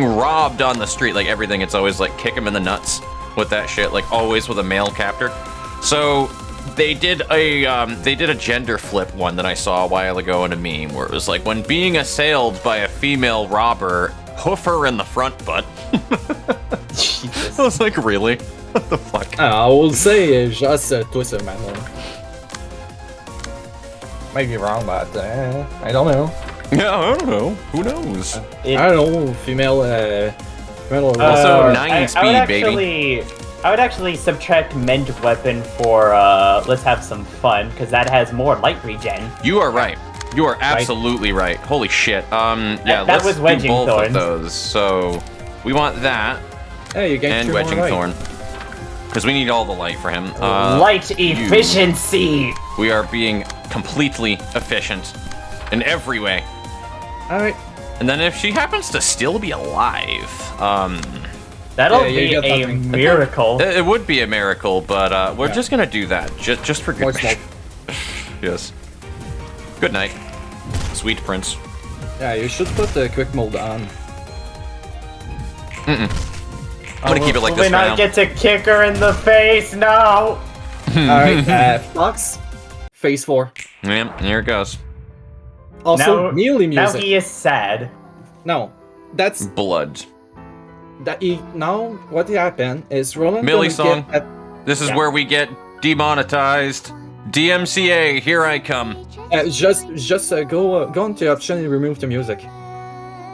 [SPEAKER 1] robbed on the street, like everything, it's always like kick him in the nuts with that shit, like always with a male captor. So they did a gender flip one that I saw a while ago in a meme where it was like when being assailed by a female robber, hoof her in the front butt.
[SPEAKER 2] Jesus.
[SPEAKER 1] I was like, really? What the fuck?
[SPEAKER 3] I will say just twist of man. Might be wrong, but I don't know.
[SPEAKER 1] Yeah, I don't know. Who knows?
[SPEAKER 2] It-
[SPEAKER 3] I don't know. Female.
[SPEAKER 1] Also,
[SPEAKER 2] I
[SPEAKER 1] 9
[SPEAKER 2] would
[SPEAKER 1] speed, baby.
[SPEAKER 2] I would actually subtract Mend Weapon for Let's Have Some Fun, because that has more light regen.
[SPEAKER 1] You are right. You are absolutely right. Holy shit. Yeah,
[SPEAKER 2] that
[SPEAKER 1] let's
[SPEAKER 2] was
[SPEAKER 1] do
[SPEAKER 2] Wedging
[SPEAKER 1] both
[SPEAKER 2] Thorns.
[SPEAKER 1] of those. So we want that
[SPEAKER 3] Hey, you get
[SPEAKER 1] and
[SPEAKER 3] 3 more
[SPEAKER 1] Wedging
[SPEAKER 3] light.
[SPEAKER 1] Thorn. Because we need all the light for him.
[SPEAKER 2] Light efficiency!
[SPEAKER 1] We are being completely efficient in every way.
[SPEAKER 3] Alright.
[SPEAKER 1] And then if she happens to still be alive,
[SPEAKER 2] That'll
[SPEAKER 3] Yeah, you
[SPEAKER 2] be
[SPEAKER 3] got
[SPEAKER 2] a
[SPEAKER 3] nothing.
[SPEAKER 2] miracle.
[SPEAKER 1] it would be a miracle, but we're just gonna do that. Just for
[SPEAKER 3] More
[SPEAKER 1] good
[SPEAKER 3] smoke.
[SPEAKER 1] Yes. Good night, sweet prince.
[SPEAKER 3] Yeah, you should put the quick mode on.
[SPEAKER 1] I'm gonna keep it like
[SPEAKER 2] Will
[SPEAKER 1] this
[SPEAKER 2] we
[SPEAKER 1] for
[SPEAKER 2] not
[SPEAKER 1] now.
[SPEAKER 2] get to kick her in the face? No!
[SPEAKER 3] Alright, Fox, phase 4.
[SPEAKER 1] Yeah, here it goes.
[SPEAKER 3] Also, Melee
[SPEAKER 2] now
[SPEAKER 3] music.
[SPEAKER 2] he is sad.
[SPEAKER 3] No, that's
[SPEAKER 1] Blood.
[SPEAKER 3] now what happened is Roland
[SPEAKER 1] Melee
[SPEAKER 3] gonna
[SPEAKER 1] song.
[SPEAKER 3] get
[SPEAKER 1] This is where we get demonetized. DMCA, here I come.
[SPEAKER 3] just go into option and remove the music.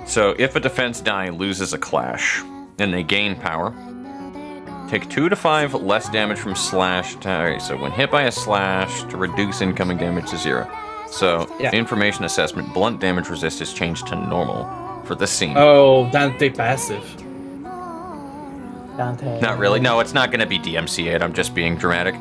[SPEAKER 1] So if a defense die loses a clash, and they gain power, take 2 to 5 less damage from slash. Alright, so when hit by a slash, to reduce incoming damage to 0. So
[SPEAKER 3] Yeah.
[SPEAKER 1] information assessment, blunt damage resist is changed to normal for this scene.
[SPEAKER 3] Oh, Dante passive.
[SPEAKER 2] Dante.
[SPEAKER 1] Not really. No, it's not going to be DMCA'd. I'm just being dramatic.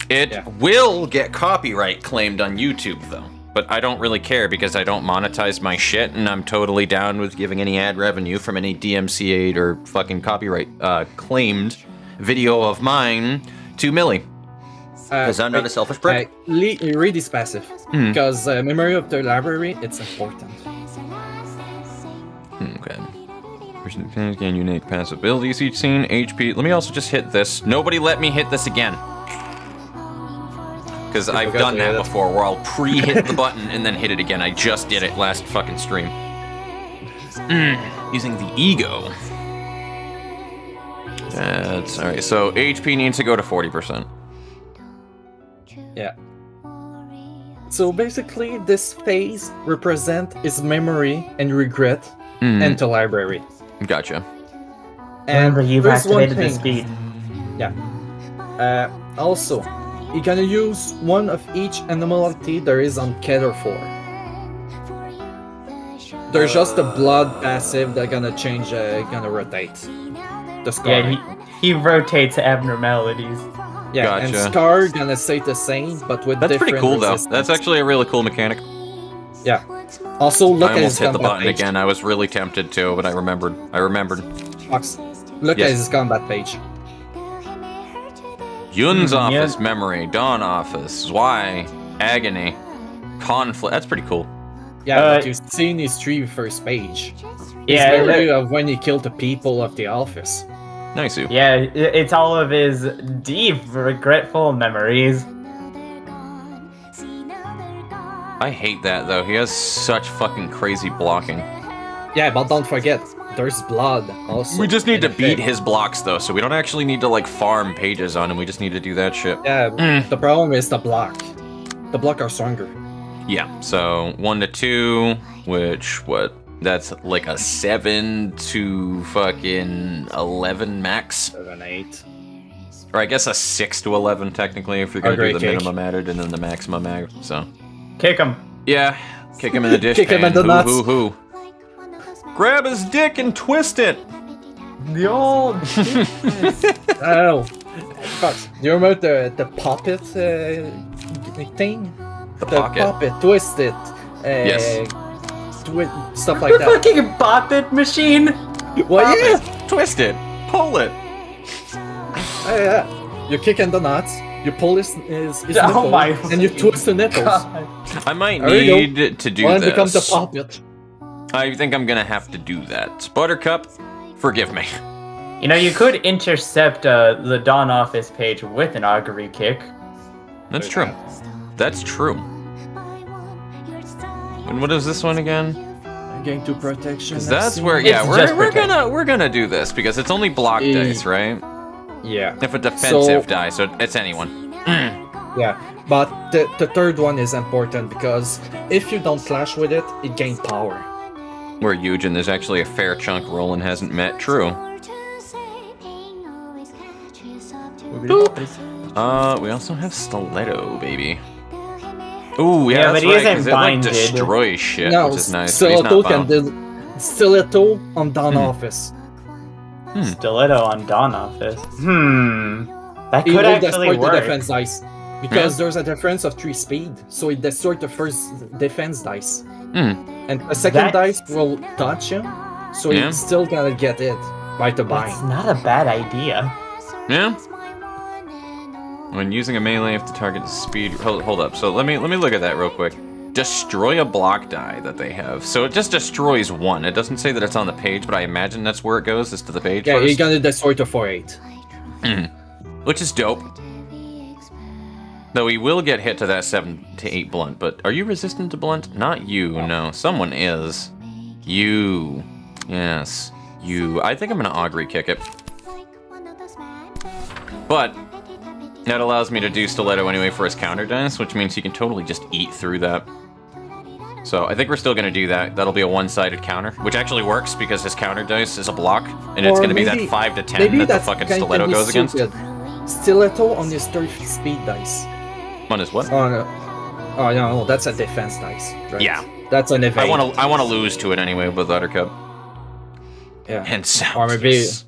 [SPEAKER 1] It
[SPEAKER 3] Yeah.
[SPEAKER 1] will get copyright claimed on YouTube, though. But I don't really care because I don't monetize my shit, and I'm totally down with giving any ad revenue from any DMCA'd or fucking copyright claimed video of mine to Millie. Because I'm not a selfish prick.
[SPEAKER 3] Read is passive. Because memory of the library, it's important.
[SPEAKER 1] Okay. Person can gain unique passive abilities each scene. HP. Let me also just hit this. Nobody let me hit this again. Because I've
[SPEAKER 3] forgot
[SPEAKER 1] done
[SPEAKER 3] to
[SPEAKER 1] that
[SPEAKER 3] hit it.
[SPEAKER 1] before, where I'll pre-hit the button and then hit it again. I just did it last fucking stream. Using the ego. That's alright. So HP needs to go to 40%.
[SPEAKER 3] Yeah. So basically, this phase represent his memory and regret into library.
[SPEAKER 1] Gotcha.
[SPEAKER 2] Remember, you've
[SPEAKER 3] there's one
[SPEAKER 2] activated the
[SPEAKER 3] thing.
[SPEAKER 2] speed.
[SPEAKER 3] Yeah. Also, you're gonna use one of each anomaly there is on Keter 4. There's just the blood passive that gonna change, gonna rotate. The scar.
[SPEAKER 2] Yeah, he rotates abnormalities.
[SPEAKER 3] Yeah, and
[SPEAKER 1] Gotcha.
[SPEAKER 3] Scar gonna stay the same, but with
[SPEAKER 1] That's
[SPEAKER 3] different
[SPEAKER 1] pretty cool, though.
[SPEAKER 3] resistance.
[SPEAKER 1] That's actually a really cool mechanic.
[SPEAKER 3] Yeah. Also, look
[SPEAKER 1] I
[SPEAKER 3] at
[SPEAKER 1] almost
[SPEAKER 3] his
[SPEAKER 1] hit the
[SPEAKER 3] combat
[SPEAKER 1] button
[SPEAKER 3] page.
[SPEAKER 1] again. I was really tempted to, but I remembered.
[SPEAKER 3] Fox, look
[SPEAKER 1] Yes.
[SPEAKER 3] at his combat page.
[SPEAKER 1] Yun's
[SPEAKER 2] yeah.
[SPEAKER 1] office, memory, Dawn office, Y, agony, conflict. That's pretty cool.
[SPEAKER 3] Yeah,
[SPEAKER 2] Uh,
[SPEAKER 3] but you've seen his first page.
[SPEAKER 2] Yeah,
[SPEAKER 3] His memory of when he killed the people of the office.
[SPEAKER 1] Nice, you.
[SPEAKER 2] Yeah, it's all of his deep, regretful memories.
[SPEAKER 1] I hate that though. He has such fucking crazy blocking.
[SPEAKER 3] Yeah, but don't forget, there's blood also.
[SPEAKER 1] We just need to
[SPEAKER 3] in the
[SPEAKER 1] beat
[SPEAKER 3] thing.
[SPEAKER 1] his blocks though, so we don't actually need to like farm pages on him. We just need to do that shit.
[SPEAKER 3] Yeah, the problem is the block. The block are stronger.
[SPEAKER 1] Yeah. So 1 to 2, which what? That's like a 7 to fucking 11 max.
[SPEAKER 3] 7, 8.
[SPEAKER 1] Or I guess a 6 to 11 technically if you're gonna
[SPEAKER 3] Agree,
[SPEAKER 1] do the
[SPEAKER 3] Cake.
[SPEAKER 1] minimum added and then the maximum added. So
[SPEAKER 2] Kick him.
[SPEAKER 1] yeah, kick him in the dish.
[SPEAKER 3] Kick him in
[SPEAKER 1] pan.
[SPEAKER 3] the nuts.
[SPEAKER 1] Hoo, hoo, hoo. Grab his dick and twist it.
[SPEAKER 2] The old.
[SPEAKER 3] Oh, Fox, do you remember the puppet thing?
[SPEAKER 1] The pocket.
[SPEAKER 3] puppet, twist it.
[SPEAKER 1] Yes.
[SPEAKER 3] Stuff like
[SPEAKER 2] The
[SPEAKER 3] that.
[SPEAKER 2] fucking bop-it machine.
[SPEAKER 3] Well,
[SPEAKER 1] Pop
[SPEAKER 3] yeah.
[SPEAKER 1] it, twist it, pull it.
[SPEAKER 3] Oh, yeah. You're kicking the nuts. You pull his
[SPEAKER 2] Oh
[SPEAKER 3] nipple,
[SPEAKER 2] my
[SPEAKER 3] and you twist the nipples.
[SPEAKER 2] God.
[SPEAKER 1] I might
[SPEAKER 3] There you
[SPEAKER 1] need to do
[SPEAKER 3] One
[SPEAKER 1] this.
[SPEAKER 3] becomes the puppet.
[SPEAKER 1] I think I'm gonna have to do that. Buttercup, forgive me.
[SPEAKER 2] You know, you could intercept the Dawn office page with an augury kick.
[SPEAKER 1] That's true. That's true. And what is this one again?
[SPEAKER 3] Gain 2 protection.
[SPEAKER 1] 'Cause that's where,
[SPEAKER 2] It's
[SPEAKER 1] yeah,
[SPEAKER 2] just
[SPEAKER 1] we're gonna do this because it's only block dice, right?
[SPEAKER 3] Yeah.
[SPEAKER 1] If a defensive
[SPEAKER 3] So-
[SPEAKER 1] die, so it's anyone.
[SPEAKER 3] Yeah. But the third one is important because if you don't clash with it, it gains power.
[SPEAKER 1] We're huge, and there's actually a fair chunk Roland hasn't met. True. We also have Stiletto, baby. Ooh, yeah,
[SPEAKER 2] Yeah,
[SPEAKER 1] that's
[SPEAKER 2] but he
[SPEAKER 1] right,
[SPEAKER 2] isn't
[SPEAKER 1] 'cause it like
[SPEAKER 2] binded.
[SPEAKER 1] destroys shit,
[SPEAKER 3] No,
[SPEAKER 1] which is nice. But he's
[SPEAKER 3] Stiletto
[SPEAKER 1] not
[SPEAKER 3] can
[SPEAKER 1] bound.
[SPEAKER 3] do Stiletto on down office.
[SPEAKER 2] Stiletto on Dawn Office. That
[SPEAKER 3] It
[SPEAKER 2] could
[SPEAKER 3] will
[SPEAKER 2] actually
[SPEAKER 3] destroy the
[SPEAKER 2] work.
[SPEAKER 3] defense dice. Because there's a difference of 3 speed, so it destroyed the first defense dice. And the second
[SPEAKER 2] That's-
[SPEAKER 3] dice will touch him, so
[SPEAKER 1] Yeah.
[SPEAKER 3] he's still gonna get it by the
[SPEAKER 2] That's
[SPEAKER 3] bind.
[SPEAKER 2] not a bad idea.
[SPEAKER 1] Yeah. When using a melee, if the target is speed, hold up. So let me look at that real quick. Destroy a block die that they have. So it just destroys one. It doesn't say that it's on the page, but I imagine that's where it goes. Is to the page
[SPEAKER 3] Yeah,
[SPEAKER 1] first.
[SPEAKER 3] you're gonna destroy to 4-8.
[SPEAKER 1] Which is dope. Though he will get hit to that 7 to 8 blunt. But are you resistant to blunt? Not you. No, someone is. You. Yes. You. I think I'm gonna augury kick it. But that allows me to do Stiletto anyway for his counter dice, which means he can totally just eat through that. So I think we're still going to do that. That'll be a one-sided counter, which actually works because his counter dice is a block, and it's
[SPEAKER 3] Or
[SPEAKER 1] going to be
[SPEAKER 3] maybe-
[SPEAKER 1] that 5 to 10
[SPEAKER 3] Maybe
[SPEAKER 1] that the
[SPEAKER 3] that's
[SPEAKER 1] fucking
[SPEAKER 3] can
[SPEAKER 1] Stiletto
[SPEAKER 3] be
[SPEAKER 1] goes against.
[SPEAKER 3] suited. Stiletto on his 3rd speed dice.
[SPEAKER 1] On his what?
[SPEAKER 3] Oh no. Oh no, that's a defense dice. Right?
[SPEAKER 1] Yeah.
[SPEAKER 3] That's an evade.
[SPEAKER 1] I want to lose to it anyway with Buttercup.
[SPEAKER 3] Yeah.
[SPEAKER 1] And sound.
[SPEAKER 3] Or maybe.
[SPEAKER 1] yes.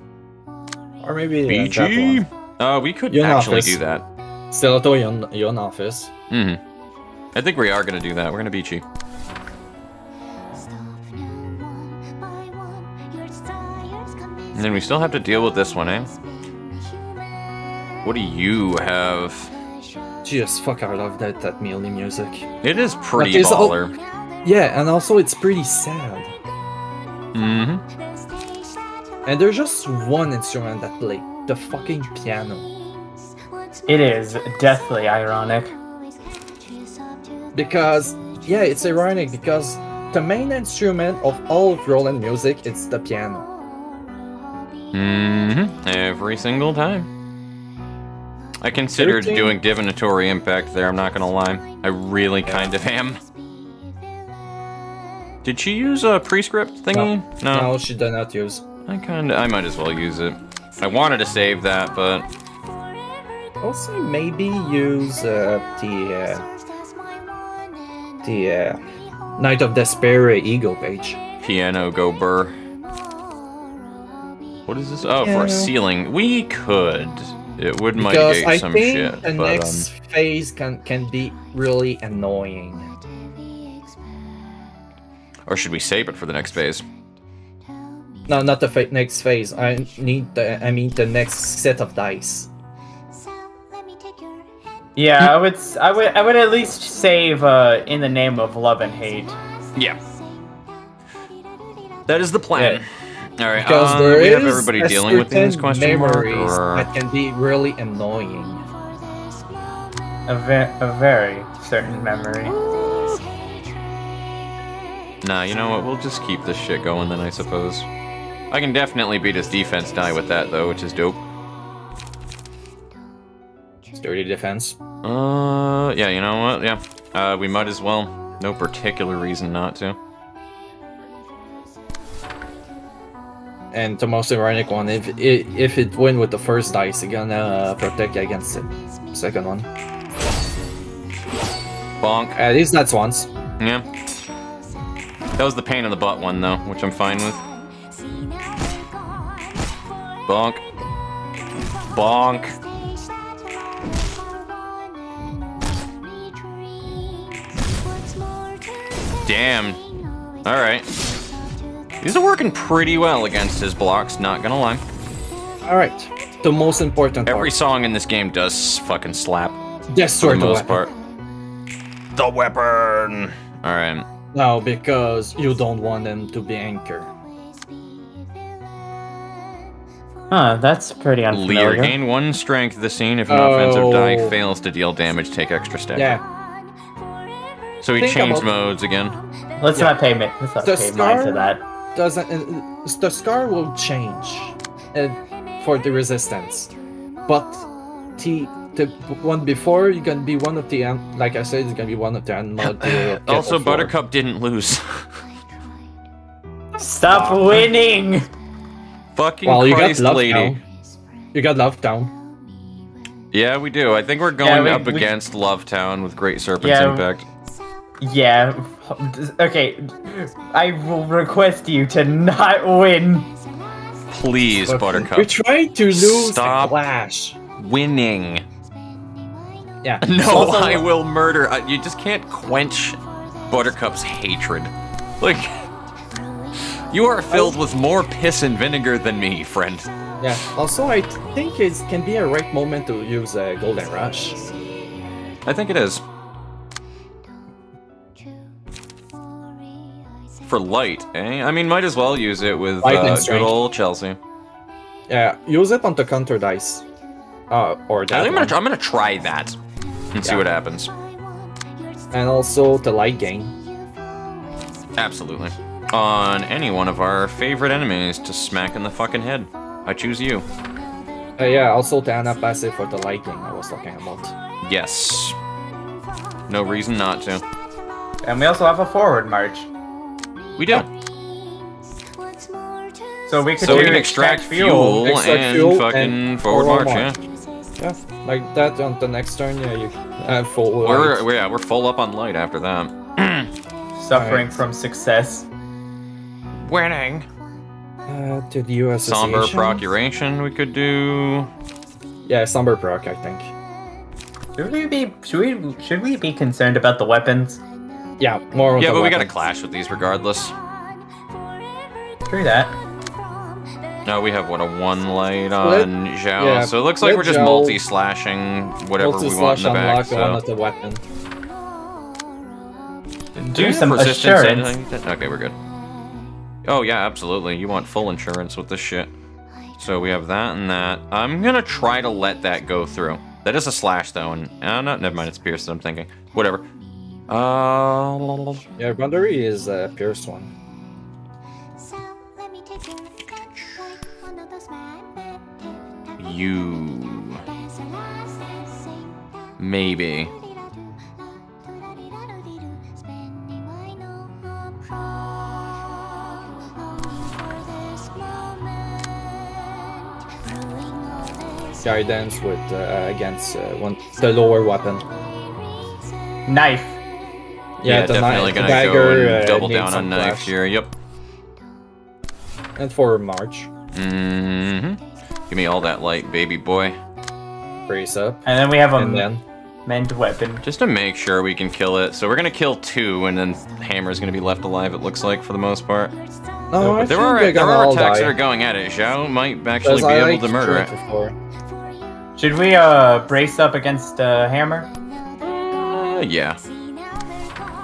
[SPEAKER 3] Or maybe. that
[SPEAKER 1] BG.
[SPEAKER 3] one.
[SPEAKER 1] We could
[SPEAKER 3] You're in
[SPEAKER 1] actually
[SPEAKER 3] office.
[SPEAKER 1] do that.
[SPEAKER 3] Stiletto, you're in office.
[SPEAKER 1] I think we are going to do that. We're going to beat you. And then we still have to deal with this one, eh? What do you have?
[SPEAKER 3] Just fuck, I love that melee music.
[SPEAKER 1] It is pretty
[SPEAKER 3] But it's al-
[SPEAKER 1] baller.
[SPEAKER 3] Yeah, and also it's pretty sad. And there's just one instrument that play, the fucking piano.
[SPEAKER 2] It is deathly ironic.
[SPEAKER 3] Because, yeah, it's ironic because the main instrument of all of Roland music is the piano.
[SPEAKER 1] Every single time. I considered
[SPEAKER 3] 13.
[SPEAKER 1] doing Divinatory Impact there, I'm not gonna lie. I really kind of am. Did she use a prescript thingy?
[SPEAKER 3] No, she did not use.
[SPEAKER 1] I might as well use it. I wanted to save that, but
[SPEAKER 3] Also, maybe use the Night of Despair Ego page.
[SPEAKER 1] piano go burr. What is this? Oh, for
[SPEAKER 3] Piano.
[SPEAKER 1] a ceiling. We could. It would
[SPEAKER 3] Because
[SPEAKER 1] mitigate
[SPEAKER 3] I
[SPEAKER 1] some
[SPEAKER 3] think
[SPEAKER 1] shit,
[SPEAKER 3] the
[SPEAKER 1] but
[SPEAKER 3] next phase can be really annoying.
[SPEAKER 1] or should we save it for the next phase?
[SPEAKER 3] No, not the next phase. I mean the next set of dice.
[SPEAKER 2] Yeah, I would at least save in the name of love and hate.
[SPEAKER 1] Yeah. That is the plan. All right.
[SPEAKER 3] Because there
[SPEAKER 1] we
[SPEAKER 3] is
[SPEAKER 1] have everybody
[SPEAKER 3] a
[SPEAKER 1] dealing with this
[SPEAKER 3] certain
[SPEAKER 1] question mark,
[SPEAKER 3] memories
[SPEAKER 1] or
[SPEAKER 3] that can be really annoying.
[SPEAKER 2] A very certain memory.
[SPEAKER 1] nah? You know what? We'll just keep this shit going then, I suppose. I can definitely beat his defense die with that though, which is dope.
[SPEAKER 3] Sturdy defense.
[SPEAKER 1] Yeah. You know what? Yeah. We might as well. No particular reason not to.
[SPEAKER 3] And the most ironic one, if it win with the first dice, you're gonna protect against it. Second one.
[SPEAKER 1] Bonk.
[SPEAKER 3] At least that's once.
[SPEAKER 1] Yeah. That was the pain in the butt one though, which I'm fine with. Bonk. Bonk. Damn. Alright. These are working pretty well against his blocks, not gonna lie.
[SPEAKER 3] Alright. The most important
[SPEAKER 1] Every
[SPEAKER 3] part.
[SPEAKER 1] song in this game does fucking slap, for
[SPEAKER 3] Destroy
[SPEAKER 1] the
[SPEAKER 3] the
[SPEAKER 1] most
[SPEAKER 3] weapon.
[SPEAKER 1] part. The weapon! Alright.
[SPEAKER 3] No, because you don't want them to be anchored.
[SPEAKER 2] Huh, that's pretty
[SPEAKER 1] Lear,
[SPEAKER 2] unfamiliar.
[SPEAKER 1] gain 1 strength this scene. If an offensive die
[SPEAKER 3] Oh.
[SPEAKER 1] fails to deal damage, take extra step.
[SPEAKER 3] Yeah.
[SPEAKER 1] So he
[SPEAKER 3] Think
[SPEAKER 1] changed
[SPEAKER 3] about-
[SPEAKER 1] modes again.
[SPEAKER 2] Let's not pay mind
[SPEAKER 3] scar-
[SPEAKER 2] to that.
[SPEAKER 3] Doesn't the scar will change for the resistance, but the one before you're gonna be one of the like I said, it's gonna be one of the animal.
[SPEAKER 1] Also, Buttercup didn't lose.
[SPEAKER 2] Stop winning!
[SPEAKER 1] Fucking
[SPEAKER 3] Well, you got
[SPEAKER 1] Christ,
[SPEAKER 3] love
[SPEAKER 1] lady.
[SPEAKER 3] down. You got love down.
[SPEAKER 1] Yeah, we do. I think we're going
[SPEAKER 2] we-
[SPEAKER 1] up
[SPEAKER 2] we-
[SPEAKER 1] against Lovetown with Great Serpent's
[SPEAKER 2] Yeah.
[SPEAKER 1] Impact.
[SPEAKER 2] Yeah. Okay. I will request you to not win.
[SPEAKER 1] Please,
[SPEAKER 3] But
[SPEAKER 1] Buttercup.
[SPEAKER 3] We're trying to lose
[SPEAKER 1] Stop.
[SPEAKER 3] the Clash.
[SPEAKER 1] Winning.
[SPEAKER 3] Yeah.
[SPEAKER 1] No,
[SPEAKER 3] Also-
[SPEAKER 1] I will murder. You just can't quench Buttercup's hatred. Like, you are filled with more piss and vinegar than me, friend.
[SPEAKER 3] Yeah. Also, I think it can be a right moment to use a Golden Rush.
[SPEAKER 1] I think it is. For light, eh? I mean, might as well use it with
[SPEAKER 3] Light and
[SPEAKER 1] good
[SPEAKER 3] strength.
[SPEAKER 1] old Chelsea.
[SPEAKER 3] Yeah, use it on the counter dice. Or
[SPEAKER 1] I
[SPEAKER 3] that
[SPEAKER 1] think
[SPEAKER 3] one.
[SPEAKER 1] I'm gonna try that and see
[SPEAKER 3] Yeah.
[SPEAKER 1] what happens.
[SPEAKER 3] And also the light gain.
[SPEAKER 1] Absolutely. On any one of our favorite enemies to smack in the fucking head. I choose you.
[SPEAKER 3] Yeah, also the Ana passive for the light gain I was talking about.
[SPEAKER 1] Yes. No reason not to.
[SPEAKER 2] And we also have a forward march.
[SPEAKER 1] We do.
[SPEAKER 2] So we could
[SPEAKER 1] So
[SPEAKER 2] do
[SPEAKER 1] we can extract fuel
[SPEAKER 3] Extract
[SPEAKER 1] and
[SPEAKER 3] fuel
[SPEAKER 1] fucking
[SPEAKER 3] and
[SPEAKER 1] forward
[SPEAKER 3] forward
[SPEAKER 1] march,
[SPEAKER 3] march.
[SPEAKER 1] yeah.
[SPEAKER 3] Yeah, like that on the next turn, yeah, you have full
[SPEAKER 1] We're full up on light after that.
[SPEAKER 2] Suffering
[SPEAKER 3] Alright.
[SPEAKER 2] from success.
[SPEAKER 1] Winning.
[SPEAKER 3] To the US
[SPEAKER 1] Somber
[SPEAKER 3] Association.
[SPEAKER 1] procuration we could do.
[SPEAKER 3] Yeah, Somber proc, I think.
[SPEAKER 2] Should we be concerned about the weapons?
[SPEAKER 3] Yeah, more on
[SPEAKER 1] Yeah,
[SPEAKER 3] the
[SPEAKER 1] but we gotta
[SPEAKER 3] weapons.
[SPEAKER 1] clash with these regardless.
[SPEAKER 2] True that.
[SPEAKER 1] No, we have what, a 1 light on Zhao,
[SPEAKER 3] yeah,
[SPEAKER 1] so it looks like
[SPEAKER 3] let
[SPEAKER 1] we're just
[SPEAKER 3] Zhao
[SPEAKER 1] multi-slashing whatever we want in the back.
[SPEAKER 3] Multi-slash unlock one
[SPEAKER 1] So.
[SPEAKER 3] of the weapon.
[SPEAKER 2] Do some
[SPEAKER 1] Resistance
[SPEAKER 2] assurance.
[SPEAKER 1] anything? Okay, we're good. Oh yeah, absolutely. You want full insurance with this shit. So we have that and that. I'm gonna try to let that go through. That is a slash though, and no, never mind. It's pierced. I'm thinking. Whatever.
[SPEAKER 3] Yeah, boundary is a pierced one.
[SPEAKER 1] You maybe.
[SPEAKER 3] Guidance with against the lower weapon.
[SPEAKER 2] Knife.
[SPEAKER 1] Yeah,
[SPEAKER 3] the
[SPEAKER 1] definitely
[SPEAKER 3] the
[SPEAKER 1] gonna
[SPEAKER 3] dagger,
[SPEAKER 1] go and double
[SPEAKER 3] needs
[SPEAKER 1] down
[SPEAKER 3] some
[SPEAKER 1] on knife
[SPEAKER 3] flash.
[SPEAKER 1] here. Yep.
[SPEAKER 3] And for March,
[SPEAKER 1] Give me all that light, baby boy.
[SPEAKER 3] brace up,
[SPEAKER 2] And then we have a
[SPEAKER 3] and then
[SPEAKER 2] mend weapon.
[SPEAKER 1] Just to make sure we can kill it. So we're gonna kill 2, and then Hammer's gonna be left alive. It looks like for the most part.
[SPEAKER 3] no, I
[SPEAKER 1] But there
[SPEAKER 3] think
[SPEAKER 1] are
[SPEAKER 3] they're gonna all
[SPEAKER 1] attacks
[SPEAKER 3] die.
[SPEAKER 1] that are going at it. Zhao might actually
[SPEAKER 3] Because
[SPEAKER 1] be
[SPEAKER 3] I
[SPEAKER 1] able
[SPEAKER 3] like
[SPEAKER 1] to murder it.
[SPEAKER 3] 3 to 4.
[SPEAKER 2] Should we brace up against hammer?
[SPEAKER 1] Yeah.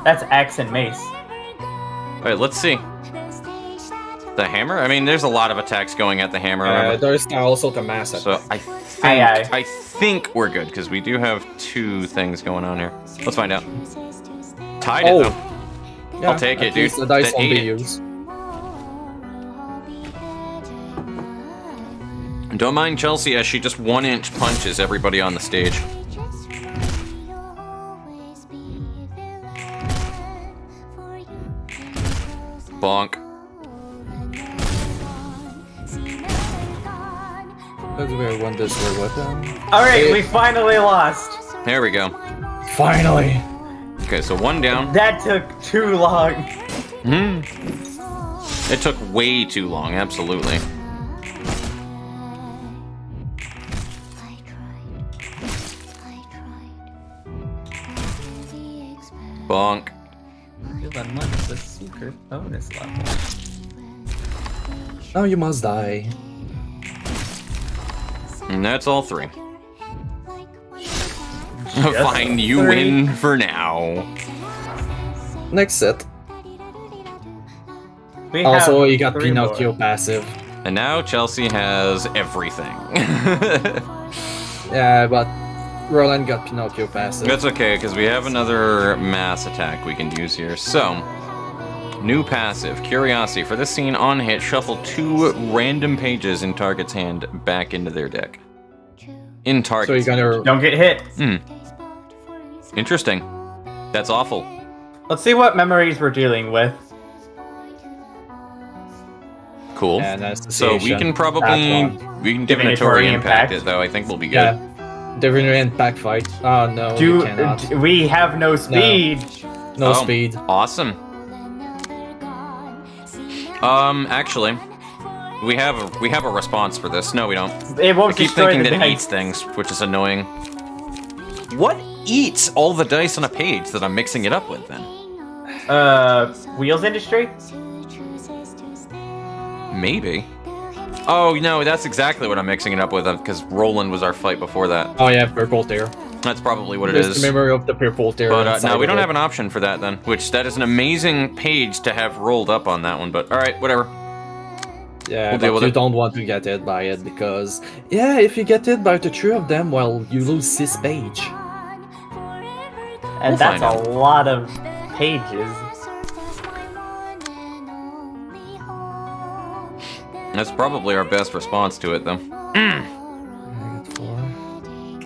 [SPEAKER 2] That's axe and mace.
[SPEAKER 1] Alright, let's see. The hammer? I mean, there's a lot of attacks going at the hammer, remember?
[SPEAKER 3] There's now also the mass
[SPEAKER 1] So
[SPEAKER 3] attack.
[SPEAKER 1] I think we're good, because we do have 2 things going on here. Let's find out. Tied it, though.
[SPEAKER 3] Yeah,
[SPEAKER 1] I'll take
[SPEAKER 3] at
[SPEAKER 1] it, dude.
[SPEAKER 3] least the dice
[SPEAKER 1] That
[SPEAKER 3] won't be
[SPEAKER 1] ate it.
[SPEAKER 3] used.
[SPEAKER 1] Don't mind Chelsea as she just 1-inch punches everybody on the stage. Bonk.
[SPEAKER 3] That's where one does their weapon.
[SPEAKER 2] Alright, we finally lost.
[SPEAKER 1] There we go.
[SPEAKER 3] Finally!
[SPEAKER 1] Okay, so 1 down.
[SPEAKER 2] That took too long.
[SPEAKER 1] It took way too long, absolutely. Bonk.
[SPEAKER 2] You'll unlock the secret bonus level.
[SPEAKER 3] Now you must die.
[SPEAKER 1] And that's all 3.
[SPEAKER 2] Just
[SPEAKER 1] Fine, you
[SPEAKER 2] 3.
[SPEAKER 1] win for now.
[SPEAKER 3] Next set.
[SPEAKER 2] We
[SPEAKER 3] Also,
[SPEAKER 2] have
[SPEAKER 3] you got
[SPEAKER 2] 3
[SPEAKER 3] Pinocchio
[SPEAKER 2] more.
[SPEAKER 3] passive.
[SPEAKER 1] And now Chelsea has everything.
[SPEAKER 3] Yeah, but Roland got Pinocchio passive.
[SPEAKER 1] That's okay, because we have another mass attack we can use here. So, new passive, Curiosity. For this scene, on hit, shuffle 2 random pages in target's hand back into their deck. In target.
[SPEAKER 3] So you're gonna.
[SPEAKER 2] Don't get hit.
[SPEAKER 1] Interesting. That's awful.
[SPEAKER 2] Let's see what memories we're dealing with.
[SPEAKER 1] Cool.
[SPEAKER 3] Yeah, nice to
[SPEAKER 1] So
[SPEAKER 3] see
[SPEAKER 1] we can
[SPEAKER 3] Asian.
[SPEAKER 1] probably
[SPEAKER 2] That's
[SPEAKER 1] we can divinatory
[SPEAKER 2] Divinatory
[SPEAKER 1] impact
[SPEAKER 2] impact.
[SPEAKER 1] it though. I think we'll be good.
[SPEAKER 3] Yeah. Divinity and pack fight. Oh no, we cannot.
[SPEAKER 2] We have no speed.
[SPEAKER 3] No
[SPEAKER 1] Oh,
[SPEAKER 3] speed.
[SPEAKER 1] Awesome. Actually, we have a response for this. No, we don't.
[SPEAKER 2] It won't
[SPEAKER 1] I keep
[SPEAKER 2] destroy
[SPEAKER 1] thinking
[SPEAKER 2] the
[SPEAKER 1] that it
[SPEAKER 2] dice.
[SPEAKER 1] eats things, which is annoying. What eats all the dice on a page that I'm mixing it up with then?
[SPEAKER 2] Wheels industry?
[SPEAKER 1] Maybe. Oh no, that's exactly what I'm mixing it up with because Roland was our fight before that.
[SPEAKER 3] Oh yeah, purple tear.
[SPEAKER 1] That's probably what it
[SPEAKER 3] Just
[SPEAKER 1] is.
[SPEAKER 3] the memory of the purple tear.
[SPEAKER 1] But no, we don't
[SPEAKER 3] have
[SPEAKER 1] have an option for that then. Which that is an amazing page to have rolled up on that one. But all right, whatever.
[SPEAKER 3] Yeah,
[SPEAKER 1] We'll deal
[SPEAKER 3] but
[SPEAKER 1] with
[SPEAKER 3] you
[SPEAKER 1] it.
[SPEAKER 3] don't want to get hit by it because yeah, if you get hit by the three of them, well, you lose 6 page.
[SPEAKER 2] And
[SPEAKER 1] We'll
[SPEAKER 2] that's
[SPEAKER 1] find
[SPEAKER 2] a
[SPEAKER 1] out.
[SPEAKER 2] lot of pages.
[SPEAKER 1] That's probably our best response to it though.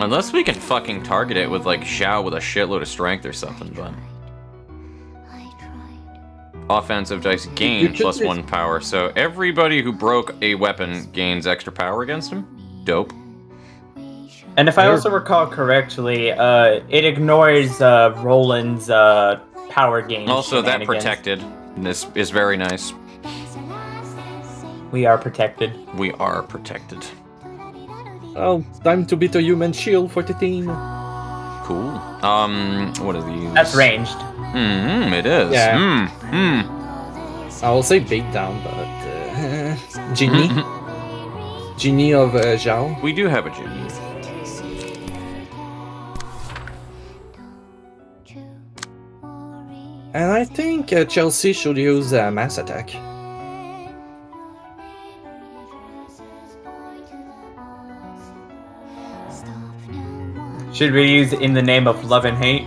[SPEAKER 1] Unless we can fucking target it with like Xiao with a shitload of strength or something, but offensive dice gain plus 1 power, so everybody who broke a weapon gains extra power against him. Dope.
[SPEAKER 2] And if I also recall correctly, it ignores Roland's power gain.
[SPEAKER 1] Also, that
[SPEAKER 2] shenanigans.
[SPEAKER 1] protected is very nice.
[SPEAKER 2] We are protected.
[SPEAKER 1] We are protected.
[SPEAKER 3] Oh, time to beat a human shield for the team.
[SPEAKER 1] Cool. What are these?
[SPEAKER 2] That's ranged.
[SPEAKER 1] It is.
[SPEAKER 3] Yeah. I will say beat down, but Genie. Genie of Zhao.
[SPEAKER 1] We do have a genie.
[SPEAKER 3] And I think Chelsea should use mass attack.
[SPEAKER 2] Should we use in the name of love and hate?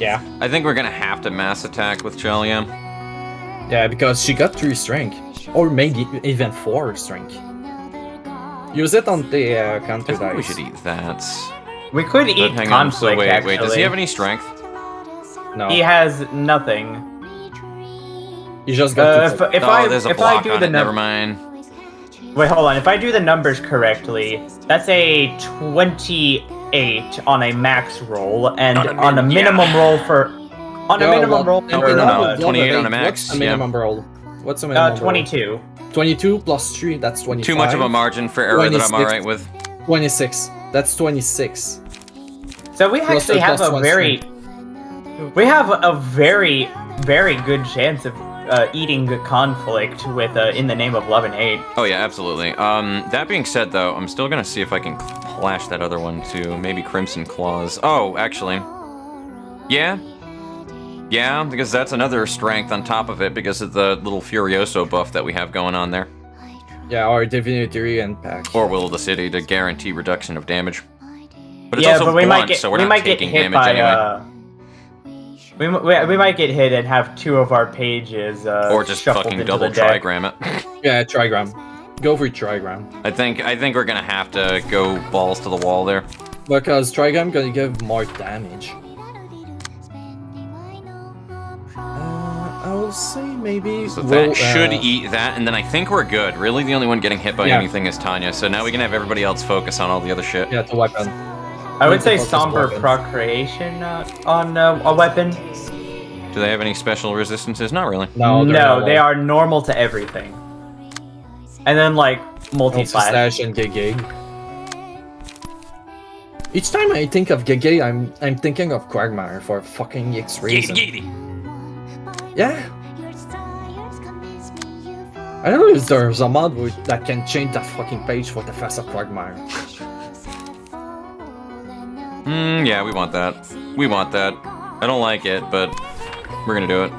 [SPEAKER 3] Yeah.
[SPEAKER 1] I think we're gonna have to mass attack with Chelia.
[SPEAKER 3] Yeah, because she got 3 strength. Or maybe even 4 strength. Use it on the counter
[SPEAKER 1] I think we
[SPEAKER 3] dice.
[SPEAKER 1] should eat that.
[SPEAKER 2] We could
[SPEAKER 1] But
[SPEAKER 2] eat
[SPEAKER 1] hang on, so
[SPEAKER 2] conflict.
[SPEAKER 1] wait,
[SPEAKER 2] actually.
[SPEAKER 1] does he have any strength?
[SPEAKER 3] No,
[SPEAKER 2] He has nothing.
[SPEAKER 3] you just got to
[SPEAKER 2] If
[SPEAKER 1] There's a
[SPEAKER 2] I
[SPEAKER 1] block
[SPEAKER 2] do
[SPEAKER 1] on
[SPEAKER 2] the
[SPEAKER 1] it, never mind.
[SPEAKER 2] Wait, hold on. If I do the numbers correctly, that's a 28 on a max roll, and on a minimum roll for
[SPEAKER 3] No,
[SPEAKER 2] roll
[SPEAKER 1] no,
[SPEAKER 2] for
[SPEAKER 1] no, 28 on a max,
[SPEAKER 3] What's the minimum roll? What's the minimum roll?
[SPEAKER 2] 22.
[SPEAKER 3] 22 plus 3, that's 25.
[SPEAKER 1] Too much of a margin for error that I'm
[SPEAKER 3] 26.
[SPEAKER 1] alright with.
[SPEAKER 3] 26. That's 26.
[SPEAKER 2] So we
[SPEAKER 3] Plus
[SPEAKER 2] actually have
[SPEAKER 3] plus
[SPEAKER 2] a
[SPEAKER 3] one
[SPEAKER 2] very, very good chance of eating conflict with in the name of love and hate.
[SPEAKER 1] Oh yeah, absolutely. That being said though, I'm still gonna see if I can flash that other one to maybe Crimson Claws. Oh, actually. Yeah. Yeah, because that's another strength on top of it because of the little Furioso buff that we have going on there.
[SPEAKER 3] Yeah, or Divinity and Pack.
[SPEAKER 1] Or Will of the City to guarantee reduction of damage. But it's
[SPEAKER 2] Yeah,
[SPEAKER 1] also
[SPEAKER 2] but we
[SPEAKER 1] blunt,
[SPEAKER 2] might get
[SPEAKER 1] so we're
[SPEAKER 2] we
[SPEAKER 1] not
[SPEAKER 2] might get
[SPEAKER 1] taking
[SPEAKER 2] hit
[SPEAKER 1] damage
[SPEAKER 2] by
[SPEAKER 1] anyway.
[SPEAKER 2] we might get hit and have 2 of our pages
[SPEAKER 1] Or just
[SPEAKER 2] shuffled
[SPEAKER 1] fucking
[SPEAKER 2] into
[SPEAKER 1] double
[SPEAKER 2] the deck.
[SPEAKER 1] trigram it.
[SPEAKER 3] Yeah, Trigram. Go for Trigram.
[SPEAKER 1] I think we're gonna have to go balls to the wall there.
[SPEAKER 3] Because Trigram gonna give more damage. I will say maybe...
[SPEAKER 1] So that
[SPEAKER 3] we'll,
[SPEAKER 1] should eat that, and then I think we're good. Really, the only one getting hit by
[SPEAKER 3] Yeah.
[SPEAKER 1] anything is Tanya, so now we can have everybody else focus on all the other shit.
[SPEAKER 3] Yeah, the weapon.
[SPEAKER 2] I would say
[SPEAKER 3] Focus
[SPEAKER 2] somber
[SPEAKER 3] weapons.
[SPEAKER 2] procreation on a weapon.
[SPEAKER 1] Do they have any special resistances? Not really.
[SPEAKER 3] No,
[SPEAKER 2] They are normal to everything. And then like multi-slash.
[SPEAKER 3] Slash and Gege. Each time I think of Gege, I'm thinking of Quagmire for fucking X reason. Yeah. I don't know if there's a mod that can change that fucking page for the face of Quagmire.
[SPEAKER 1] Yeah, we want that. We want that. I don't like it, but we're gonna do it.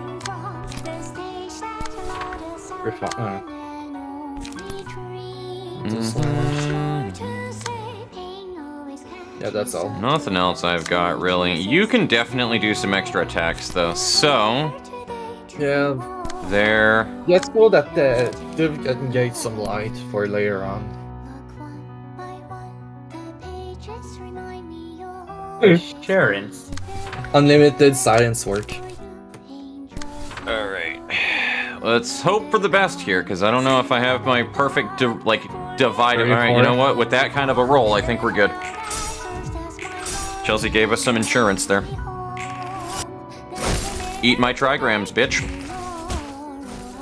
[SPEAKER 3] Yeah, that's all.
[SPEAKER 1] Nothing else I've got, really. You can definitely do some extra attacks, though. So,
[SPEAKER 3] Yeah,
[SPEAKER 1] there.
[SPEAKER 3] let's go that Div can get some light for later on.
[SPEAKER 2] Assurance.
[SPEAKER 3] Unlimited science work.
[SPEAKER 1] Alright. Let's hope for the best here, because I don't know if I have my perfect, divide.
[SPEAKER 3] Three,
[SPEAKER 1] Alright, you
[SPEAKER 3] four.
[SPEAKER 1] know what? With that kind of a roll, I think we're good. Chelsea gave us some insurance there. Eat my trigrams, bitch.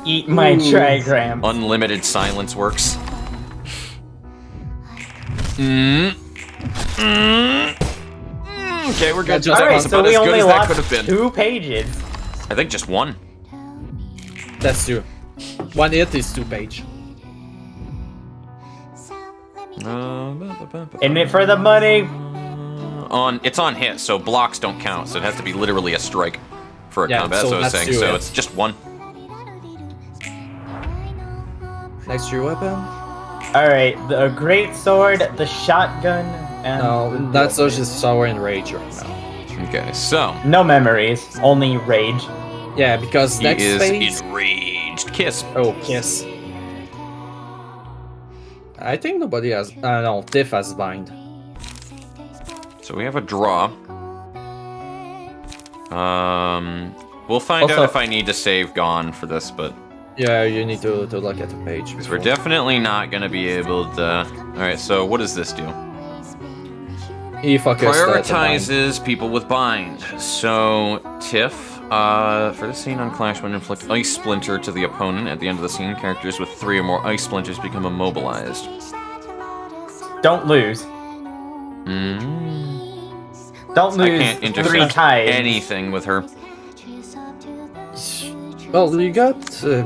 [SPEAKER 2] Eat my trigram.
[SPEAKER 1] Unlimited silence works. Okay, we're good.
[SPEAKER 3] Just
[SPEAKER 1] That
[SPEAKER 2] Alright,
[SPEAKER 1] was
[SPEAKER 2] so
[SPEAKER 1] about
[SPEAKER 2] we
[SPEAKER 1] as good
[SPEAKER 2] only
[SPEAKER 1] as that
[SPEAKER 2] lost
[SPEAKER 1] could have been.
[SPEAKER 2] 2 pages.
[SPEAKER 1] I think just one.
[SPEAKER 3] That's true. 1 hit is 2 page.
[SPEAKER 2] In it for the money.
[SPEAKER 1] It's on hit, so blocks don't count. So it has to be literally a strike for a
[SPEAKER 3] Yeah,
[SPEAKER 1] combat.
[SPEAKER 3] so
[SPEAKER 1] So I was
[SPEAKER 3] that's
[SPEAKER 1] saying,
[SPEAKER 3] two
[SPEAKER 1] so
[SPEAKER 3] hits.
[SPEAKER 1] it's just one.
[SPEAKER 3] Next to your weapon?
[SPEAKER 2] Alright, the great sword, the shotgun, and
[SPEAKER 3] No, that's just sour and rage right now.
[SPEAKER 1] Okay, so
[SPEAKER 2] no memories, only rage.
[SPEAKER 3] Yeah, because
[SPEAKER 1] he
[SPEAKER 3] next
[SPEAKER 1] is
[SPEAKER 3] phase.
[SPEAKER 1] enraged. Kiss.
[SPEAKER 3] Oh, kiss. I think nobody has. No, Tiff has bind.
[SPEAKER 1] So we have a draw. We'll find
[SPEAKER 3] Also-
[SPEAKER 1] out if I need to save Gone for this, but
[SPEAKER 3] Yeah, you need to look at the page.
[SPEAKER 1] because we're
[SPEAKER 3] before.
[SPEAKER 1] definitely not gonna be able to. All right, so what does this do?
[SPEAKER 3] He focused the bind.
[SPEAKER 1] Prioritizes people with bind. So Tiff, for the scene on Clash, when inflict ice splinter to the opponent at the end of the scene, characters with 3 or more ice splinters become immobilized.
[SPEAKER 2] Don't lose. Don't
[SPEAKER 1] I
[SPEAKER 2] lose
[SPEAKER 1] can't
[SPEAKER 2] 3
[SPEAKER 1] intercept
[SPEAKER 2] times.
[SPEAKER 1] anything with her.
[SPEAKER 3] Well, you got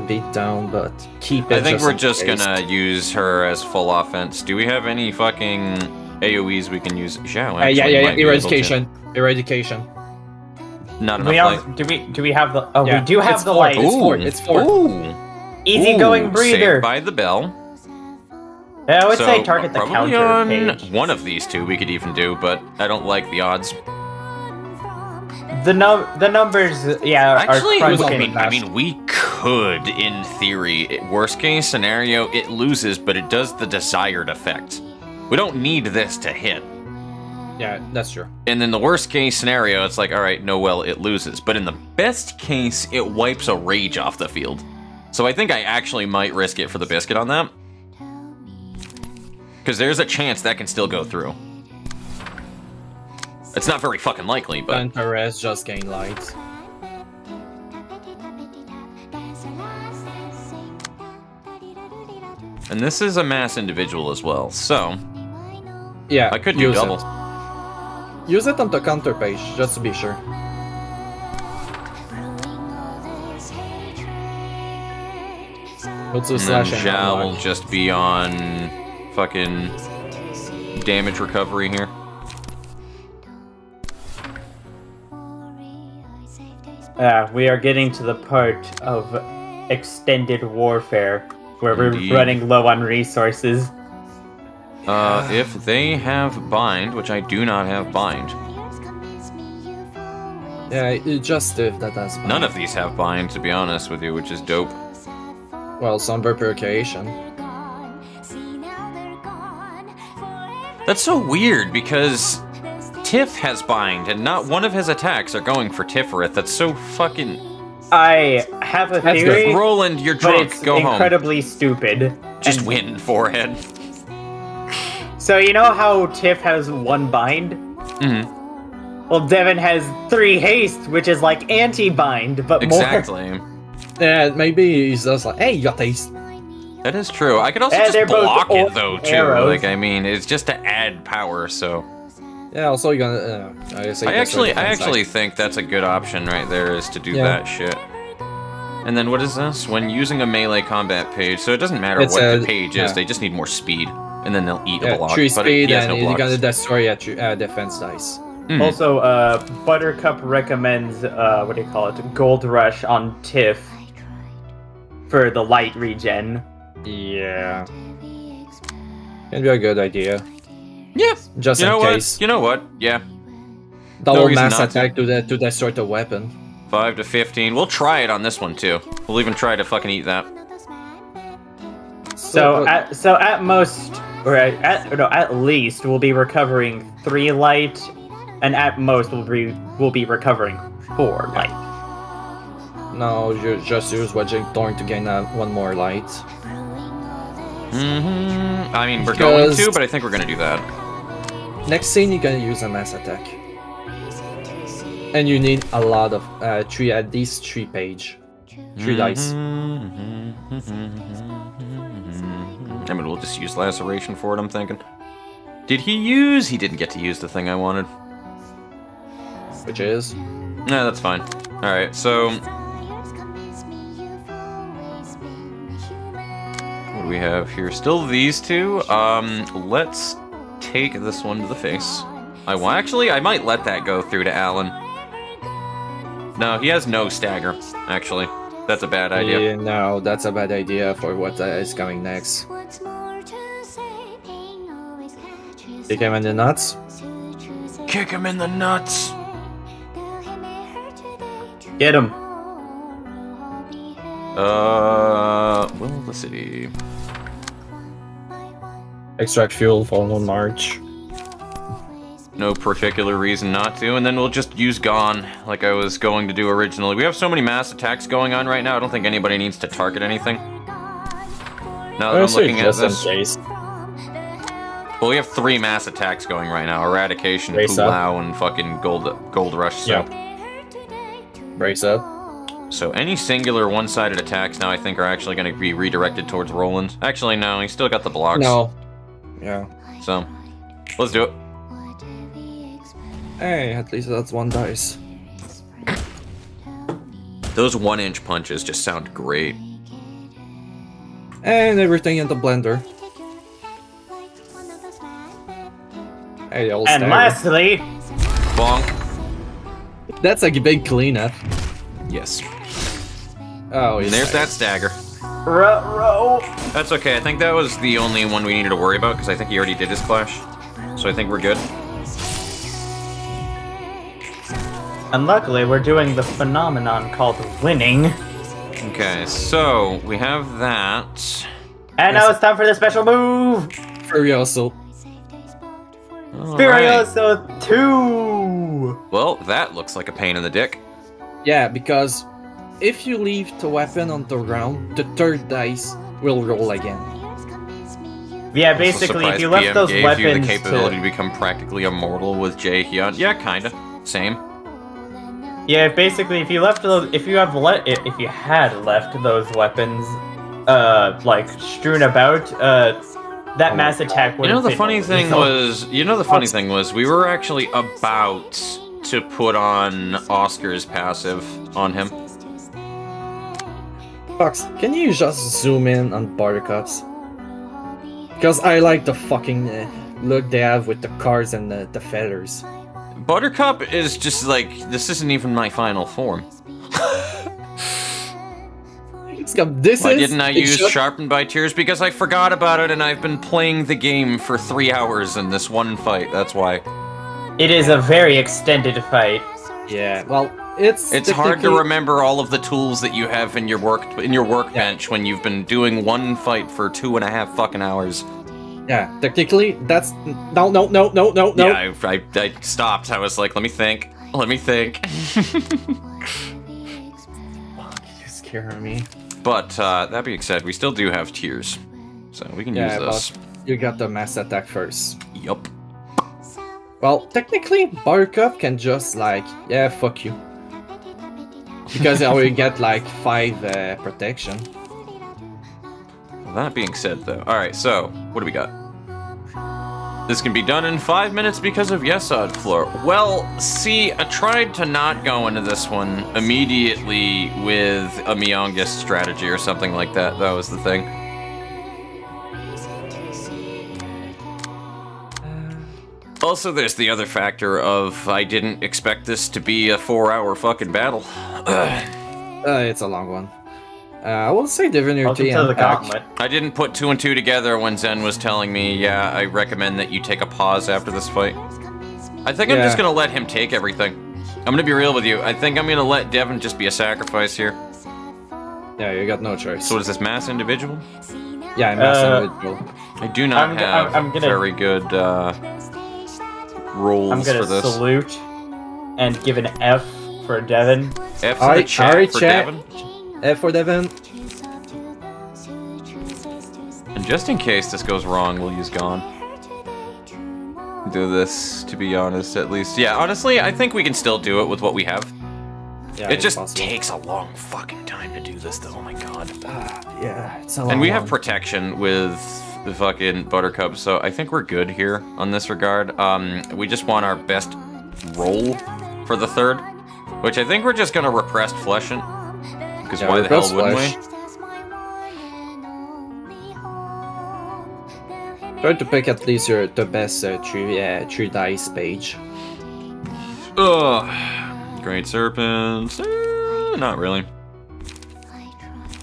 [SPEAKER 3] beat down, but keep it.
[SPEAKER 1] I think
[SPEAKER 3] just
[SPEAKER 1] we're
[SPEAKER 3] in
[SPEAKER 1] just
[SPEAKER 3] case.
[SPEAKER 1] gonna use her as full offense. Do we have any fucking AoEs we can use? Zhao, actually
[SPEAKER 3] Yeah.
[SPEAKER 1] might be able to.
[SPEAKER 3] Eradication. Eradication.
[SPEAKER 1] Not
[SPEAKER 2] We
[SPEAKER 1] enough
[SPEAKER 2] have,
[SPEAKER 1] light.
[SPEAKER 2] do we have the? Oh,
[SPEAKER 3] Yeah,
[SPEAKER 2] we do have
[SPEAKER 3] it's
[SPEAKER 2] the
[SPEAKER 3] four.
[SPEAKER 2] light.
[SPEAKER 3] It's four. It's four.
[SPEAKER 1] Ooh.
[SPEAKER 2] Easy-going
[SPEAKER 1] Ooh,
[SPEAKER 2] breather.
[SPEAKER 1] Saved by the bell.
[SPEAKER 2] I would
[SPEAKER 1] So,
[SPEAKER 2] say target the
[SPEAKER 1] probably
[SPEAKER 2] counter
[SPEAKER 1] on
[SPEAKER 2] page.
[SPEAKER 1] one of these two we could even do, but I don't like the odds.
[SPEAKER 2] The numbers, yeah,
[SPEAKER 1] Actually,
[SPEAKER 2] are
[SPEAKER 3] was on
[SPEAKER 2] crunching.
[SPEAKER 3] me.
[SPEAKER 1] I mean, we could, in theory. Worst case scenario, it loses, but it does the desired effect. We don't need this to hit.
[SPEAKER 3] Yeah, that's true.
[SPEAKER 1] And in the worst case scenario, it's like, all right, no, well, it loses. But in the best case, it wipes a rage off the field. So I think I actually might risk it for the biscuit on that. Because there's a chance that can still go through. It's not very fucking likely, but...
[SPEAKER 3] And Perez just gain light.
[SPEAKER 1] And this is a mass individual as well, so...
[SPEAKER 3] Yeah,
[SPEAKER 1] I could do
[SPEAKER 3] use
[SPEAKER 1] double.
[SPEAKER 3] It. Use it on the counter page, just to be sure. Go to
[SPEAKER 1] And then
[SPEAKER 3] slash and
[SPEAKER 1] Zhao will
[SPEAKER 3] unlock.
[SPEAKER 1] just be on... fucking... damage recovery here.
[SPEAKER 2] We are getting to the part of extended warfare where
[SPEAKER 1] Indeed.
[SPEAKER 2] we're running low on resources.
[SPEAKER 1] If they have bind, which I do not have bind.
[SPEAKER 3] Yeah, just if that has bind.
[SPEAKER 1] None of these have bind, to be honest with you, which is dope.
[SPEAKER 3] Well, Somber Purification.
[SPEAKER 1] That's so weird, because Tiff has bind, and not one of his attacks are going for Tiffereth. That's so fucking...
[SPEAKER 2] I have a
[SPEAKER 3] That's
[SPEAKER 2] theory,
[SPEAKER 1] Roland, you're
[SPEAKER 2] but
[SPEAKER 1] drunk.
[SPEAKER 2] it's
[SPEAKER 1] Go home.
[SPEAKER 2] incredibly stupid.
[SPEAKER 1] Just
[SPEAKER 2] And-
[SPEAKER 1] win, forehead.
[SPEAKER 2] So you know how Tiff has 1 bind?
[SPEAKER 1] Mhm.
[SPEAKER 2] Well, Devin has 3 haste, which is like anti-bind, but more.
[SPEAKER 1] Exactly.
[SPEAKER 3] Yeah, maybe he's just like, hey, you got taste.
[SPEAKER 1] That is true. I could also
[SPEAKER 2] And they're
[SPEAKER 1] just
[SPEAKER 2] both
[SPEAKER 1] block it,
[SPEAKER 2] old
[SPEAKER 1] though, too.
[SPEAKER 2] arrows.
[SPEAKER 1] Like, I mean, it's just to add power, so...
[SPEAKER 3] Yeah, also you're gonna. I guess
[SPEAKER 1] I
[SPEAKER 3] that's where
[SPEAKER 1] actually
[SPEAKER 3] defense
[SPEAKER 1] think that's a good option right there, is to do
[SPEAKER 3] Yeah.
[SPEAKER 1] that shit. And then what is this? When using a melee combat page, so it doesn't matter
[SPEAKER 3] It's
[SPEAKER 1] what
[SPEAKER 3] a-
[SPEAKER 1] the page is,
[SPEAKER 3] yeah.
[SPEAKER 1] they just need more speed. And then they'll eat a
[SPEAKER 3] Yeah,
[SPEAKER 1] block.
[SPEAKER 3] 3
[SPEAKER 1] but
[SPEAKER 3] speed
[SPEAKER 1] he has
[SPEAKER 3] and
[SPEAKER 1] no
[SPEAKER 3] you're
[SPEAKER 1] blocks.
[SPEAKER 3] gonna destroy a defense dice.
[SPEAKER 1] Mhm.
[SPEAKER 2] Also, Buttercup recommends, what do you call it? Gold Rush on Tiff for the light regen.
[SPEAKER 3] Yeah. Can be a good idea.
[SPEAKER 1] Yeah.
[SPEAKER 3] Just
[SPEAKER 1] You know
[SPEAKER 3] in
[SPEAKER 1] what?
[SPEAKER 3] case.
[SPEAKER 1] You know what? Yeah.
[SPEAKER 3] Double
[SPEAKER 1] reason
[SPEAKER 3] mass
[SPEAKER 1] not to.
[SPEAKER 3] attack to destroy the weapon.
[SPEAKER 1] 5 to 15. We'll try it on this one, too. We'll even try to fucking eat that.
[SPEAKER 2] So at most, or at least, we'll be recovering 3 light, and at most we'll be recovering 4 light.
[SPEAKER 3] No, you just use Wedging Thorn to gain 1 more light.
[SPEAKER 1] I mean, we're going to,
[SPEAKER 3] Because-
[SPEAKER 1] but I think we're going to do that.
[SPEAKER 3] Next scene, you're gonna use a mass attack. And you need a lot of three, at least 3 page. 3 dice.
[SPEAKER 1] I mean, we'll just use laceration for it, I'm thinking. Did he use? He didn't get to use the thing I wanted.
[SPEAKER 3] Which is?
[SPEAKER 1] No, that's fine. Alright, so... what do we have here? Still these two. Let's take this one to the face. Actually, I might let that go through to Alan. No, he has no stagger, actually. That's a bad idea.
[SPEAKER 3] Yeah, no, that's a bad idea for what is coming next. Kick him in the nuts.
[SPEAKER 1] Kick him in the nuts!
[SPEAKER 2] Get him.
[SPEAKER 1] Well, the city.
[SPEAKER 3] Extract fuel for on march.
[SPEAKER 1] No particular reason not to, and then we'll just use Gone, like I was going to do originally. We have so many mass attacks going on right now, I don't think anybody needs to target anything. Now that I'm looking at this... well, we have 3 mass attacks going right now. Eradication, Pulao, and fucking Gold Rush, so...
[SPEAKER 3] Brace up.
[SPEAKER 1] So any singular one-sided attacks now I think are actually going to be redirected towards Roland. Actually, no, he's still got the blocks.
[SPEAKER 3] No. Yeah.
[SPEAKER 1] So, let's do it.
[SPEAKER 3] Hey, at least that's 1 dice.
[SPEAKER 1] Those 1-inch punches just sound great.
[SPEAKER 3] And everything in the blender. Hey, old
[SPEAKER 2] And
[SPEAKER 3] stagger.
[SPEAKER 2] lastly,
[SPEAKER 1] Bonk.
[SPEAKER 3] That's a big cleanup.
[SPEAKER 1] Yes.
[SPEAKER 3] Oh,
[SPEAKER 1] And there's that stagger.
[SPEAKER 2] row.
[SPEAKER 1] That's okay, I think that was the only one we needed to worry about, because I think he already did his clash. So I think we're good.
[SPEAKER 2] And luckily, we're doing the phenomenon called winning.
[SPEAKER 1] Okay, so we have that.
[SPEAKER 2] And now it's time for the special move!
[SPEAKER 3] Furioso.
[SPEAKER 1] Alright.
[SPEAKER 2] Furioso 2!
[SPEAKER 1] Well, that looks like a pain in the dick.
[SPEAKER 3] Yeah, because if you leave the weapon on the ground, the 3rd dice will roll again.
[SPEAKER 2] Yeah,
[SPEAKER 1] Also
[SPEAKER 2] basically, if
[SPEAKER 1] surprised
[SPEAKER 2] you left
[SPEAKER 1] PM
[SPEAKER 2] those
[SPEAKER 1] gave
[SPEAKER 2] weapons
[SPEAKER 1] you the capability to
[SPEAKER 2] to...
[SPEAKER 1] become practically immortal with Jaehyun. Yeah, kinda. Same.
[SPEAKER 2] Yeah, basically, if you left those... if you had left those weapons, like, strewn about, that mass attack would
[SPEAKER 1] You know,
[SPEAKER 2] have
[SPEAKER 1] the
[SPEAKER 2] been
[SPEAKER 1] funny thing
[SPEAKER 2] lethal.
[SPEAKER 1] was, we were actually about to put on Oscar's passive on him.
[SPEAKER 3] Fox, can you just zoom in on Buttercups? Because I like the fucking look they have with the cars and the feathers.
[SPEAKER 1] Buttercup is just like, this isn't even my final form. Why didn't I use Sharpened by Tears? Because I forgot about it and I've been playing the game for 3 hours in this one fight, that's why.
[SPEAKER 2] It is a very extended fight.
[SPEAKER 3] Yeah, well, it's
[SPEAKER 1] hard to remember all of the tools that you have in your workbench when you've been doing one fight for 2.5 fucking hours.
[SPEAKER 3] Yeah, technically, that's... No.
[SPEAKER 1] Yeah, I stopped. I was like, let me think. Let me think.
[SPEAKER 3] You scare me.
[SPEAKER 1] But, that being said, we still do have tears. So we can use this.
[SPEAKER 3] But you got the mass attack first.
[SPEAKER 1] Yup.
[SPEAKER 3] Well, technically, Buttercup can just, like, yeah, fuck you. Because I already get, like, 5 protection.
[SPEAKER 1] That being said, though. Alright, so, what do we got? This can be done in 5 minutes because of Yesod Floor. Well, see, I tried to not go into this one immediately with a Myongist strategy or something like that. That was the thing. Also, there's the other factor of I didn't expect this to be a 4-hour fucking battle.
[SPEAKER 3] It's a long one. I will say Divinity
[SPEAKER 2] Welcome to
[SPEAKER 3] and
[SPEAKER 2] the
[SPEAKER 3] Pack.
[SPEAKER 2] gauntlet.
[SPEAKER 1] I didn't put 2 and 2 together when Zen was telling me, yeah, I recommend that you take a pause after this fight. I think I'm just gonna let him take everything. I'm gonna be real with you. I think I'm gonna let Devin just be a sacrifice here.
[SPEAKER 3] Yeah, you got no choice.
[SPEAKER 1] So is this mass individual?
[SPEAKER 3] Yeah, I'm messing with Joe.
[SPEAKER 1] I do not have
[SPEAKER 2] I'm gonna-
[SPEAKER 1] very good rolls
[SPEAKER 2] I'm gonna
[SPEAKER 1] for this.
[SPEAKER 2] salute and give an F for Devin.
[SPEAKER 1] F in the chat for Devin.
[SPEAKER 3] F for Devin.
[SPEAKER 1] And just in case this goes wrong, we'll use Gone. do this, to be honest, at least. Yeah, honestly, I think we can still do it with what we have.
[SPEAKER 3] Yeah,
[SPEAKER 1] It just
[SPEAKER 3] possible.
[SPEAKER 1] takes a long fucking time to do this, though. Oh my god.
[SPEAKER 3] Yeah, it's a long
[SPEAKER 1] And we have
[SPEAKER 3] one.
[SPEAKER 1] protection with the fucking Buttercup, so I think we're good here on this regard. We just want our best roll for the third, which I think we're just gonna repressed flesh it. Because
[SPEAKER 3] Yeah,
[SPEAKER 1] why the hell
[SPEAKER 3] repressed
[SPEAKER 1] wouldn't
[SPEAKER 3] flesh.
[SPEAKER 1] we?
[SPEAKER 3] Try to pick at least the best three dice page.
[SPEAKER 1] Ugh. Great Serpents. Not really.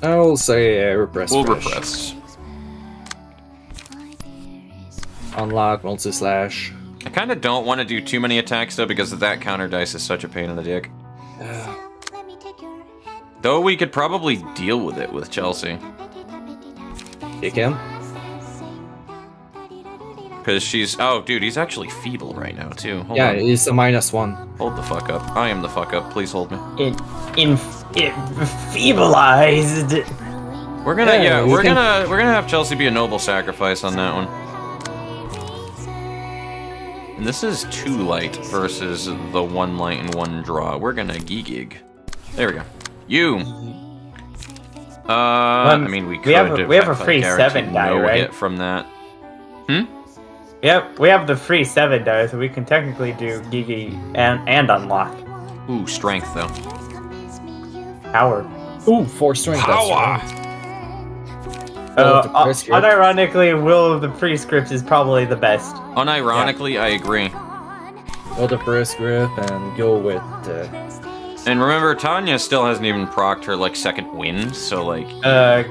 [SPEAKER 3] I will say repress.
[SPEAKER 1] We'll
[SPEAKER 3] flesh.
[SPEAKER 1] repress.
[SPEAKER 3] Unlock multi slash.
[SPEAKER 1] I kind of don't want to do too many attacks though because that counter dice is such a pain in the dick. Though we could probably deal with it with Chelsea.
[SPEAKER 3] You can.
[SPEAKER 1] Because she's... Oh, dude, he's actually feeble right now, too. Hold
[SPEAKER 3] Yeah,
[SPEAKER 1] on.
[SPEAKER 3] it's a -1.
[SPEAKER 1] Hold the fuck up. I am the fuck up. Please hold me.
[SPEAKER 2] It feeblized.
[SPEAKER 1] We're gonna...
[SPEAKER 3] Yeah,
[SPEAKER 1] Yeah,
[SPEAKER 3] we
[SPEAKER 1] we're
[SPEAKER 3] can-
[SPEAKER 1] gonna have Chelsea be a noble sacrifice on that one. And this is 2 light versus the 1 light and 1 draw. We're gonna gig. There we go. You! I mean, we could
[SPEAKER 2] have a free
[SPEAKER 1] guaranteed
[SPEAKER 2] 7 die,
[SPEAKER 1] no
[SPEAKER 2] right?
[SPEAKER 1] hit from that.
[SPEAKER 2] Yep, we have the free 7 die, so we can technically do Gigi and unlock.
[SPEAKER 1] Ooh, strength, though.
[SPEAKER 2] Power.
[SPEAKER 3] Ooh, 4 strength. That's
[SPEAKER 1] Power!
[SPEAKER 3] right. Will of the Prescript.
[SPEAKER 2] Unironically, Will of the Prescripts is probably the best.
[SPEAKER 1] Unironically, I agree.
[SPEAKER 3] Will the Prescript and go with.
[SPEAKER 1] And remember, Tanya still hasn't even procced her, like, second wind, so, like...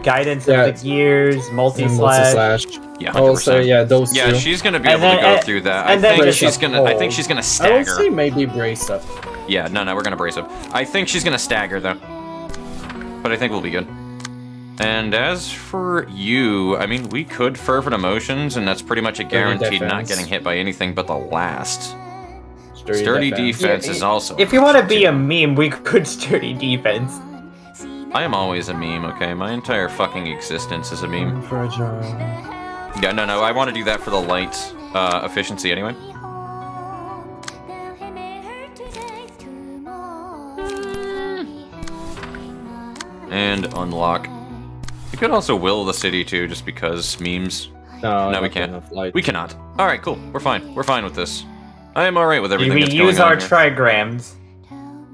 [SPEAKER 2] Guidance
[SPEAKER 3] Yeah.
[SPEAKER 2] of the Gears, multi-slash.
[SPEAKER 3] Multi-slash.
[SPEAKER 1] Yeah, 100%.
[SPEAKER 3] Also, yeah, those
[SPEAKER 1] Yeah,
[SPEAKER 3] two.
[SPEAKER 1] she's gonna be
[SPEAKER 2] And
[SPEAKER 1] able to
[SPEAKER 2] then-
[SPEAKER 1] go through that. I
[SPEAKER 2] and then
[SPEAKER 1] think
[SPEAKER 2] there's
[SPEAKER 1] she's
[SPEAKER 2] a
[SPEAKER 1] gonna. I think
[SPEAKER 3] pole.
[SPEAKER 1] she's gonna
[SPEAKER 3] I would
[SPEAKER 1] stagger.
[SPEAKER 3] say maybe brace up.
[SPEAKER 1] Yeah, no, we're gonna brace up. I think she's gonna stagger though, but I think we'll be good. And as for you, I mean, we could fervent emotions, and that's pretty much a guaranteed not
[SPEAKER 3] defense.
[SPEAKER 1] getting hit by anything but the last.
[SPEAKER 3] Sturdy,
[SPEAKER 1] Sturdy
[SPEAKER 3] defense.
[SPEAKER 1] defense
[SPEAKER 2] Yeah,
[SPEAKER 1] is also.
[SPEAKER 2] If you want to be a meme, we could sturdy defense.
[SPEAKER 1] I am always a meme. Okay, my entire fucking existence is a meme.
[SPEAKER 3] Fragile.
[SPEAKER 1] Yeah, no, I want to do that for the light efficiency anyway. And unlock. We could also will the city too, just because memes.
[SPEAKER 3] No,
[SPEAKER 1] No, we
[SPEAKER 3] not
[SPEAKER 1] can't.
[SPEAKER 3] enough light.
[SPEAKER 1] We cannot. All right, cool. We're fine. We're fine with this. I am all right with everything
[SPEAKER 2] We
[SPEAKER 1] that's
[SPEAKER 2] use
[SPEAKER 1] going
[SPEAKER 2] our
[SPEAKER 1] on here.
[SPEAKER 2] trigrams.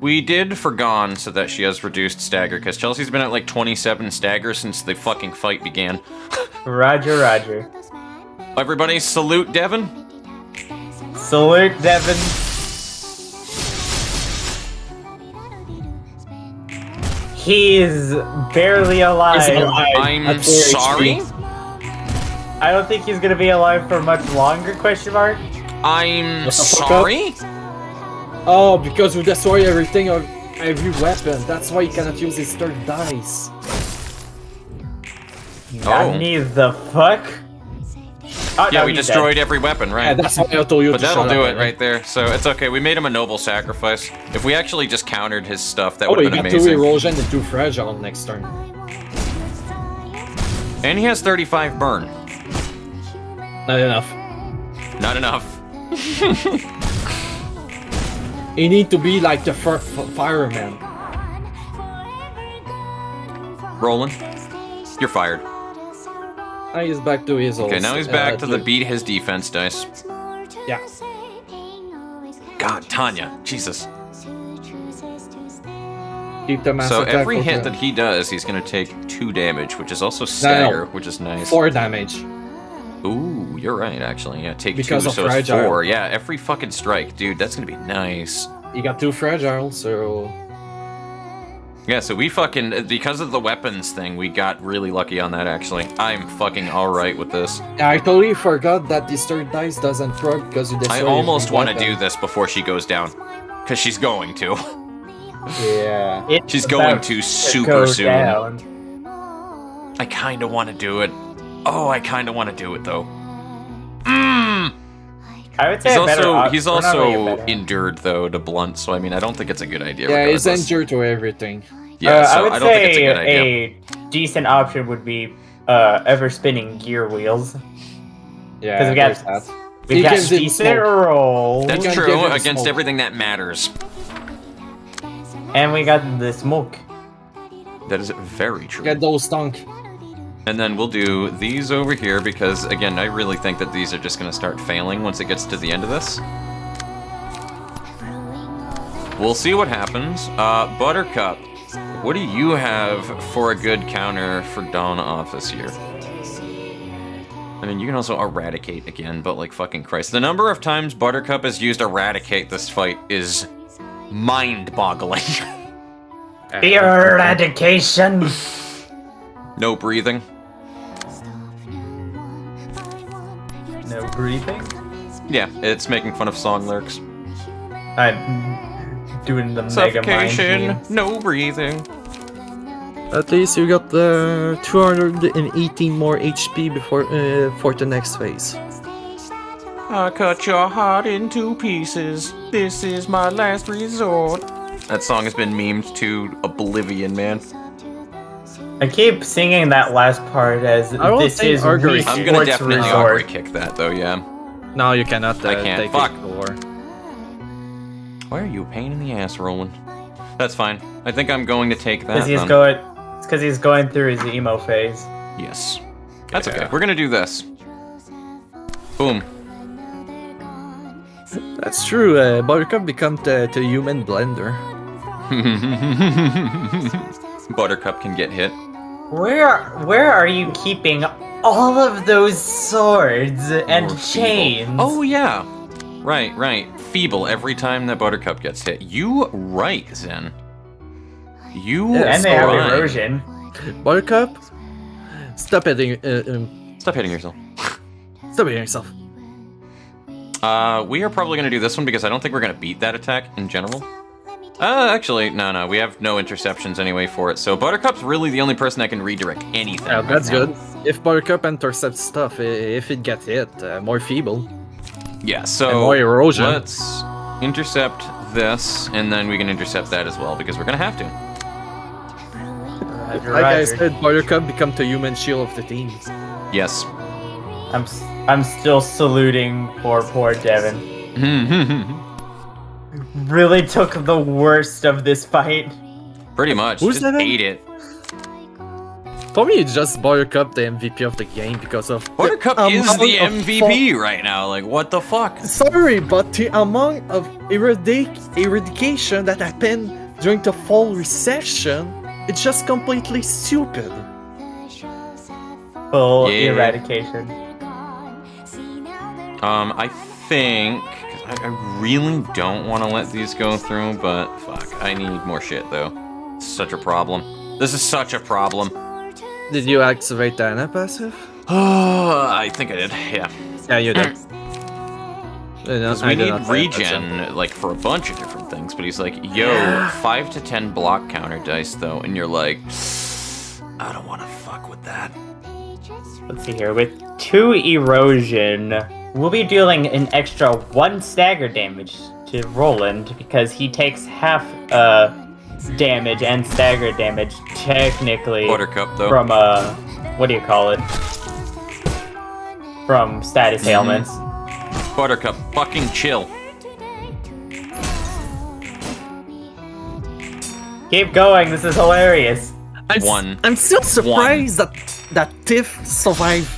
[SPEAKER 1] We did for Gone so that she has reduced stagger, because Chelsea's been at like 27 stagger since the fucking fight began.
[SPEAKER 2] Roger, roger.
[SPEAKER 1] Everybody salute Devin.
[SPEAKER 2] Salute, Devin. He's barely alive.
[SPEAKER 3] He's alive.
[SPEAKER 1] I'm
[SPEAKER 3] At 4
[SPEAKER 1] sorry.
[SPEAKER 3] HP.
[SPEAKER 2] I don't think he's gonna be alive for much longer, question mark.
[SPEAKER 1] I'm
[SPEAKER 3] What the fuck
[SPEAKER 1] sorry?
[SPEAKER 3] Oh, because we destroy everything of every weapon. That's why you cannot use his third dice.
[SPEAKER 1] Oh.
[SPEAKER 2] Nani the fuck? Oh,
[SPEAKER 1] Yeah,
[SPEAKER 2] no,
[SPEAKER 1] we
[SPEAKER 2] he's
[SPEAKER 1] destroyed every weapon, right?
[SPEAKER 3] Yeah, that's why I told you
[SPEAKER 1] But
[SPEAKER 3] to
[SPEAKER 1] that'll
[SPEAKER 3] shut
[SPEAKER 1] do
[SPEAKER 3] up,
[SPEAKER 1] it right there. So it's okay. We made him a noble sacrifice. If we actually just countered his stuff, that
[SPEAKER 3] Oh,
[SPEAKER 1] would
[SPEAKER 3] you
[SPEAKER 1] have been
[SPEAKER 3] got 2
[SPEAKER 1] amazing.
[SPEAKER 3] erosion and 2 fragile next turn.
[SPEAKER 1] And he has 35 burn.
[SPEAKER 3] Not enough.
[SPEAKER 1] Not enough.
[SPEAKER 3] You need to be like the fireman.
[SPEAKER 1] Roland, you're fired.
[SPEAKER 3] Now he's back to his old.
[SPEAKER 1] Okay, now he's back to the beat his defense dice.
[SPEAKER 3] Yeah.
[SPEAKER 1] God, Tanya, Jesus.
[SPEAKER 3] Keep the mass
[SPEAKER 1] So
[SPEAKER 3] attack
[SPEAKER 1] every
[SPEAKER 3] for
[SPEAKER 1] hit
[SPEAKER 3] the-
[SPEAKER 1] that he does, he's gonna take 2 damage, which is also stagger, which is nice.
[SPEAKER 3] 4 damage.
[SPEAKER 1] Ooh, you're right, actually. Yeah, take
[SPEAKER 3] Because
[SPEAKER 1] 2,
[SPEAKER 3] of
[SPEAKER 1] so it's
[SPEAKER 3] fragile.
[SPEAKER 1] 4. Yeah, every fucking strike, dude. That's gonna be nice.
[SPEAKER 3] You got 2 fragile, so
[SPEAKER 1] Yeah, so we fucking, because of the weapons thing, we got really lucky on that, actually. I'm fucking alright with this.
[SPEAKER 3] I totally forgot that this third dice doesn't proc because you destroy
[SPEAKER 1] I almost
[SPEAKER 3] every
[SPEAKER 1] want to
[SPEAKER 3] weapon.
[SPEAKER 1] do this before she goes down. Because she's going to.
[SPEAKER 3] Yeah.
[SPEAKER 2] It's
[SPEAKER 1] She's going
[SPEAKER 2] about
[SPEAKER 1] to super
[SPEAKER 2] go
[SPEAKER 1] soon.
[SPEAKER 2] down.
[SPEAKER 1] I kind of want to do it. Oh, I kind of want to do it, though. Mmm!
[SPEAKER 2] I would say
[SPEAKER 1] He's
[SPEAKER 2] a better
[SPEAKER 1] he's
[SPEAKER 2] we're not really a
[SPEAKER 1] also
[SPEAKER 2] better-
[SPEAKER 1] endured, though, to blunt, so I mean, I don't think it's a good idea.
[SPEAKER 3] Yeah, he's
[SPEAKER 1] regardless.
[SPEAKER 3] injured to everything.
[SPEAKER 1] Yeah, so
[SPEAKER 2] I would
[SPEAKER 1] I don't think it's a
[SPEAKER 2] say
[SPEAKER 1] good idea.
[SPEAKER 2] a decent option would be ever spinning gear wheels.
[SPEAKER 3] Yeah,
[SPEAKER 2] 'Cause we got-
[SPEAKER 3] there's that.
[SPEAKER 2] We
[SPEAKER 3] He
[SPEAKER 2] got
[SPEAKER 3] gives it
[SPEAKER 2] decent
[SPEAKER 3] smoke.
[SPEAKER 2] roll.
[SPEAKER 1] That's
[SPEAKER 3] can
[SPEAKER 1] true
[SPEAKER 3] give it a
[SPEAKER 1] against
[SPEAKER 3] smoke.
[SPEAKER 1] everything that matters.
[SPEAKER 2] And we got the smoke.
[SPEAKER 1] That is very true.
[SPEAKER 3] Get those stunk.
[SPEAKER 1] And then we'll do these over here because, again, I really think that these are just going to start failing once it gets to the end of this. We'll see what happens. Buttercup, what do you have for a good counter for Dawn Office here? I mean, you can also eradicate again, but like fucking Christ. The number of times Buttercup has used eradicate this fight is mind-boggling.
[SPEAKER 2] Eradication.
[SPEAKER 1] No breathing.
[SPEAKER 2] No breathing.
[SPEAKER 1] Yeah, it's making fun of song lyrics.
[SPEAKER 2] I'm doing the mega mind
[SPEAKER 1] Suffocation,
[SPEAKER 2] meme.
[SPEAKER 1] no breathing.
[SPEAKER 3] At least you got the 218 more HP before for the next phase.
[SPEAKER 1] I cut your heart into pieces. This is my last resort. That song has been memed to oblivion, man.
[SPEAKER 2] I keep singing that last part as
[SPEAKER 3] don't
[SPEAKER 2] this
[SPEAKER 3] think
[SPEAKER 2] is
[SPEAKER 3] Augury-
[SPEAKER 2] Wii
[SPEAKER 1] I'm gonna
[SPEAKER 2] Sports
[SPEAKER 1] definitely
[SPEAKER 2] Resort.
[SPEAKER 1] Augury kick that, though, yeah.
[SPEAKER 3] No, you cannot.
[SPEAKER 1] I can't.
[SPEAKER 3] Take
[SPEAKER 1] Fuck.
[SPEAKER 3] it or...
[SPEAKER 1] Why are you a pain in the ass, Roland? That's fine. I think I'm going to take that,
[SPEAKER 2] Because he's
[SPEAKER 1] then.
[SPEAKER 2] going. It's because he's going through his emo phase.
[SPEAKER 1] Yes. That's okay. We're gonna do this. Boom.
[SPEAKER 3] That's true. Buttercup become the human blender.
[SPEAKER 1] Buttercup can get hit.
[SPEAKER 2] Where are you keeping all of those swords and
[SPEAKER 1] Or feeble.
[SPEAKER 2] chains?
[SPEAKER 1] Oh, yeah. Right, right. Feeble every time that Buttercup gets hit. You right, Zen. You
[SPEAKER 2] and they have
[SPEAKER 1] right.
[SPEAKER 2] erosion.
[SPEAKER 3] Buttercup, stop hitting.
[SPEAKER 1] Stop hitting yourself.
[SPEAKER 3] Stop hitting yourself.
[SPEAKER 1] We are probably gonna do this one because I don't think we're gonna beat that attack in general. Actually, no, we have no interceptions anyway for it, so Buttercup's really the only person that can redirect anything.
[SPEAKER 3] Yeah,
[SPEAKER 1] right
[SPEAKER 3] that's
[SPEAKER 1] now.
[SPEAKER 3] good. If Buttercup intercepts stuff, if it gets hit, more feeble.
[SPEAKER 1] Yeah, so
[SPEAKER 3] And more erosion.
[SPEAKER 1] let's intercept this, and then we can intercept that as well, because we're gonna have to.
[SPEAKER 3] Like I said, Buttercup become the human shield of the team.
[SPEAKER 1] Yes.
[SPEAKER 2] I'm still saluting poor Devin. Really took the worst of this fight.
[SPEAKER 1] Pretty much.
[SPEAKER 3] Who's
[SPEAKER 1] Just
[SPEAKER 3] that?
[SPEAKER 1] ate it.
[SPEAKER 3] For me, it's just Buttercup the MVP of the game because of
[SPEAKER 1] Buttercup
[SPEAKER 3] the
[SPEAKER 1] is the
[SPEAKER 3] amount of
[SPEAKER 1] MVP right now. Like, what the fuck?
[SPEAKER 3] Sorry, but the amount of eradication that happened during the fall recession, it's just completely stupid.
[SPEAKER 2] Full
[SPEAKER 1] Yeah.
[SPEAKER 2] eradication.
[SPEAKER 1] I think... 'cause I really don't want to let these go through, but fuck. I need more shit, though. It's such a problem. This is such a problem.
[SPEAKER 3] Did you activate the Ana passive?
[SPEAKER 1] I think I did, yeah.
[SPEAKER 3] Yeah, you did.
[SPEAKER 1] Because we need regen, like, for a bunch of different things, but he's like, yo, 5 to 10 block counter dice, though, and you're like, I don't want to fuck with that.
[SPEAKER 2] Let's see here. With 2 erosion, we'll be dealing an extra 1 stagger damage to Roland because he takes half damage and stagger damage technically
[SPEAKER 1] Buttercup, though.
[SPEAKER 2] from what do you call it? From status ailments.
[SPEAKER 1] Buttercup, fucking chill.
[SPEAKER 2] Keep going. This is hilarious.
[SPEAKER 3] I'm still surprised that Tiff survived.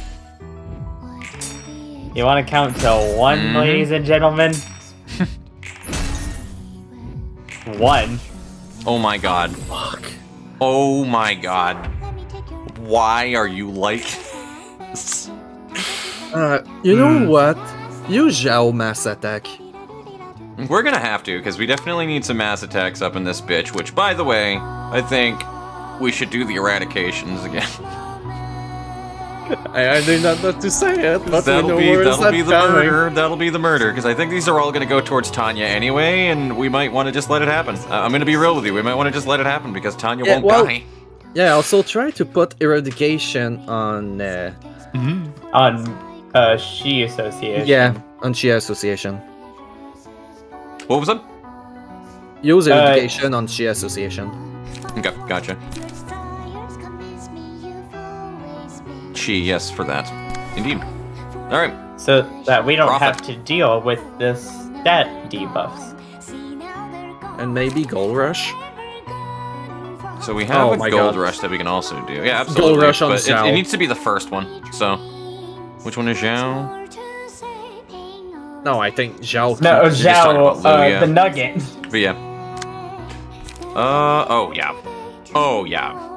[SPEAKER 2] You want to count to 1, ladies and gentlemen? 1.
[SPEAKER 1] Oh my god.
[SPEAKER 3] Fuck.
[SPEAKER 1] Oh my god. Why are you like this?
[SPEAKER 3] You know what? Use Zhao mass attack.
[SPEAKER 1] We're gonna have to, because we definitely need some mass attacks up in this bitch, which, by the way, I think we should do the eradications again.
[SPEAKER 3] I do not know what to say it, but we know
[SPEAKER 1] That'll
[SPEAKER 3] where it's
[SPEAKER 1] be
[SPEAKER 3] not
[SPEAKER 1] the
[SPEAKER 3] coming.
[SPEAKER 1] murder. That'll be the murder, because I think these are all gonna go towards Tanya anyway, and we might want to just let it happen. I'm gonna be real with you. We might want to just let it happen, because Tanya won't die.
[SPEAKER 3] Yeah, also try to put eradication on...
[SPEAKER 2] On She Association.
[SPEAKER 3] Yeah, on Shia Association.
[SPEAKER 1] What was that?
[SPEAKER 3] Use eradication on Shia Association.
[SPEAKER 1] Okay, gotcha. She, yes, for that. Indeed. Alright.
[SPEAKER 2] so that we don't
[SPEAKER 1] Profit.
[SPEAKER 2] have to deal with the stat debuffs.
[SPEAKER 3] And maybe Gold Rush.
[SPEAKER 1] So we have
[SPEAKER 3] Oh
[SPEAKER 1] a
[SPEAKER 3] my
[SPEAKER 1] Gold
[SPEAKER 3] God.
[SPEAKER 1] Rush that we can also do. Yeah, absolutely.
[SPEAKER 3] Rush on
[SPEAKER 1] but
[SPEAKER 3] Zhao.
[SPEAKER 1] it needs to be the first one. So, which one is Zhao?
[SPEAKER 3] No, I think Zhao.
[SPEAKER 2] No,
[SPEAKER 1] just talking
[SPEAKER 2] Zhao,
[SPEAKER 1] about Lu, yeah.
[SPEAKER 2] the Nugget.
[SPEAKER 1] But yeah. Oh yeah. Oh yeah.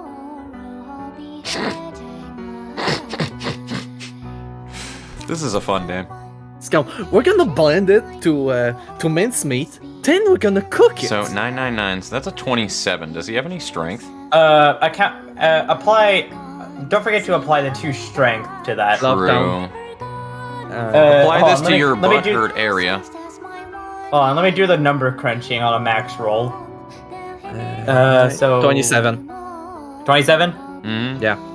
[SPEAKER 1] This is a fun game.
[SPEAKER 3] Let's go. We're gonna blend it to mincemeat. Then we're gonna cook it.
[SPEAKER 1] So 999. So that's a 27. Does he have any strength?
[SPEAKER 2] Apply. Don't forget to apply the 2 strength to that.
[SPEAKER 3] Love
[SPEAKER 1] True.
[SPEAKER 3] down.
[SPEAKER 1] Apply
[SPEAKER 2] hold
[SPEAKER 1] this
[SPEAKER 2] on,
[SPEAKER 1] to your
[SPEAKER 2] let me do-
[SPEAKER 1] butthurt area.
[SPEAKER 2] Hold on, let me do the number crunching on a max roll. So
[SPEAKER 3] 27.
[SPEAKER 2] 27.
[SPEAKER 1] Mm-hmm.
[SPEAKER 3] Yeah.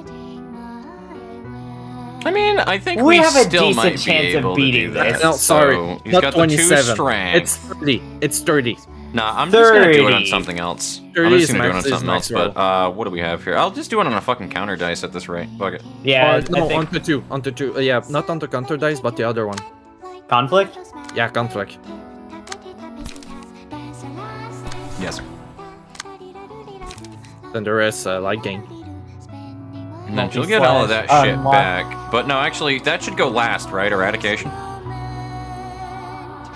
[SPEAKER 1] I mean, I think
[SPEAKER 2] We
[SPEAKER 1] we
[SPEAKER 2] have a
[SPEAKER 1] still
[SPEAKER 2] decent
[SPEAKER 1] might be
[SPEAKER 2] chance of
[SPEAKER 1] able
[SPEAKER 2] beating
[SPEAKER 1] to do that.
[SPEAKER 2] this.
[SPEAKER 3] No, sorry.
[SPEAKER 1] So, he's
[SPEAKER 3] Not
[SPEAKER 1] got the 2
[SPEAKER 3] 27.
[SPEAKER 1] strength.
[SPEAKER 3] It's 30. It's 30.
[SPEAKER 1] Nah, I'm just gonna do it on
[SPEAKER 2] 30.
[SPEAKER 1] something else.
[SPEAKER 3] 30
[SPEAKER 1] I'm just
[SPEAKER 3] is
[SPEAKER 1] gonna do it on
[SPEAKER 3] max- is
[SPEAKER 1] something else.
[SPEAKER 3] max
[SPEAKER 1] But what do we have here? I'll just do it on a fucking counter dice at this rate. Fuck it.
[SPEAKER 2] Yeah,
[SPEAKER 3] no,
[SPEAKER 2] I think
[SPEAKER 3] onto 2. Onto 2. Yeah, not onto counter dice, but the other one.
[SPEAKER 2] conflict.
[SPEAKER 3] Yeah, conflict.
[SPEAKER 1] Yes.
[SPEAKER 3] Then there is light gain.
[SPEAKER 1] And then she'll get all of that
[SPEAKER 2] Multi-slash
[SPEAKER 1] shit
[SPEAKER 2] unlock.
[SPEAKER 1] back. But no, actually, that should go last, right? Eradication.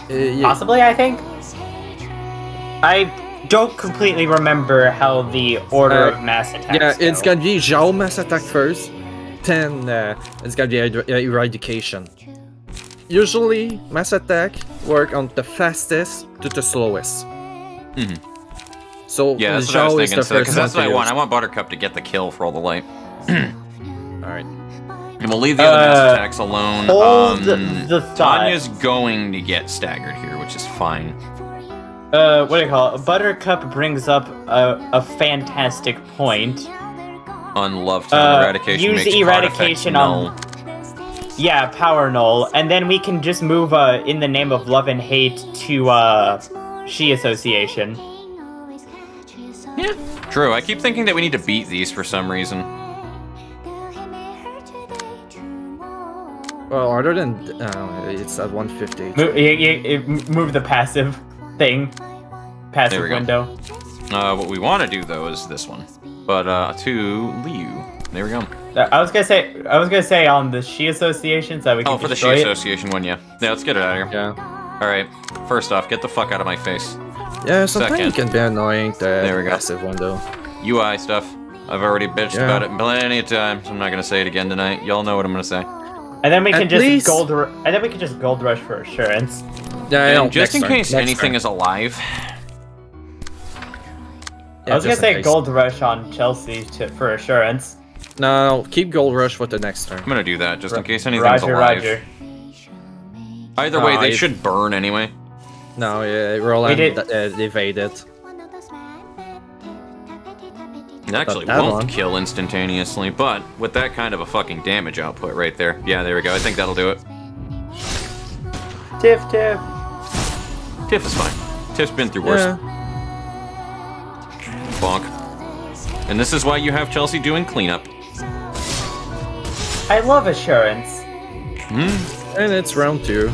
[SPEAKER 3] Yeah.
[SPEAKER 2] Possibly, I think. I don't completely remember how the order of mass attacks.
[SPEAKER 3] Yeah, it's
[SPEAKER 2] go.
[SPEAKER 3] gonna be Zhao mass attack first, then it's gonna be eradication. Usually, mass attack work on the fastest to the slowest.
[SPEAKER 1] Mhm.
[SPEAKER 3] So
[SPEAKER 1] Yeah, that's what I was
[SPEAKER 3] Zhao is
[SPEAKER 1] thinking.
[SPEAKER 3] the
[SPEAKER 1] So,
[SPEAKER 3] first
[SPEAKER 1] because that's
[SPEAKER 3] one
[SPEAKER 1] what I
[SPEAKER 3] to
[SPEAKER 1] want.
[SPEAKER 3] use.
[SPEAKER 1] I want Buttercup to get the kill for all the light.
[SPEAKER 3] Alright.
[SPEAKER 1] And we'll leave the other mass attacks alone.
[SPEAKER 2] Hold the thought.
[SPEAKER 1] Tanya's going to get staggered here, which is fine.
[SPEAKER 2] What do you call it? Buttercup brings up a fantastic point.
[SPEAKER 1] On love time eradication
[SPEAKER 2] use
[SPEAKER 1] makes
[SPEAKER 2] eradication
[SPEAKER 1] card
[SPEAKER 2] on-
[SPEAKER 1] effects null.
[SPEAKER 2] Yeah, power null, and then we can just move in the name of love and hate to She Association.
[SPEAKER 1] Yeah, true. I keep thinking that we need to beat these for some reason.
[SPEAKER 3] Well, other than it's at 150.
[SPEAKER 2] Move the passive thing,
[SPEAKER 1] There
[SPEAKER 2] passive
[SPEAKER 1] we go.
[SPEAKER 2] window.
[SPEAKER 1] What we want to do though is this one, but to Liu. There we go.
[SPEAKER 2] I was gonna say on the She Association so that we can
[SPEAKER 1] Oh, for the She
[SPEAKER 2] destroy it.
[SPEAKER 1] Association one, yeah. Yeah, let's get it out of here.
[SPEAKER 3] Yeah.
[SPEAKER 1] All right. First off, get the fuck out of my face.
[SPEAKER 3] Yeah, sometimes
[SPEAKER 1] Second.
[SPEAKER 3] it can be annoying, the
[SPEAKER 1] There we go.
[SPEAKER 3] passive window.
[SPEAKER 1] UI stuff. I've already bitched
[SPEAKER 3] Yeah.
[SPEAKER 1] about it plenty of times. I'm not gonna say it again tonight. Y'all know what I'm gonna say.
[SPEAKER 2] And then we can
[SPEAKER 3] At
[SPEAKER 2] just
[SPEAKER 3] least-
[SPEAKER 2] gold rush for assurance.
[SPEAKER 3] Yeah,
[SPEAKER 1] And
[SPEAKER 3] no,
[SPEAKER 1] just in
[SPEAKER 3] next turn,
[SPEAKER 1] case
[SPEAKER 3] next
[SPEAKER 1] anything
[SPEAKER 3] turn.
[SPEAKER 1] is alive.
[SPEAKER 3] Yeah,
[SPEAKER 2] I was gonna
[SPEAKER 3] just in
[SPEAKER 2] say
[SPEAKER 3] case.
[SPEAKER 2] gold rush on Chelsea for assurance.
[SPEAKER 3] No, keep gold rush for the next turn.
[SPEAKER 1] I'm gonna do that just in case anything's
[SPEAKER 2] Roger,
[SPEAKER 1] alive.
[SPEAKER 2] Roger.
[SPEAKER 1] Either way,
[SPEAKER 3] No,
[SPEAKER 1] they
[SPEAKER 3] it-
[SPEAKER 1] should burn anyway.
[SPEAKER 3] No, Roland
[SPEAKER 2] did-
[SPEAKER 3] evaded.
[SPEAKER 1] It actually
[SPEAKER 3] that
[SPEAKER 1] won't
[SPEAKER 3] one.
[SPEAKER 1] kill instantaneously, but with that kind of a fucking damage output right there. Yeah, there we go. I think that'll do it.
[SPEAKER 2] Tiff.
[SPEAKER 1] Tiff is fine. Tiff's been through worse.
[SPEAKER 3] Yeah.
[SPEAKER 1] Bonk. And this is why you have Chelsea doing cleanup.
[SPEAKER 2] I love assurance.
[SPEAKER 3] And it's round 2.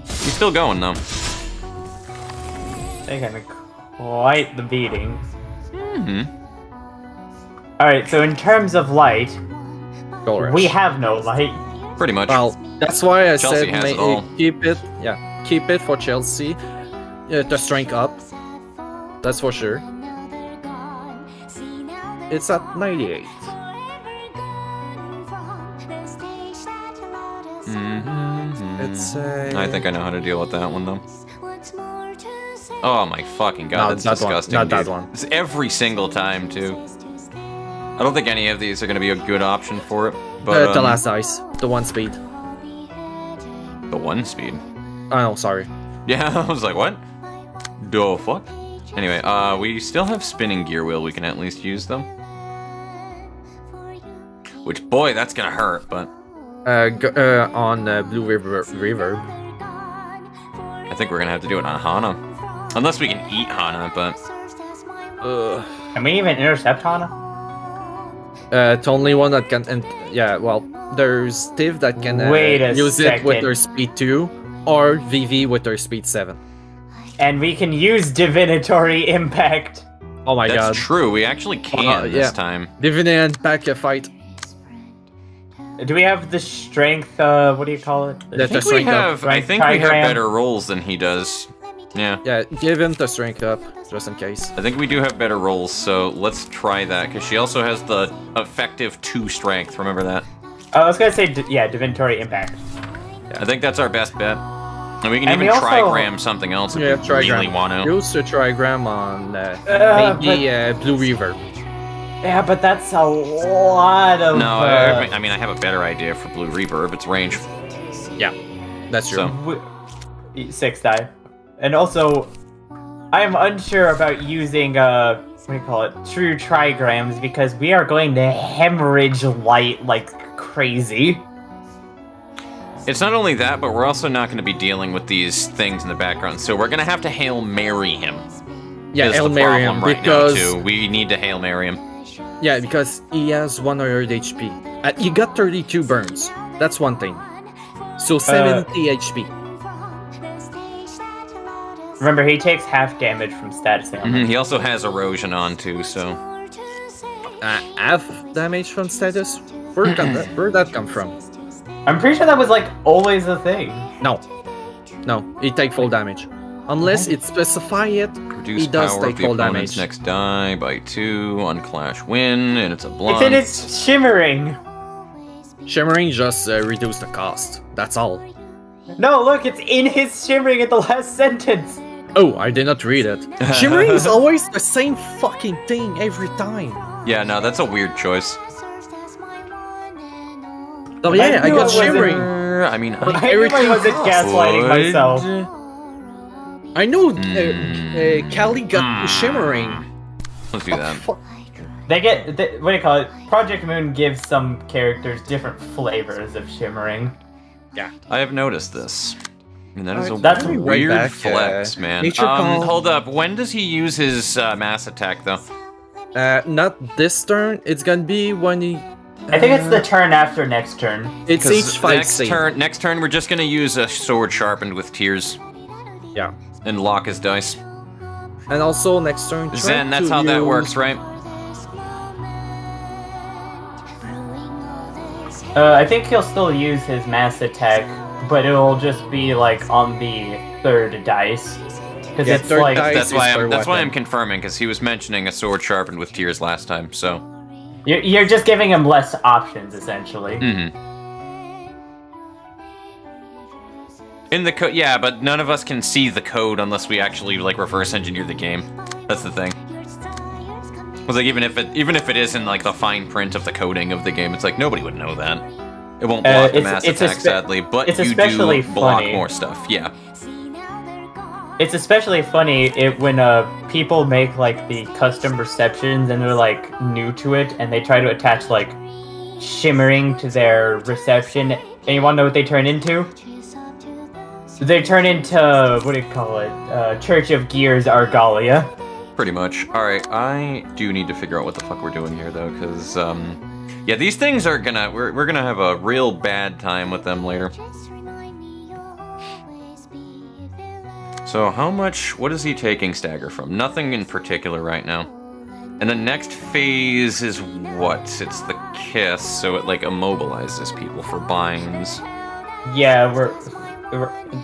[SPEAKER 1] He's still going though.
[SPEAKER 2] Taking quite the beating.
[SPEAKER 1] Mm-hmm.
[SPEAKER 2] Alright, so in terms of light,
[SPEAKER 3] Gold rush.
[SPEAKER 2] we have no light.
[SPEAKER 1] Pretty much.
[SPEAKER 3] Well, that's why I
[SPEAKER 1] Chelsea
[SPEAKER 3] said
[SPEAKER 1] has it all.
[SPEAKER 3] keep it. Yeah, keep it for Chelsea. The strength up. That's for sure. It's at 98. It's
[SPEAKER 1] I think I know how to deal with that one though. Oh my fucking god,
[SPEAKER 3] No,
[SPEAKER 1] that's
[SPEAKER 3] that one.
[SPEAKER 1] disgusting.
[SPEAKER 3] Not that
[SPEAKER 1] dude.
[SPEAKER 3] one.
[SPEAKER 1] It's every single time too. I don't think any of these are gonna be a good option for it. But
[SPEAKER 3] the last dice, the 1 speed.
[SPEAKER 1] the 1 speed.
[SPEAKER 3] Oh no, sorry.
[SPEAKER 1] Yeah, I was like, what? The fuck? Anyway, we still have spinning gear wheel. We can at least use them. Which, boy, that's gonna hurt. But
[SPEAKER 3] On Blue Reverb.
[SPEAKER 1] I think we're gonna have to do it on Hana, unless we can eat Hana. But
[SPEAKER 2] Can we even intercept Hana?
[SPEAKER 3] The only one that can, and yeah, well, there's Steve that can
[SPEAKER 2] Wait a
[SPEAKER 3] use it with
[SPEAKER 2] second.
[SPEAKER 3] her speed 2, or Vivi with her speed 7.
[SPEAKER 2] And we can use divinatory impact.
[SPEAKER 3] Oh my
[SPEAKER 1] That's
[SPEAKER 3] god.
[SPEAKER 1] true. We actually can
[SPEAKER 3] yeah.
[SPEAKER 1] this time.
[SPEAKER 3] Dividend pack a fight.
[SPEAKER 2] Do we have the strength? What do you call it?
[SPEAKER 3] The
[SPEAKER 1] I think we
[SPEAKER 3] strength up.
[SPEAKER 1] have. I think we have better rolls than he does. Yeah.
[SPEAKER 3] Yeah, give him the strength up, just in case.
[SPEAKER 1] I think we do have better rolls, so let's try that, because she also has the effective 2 strength, remember that?
[SPEAKER 2] I was gonna say, divinatory impact.
[SPEAKER 1] I think that's our best bet. And we can
[SPEAKER 2] And
[SPEAKER 1] even
[SPEAKER 2] we also-
[SPEAKER 1] trigram something else if
[SPEAKER 3] Yeah,
[SPEAKER 1] we really want to.
[SPEAKER 3] Use the trigram on maybe Blue Reverb.
[SPEAKER 2] Yeah, but that's a lot of.
[SPEAKER 1] No, I mean, I have a better idea for Blue Reverb. It's range.
[SPEAKER 3] Yeah, that's true.
[SPEAKER 1] So,
[SPEAKER 2] 6 die. And also, I am unsure about using, what do you call it? True trigrams, because we are going to hemorrhage light like crazy.
[SPEAKER 1] it's not only that, but we're also not going to be dealing with these things in the background, so we're going to have to Hail Mary him.
[SPEAKER 3] Yeah,
[SPEAKER 1] Is
[SPEAKER 3] Hail
[SPEAKER 1] the
[SPEAKER 3] Mary
[SPEAKER 1] problem
[SPEAKER 3] him,
[SPEAKER 1] right
[SPEAKER 3] because
[SPEAKER 1] now, too. We need to Hail Mary him.
[SPEAKER 3] yeah, because he has 100 HP. You got 32 burns. That's one thing. So 70 HP.
[SPEAKER 2] Remember, he takes half damage from status ailment.
[SPEAKER 1] He also has erosion on, too, so...
[SPEAKER 3] Half damage from status? Where'd that come from?
[SPEAKER 2] I'm pretty sure that was, like, always a thing.
[SPEAKER 3] No, he take full damage. Unless it specify it,
[SPEAKER 1] Reduce
[SPEAKER 3] he does
[SPEAKER 1] power
[SPEAKER 3] take
[SPEAKER 1] of the
[SPEAKER 3] full
[SPEAKER 1] opponent's
[SPEAKER 3] damage.
[SPEAKER 1] next die by 2 on Clash Win, and it's a blunt.
[SPEAKER 2] It's in its shimmering.
[SPEAKER 3] Shimmering just reduce the cost. That's all.
[SPEAKER 2] No, look, it's in his shimmering at the last sentence.
[SPEAKER 3] Oh, I did not read it. Shimmering is always the same fucking thing every time.
[SPEAKER 1] Yeah, no, that's a weird choice.
[SPEAKER 3] Oh yeah, I
[SPEAKER 2] knew
[SPEAKER 3] got
[SPEAKER 2] it wasn't-
[SPEAKER 3] shimmering.
[SPEAKER 1] I mean,
[SPEAKER 2] I knew I wasn't gaslighting myself.
[SPEAKER 3] I know Callie got shimmering.
[SPEAKER 1] Let's do that.
[SPEAKER 2] They get, what do you call it? Project Moon gives some characters different flavors of shimmering.
[SPEAKER 1] I have noticed this. And that is a
[SPEAKER 2] That's
[SPEAKER 3] right
[SPEAKER 1] weird
[SPEAKER 3] back,
[SPEAKER 1] flex, man.
[SPEAKER 3] nature call.
[SPEAKER 1] Hold up. When does he use his mass attack, though?
[SPEAKER 3] Not this turn. It's gonna be when he.
[SPEAKER 2] I think it's the turn after next turn.
[SPEAKER 3] It's
[SPEAKER 1] 'Cause
[SPEAKER 3] each 5
[SPEAKER 1] next
[SPEAKER 3] save.
[SPEAKER 1] next turn, we're just gonna use a sword sharpened with tears
[SPEAKER 3] Yeah.
[SPEAKER 1] and lock his dice.
[SPEAKER 3] And also next turn. try
[SPEAKER 1] Zen, that's
[SPEAKER 3] to
[SPEAKER 1] how that
[SPEAKER 3] use-
[SPEAKER 1] works, right?
[SPEAKER 2] I think he'll still use his mass attack, but it'll just be like on the 3rd dice. Because
[SPEAKER 3] Yeah,
[SPEAKER 2] it's
[SPEAKER 3] third
[SPEAKER 2] like
[SPEAKER 3] dice.
[SPEAKER 1] That's why
[SPEAKER 3] is per
[SPEAKER 1] that's why
[SPEAKER 3] weapon.
[SPEAKER 1] I'm confirming, because he was mentioning a sword sharpened with tears last time. So.
[SPEAKER 2] you're just giving him less options essentially.
[SPEAKER 1] In the code, yeah, but none of us can see the code unless we actually like reverse engineer the game. That's the thing. It's like even if it is in like the fine print of the coding of the game, it's like nobody would know that. It won't block the mass attack, sadly, but
[SPEAKER 2] it's
[SPEAKER 1] you
[SPEAKER 2] especially
[SPEAKER 1] do block
[SPEAKER 2] funny.
[SPEAKER 1] more stuff. Yeah.
[SPEAKER 2] It's especially funny when people make like the custom receptions and they're like new to it and they try to attach like shimmering to their reception. And you want to know what they turn into? They turn into, what do you call it? Church of Gears Argalia.
[SPEAKER 1] Pretty much. All right, I do need to figure out what the fuck we're doing here, though, because yeah, these things are gonna we're gonna have a real bad time with them later. So how much? What is he taking stagger from? Nothing in particular right now. And the next phase is what? It's the kiss, so it like immobilizes people for binds.
[SPEAKER 2] Yeah, we're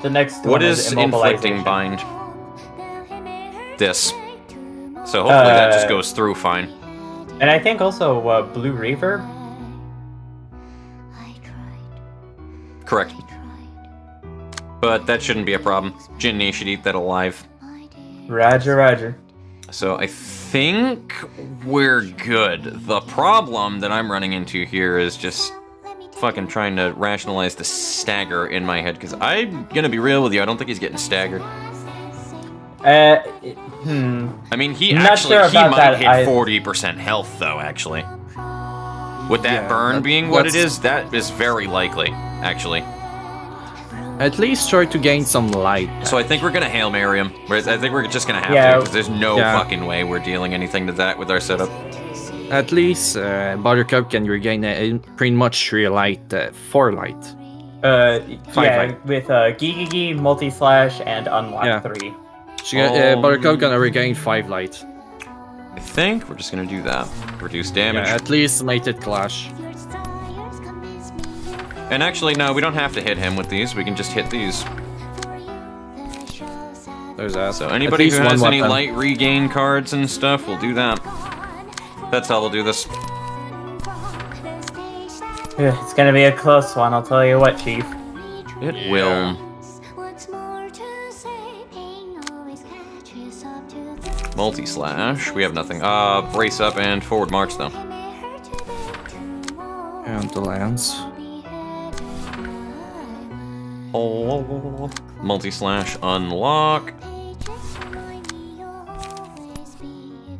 [SPEAKER 2] the next
[SPEAKER 1] What
[SPEAKER 2] one
[SPEAKER 1] is inflicting
[SPEAKER 2] immobilization.
[SPEAKER 1] bind? This. So hopefully that just goes through fine.
[SPEAKER 2] And I think also Blue Reverb.
[SPEAKER 1] Correct. But that shouldn't be a problem. Jinny should eat that alive.
[SPEAKER 2] Roger, roger.
[SPEAKER 1] So I think we're good. The problem that I'm running into here is just fucking trying to rationalize the stagger in my head, because I'm gonna be real with you, I don't think he's getting staggered. I mean, he
[SPEAKER 2] Not
[SPEAKER 1] actually
[SPEAKER 2] sure
[SPEAKER 1] he
[SPEAKER 2] about
[SPEAKER 1] might
[SPEAKER 2] that,
[SPEAKER 1] hit 40% health though, actually. With that
[SPEAKER 3] Yeah,
[SPEAKER 1] burn being what it
[SPEAKER 3] that's-
[SPEAKER 1] is, that is very likely, actually.
[SPEAKER 3] At least try to gain some light.
[SPEAKER 1] So I think we're gonna Hail Mary him. I think we're just gonna have
[SPEAKER 2] Yeah.
[SPEAKER 1] to, because there's no
[SPEAKER 3] Yeah.
[SPEAKER 1] fucking way we're dealing anything to that with our setup.
[SPEAKER 3] At least Buttercup can regain pretty much 3 light, 4 light.
[SPEAKER 2] Yeah, with Gigi, Multi-Slash, and Unlock 3.
[SPEAKER 3] Buttercup gonna regain 5 light.
[SPEAKER 1] I think we're just gonna do that. Reduce damage.
[SPEAKER 3] Yeah, at least make it clash.
[SPEAKER 1] And actually, no, we don't have to hit him with these. We can just hit these.
[SPEAKER 3] There's that.
[SPEAKER 1] So anybody who has any light regain cards and stuff will do that. That's how we'll do this.
[SPEAKER 2] It's gonna be a close one, I'll tell you what, Chief.
[SPEAKER 1] It will. Multi-slash. We have nothing. Brace up and forward march, though.
[SPEAKER 3] And the lands.
[SPEAKER 1] Oh. Multi-slash unlock.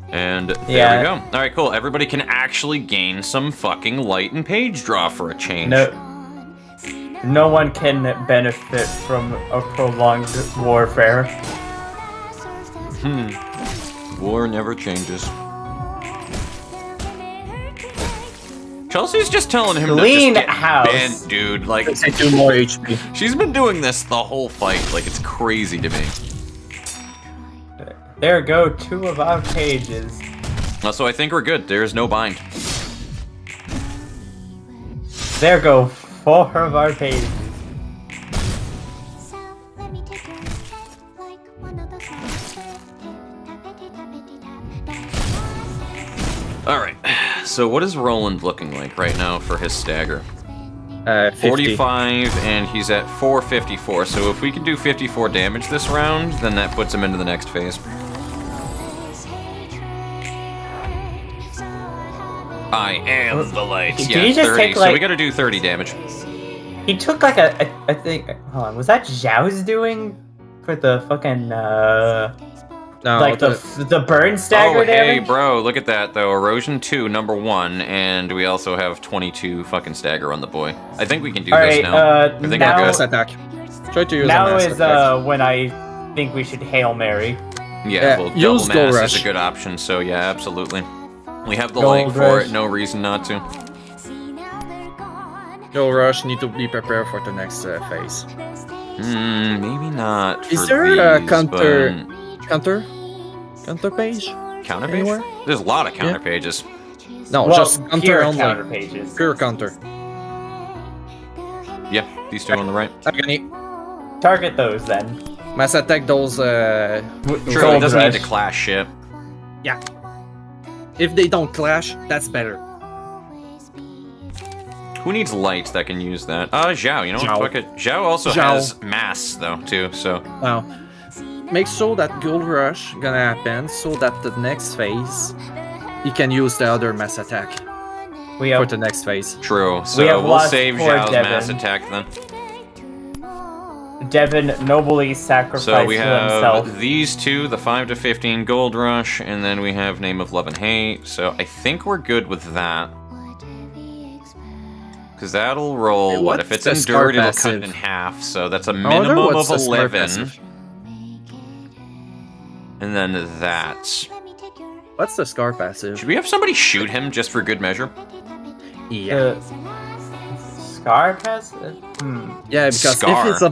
[SPEAKER 1] And there we go. Alright, cool. Everybody can actually gain some fucking light and page draw for a change.
[SPEAKER 2] No one can benefit from a prolonged warfare.
[SPEAKER 1] War never changes. Chelsea's just telling him
[SPEAKER 2] Clean
[SPEAKER 1] to just get
[SPEAKER 2] house.
[SPEAKER 1] bent, dude. Like,
[SPEAKER 3] Take 2 more HP.
[SPEAKER 1] she's been doing this the whole fight. Like, it's crazy to me.
[SPEAKER 2] There go 2 of our pages.
[SPEAKER 1] So I think we're good. There's no bind.
[SPEAKER 2] There go 4 of our pages.
[SPEAKER 1] Alright. So what is Roland looking like right now for his stagger?
[SPEAKER 3] 50.
[SPEAKER 1] 45, and he's at 454. So if we can do 54 damage this round, then that puts him into the next phase. I am the light.
[SPEAKER 2] Did
[SPEAKER 1] Yeah,
[SPEAKER 2] he just
[SPEAKER 1] 30.
[SPEAKER 2] take,
[SPEAKER 1] So
[SPEAKER 2] like-
[SPEAKER 1] we gotta do 30 damage.
[SPEAKER 2] He took like a thing. Hold on, was that Zhao's doing for the fucking
[SPEAKER 3] No,
[SPEAKER 2] like the burn stagger
[SPEAKER 1] Oh, hey,
[SPEAKER 2] damage?
[SPEAKER 1] bro, look at that, though. Erosion 2, number 1, and we also have 22 fucking stagger on the boy. I think we can do this now. I think
[SPEAKER 2] now-
[SPEAKER 1] we're
[SPEAKER 3] mass
[SPEAKER 1] good.
[SPEAKER 3] attack. Try to use a
[SPEAKER 2] Now
[SPEAKER 3] mass
[SPEAKER 2] is
[SPEAKER 3] attack.
[SPEAKER 2] when I think we should Hail Mary.
[SPEAKER 1] Yeah, well,
[SPEAKER 3] use
[SPEAKER 1] double
[SPEAKER 3] Gold
[SPEAKER 1] mass
[SPEAKER 3] Rush.
[SPEAKER 1] is a good option, so yeah, absolutely. We have the
[SPEAKER 2] Gold
[SPEAKER 1] light for
[SPEAKER 2] Rush.
[SPEAKER 1] it, no reason not to.
[SPEAKER 3] You'll rush, need to be prepared for the next phase.
[SPEAKER 1] Maybe not.
[SPEAKER 3] Is
[SPEAKER 1] for
[SPEAKER 3] there a
[SPEAKER 1] these,
[SPEAKER 3] counter page?
[SPEAKER 1] but- Counter page?
[SPEAKER 3] anywhere?
[SPEAKER 1] There's a lot of counter pages.
[SPEAKER 3] No,
[SPEAKER 2] Well,
[SPEAKER 3] just counter
[SPEAKER 2] pure
[SPEAKER 3] only.
[SPEAKER 2] counter pages.
[SPEAKER 3] Pure counter.
[SPEAKER 1] Yeah, these two on the right.
[SPEAKER 3] Agony.
[SPEAKER 2] Target those then.
[SPEAKER 3] Mass attack those.
[SPEAKER 1] Sure,
[SPEAKER 2] Gold
[SPEAKER 1] it doesn't need
[SPEAKER 2] Rush.
[SPEAKER 1] to clash shit.
[SPEAKER 3] Yeah. If they don't clash, that's better.
[SPEAKER 1] Who needs light that can use that? Zhao, you know
[SPEAKER 3] Zhao.
[SPEAKER 1] what? Fuck it. Zhao also
[SPEAKER 3] Zhao.
[SPEAKER 1] has mass, though, too, so.
[SPEAKER 3] Now, make sure that Gold Rush gonna happen so that the next phase, he can use the other mass attack
[SPEAKER 2] We
[SPEAKER 3] for
[SPEAKER 2] have
[SPEAKER 3] the next phase.
[SPEAKER 1] True.
[SPEAKER 2] We
[SPEAKER 1] So
[SPEAKER 2] have
[SPEAKER 1] we'll
[SPEAKER 2] lost
[SPEAKER 1] save
[SPEAKER 2] poor
[SPEAKER 1] Zhao's mass
[SPEAKER 2] Devin.
[SPEAKER 1] attack then.
[SPEAKER 2] Devin nobly sacrificed
[SPEAKER 1] So we have
[SPEAKER 2] himself.
[SPEAKER 1] these two, the 5 to 15 Gold Rush, and then we have Name of Love and Hate. So I think we're good with that. Because that'll roll,
[SPEAKER 3] Hey,
[SPEAKER 1] what?
[SPEAKER 3] what's
[SPEAKER 1] If it's
[SPEAKER 3] the scar
[SPEAKER 1] endured, it'll cut it
[SPEAKER 3] passive?
[SPEAKER 1] in half. So that's a
[SPEAKER 3] I wonder
[SPEAKER 1] minimum
[SPEAKER 3] what's
[SPEAKER 1] of
[SPEAKER 3] the scar
[SPEAKER 1] 11.
[SPEAKER 3] passive.
[SPEAKER 1] And then that.
[SPEAKER 3] What's the scar passive?
[SPEAKER 1] Should we have somebody shoot him just for good measure?
[SPEAKER 3] Yeah.
[SPEAKER 2] Scar pass?
[SPEAKER 3] Yeah, because
[SPEAKER 1] Scar.
[SPEAKER 3] if it's a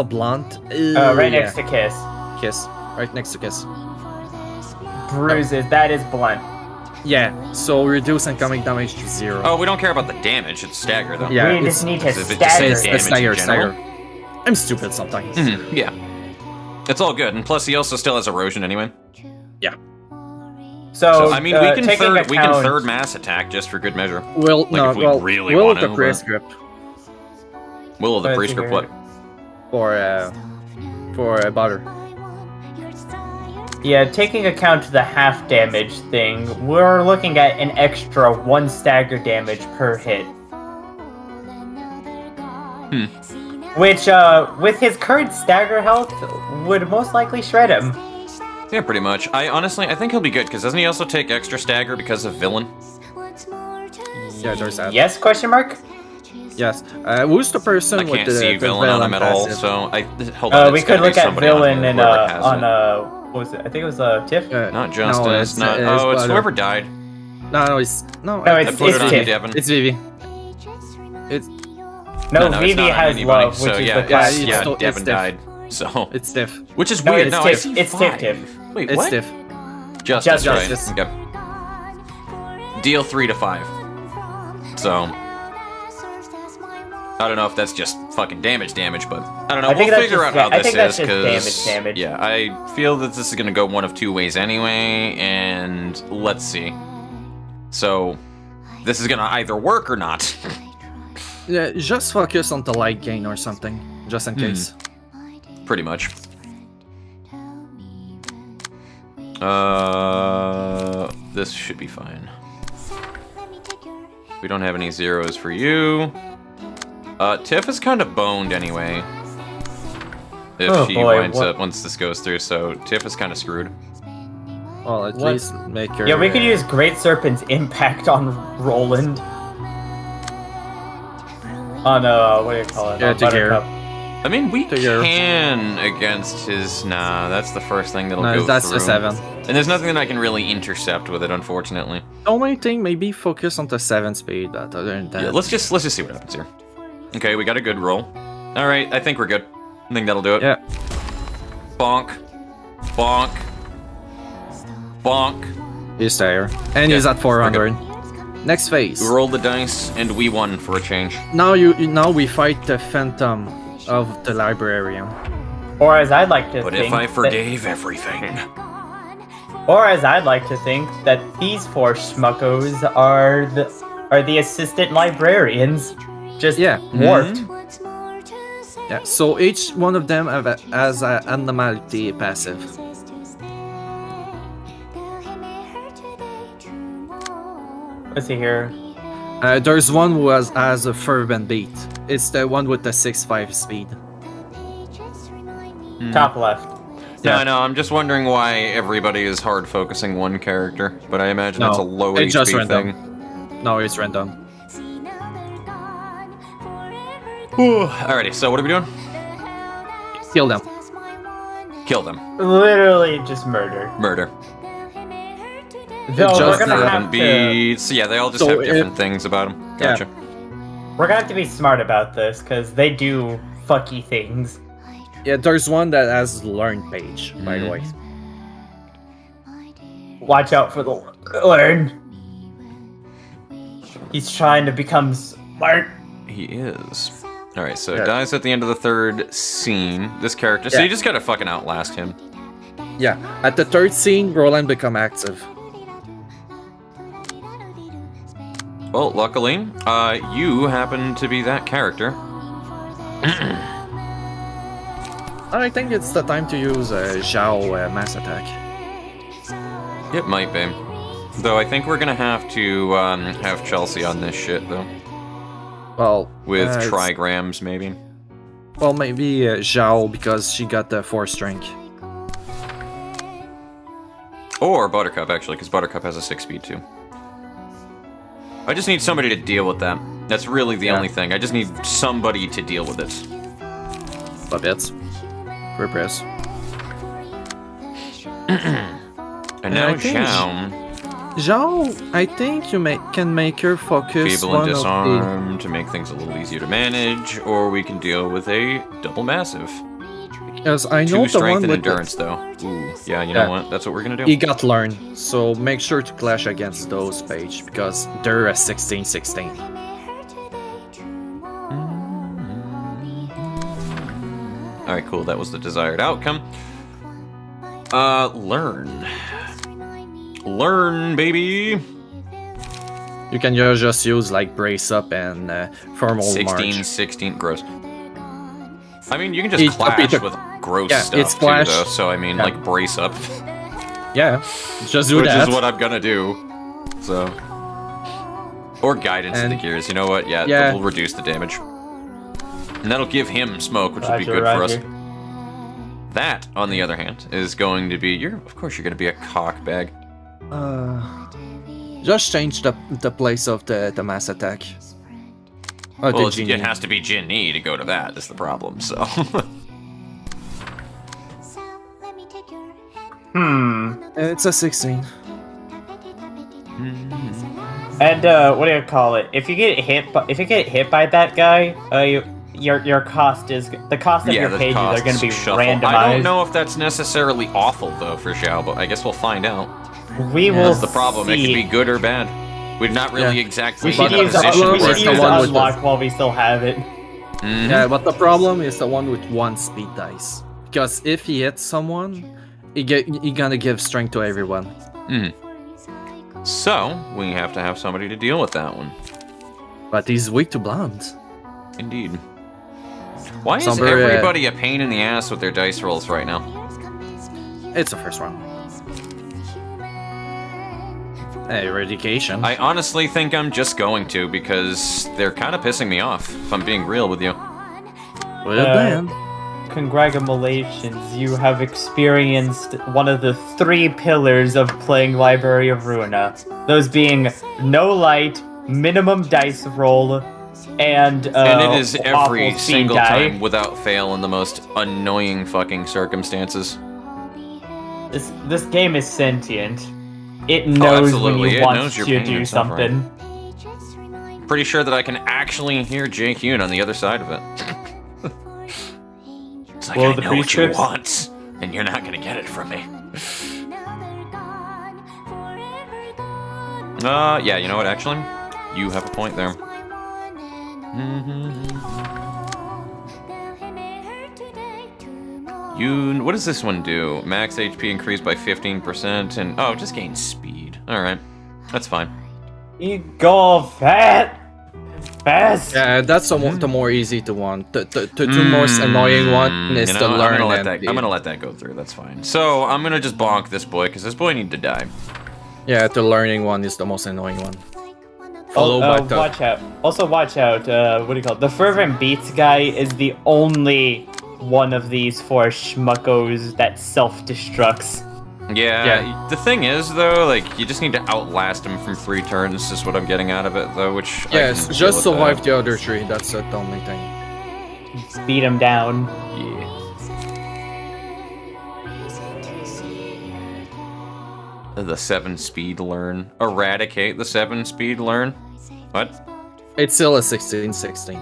[SPEAKER 3] blunt,
[SPEAKER 2] Right next to Kiss.
[SPEAKER 3] Kiss, right next to Kiss.
[SPEAKER 2] Bruises, that is blunt.
[SPEAKER 3] Yeah, so reduce incoming damage to 0.
[SPEAKER 1] Oh, we don't care about the damage. It's stagger, though.
[SPEAKER 3] Yeah,
[SPEAKER 2] we
[SPEAKER 3] it's-
[SPEAKER 2] just need to
[SPEAKER 1] If it just
[SPEAKER 2] stagger
[SPEAKER 1] says
[SPEAKER 2] it.
[SPEAKER 1] damage
[SPEAKER 3] stagger,
[SPEAKER 1] in general.
[SPEAKER 3] stagger. I'm stupid sometimes.
[SPEAKER 1] Yeah. It's all good. And plus, he also still has erosion anyway.
[SPEAKER 2] So,
[SPEAKER 1] So, I mean, we can
[SPEAKER 2] taking
[SPEAKER 1] third mass attack just for good measure.
[SPEAKER 3] Well, no,
[SPEAKER 1] if we
[SPEAKER 3] well,
[SPEAKER 1] really
[SPEAKER 3] will
[SPEAKER 1] want
[SPEAKER 3] the
[SPEAKER 1] to, but-
[SPEAKER 3] prescript
[SPEAKER 1] Will of the
[SPEAKER 2] Let's
[SPEAKER 1] prescript
[SPEAKER 2] hear
[SPEAKER 1] what?
[SPEAKER 3] for butter.
[SPEAKER 2] Yeah, taking account the half damage thing, we're looking at an extra 1 stagger damage per hit. Which, with his current stagger health, would most likely shred him.
[SPEAKER 1] Yeah, pretty much. I think he'll be good, because doesn't he also take extra stagger because of villain?
[SPEAKER 3] Yeah, there's that.
[SPEAKER 2] Yes, question mark?
[SPEAKER 3] Yes. Who's the person
[SPEAKER 1] I can't
[SPEAKER 3] with
[SPEAKER 1] see
[SPEAKER 3] the
[SPEAKER 1] villain on him at all,
[SPEAKER 3] passive?
[SPEAKER 1] so hold on.
[SPEAKER 2] We
[SPEAKER 1] it's
[SPEAKER 2] could
[SPEAKER 1] gotta be
[SPEAKER 2] look at
[SPEAKER 1] somebody on
[SPEAKER 2] villain
[SPEAKER 1] here,
[SPEAKER 2] and,
[SPEAKER 1] whoever has it.
[SPEAKER 2] What was it? I think it was Tiff.
[SPEAKER 1] Not Justice.
[SPEAKER 3] No, it's,
[SPEAKER 1] not.
[SPEAKER 3] it's
[SPEAKER 1] Oh, it's
[SPEAKER 3] Butter.
[SPEAKER 1] whoever died.
[SPEAKER 3] No, it's
[SPEAKER 2] No,
[SPEAKER 1] I
[SPEAKER 2] it's
[SPEAKER 1] put it on you,
[SPEAKER 2] Tiff.
[SPEAKER 1] Devin.
[SPEAKER 3] it's Vivi. It's
[SPEAKER 2] No,
[SPEAKER 1] it's
[SPEAKER 2] Vivi
[SPEAKER 1] not on
[SPEAKER 2] has
[SPEAKER 1] anybody,
[SPEAKER 2] love, which
[SPEAKER 1] so
[SPEAKER 2] is
[SPEAKER 1] yeah,
[SPEAKER 2] the class.
[SPEAKER 3] it's still-
[SPEAKER 1] Devin
[SPEAKER 3] Tiff.
[SPEAKER 1] died. So,
[SPEAKER 3] it's Tiff.
[SPEAKER 1] which is
[SPEAKER 2] No,
[SPEAKER 1] weird.
[SPEAKER 2] it's
[SPEAKER 1] No, I
[SPEAKER 2] Tiff.
[SPEAKER 1] see
[SPEAKER 2] It's
[SPEAKER 1] five.
[SPEAKER 2] Tiff.
[SPEAKER 1] Wait,
[SPEAKER 3] It's
[SPEAKER 1] what?
[SPEAKER 3] Tiff.
[SPEAKER 1] Justice,
[SPEAKER 2] Justice.
[SPEAKER 1] right? Okay. Deal 3 to 5. So, I don't know if that's just fucking damage, but I don't know.
[SPEAKER 2] I think
[SPEAKER 1] We'll
[SPEAKER 2] that's
[SPEAKER 1] figure
[SPEAKER 2] just
[SPEAKER 1] out how
[SPEAKER 2] I
[SPEAKER 1] this
[SPEAKER 2] think that's
[SPEAKER 1] is
[SPEAKER 2] just damage.
[SPEAKER 1] yeah, I feel that this is gonna go one of two ways anyway, and let's see. So, this is gonna either work or not.
[SPEAKER 3] Yeah, just focus on the light gain or something, just in case.
[SPEAKER 1] Pretty much. This should be fine. We don't have any zeros for you. Tiff is kind of boned anyway. If
[SPEAKER 2] Oh,
[SPEAKER 1] she
[SPEAKER 2] boy,
[SPEAKER 1] winds
[SPEAKER 2] what-
[SPEAKER 1] up once this goes through, so Tiff is kind of screwed.
[SPEAKER 3] Well, at
[SPEAKER 2] What?
[SPEAKER 3] least make her.
[SPEAKER 2] Yeah, we could use Great Serpent's impact on Roland. On what do you call it?
[SPEAKER 3] Yeah,
[SPEAKER 2] On
[SPEAKER 3] to hear.
[SPEAKER 2] Buttercup.
[SPEAKER 1] I mean, we
[SPEAKER 3] Figure.
[SPEAKER 1] can against his. Nah, that's the first thing that'll
[SPEAKER 3] No,
[SPEAKER 1] go
[SPEAKER 3] that's
[SPEAKER 1] through.
[SPEAKER 3] a 7.
[SPEAKER 1] And there's nothing that I can really intercept with it, unfortunately.
[SPEAKER 3] The only thing, maybe focus on the 7 speed, but other than that.
[SPEAKER 1] Yeah, let's just see what happens here. Okay, we got a good roll. All right, I think we're good. I think that'll do it.
[SPEAKER 3] Yeah.
[SPEAKER 1] Bonk, bonk, bonk.
[SPEAKER 3] He's there. And
[SPEAKER 1] Yeah,
[SPEAKER 3] he's at
[SPEAKER 1] we're good.
[SPEAKER 3] 400. Next phase.
[SPEAKER 1] We rolled the dice and we won for a change.
[SPEAKER 3] Now now we fight the Phantom of the librarian.
[SPEAKER 2] Or as I'd like to
[SPEAKER 1] But
[SPEAKER 2] think.
[SPEAKER 1] if I forgave everything,
[SPEAKER 2] Or as I'd like to think that these 4 schmuckos are the assistant librarians, just
[SPEAKER 3] Yeah.
[SPEAKER 2] warped.
[SPEAKER 3] Yeah. So each one of them has an anomaly passive.
[SPEAKER 2] Let's see here.
[SPEAKER 3] There's one who has a fervent beat. It's the one with the 6-5 speed.
[SPEAKER 2] Top left.
[SPEAKER 1] yeah, I know. I'm just wondering why everybody is hard focusing one character, but I imagine
[SPEAKER 3] No,
[SPEAKER 1] it's a low
[SPEAKER 3] it's just
[SPEAKER 1] HP
[SPEAKER 3] random.
[SPEAKER 1] thing.
[SPEAKER 3] No, it's random.
[SPEAKER 1] Alrighty, so what are we doing?
[SPEAKER 3] Kill them.
[SPEAKER 1] Kill them.
[SPEAKER 2] Literally just murder.
[SPEAKER 1] Murder.
[SPEAKER 2] Though we're
[SPEAKER 3] Just
[SPEAKER 2] gonna
[SPEAKER 3] the
[SPEAKER 2] have to.
[SPEAKER 1] Beats. Yeah, they all just
[SPEAKER 3] So
[SPEAKER 1] have different things about them.
[SPEAKER 3] Yeah.
[SPEAKER 1] Gotcha.
[SPEAKER 2] We're gonna have to be smart about this because they do fucky things.
[SPEAKER 3] Yeah, there's one that has learn page, by the way.
[SPEAKER 2] Watch out for the learn. He's trying to become smart.
[SPEAKER 1] He is. Alright, so
[SPEAKER 3] Yeah.
[SPEAKER 1] dies at the end of the third scene. This character. So
[SPEAKER 3] Yeah.
[SPEAKER 1] you just gotta fucking outlast him.
[SPEAKER 3] Yeah, at the 3rd scene, Roland become active.
[SPEAKER 1] Well, luckily, you happen to be that character.
[SPEAKER 3] I think it's the time to use Zhao mass attack.
[SPEAKER 1] It might be. Though I think we're gonna have to have Chelsea on this shit, though.
[SPEAKER 3] Well,
[SPEAKER 1] With
[SPEAKER 3] it's-
[SPEAKER 1] trigrams, maybe.
[SPEAKER 3] Well, maybe Zhao because she got the 4 strength.
[SPEAKER 1] Or Buttercup, actually, because Buttercup has a 6 speed, too. I just need somebody to deal with that. That's really the
[SPEAKER 3] Yeah.
[SPEAKER 1] only thing. I just need somebody to deal with it.
[SPEAKER 3] Puppets. Repress.
[SPEAKER 1] And now
[SPEAKER 3] I think
[SPEAKER 1] Zhao,
[SPEAKER 3] Zhao, I think you can make her focus
[SPEAKER 1] feeble and
[SPEAKER 3] one of the...
[SPEAKER 1] disarm to make things a little easier to manage, or we can deal with a double massive.
[SPEAKER 3] Because I know
[SPEAKER 1] 2
[SPEAKER 3] the one
[SPEAKER 1] strength and
[SPEAKER 3] with the...
[SPEAKER 1] endurance, though. Ooh, yeah, you
[SPEAKER 3] Yeah.
[SPEAKER 1] know what? That's what we're gonna do.
[SPEAKER 3] He got learn, so make sure to clash against those page because they're a 16-16.
[SPEAKER 1] Alright, cool. That was the desired outcome. Learn. Learn, baby!
[SPEAKER 3] You can just use like brace up and formal
[SPEAKER 1] 16,
[SPEAKER 3] march.
[SPEAKER 1] 16, gross. I mean, you can just
[SPEAKER 3] It's-
[SPEAKER 1] clash
[SPEAKER 3] it's-
[SPEAKER 1] with gross
[SPEAKER 3] yeah,
[SPEAKER 1] stuff
[SPEAKER 3] it's
[SPEAKER 1] too,
[SPEAKER 3] clash.
[SPEAKER 1] though. So I mean,
[SPEAKER 3] Yeah.
[SPEAKER 1] like brace up,
[SPEAKER 3] Yeah, just do
[SPEAKER 1] which
[SPEAKER 3] that.
[SPEAKER 1] is what I'm gonna do. So, or guidance in the
[SPEAKER 3] And-
[SPEAKER 1] gears. You know what? Yeah,
[SPEAKER 3] Yeah.
[SPEAKER 1] we'll reduce the damage, and that'll give him smoke, which will be
[SPEAKER 2] Roger,
[SPEAKER 1] good for us.
[SPEAKER 2] roger.
[SPEAKER 1] That, on the other hand, is going to be of course, you're gonna be a cockbag.
[SPEAKER 3] Just change the place of the mass attack. Oh,
[SPEAKER 1] Well,
[SPEAKER 3] the
[SPEAKER 1] it
[SPEAKER 3] genie.
[SPEAKER 1] has to be Jinny to go to that. Is the problem? So.
[SPEAKER 3] It's a 16.
[SPEAKER 2] And what do you call it? If you get hit by that guy, your cost is the cost of your
[SPEAKER 1] the
[SPEAKER 2] pages are
[SPEAKER 1] costs
[SPEAKER 2] going to be
[SPEAKER 1] shuffle.
[SPEAKER 2] randomized.
[SPEAKER 1] I don't know if that's necessarily awful though for Xiao, but I guess we'll find out.
[SPEAKER 2] We will.
[SPEAKER 1] That's the problem. It
[SPEAKER 2] see.
[SPEAKER 1] could be good or bad. We've not really exactly
[SPEAKER 2] We should
[SPEAKER 1] got a
[SPEAKER 2] use
[SPEAKER 1] position
[SPEAKER 3] we
[SPEAKER 1] for
[SPEAKER 3] should
[SPEAKER 1] it.
[SPEAKER 3] use the one with
[SPEAKER 2] unlock while we still have it.
[SPEAKER 1] Mhm.
[SPEAKER 3] Yeah, but the problem is the one with 1 speed dice. Because if he hits someone, he gonna give strength to everyone.
[SPEAKER 1] So we have to have somebody to deal with that one.
[SPEAKER 3] But he's weak to blonde.
[SPEAKER 1] Indeed. Why is
[SPEAKER 3] Somber,
[SPEAKER 1] everybody a pain in the ass with their dice rolls right now?
[SPEAKER 3] It's the first round. Hey, eradication.
[SPEAKER 1] I honestly think I'm just going to because they're kind of pissing me off, if I'm being real with you.
[SPEAKER 3] With a band.
[SPEAKER 2] Congratulations, you have experienced one of the 3 pillars of playing Library of Ruina. Those being no light, minimum dice roll, and
[SPEAKER 1] it is every
[SPEAKER 2] awful speed
[SPEAKER 1] single
[SPEAKER 2] die.
[SPEAKER 1] time without fail in the most annoying fucking circumstances.
[SPEAKER 2] This game is sentient. It knows when
[SPEAKER 1] absolutely.
[SPEAKER 2] you
[SPEAKER 1] It
[SPEAKER 2] want
[SPEAKER 1] knows your
[SPEAKER 2] to
[SPEAKER 1] pain
[SPEAKER 2] do
[SPEAKER 1] and suffering.
[SPEAKER 2] something.
[SPEAKER 1] Pretty sure that I can actually hear Jake Yoon on the other side of it. It's like,
[SPEAKER 2] Well,
[SPEAKER 1] I
[SPEAKER 2] the
[SPEAKER 1] know what you
[SPEAKER 2] prescripts-
[SPEAKER 1] want, and you're not gonna get it from me. Yeah, you know what, actually? You have a point there. What does this one do? Max HP increased by 15%, and oh, just gain speed. Alright, that's fine.
[SPEAKER 2] You go fast.
[SPEAKER 3] Yeah, that's the more easy to one. The two most annoying one is
[SPEAKER 1] You
[SPEAKER 3] to
[SPEAKER 1] know,
[SPEAKER 3] learn.
[SPEAKER 1] I'm gonna let that go through, that's fine. So, I'm gonna just bonk this boy, because this boy needs to die.
[SPEAKER 3] Yeah, the learning one is the most annoying one. Followed by the...
[SPEAKER 2] Watch out. Also, watch out. What do you call it? The Fervent Beats guy is the only one of these 4 schmuckos that self-destructs.
[SPEAKER 1] Yeah, the thing is, though, like, you just need to outlast him from 3 turns, is what I'm getting out of it, though, which
[SPEAKER 3] Yes,
[SPEAKER 1] I can
[SPEAKER 3] just
[SPEAKER 1] deal with
[SPEAKER 3] survive
[SPEAKER 1] that.
[SPEAKER 3] the other 3, that's the only thing.
[SPEAKER 2] Beat him down.
[SPEAKER 1] Yeah. The 7-speed learn. Eradicate the 7-speed learn. What?
[SPEAKER 3] It's still a 16-16.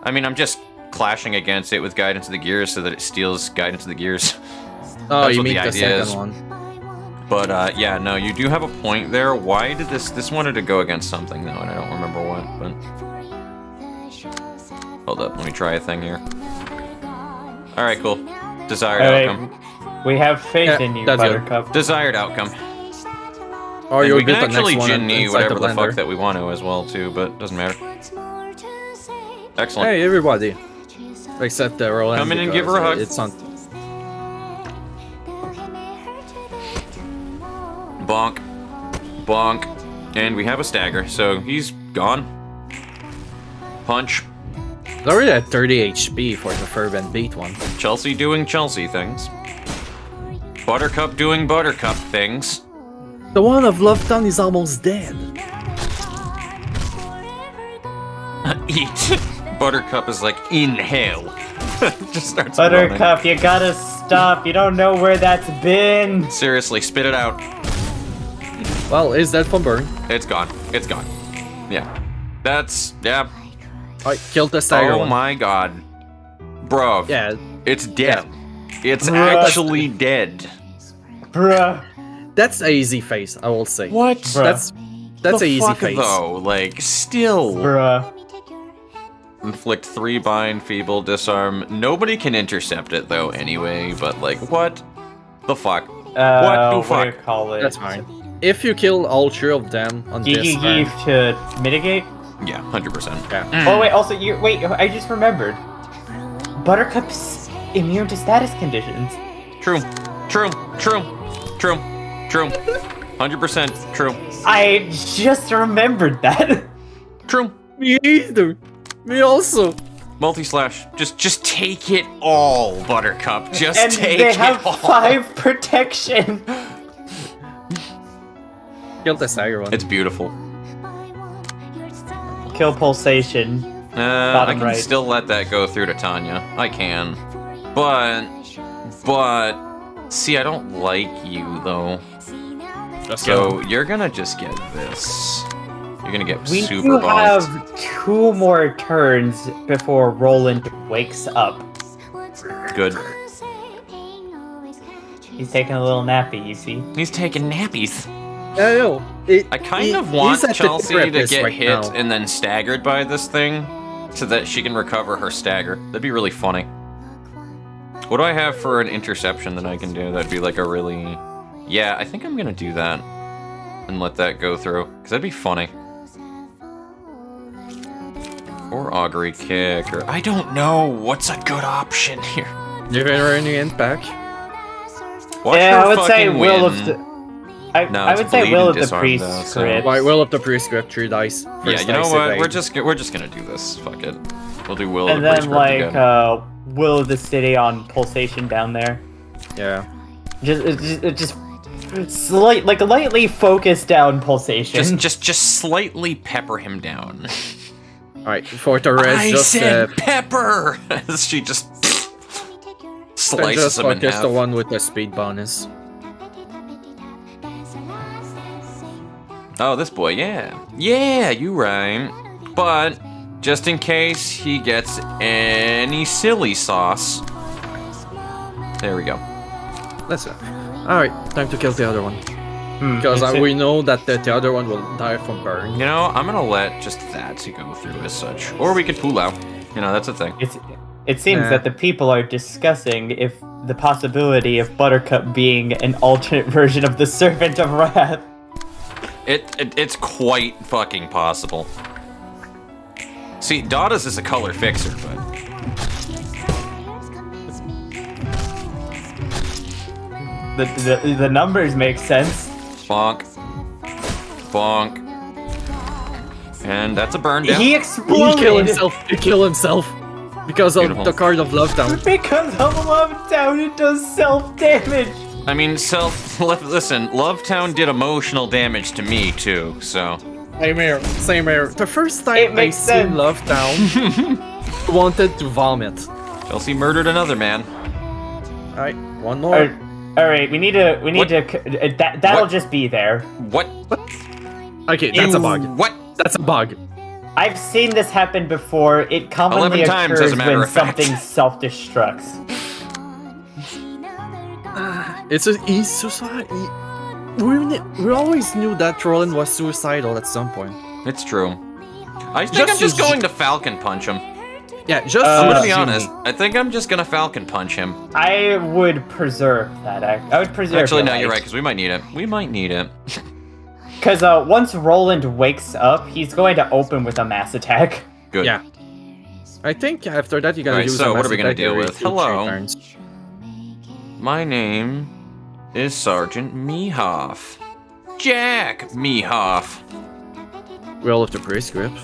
[SPEAKER 1] I mean, I'm just clashing against it with Guidance of the Gears so that it steals Guidance of the Gears.
[SPEAKER 3] Oh,
[SPEAKER 1] That's
[SPEAKER 3] you
[SPEAKER 1] what
[SPEAKER 3] mean
[SPEAKER 1] the
[SPEAKER 3] the
[SPEAKER 1] idea
[SPEAKER 3] second
[SPEAKER 1] is.
[SPEAKER 3] one.
[SPEAKER 1] But, yeah, no, you do have a point there. Why did this wanted to go against something, though, and I don't remember what, but... Hold up, let me try a thing here. Alright, cool. Desired outcome.
[SPEAKER 2] We have faith
[SPEAKER 3] Yeah,
[SPEAKER 2] in you,
[SPEAKER 3] that's good.
[SPEAKER 2] Buttercup.
[SPEAKER 1] Desired outcome.
[SPEAKER 3] Or
[SPEAKER 1] And
[SPEAKER 3] you'll
[SPEAKER 1] we can
[SPEAKER 3] get the
[SPEAKER 1] actually
[SPEAKER 3] next one
[SPEAKER 1] Jin-Ni
[SPEAKER 3] inside
[SPEAKER 1] whatever the
[SPEAKER 3] blender.
[SPEAKER 1] fuck that we want to as well, too, but doesn't matter. Excellent.
[SPEAKER 3] Hey, everybody. Except the Roland.
[SPEAKER 1] Come in and give her a hug.
[SPEAKER 3] It's on.
[SPEAKER 1] Bonk. Bonk. And we have a stagger, so he's gone. Punch.
[SPEAKER 3] It's already at 30 HP for the Fervent Beat one.
[SPEAKER 1] Chelsea doing Chelsea things. Buttercup doing Buttercup things.
[SPEAKER 3] The one of Lofton is almost dead.
[SPEAKER 1] Eat. Buttercup is like, inhale. Just starts running.
[SPEAKER 2] Buttercup, you gotta stop. You don't know where that's been.
[SPEAKER 1] Seriously, spit it out.
[SPEAKER 3] Well, is that from burn?
[SPEAKER 1] It's gone. It's gone. Yeah. That's, yeah.
[SPEAKER 3] I killed the stagger
[SPEAKER 1] Oh
[SPEAKER 3] one.
[SPEAKER 1] my god. Bro.
[SPEAKER 3] Yeah.
[SPEAKER 1] It's dead. It's
[SPEAKER 2] Bruh.
[SPEAKER 1] actually dead.
[SPEAKER 2] Bruh.
[SPEAKER 3] That's a easy face, I will say.
[SPEAKER 1] What?
[SPEAKER 3] That's
[SPEAKER 1] the
[SPEAKER 3] a easy
[SPEAKER 1] fuck,
[SPEAKER 3] face.
[SPEAKER 1] though? Like, still.
[SPEAKER 2] Bruh.
[SPEAKER 1] Inflict 3 bind, feeble, disarm. Nobody can intercept it, though, anyway, but, like, what the fuck? What the
[SPEAKER 2] What do
[SPEAKER 1] fuck?
[SPEAKER 2] you call it?
[SPEAKER 3] That's fine. If you kill all 3 of them on this turn,
[SPEAKER 2] Give to mitigate?
[SPEAKER 1] Yeah, 100%.
[SPEAKER 3] yeah.
[SPEAKER 2] Oh wait, also wait, I just remembered. Buttercup's immune to status conditions.
[SPEAKER 1] True. True. True. True. True. 100% true.
[SPEAKER 2] I just remembered that.
[SPEAKER 1] True.
[SPEAKER 3] Me either. Me also.
[SPEAKER 1] Multi-slash. Just take it all, Buttercup. Just
[SPEAKER 2] And
[SPEAKER 1] take
[SPEAKER 2] they
[SPEAKER 1] it
[SPEAKER 2] have
[SPEAKER 1] all.
[SPEAKER 2] 5 protection.
[SPEAKER 3] Killed the stagger one.
[SPEAKER 1] It's beautiful.
[SPEAKER 2] Kill pulsation.
[SPEAKER 1] I
[SPEAKER 2] Bottom
[SPEAKER 1] can
[SPEAKER 2] right.
[SPEAKER 1] still let that go through to Tanya. I can. But See, I don't like you though.
[SPEAKER 3] Just
[SPEAKER 1] So you're gonna just get this. You're gonna get
[SPEAKER 2] We
[SPEAKER 1] super
[SPEAKER 2] do
[SPEAKER 1] buffed.
[SPEAKER 2] have 2 more turns before Roland wakes up.
[SPEAKER 1] Good.
[SPEAKER 2] He's taking a little nappy, you see.
[SPEAKER 1] He's taking nappies.
[SPEAKER 3] No,
[SPEAKER 1] I kind of want
[SPEAKER 3] he's at the
[SPEAKER 1] Chelsea to
[SPEAKER 3] therapist
[SPEAKER 1] get
[SPEAKER 3] right
[SPEAKER 1] hit
[SPEAKER 3] now.
[SPEAKER 1] and then staggered by this thing so that she can recover her stagger. That'd be really funny. What do I have for an interception that I can do? That'd be like a really... Yeah, I think I'm gonna do that. And let that go through. Because that'd be funny. Or augury kick, or... I don't know what's a good option here.
[SPEAKER 3] You're running in back.
[SPEAKER 1] Watch
[SPEAKER 2] Yeah,
[SPEAKER 1] her
[SPEAKER 2] I would say
[SPEAKER 1] fucking
[SPEAKER 2] Will
[SPEAKER 1] win.
[SPEAKER 2] of the... I
[SPEAKER 1] it's
[SPEAKER 2] would say
[SPEAKER 1] bleed
[SPEAKER 2] Will
[SPEAKER 1] and
[SPEAKER 2] of the
[SPEAKER 1] disarm,
[SPEAKER 2] Priest
[SPEAKER 1] though, so-
[SPEAKER 2] script.
[SPEAKER 3] Why, Will of the Prescript 3 dice.
[SPEAKER 1] Yeah,
[SPEAKER 3] First
[SPEAKER 1] you know
[SPEAKER 3] dice
[SPEAKER 1] what?
[SPEAKER 3] evade.
[SPEAKER 1] We're just gonna do this. Fuck it. We'll do Will
[SPEAKER 2] And
[SPEAKER 1] of the
[SPEAKER 2] then
[SPEAKER 1] Prescript
[SPEAKER 2] like
[SPEAKER 1] again.
[SPEAKER 2] Will of the City on Pulsation down there.
[SPEAKER 3] Yeah.
[SPEAKER 2] Just lightly focused down Pulsation.
[SPEAKER 1] Just slightly pepper him down.
[SPEAKER 3] Alright, for the rest,
[SPEAKER 1] I
[SPEAKER 3] just
[SPEAKER 1] said pepper! As she just slices
[SPEAKER 3] just
[SPEAKER 1] him in
[SPEAKER 3] focus
[SPEAKER 1] half.
[SPEAKER 3] the one with the speed bonus.
[SPEAKER 1] Oh, this boy, yeah. Yeah, you right. But, just in case he gets any silly sauce. There we go.
[SPEAKER 3] That's it. Alright, time to kill the other one. Because
[SPEAKER 2] It's-
[SPEAKER 3] we know that the other one will die from burn.
[SPEAKER 1] You know, I'm gonna let just that to go through as such. Or we could pull out. You know, that's a thing.
[SPEAKER 2] It seems
[SPEAKER 3] Nah.
[SPEAKER 2] that the people are discussing if the possibility of Buttercup being an alternate version of the Servant of Wrath.
[SPEAKER 1] It's quite fucking possible. See, Dada's is a color fixer, but...
[SPEAKER 2] The numbers make sense.
[SPEAKER 1] Bonk. Bonk. And that's a burn down.
[SPEAKER 2] He
[SPEAKER 3] He
[SPEAKER 2] exploded
[SPEAKER 3] kill himself. He kill himself. Because
[SPEAKER 1] Beautiful.
[SPEAKER 3] of the card of Love Town.
[SPEAKER 2] because of Love Town. It does self-damage.
[SPEAKER 1] I mean, listen, Lovetown did emotional damage to me, too, so...
[SPEAKER 3] Same here. Same here. The first
[SPEAKER 2] It
[SPEAKER 3] time I
[SPEAKER 2] makes
[SPEAKER 3] seen
[SPEAKER 2] sense.
[SPEAKER 3] Love Town, wanted to vomit.
[SPEAKER 1] Chelsea murdered another man.
[SPEAKER 3] Alright, one more.
[SPEAKER 2] All right, we need to.
[SPEAKER 1] What?
[SPEAKER 2] That'll
[SPEAKER 1] What?
[SPEAKER 2] just be there.
[SPEAKER 1] What?
[SPEAKER 3] Okay, that's a bug.
[SPEAKER 1] What?
[SPEAKER 3] That's a bug.
[SPEAKER 2] I've seen this happen before. It commonly
[SPEAKER 1] 11 times, as
[SPEAKER 2] occurs
[SPEAKER 1] a matter
[SPEAKER 2] when
[SPEAKER 1] of fact.
[SPEAKER 2] something self-destructs.
[SPEAKER 3] He's suicide. We always knew that Roland was suicidal at some point.
[SPEAKER 1] It's true. I think I'm just
[SPEAKER 3] use-
[SPEAKER 1] going to Falcon Punch him.
[SPEAKER 3] Yeah, just.
[SPEAKER 1] I'm gonna be
[SPEAKER 3] use
[SPEAKER 1] honest.
[SPEAKER 3] Jimmy.
[SPEAKER 1] I think I'm just gonna Falcon Punch him.
[SPEAKER 2] I would preserve that. I would preserve.
[SPEAKER 1] Actually, no, you're right, because we might need it. We might need it.
[SPEAKER 2] Because once Roland wakes up, he's going to open with a mass attack.
[SPEAKER 1] Good.
[SPEAKER 3] Yeah. I think after that you gotta
[SPEAKER 1] Alright,
[SPEAKER 3] use.
[SPEAKER 1] so
[SPEAKER 3] a
[SPEAKER 1] what are we gonna
[SPEAKER 3] mass
[SPEAKER 1] deal
[SPEAKER 3] attack
[SPEAKER 1] with?
[SPEAKER 3] every 2-3
[SPEAKER 1] Hello.
[SPEAKER 3] turns.
[SPEAKER 1] My name is Sergeant Mehoff. Jack Mehoff.
[SPEAKER 3] Will of the Prescript.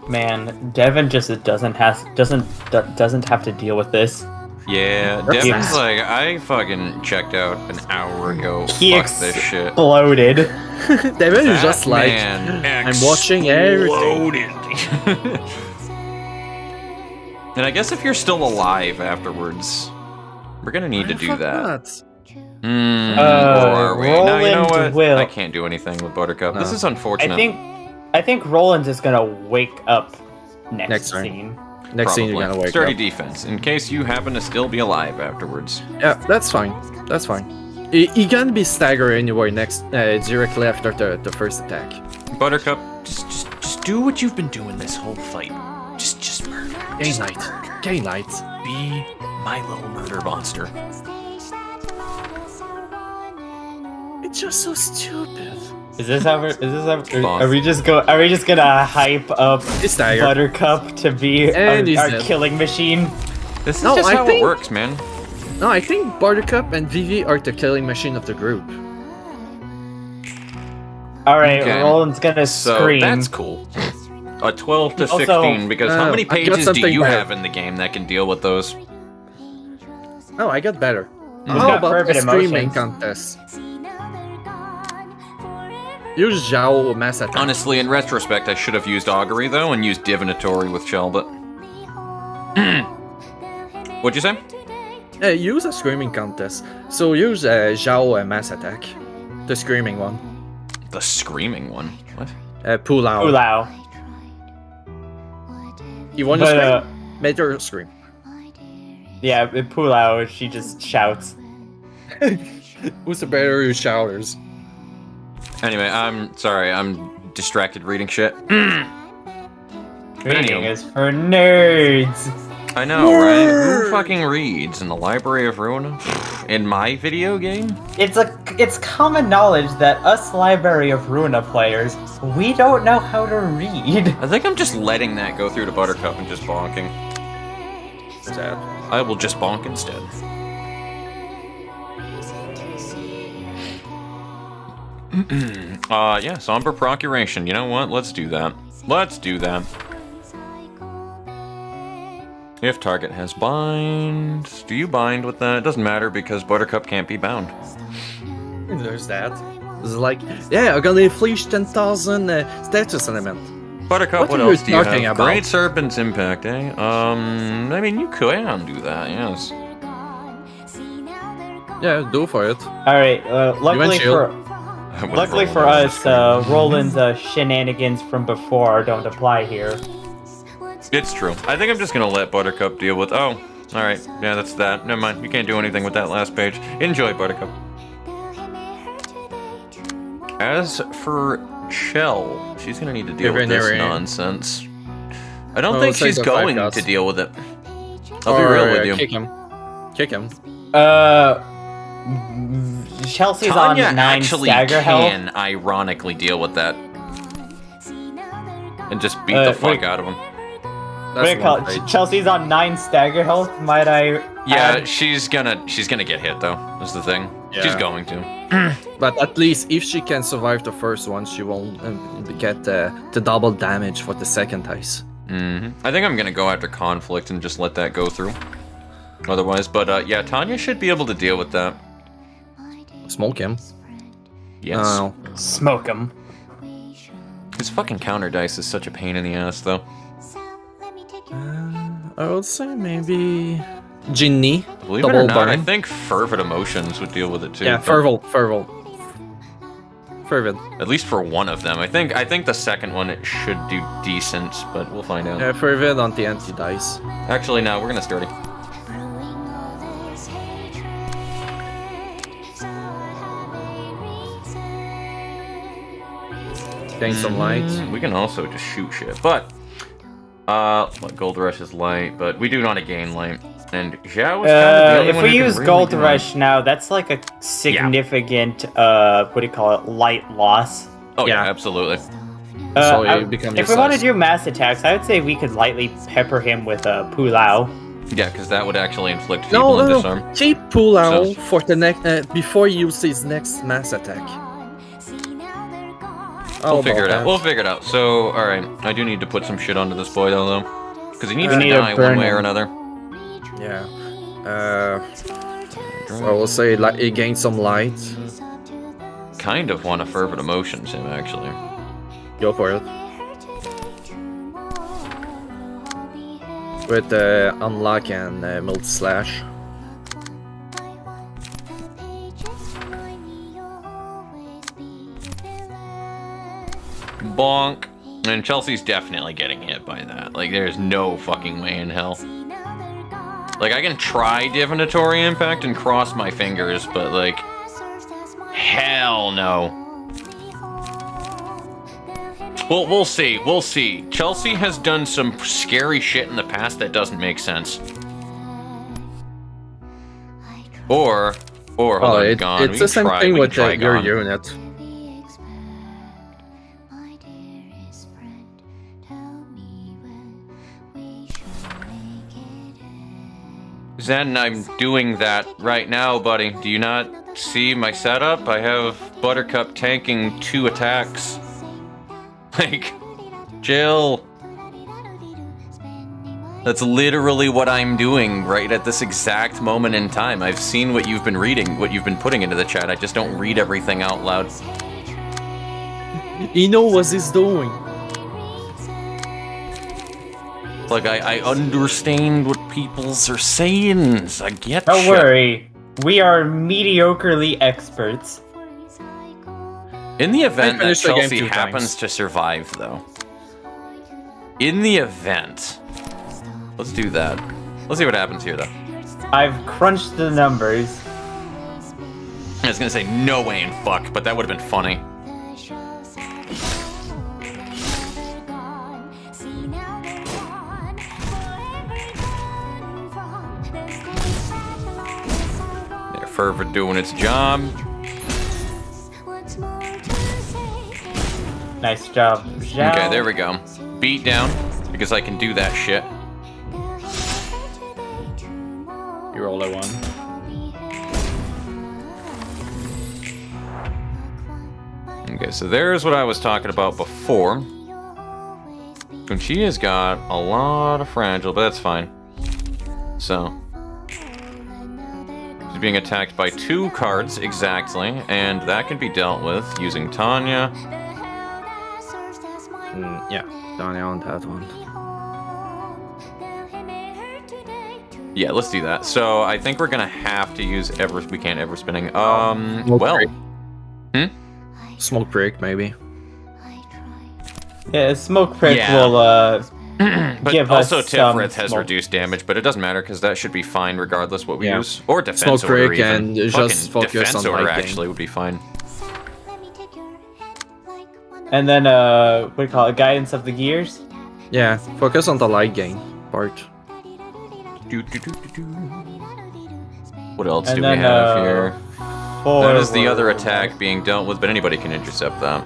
[SPEAKER 2] Man, Devin just doesn't have to deal with this.
[SPEAKER 1] Yeah,
[SPEAKER 3] That's
[SPEAKER 1] Devin's
[SPEAKER 3] nice.
[SPEAKER 1] like, I fucking checked out an hour ago.
[SPEAKER 2] He
[SPEAKER 1] Fuck this shit.
[SPEAKER 2] exploded.
[SPEAKER 3] Devin is
[SPEAKER 1] That
[SPEAKER 3] just like,
[SPEAKER 1] man
[SPEAKER 3] I'm watching everything.
[SPEAKER 1] exploded. And I guess if you're still alive afterwards, we're gonna need to
[SPEAKER 3] Why the
[SPEAKER 1] do
[SPEAKER 3] fuck
[SPEAKER 1] that.
[SPEAKER 3] not?
[SPEAKER 1] Or are we? No, you know
[SPEAKER 2] Roland
[SPEAKER 1] what?
[SPEAKER 2] will.
[SPEAKER 1] I can't do anything with Buttercup. This
[SPEAKER 3] No.
[SPEAKER 1] is unfortunate.
[SPEAKER 2] I think Roland is gonna wake up next
[SPEAKER 3] Next turn.
[SPEAKER 2] scene.
[SPEAKER 3] Next scene you're
[SPEAKER 1] Probably.
[SPEAKER 3] gonna wake
[SPEAKER 1] Sturdy
[SPEAKER 3] up.
[SPEAKER 1] defense, in case you happen to still be alive afterwards.
[SPEAKER 3] Yeah, that's fine. That's fine. He can be staggered anyway next, directly after the first attack.
[SPEAKER 1] Buttercup, just do what you've been doing this whole fight. Just murder.
[SPEAKER 3] Gain
[SPEAKER 1] Just
[SPEAKER 3] light.
[SPEAKER 1] murder.
[SPEAKER 3] Gain light.
[SPEAKER 1] Be my little murder monster.
[SPEAKER 3] It's just so stupid.
[SPEAKER 2] Is this how
[SPEAKER 1] Bonk.
[SPEAKER 2] are we just gonna hype up
[SPEAKER 3] It's staggered.
[SPEAKER 2] Buttercup to be
[SPEAKER 3] And he's
[SPEAKER 2] our
[SPEAKER 3] dead.
[SPEAKER 2] killing machine?
[SPEAKER 1] This is
[SPEAKER 3] No,
[SPEAKER 1] just
[SPEAKER 3] I
[SPEAKER 1] how
[SPEAKER 3] think-
[SPEAKER 1] it works, man.
[SPEAKER 3] No, I think Buttercup and Vivi are the killing machine of the group.
[SPEAKER 2] All right,
[SPEAKER 1] Okay.
[SPEAKER 2] Roland's gonna
[SPEAKER 1] So
[SPEAKER 2] scream.
[SPEAKER 1] that's cool. A 12 to
[SPEAKER 2] Also,
[SPEAKER 1] 16, because how many
[SPEAKER 3] I got
[SPEAKER 1] pages do
[SPEAKER 3] something
[SPEAKER 1] you
[SPEAKER 3] better.
[SPEAKER 1] have in the game that can deal with those?
[SPEAKER 3] Oh, I got better.
[SPEAKER 2] Who's
[SPEAKER 3] How
[SPEAKER 2] got
[SPEAKER 3] about
[SPEAKER 2] fervent
[SPEAKER 3] a screaming
[SPEAKER 2] emotions?
[SPEAKER 3] contest? Use Zhao mass attack.
[SPEAKER 1] Honestly, in retrospect, I should have used Augury, though, and used Divinatory with Shelbit. What'd you say?
[SPEAKER 3] Use a screaming contest. So use Zhao mass attack. The screaming one.
[SPEAKER 1] The screaming one. What?
[SPEAKER 3] Pull out.
[SPEAKER 2] Ulao.
[SPEAKER 3] You want to
[SPEAKER 2] But,
[SPEAKER 3] scream? Make her scream.
[SPEAKER 2] Yeah, Pulao, she just shouts.
[SPEAKER 3] Who's the better who shouters?
[SPEAKER 1] Anyway, I'm sorry. I'm distracted reading shit.
[SPEAKER 2] Reading is for nerds.
[SPEAKER 1] I know, right? Who fucking reads in the Library of Ruina? In my video game?
[SPEAKER 2] It's common knowledge that us Library of Ruina players, we don't know how to read.
[SPEAKER 1] I think I'm just letting that go through to Buttercup and just bonking.
[SPEAKER 3] Sad.
[SPEAKER 1] I will just bonk instead. Yeah, Somber Procuration. You know what? Let's do that. Let's do that. If target has bind... Do you bind with that? It doesn't matter because Buttercup can't be bound.
[SPEAKER 3] There's that. It's like, yeah, I'm gonna inflict 10,000 status element.
[SPEAKER 1] Buttercup, what
[SPEAKER 3] are you
[SPEAKER 1] else do you
[SPEAKER 3] talking
[SPEAKER 1] have?
[SPEAKER 3] about?
[SPEAKER 1] Great Serpent's Impact, eh? I mean, you can do that, yes.
[SPEAKER 3] Yeah, go for it.
[SPEAKER 2] Alright, luckily
[SPEAKER 3] chill.
[SPEAKER 2] for us, Roland's shenanigans from before don't apply here.
[SPEAKER 1] It's true. I think I'm just gonna let Buttercup deal with... Oh, alright. Yeah, that's that. Never mind. You can't do anything with that last page. Enjoy, Buttercup. As for Chell, she's gonna need to deal with this nonsense. I don't think she's going to deal with it. I'll be real with you.
[SPEAKER 3] Kick him. Kick him.
[SPEAKER 2] Chelsea's
[SPEAKER 1] Tanya
[SPEAKER 2] on 9
[SPEAKER 1] actually
[SPEAKER 2] stagger health.
[SPEAKER 1] can ironically deal with that. And just beat the fuck out of him.
[SPEAKER 2] What do you call it? Chelsea's on 9 stagger health, might I
[SPEAKER 1] Yeah,
[SPEAKER 2] add?
[SPEAKER 1] she's gonna get hit though, is the thing.
[SPEAKER 3] Yeah.
[SPEAKER 1] She's going to.
[SPEAKER 3] But at least if she can survive the first one, she won't get the double damage for the second ice.
[SPEAKER 1] I think I'm gonna go after Conflict and just let that go through. Otherwise, but yeah, Tanya should be able to deal with that.
[SPEAKER 3] Smoke him.
[SPEAKER 1] Yes.
[SPEAKER 3] Oh.
[SPEAKER 2] Smoke him.
[SPEAKER 1] His fucking counter dice is such a pain in the ass, though.
[SPEAKER 3] I would say maybe Ginny.
[SPEAKER 1] Believe
[SPEAKER 3] double
[SPEAKER 1] it or not, I
[SPEAKER 3] burn.
[SPEAKER 1] think Fervid Emotions would deal with it too.
[SPEAKER 3] Yeah,
[SPEAKER 1] but-
[SPEAKER 3] Fervid.
[SPEAKER 1] At least for one of them. I think the second one it should do decent, but we'll find out.
[SPEAKER 3] Yeah, Fervid on the anti dice.
[SPEAKER 1] Actually, no, we're gonna sturdy.
[SPEAKER 3] Gain some light.
[SPEAKER 1] We can also just shoot shit, but Gold Rush is light, but we do want to gain light. And Zhao is kind of the only
[SPEAKER 2] if
[SPEAKER 1] one
[SPEAKER 2] we
[SPEAKER 1] who can
[SPEAKER 2] use
[SPEAKER 1] really
[SPEAKER 2] Gold
[SPEAKER 1] do
[SPEAKER 2] Rush now, that's like a significant, what do you call it, light loss.
[SPEAKER 1] Oh yeah,
[SPEAKER 3] Yeah.
[SPEAKER 1] absolutely.
[SPEAKER 3] So you become
[SPEAKER 2] if we want to
[SPEAKER 3] useless.
[SPEAKER 2] do mass attacks, I would say we could lightly pepper him with Pulao.
[SPEAKER 1] Yeah, because that would actually inflict feeble and disarm.
[SPEAKER 3] Keep pull out
[SPEAKER 1] So-
[SPEAKER 3] for the next before he uses his next mass attack.
[SPEAKER 1] We'll figure it out. We'll figure it out. So, alright. I do need to put some shit onto this boy, though. Because he needs
[SPEAKER 2] We
[SPEAKER 1] to
[SPEAKER 2] need to
[SPEAKER 1] die
[SPEAKER 2] burn
[SPEAKER 1] one way or
[SPEAKER 2] him.
[SPEAKER 1] another.
[SPEAKER 3] Yeah. I will say like he gains some light.
[SPEAKER 1] Kind of want to fervent emotions him, actually.
[SPEAKER 3] Go for it. With unlock and multi slash.
[SPEAKER 1] Bonk. And Chelsea's definitely getting hit by that. Like, there's no fucking way in hell. Like, I can try Divinatory Impact and cross my fingers, but, like, hell no. Well, we'll see. We'll see. Chelsea has done some scary shit in the past that doesn't make sense. Or hold on, Gone.
[SPEAKER 3] It's the same thing with your unit.
[SPEAKER 1] Zen, I'm doing that right now, buddy. Do you not see my setup? I have Buttercup tanking 2 attacks. Like, chill. That's literally what I'm doing right at this exact moment in time. I've seen what you've been reading, what you've been putting into the chat. I just don't read everything out loud.
[SPEAKER 3] He knows what he's doing.
[SPEAKER 1] Like, I understand what peoples are saying. I get
[SPEAKER 2] Don't
[SPEAKER 1] ya.
[SPEAKER 2] worry, we are mediocrely experts.
[SPEAKER 1] In the event that
[SPEAKER 3] finished the game
[SPEAKER 1] Chelsea
[SPEAKER 3] 2
[SPEAKER 1] happens
[SPEAKER 3] times.
[SPEAKER 1] to survive, though. In the event. Let's do that. Let's see what happens here, though.
[SPEAKER 2] I've crunched the numbers.
[SPEAKER 1] I was gonna say no way in fuck, but that would have been funny. They're forever doing its job.
[SPEAKER 2] Nice job, Zhao.
[SPEAKER 1] Okay, there we go. Beat down, because I can do that shit.
[SPEAKER 3] You roll a 1.
[SPEAKER 1] Okay, so there's what I was talking about before. And she has got a lot of fragile, but that's fine. So. She's being attacked by 2 cards, exactly, and that can be dealt with using Tanya.
[SPEAKER 3] Yeah, Tanya on that one.
[SPEAKER 1] Yeah, let's do that. So I think we're gonna have to use we can't ever spinning.
[SPEAKER 3] Smoke
[SPEAKER 1] Well.
[SPEAKER 3] break. Smoke break, maybe.
[SPEAKER 2] Yeah, smoke prick
[SPEAKER 1] Yeah.
[SPEAKER 2] will
[SPEAKER 1] But
[SPEAKER 2] give
[SPEAKER 1] also
[SPEAKER 2] us some
[SPEAKER 1] Tifrith has
[SPEAKER 2] smoke.
[SPEAKER 1] reduced damage, but it doesn't matter because that should be fine regardless what we
[SPEAKER 3] Yeah.
[SPEAKER 1] use. Or defense
[SPEAKER 3] Smoke
[SPEAKER 1] order
[SPEAKER 3] break
[SPEAKER 1] even.
[SPEAKER 3] and just
[SPEAKER 1] Fucking
[SPEAKER 3] focus
[SPEAKER 1] defense
[SPEAKER 3] on
[SPEAKER 1] order
[SPEAKER 3] light game.
[SPEAKER 1] actually would be fine.
[SPEAKER 2] And then what do you call it? Guidance of the gears.
[SPEAKER 3] Yeah, focus on the light game part.
[SPEAKER 1] What else
[SPEAKER 2] And
[SPEAKER 1] do
[SPEAKER 2] then
[SPEAKER 1] we have here? That is the other
[SPEAKER 2] forward.
[SPEAKER 1] attack being dealt with, but anybody can intercept that.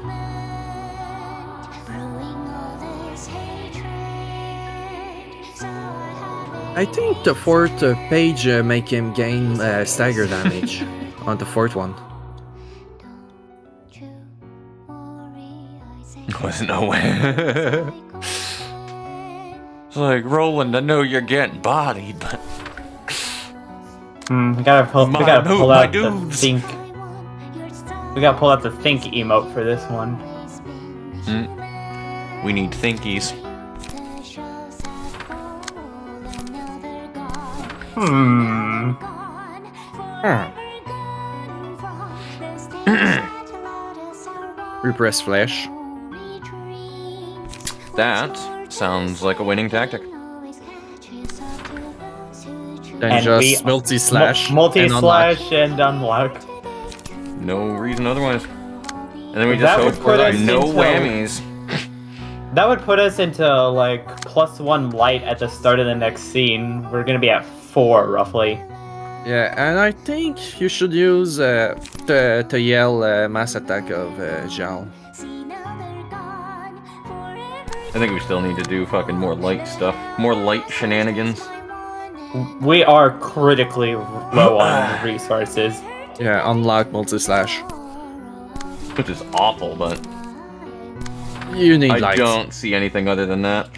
[SPEAKER 3] I think the 4th page make him gain stagger damage on the 4th one.
[SPEAKER 1] Was no way. It's like, Roland, I know you're getting bodied, but
[SPEAKER 2] We gotta pull
[SPEAKER 1] My
[SPEAKER 2] out the
[SPEAKER 1] dudes.
[SPEAKER 2] think. We gotta pull out the think emote for this one.
[SPEAKER 1] we need thinkies.
[SPEAKER 3] Repress flash.
[SPEAKER 1] That sounds like a winning tactic.
[SPEAKER 3] Then
[SPEAKER 2] And
[SPEAKER 3] just
[SPEAKER 2] we-
[SPEAKER 3] multi-slash.
[SPEAKER 2] Multi-slash and unlock.
[SPEAKER 1] No reason otherwise. And then we
[SPEAKER 2] That
[SPEAKER 1] just
[SPEAKER 2] would
[SPEAKER 1] hope
[SPEAKER 2] put
[SPEAKER 1] for
[SPEAKER 2] us
[SPEAKER 1] no
[SPEAKER 2] into-
[SPEAKER 1] whammies.
[SPEAKER 2] That would put us into like +1 light at the start of the next scene. We're gonna be at 4 roughly.
[SPEAKER 3] Yeah, and I think you should use the yell mass attack of Zhao.
[SPEAKER 1] I think we still need to do fucking more light stuff. More light shenanigans.
[SPEAKER 2] We are critically low on resources.
[SPEAKER 3] Yeah, unlock multi-slash.
[SPEAKER 1] Which is awful, but
[SPEAKER 3] You need
[SPEAKER 1] I
[SPEAKER 3] light.
[SPEAKER 1] don't see anything other than that.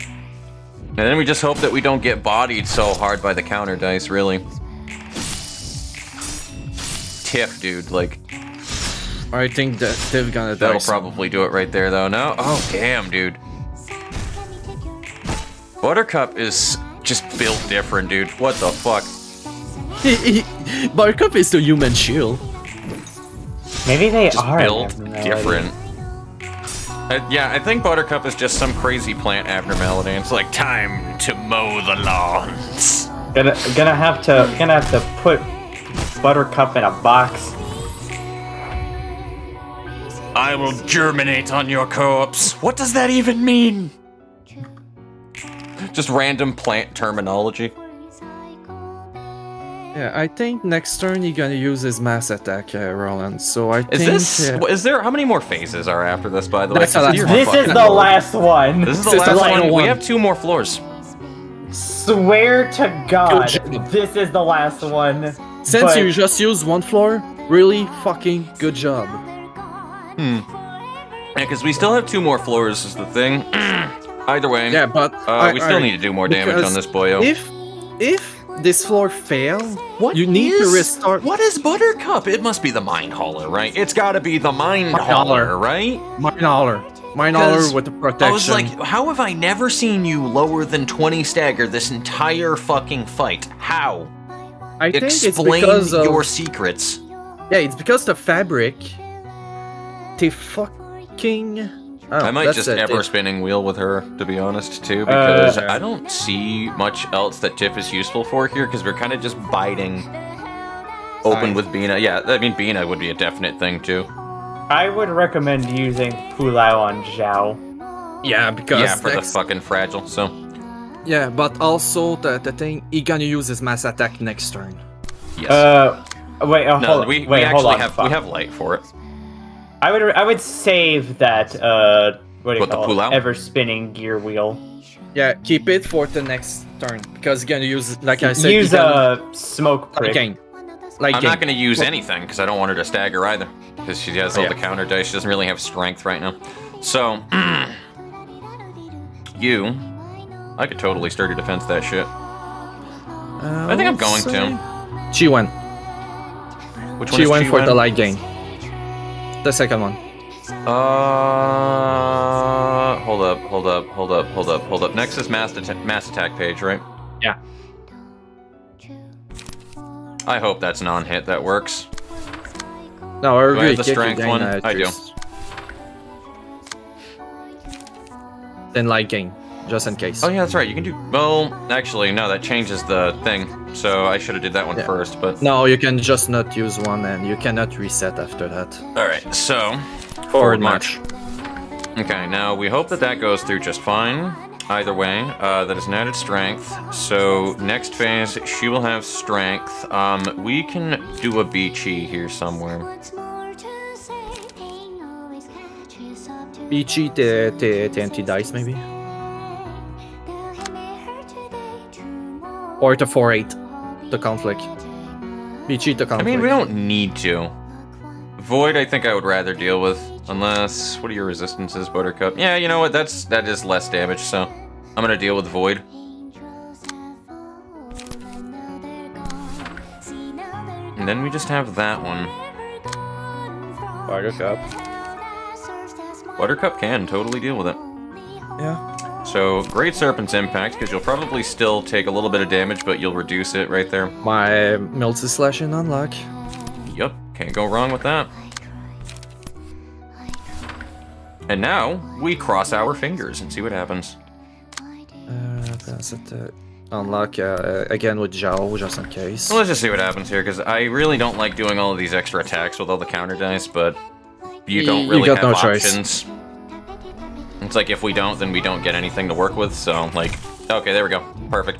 [SPEAKER 1] And then we just hope that we don't get bodied so hard by the counter dice, really. Tiff, dude, like,
[SPEAKER 3] I think that they're gonna die.
[SPEAKER 1] that'll
[SPEAKER 3] soon.
[SPEAKER 1] probably do it right there, though. No? Oh, damn, dude. Buttercup is just built different, dude. What the fuck?
[SPEAKER 3] Buttercup is the human shield.
[SPEAKER 2] Maybe they
[SPEAKER 1] Just
[SPEAKER 2] are
[SPEAKER 1] built
[SPEAKER 2] abnormality.
[SPEAKER 1] different. Yeah, I think Buttercup is just some crazy plant abnormality. It's like, time to mow the lawns.
[SPEAKER 2] Gonna have to put Buttercup in a box.
[SPEAKER 1] I will germinate on your corpse. What does that even mean? Just random plant terminology.
[SPEAKER 3] Yeah, I think next turn you're gonna use his mass attack, Roland. So I think.
[SPEAKER 1] Is there, how many more phases are after this, by the way?
[SPEAKER 3] That's the last
[SPEAKER 1] Dear
[SPEAKER 3] one.
[SPEAKER 2] This is
[SPEAKER 1] fucking
[SPEAKER 2] the
[SPEAKER 1] Lord.
[SPEAKER 2] last one.
[SPEAKER 1] This is the
[SPEAKER 3] This is
[SPEAKER 1] last
[SPEAKER 3] the
[SPEAKER 1] one.
[SPEAKER 3] final
[SPEAKER 1] We
[SPEAKER 3] one.
[SPEAKER 1] have 2 more floors.
[SPEAKER 2] Swear to God,
[SPEAKER 3] job.
[SPEAKER 2] this is the last one.
[SPEAKER 3] Since
[SPEAKER 2] but-
[SPEAKER 3] you just used 1 floor, really fucking good job.
[SPEAKER 1] Yeah, because we still have 2 more floors is the thing. Either way,
[SPEAKER 3] Yeah, but
[SPEAKER 1] we still need to do more damage on
[SPEAKER 3] because
[SPEAKER 1] this boyo.
[SPEAKER 3] If this floor fail, you need to restart.
[SPEAKER 1] What is Buttercup? It must be the Mind Hauler, right? It's got to be the Mind
[SPEAKER 3] Mind
[SPEAKER 1] Hauler,
[SPEAKER 3] Hauler.
[SPEAKER 1] right?
[SPEAKER 3] $1. Mine
[SPEAKER 1] 'Cause
[SPEAKER 3] are with the protection.
[SPEAKER 1] I was like, how have I never seen you lower than 20 stagger this entire fucking fight? How?
[SPEAKER 3] I think it's
[SPEAKER 1] Explain
[SPEAKER 3] because of...
[SPEAKER 1] your secrets.
[SPEAKER 3] Yeah, it's because the fabric. They fucking... Oh,
[SPEAKER 1] I might
[SPEAKER 3] that's
[SPEAKER 1] just
[SPEAKER 3] it.
[SPEAKER 1] ever spinning wheel with her, to be honest, too, because
[SPEAKER 3] Yeah.
[SPEAKER 1] I don't see much else that Tip is useful for here, because we're kind of just biting open
[SPEAKER 3] Fine.
[SPEAKER 1] with Bina. Yeah, I mean, Bina would be a definite thing, too.
[SPEAKER 2] I would recommend using Pulao on Zhao.
[SPEAKER 3] Yeah, because
[SPEAKER 1] Yeah, for the
[SPEAKER 3] next...
[SPEAKER 1] fucking fragile, so...
[SPEAKER 3] Yeah, but also the thing, he gonna use his mass attack next turn.
[SPEAKER 1] Yes.
[SPEAKER 2] Wait,
[SPEAKER 1] no,
[SPEAKER 2] hold on.
[SPEAKER 1] we
[SPEAKER 2] Wait, hold
[SPEAKER 1] actually
[SPEAKER 2] on.
[SPEAKER 1] have
[SPEAKER 2] fuck.
[SPEAKER 1] we have light for it.
[SPEAKER 2] I would save that what do you
[SPEAKER 1] What, the
[SPEAKER 2] call
[SPEAKER 1] Pulao?
[SPEAKER 2] it? Ever spinning gear wheel.
[SPEAKER 3] Yeah, keep it for the next turn, because he's gonna use, like I said,
[SPEAKER 2] Use a smoke prick.
[SPEAKER 3] game. Like
[SPEAKER 1] I'm not going to use anything because I don't want her to stagger either. Because she has all
[SPEAKER 3] Yeah.
[SPEAKER 1] the counter dice. She doesn't really have strength right now. So, you, I could totally sturdy defense that shit. I think I'm going to.
[SPEAKER 3] She went.
[SPEAKER 1] Which one
[SPEAKER 3] She
[SPEAKER 1] is
[SPEAKER 3] went for
[SPEAKER 1] Chi-Wen?
[SPEAKER 3] the light gain. The second one.
[SPEAKER 1] Hold up. Next is mass attack page, right?
[SPEAKER 3] Yeah.
[SPEAKER 1] I hope that's non-hit. That works.
[SPEAKER 3] No, I
[SPEAKER 1] I
[SPEAKER 3] agree.
[SPEAKER 1] have the
[SPEAKER 3] kick
[SPEAKER 1] strength
[SPEAKER 3] again,
[SPEAKER 1] one? I do.
[SPEAKER 3] Then light gain, just in case.
[SPEAKER 1] Oh yeah, that's right. You can do. Well, actually, no. That changes the thing. So I should have did that one
[SPEAKER 3] Yeah.
[SPEAKER 1] first. But
[SPEAKER 3] No, you can just not use one, and you cannot reset after that.
[SPEAKER 1] all right. So
[SPEAKER 3] Forward march.
[SPEAKER 1] Okay, now we hope that that goes through just fine. Either way, that is an added strength. So next phase, she will have strength. We can do a Beachy here somewhere.
[SPEAKER 3] Beachy the empty dice, maybe? Or the 4-8, the conflict. Beachy the
[SPEAKER 1] I
[SPEAKER 3] conflict.
[SPEAKER 1] mean, we don't need to. Void, I think I would rather deal with. Unless, what are your resistances, Buttercup? Yeah, you know what? That is less damage, so I'm gonna deal with Void. And then we just have that one.
[SPEAKER 3] Buttercup.
[SPEAKER 1] Buttercup can totally deal with it.
[SPEAKER 3] Yeah.
[SPEAKER 1] So, Great Serpent's Impact, because you'll probably still take a little bit of damage, but you'll reduce it right there.
[SPEAKER 3] My multi-slashing unlock.
[SPEAKER 1] Yup, can't go wrong with that. And now, we cross our fingers and see what happens.
[SPEAKER 3] That's it. Unlock again with Zhao, just in case.
[SPEAKER 1] Well, let's just see what happens here, because I really don't like doing all of these extra attacks with all the counter dice, but you don't
[SPEAKER 3] You
[SPEAKER 1] really
[SPEAKER 3] got
[SPEAKER 1] have
[SPEAKER 3] no choice.
[SPEAKER 1] options. It's like, if we don't, then we don't get anything to work with, so, like, okay, there we go. Perfect.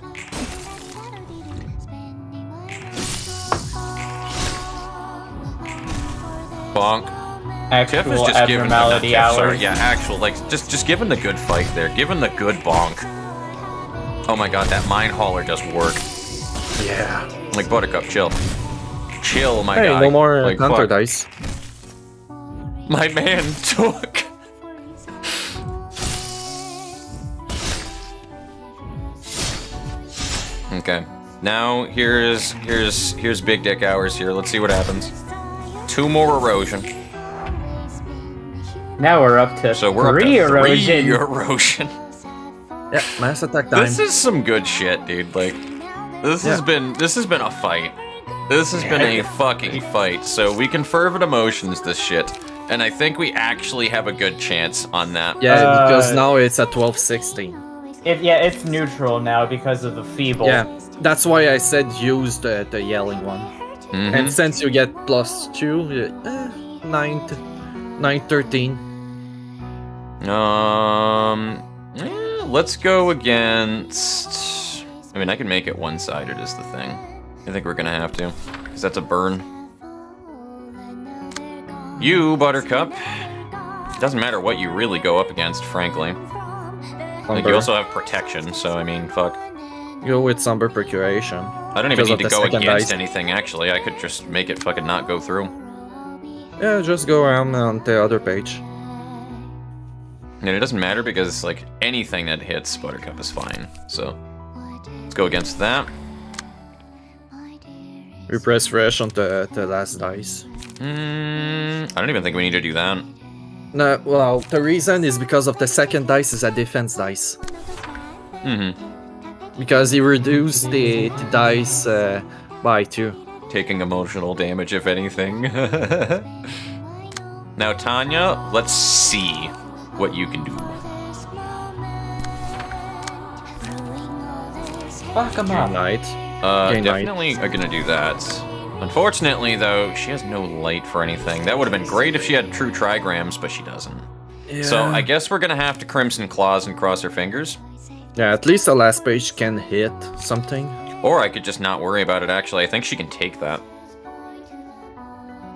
[SPEAKER 1] Bonk. Tiff is
[SPEAKER 2] Actual
[SPEAKER 1] just giving them
[SPEAKER 2] abnormality hours.
[SPEAKER 1] Sorry, yeah, actual, like, just giving the good fight there. Giving the good bonk. Oh my god, that mine hauler does work.
[SPEAKER 3] Yeah.
[SPEAKER 1] Like, Buttercup, chill. Chill, my
[SPEAKER 3] Hey,
[SPEAKER 1] guy.
[SPEAKER 3] no more
[SPEAKER 1] Like,
[SPEAKER 3] counter
[SPEAKER 1] fuck.
[SPEAKER 3] dice.
[SPEAKER 1] My man took. Okay. Now here's big dick hours here. Let's see what happens. 2 more erosion.
[SPEAKER 2] Now we're up to
[SPEAKER 1] So we're
[SPEAKER 2] three
[SPEAKER 1] up to
[SPEAKER 2] erosion.
[SPEAKER 1] 3 erosion.
[SPEAKER 3] Yeah, mass attack time.
[SPEAKER 1] This is some good shit, dude. Like, this has been a fight. This has been a fucking fight. So we can fervent emotions this shit, and I think we actually have a good chance on that.
[SPEAKER 3] Yeah, because now it's at 12-16.
[SPEAKER 2] It's neutral now because of the feeble.
[SPEAKER 3] Yeah, that's why I said use the yelling one.
[SPEAKER 1] Mhm.
[SPEAKER 3] And since you get +2, 9-13.
[SPEAKER 1] Let's go against. I mean, I can make it one-sided is the thing. I think we're gonna have to, because that's a burn. You, Buttercup. It doesn't matter what you really go up against, frankly. Like, you also have protection, so I mean, fuck.
[SPEAKER 3] Go with Somber Procuration.
[SPEAKER 1] I don't even
[SPEAKER 3] Because
[SPEAKER 1] need
[SPEAKER 3] of
[SPEAKER 1] to
[SPEAKER 3] the
[SPEAKER 1] go
[SPEAKER 3] second
[SPEAKER 1] against
[SPEAKER 3] dice.
[SPEAKER 1] anything, actually. I could just make it fucking not go through.
[SPEAKER 3] Yeah, just go around on the other page.
[SPEAKER 1] And it doesn't matter because, like, anything that hits Buttercup is fine. So, let's go against that.
[SPEAKER 3] We press fresh on the last dice.
[SPEAKER 1] I don't even think we need to do that.
[SPEAKER 3] No, well, the reason is because of the second dice is a defense dice. Because he reduced the dice by 2.
[SPEAKER 1] Taking emotional damage, if anything. Now, Tanya, let's see what you can do.
[SPEAKER 2] Fuck him up.
[SPEAKER 3] Night. Gain light.
[SPEAKER 1] Definitely are gonna do that. Unfortunately, though, she has no light for anything. That would have been great if she had true trigrams, but she doesn't.
[SPEAKER 3] Yeah.
[SPEAKER 1] So I guess we're gonna have to Crimson Claws and cross her fingers.
[SPEAKER 3] Yeah, at least the last page can hit something.
[SPEAKER 1] Or I could just not worry about it, actually. I think she can take that.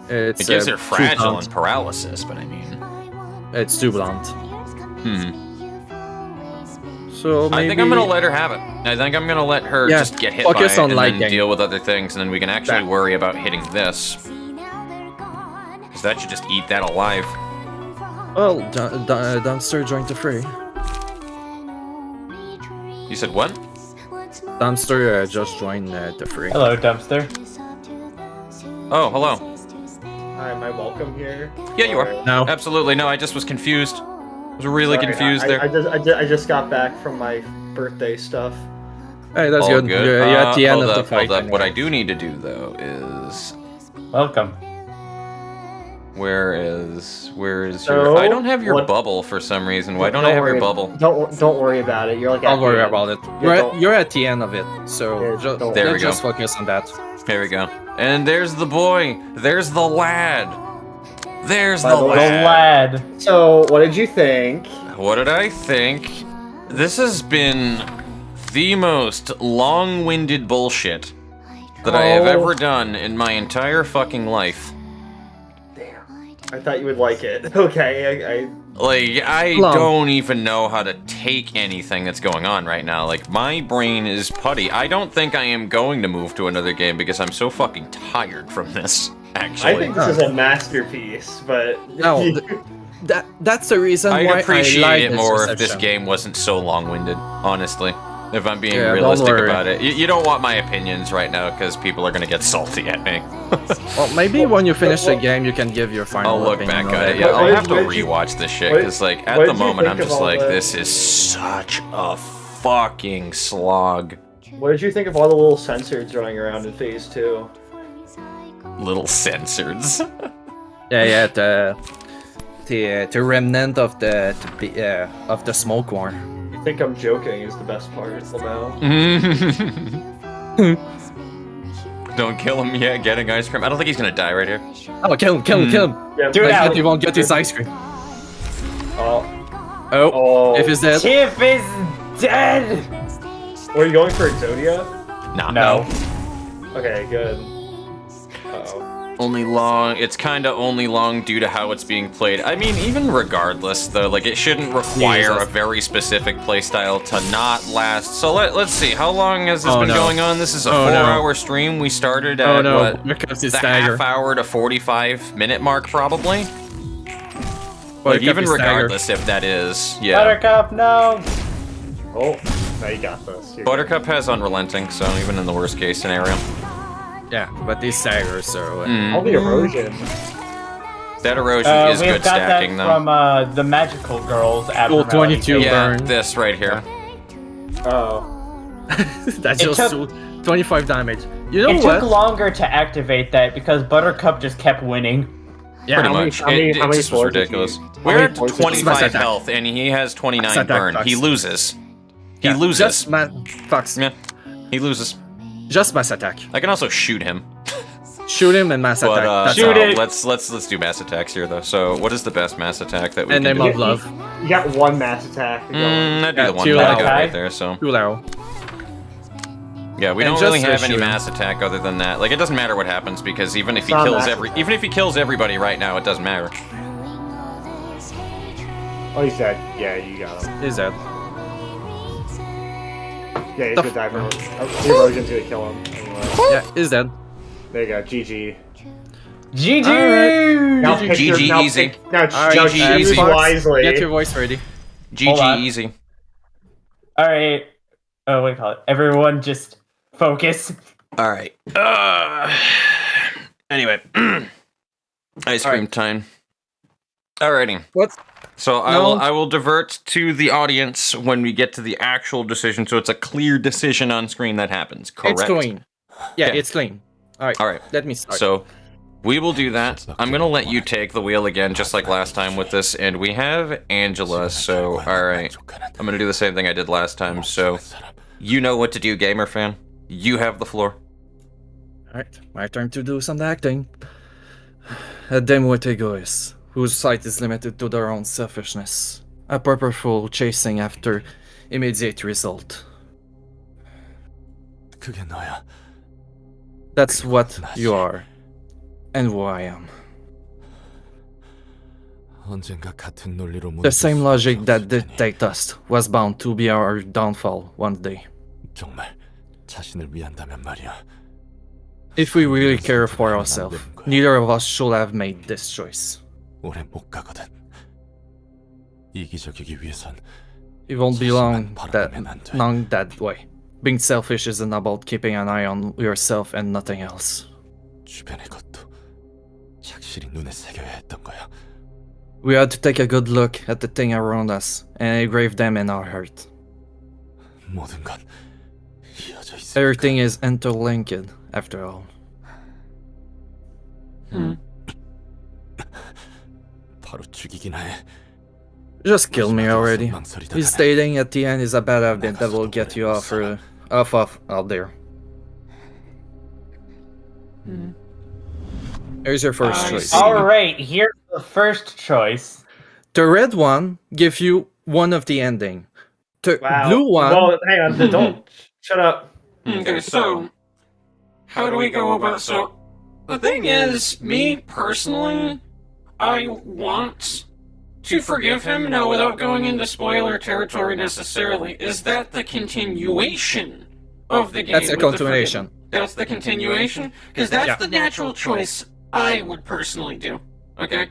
[SPEAKER 3] It's
[SPEAKER 1] It gives her
[SPEAKER 3] too
[SPEAKER 1] fragile
[SPEAKER 3] blunt.
[SPEAKER 1] and paralysis, but I mean...
[SPEAKER 3] It's too blunt. So maybe...
[SPEAKER 1] I think I'm gonna let her have it. I think I'm gonna let her
[SPEAKER 3] Yeah,
[SPEAKER 1] just get hit by
[SPEAKER 3] focus
[SPEAKER 1] it
[SPEAKER 3] on
[SPEAKER 1] and
[SPEAKER 3] light
[SPEAKER 1] then
[SPEAKER 3] game.
[SPEAKER 1] deal with other things, and then we can actually
[SPEAKER 3] That-
[SPEAKER 1] worry about hitting this. Because that should just eat that alive.
[SPEAKER 3] Well, Dumpster joined the fray.
[SPEAKER 1] You said what?
[SPEAKER 3] Dumpster just joined the fray.
[SPEAKER 2] Hello, Dumpster.
[SPEAKER 1] Oh, hello.
[SPEAKER 8] Hi, am I welcome here?
[SPEAKER 1] Yeah, you are.
[SPEAKER 3] No.
[SPEAKER 1] Absolutely. No, I just was confused. I was really
[SPEAKER 8] Sorry,
[SPEAKER 1] confused
[SPEAKER 8] I
[SPEAKER 1] there.
[SPEAKER 8] just got back from my birthday stuff.
[SPEAKER 3] Hey, that's
[SPEAKER 1] All
[SPEAKER 3] good.
[SPEAKER 1] good.
[SPEAKER 3] You're at the end
[SPEAKER 1] hold
[SPEAKER 3] of
[SPEAKER 1] up,
[SPEAKER 3] the fight.
[SPEAKER 1] hold up. What I
[SPEAKER 3] anyway.
[SPEAKER 1] do need to do, though, is...
[SPEAKER 2] Welcome.
[SPEAKER 1] Where is your...
[SPEAKER 8] So,
[SPEAKER 1] I don't have your
[SPEAKER 8] what-
[SPEAKER 1] bubble for some reason. Why don't I have your
[SPEAKER 8] worry-
[SPEAKER 1] bubble?
[SPEAKER 8] Don't worry about it. You're like.
[SPEAKER 3] Don't
[SPEAKER 8] at
[SPEAKER 3] worry
[SPEAKER 8] the end.
[SPEAKER 3] about it.
[SPEAKER 8] Yeah, don't-
[SPEAKER 3] You're at the end of it, so
[SPEAKER 8] Yeah,
[SPEAKER 3] just,
[SPEAKER 8] don't-
[SPEAKER 1] There we
[SPEAKER 3] just
[SPEAKER 1] go.
[SPEAKER 3] focus on that.
[SPEAKER 1] Here we go. And there's the boy. There's the lad. There's
[SPEAKER 8] By
[SPEAKER 1] the
[SPEAKER 8] the way-
[SPEAKER 2] The
[SPEAKER 1] lad.
[SPEAKER 2] lad.
[SPEAKER 8] So, what did you think?
[SPEAKER 1] What did I think? This has been the most long-winded bullshit that I have
[SPEAKER 8] Oh.
[SPEAKER 1] ever done in my entire fucking life.
[SPEAKER 8] I thought you would like it. Okay,
[SPEAKER 1] Like, I
[SPEAKER 3] Long.
[SPEAKER 1] don't even know how to take anything that's going on right now. Like, my brain is putty. I don't think I am going to move to another game because I'm so fucking tired from this, actually.
[SPEAKER 8] I think this is a masterpiece, but
[SPEAKER 3] No, that's the reason
[SPEAKER 1] I'd
[SPEAKER 3] why
[SPEAKER 1] appreciate
[SPEAKER 3] I like
[SPEAKER 1] it
[SPEAKER 3] this
[SPEAKER 1] more if
[SPEAKER 3] reception.
[SPEAKER 1] this game wasn't so long-winded, honestly. If I'm being
[SPEAKER 3] Yeah, don't
[SPEAKER 1] realistic
[SPEAKER 3] worry.
[SPEAKER 1] about it. You don't want my opinions right now because people are going to get salty at me.
[SPEAKER 3] Well, maybe when you finish the game, you can give your final
[SPEAKER 1] I'll look
[SPEAKER 3] opinion
[SPEAKER 1] back
[SPEAKER 3] on
[SPEAKER 1] at it.
[SPEAKER 3] it.
[SPEAKER 1] Yeah,
[SPEAKER 8] What
[SPEAKER 1] I'll
[SPEAKER 8] did-
[SPEAKER 1] have to
[SPEAKER 8] what did you-
[SPEAKER 1] rewatch this shit
[SPEAKER 8] what-
[SPEAKER 1] because, like, at
[SPEAKER 8] what
[SPEAKER 1] the
[SPEAKER 8] did you
[SPEAKER 1] moment,
[SPEAKER 8] think
[SPEAKER 1] I'm
[SPEAKER 8] of
[SPEAKER 1] just
[SPEAKER 8] all
[SPEAKER 1] like,
[SPEAKER 8] the-
[SPEAKER 1] this is such a fucking slog.
[SPEAKER 8] what did you think of all the little sensors running around in Phase 2?
[SPEAKER 1] Little censored.
[SPEAKER 3] Yeah, the remnant of the smoke war.
[SPEAKER 8] You think I'm joking is the best part until now.
[SPEAKER 1] Don't kill him yet, getting ice cream. I don't think he's gonna die right here.
[SPEAKER 3] Oh, kill him!
[SPEAKER 8] Yeah,
[SPEAKER 2] Dude,
[SPEAKER 3] Like,
[SPEAKER 2] out.
[SPEAKER 3] he won't get his ice cream.
[SPEAKER 8] Oh,
[SPEAKER 3] Oh,
[SPEAKER 8] oh.
[SPEAKER 3] if he's dead.
[SPEAKER 2] Tiff is dead!
[SPEAKER 8] Are you going for Exodia?
[SPEAKER 1] Nah.
[SPEAKER 2] No.
[SPEAKER 8] Okay, good. Uh-oh.
[SPEAKER 1] Only long. It's kind of only long due to how it's being played. I mean, even regardless, though, like it shouldn't require
[SPEAKER 3] Jesus.
[SPEAKER 1] a very specific playstyle to not last. So let's see. How long has this
[SPEAKER 3] Oh,
[SPEAKER 1] been
[SPEAKER 3] no.
[SPEAKER 1] going on? This is a
[SPEAKER 3] Oh, no.
[SPEAKER 1] 4-hour stream. We started at
[SPEAKER 3] Oh no,
[SPEAKER 1] what?
[SPEAKER 3] here comes his
[SPEAKER 1] The
[SPEAKER 3] stagger.
[SPEAKER 1] half-hour to 45-minute mark, probably.
[SPEAKER 3] Well,
[SPEAKER 1] Like
[SPEAKER 3] here
[SPEAKER 1] even
[SPEAKER 3] comes his stagger.
[SPEAKER 1] regardless if that is, yeah.
[SPEAKER 2] Buttercup, no!
[SPEAKER 8] Oh, now you got this. You're
[SPEAKER 1] Buttercup has unrelenting, so even in the worst case scenario,
[SPEAKER 3] Yeah, but he's stagger, so.
[SPEAKER 8] All the erosion.
[SPEAKER 1] that erosion is
[SPEAKER 2] We've
[SPEAKER 1] good
[SPEAKER 2] got
[SPEAKER 1] stacking,
[SPEAKER 2] that
[SPEAKER 1] though.
[SPEAKER 2] from the Magical Girls
[SPEAKER 3] Cool
[SPEAKER 2] abnormality.
[SPEAKER 3] 22
[SPEAKER 1] Yeah,
[SPEAKER 3] burn.
[SPEAKER 1] this right here.
[SPEAKER 8] Oh.
[SPEAKER 3] That's
[SPEAKER 2] It
[SPEAKER 3] just
[SPEAKER 2] took-
[SPEAKER 3] 25 damage. You know
[SPEAKER 2] It
[SPEAKER 3] what?
[SPEAKER 2] took longer to activate that because Buttercup just kept winning.
[SPEAKER 3] Yeah,
[SPEAKER 1] Pretty
[SPEAKER 8] how many-
[SPEAKER 1] much.
[SPEAKER 8] how many-
[SPEAKER 1] It
[SPEAKER 8] how many
[SPEAKER 1] just was
[SPEAKER 8] floors did
[SPEAKER 1] ridiculous.
[SPEAKER 8] you- how
[SPEAKER 1] We're
[SPEAKER 8] many
[SPEAKER 1] at
[SPEAKER 8] floors did you-
[SPEAKER 1] 25
[SPEAKER 3] Mass attack.
[SPEAKER 1] health, and he has 29
[SPEAKER 3] Mass attack,
[SPEAKER 1] burn.
[SPEAKER 3] Fox.
[SPEAKER 1] He loses. He
[SPEAKER 3] Yeah,
[SPEAKER 1] loses.
[SPEAKER 3] Just Fox.
[SPEAKER 1] Yeah, he loses.
[SPEAKER 3] Just mass attack.
[SPEAKER 1] I can also shoot him.
[SPEAKER 3] Shoot him and mass
[SPEAKER 1] But
[SPEAKER 3] attack. That's
[SPEAKER 2] Shoot
[SPEAKER 3] all.
[SPEAKER 2] it.
[SPEAKER 1] let's do mass attacks here though. So what is the best mass attack that we
[SPEAKER 3] And
[SPEAKER 1] can
[SPEAKER 3] name
[SPEAKER 1] do?
[SPEAKER 3] of love.
[SPEAKER 8] You got one mass attack.
[SPEAKER 1] That'd be
[SPEAKER 3] Yeah,
[SPEAKER 1] the one
[SPEAKER 3] two
[SPEAKER 1] that I
[SPEAKER 3] low.
[SPEAKER 1] got right there. So
[SPEAKER 3] Too low.
[SPEAKER 1] yeah, we
[SPEAKER 3] And
[SPEAKER 1] don't really
[SPEAKER 3] just
[SPEAKER 1] have any
[SPEAKER 3] shoot him.
[SPEAKER 1] mass attack other than that. Like it doesn't matter what happens because even if he
[SPEAKER 8] It's not
[SPEAKER 1] kills
[SPEAKER 8] mass attack.
[SPEAKER 1] even if he kills everybody right now, it doesn't matter.
[SPEAKER 8] Oh, he's dead. Yeah, you got him.
[SPEAKER 3] He's dead.
[SPEAKER 8] Yeah, he's
[SPEAKER 3] The
[SPEAKER 8] gonna die from the erosion's gonna kill him. Anyway.
[SPEAKER 3] Yeah, he's dead.
[SPEAKER 8] There you go. GG.
[SPEAKER 2] GG!
[SPEAKER 8] Now pick your,
[SPEAKER 1] GG
[SPEAKER 8] now
[SPEAKER 1] easy.
[SPEAKER 8] Pick, now
[SPEAKER 3] Alright,
[SPEAKER 8] now
[SPEAKER 1] GG
[SPEAKER 8] choose
[SPEAKER 1] easy.
[SPEAKER 8] wisely.
[SPEAKER 3] Get your voice ready.
[SPEAKER 2] Hold
[SPEAKER 1] GG
[SPEAKER 2] on.
[SPEAKER 1] easy.
[SPEAKER 2] Alright. Oh, what do you call it? Everyone just focus.
[SPEAKER 1] All right. Anyway, ice cream time. Alrighty.
[SPEAKER 3] What?
[SPEAKER 1] So
[SPEAKER 3] No.
[SPEAKER 1] I will divert to the audience when we get to the actual decision, so it's a clear decision on screen that happens. Correct.
[SPEAKER 3] It's clean. Yeah,
[SPEAKER 1] Okay.
[SPEAKER 3] it's clean. All right. Let me start.
[SPEAKER 1] So we will do that. I'm gonna let you take the wheel again, just like last time with this, and we have Angela. So all right, I'm gonna do the same thing I did last time. So you know what to do, gamer fan. You have the floor.
[SPEAKER 3] Alright, my turn to do some acting. A dimwit egoist, whose sight is limited to their own selfishness. A purposeful chasing after immediate result.
[SPEAKER 5] 그게 너야.
[SPEAKER 3] That's what you are. And who I am.
[SPEAKER 5] 언젠가 같은 논리로
[SPEAKER 3] The same logic that
[SPEAKER 5] 없을 테니
[SPEAKER 3] dictates us was bound to be our downfall one day.
[SPEAKER 5] 정말 자신을 위한다면 말이야.
[SPEAKER 3] If we really care for ourselves, neither of us should have made this choice.
[SPEAKER 5] 오래 못 가거든. 이기적이기 위해선
[SPEAKER 3] It won't be long
[SPEAKER 5] 바라보면 안 돼.
[SPEAKER 3] that way. Being selfish isn't about keeping an eye on yourself and nothing else.
[SPEAKER 5] 주변의 것도 착실히 눈에 새겨야 했던 거야.
[SPEAKER 3] We had to take a good look at the thing around us and engrave them in our heart.
[SPEAKER 5] 모든 건 이어져 있어.
[SPEAKER 3] Everything is interlinked, after all.
[SPEAKER 5] 바로 죽이긴 해.
[SPEAKER 3] Just kill me already.
[SPEAKER 5] 망설이다가
[SPEAKER 3] He's stating at the end is a bad habit that will get you off out there. Here's your first choice.
[SPEAKER 2] Alright, here's the first choice.
[SPEAKER 3] The red one gives you one of the ending. The
[SPEAKER 8] Wow.
[SPEAKER 3] blue one...
[SPEAKER 8] Well, hang on. Don't shut up.
[SPEAKER 7] Okay, so how do we go about? So the thing is, me personally, I want to forgive him. Now, without going into spoiler territory necessarily, is that the continuation of the game?
[SPEAKER 3] That's a
[SPEAKER 7] with the
[SPEAKER 3] continuation.
[SPEAKER 7] forgiven- That's the continuation, because that's
[SPEAKER 3] Yeah.
[SPEAKER 7] the natural choice I would personally do. Okay.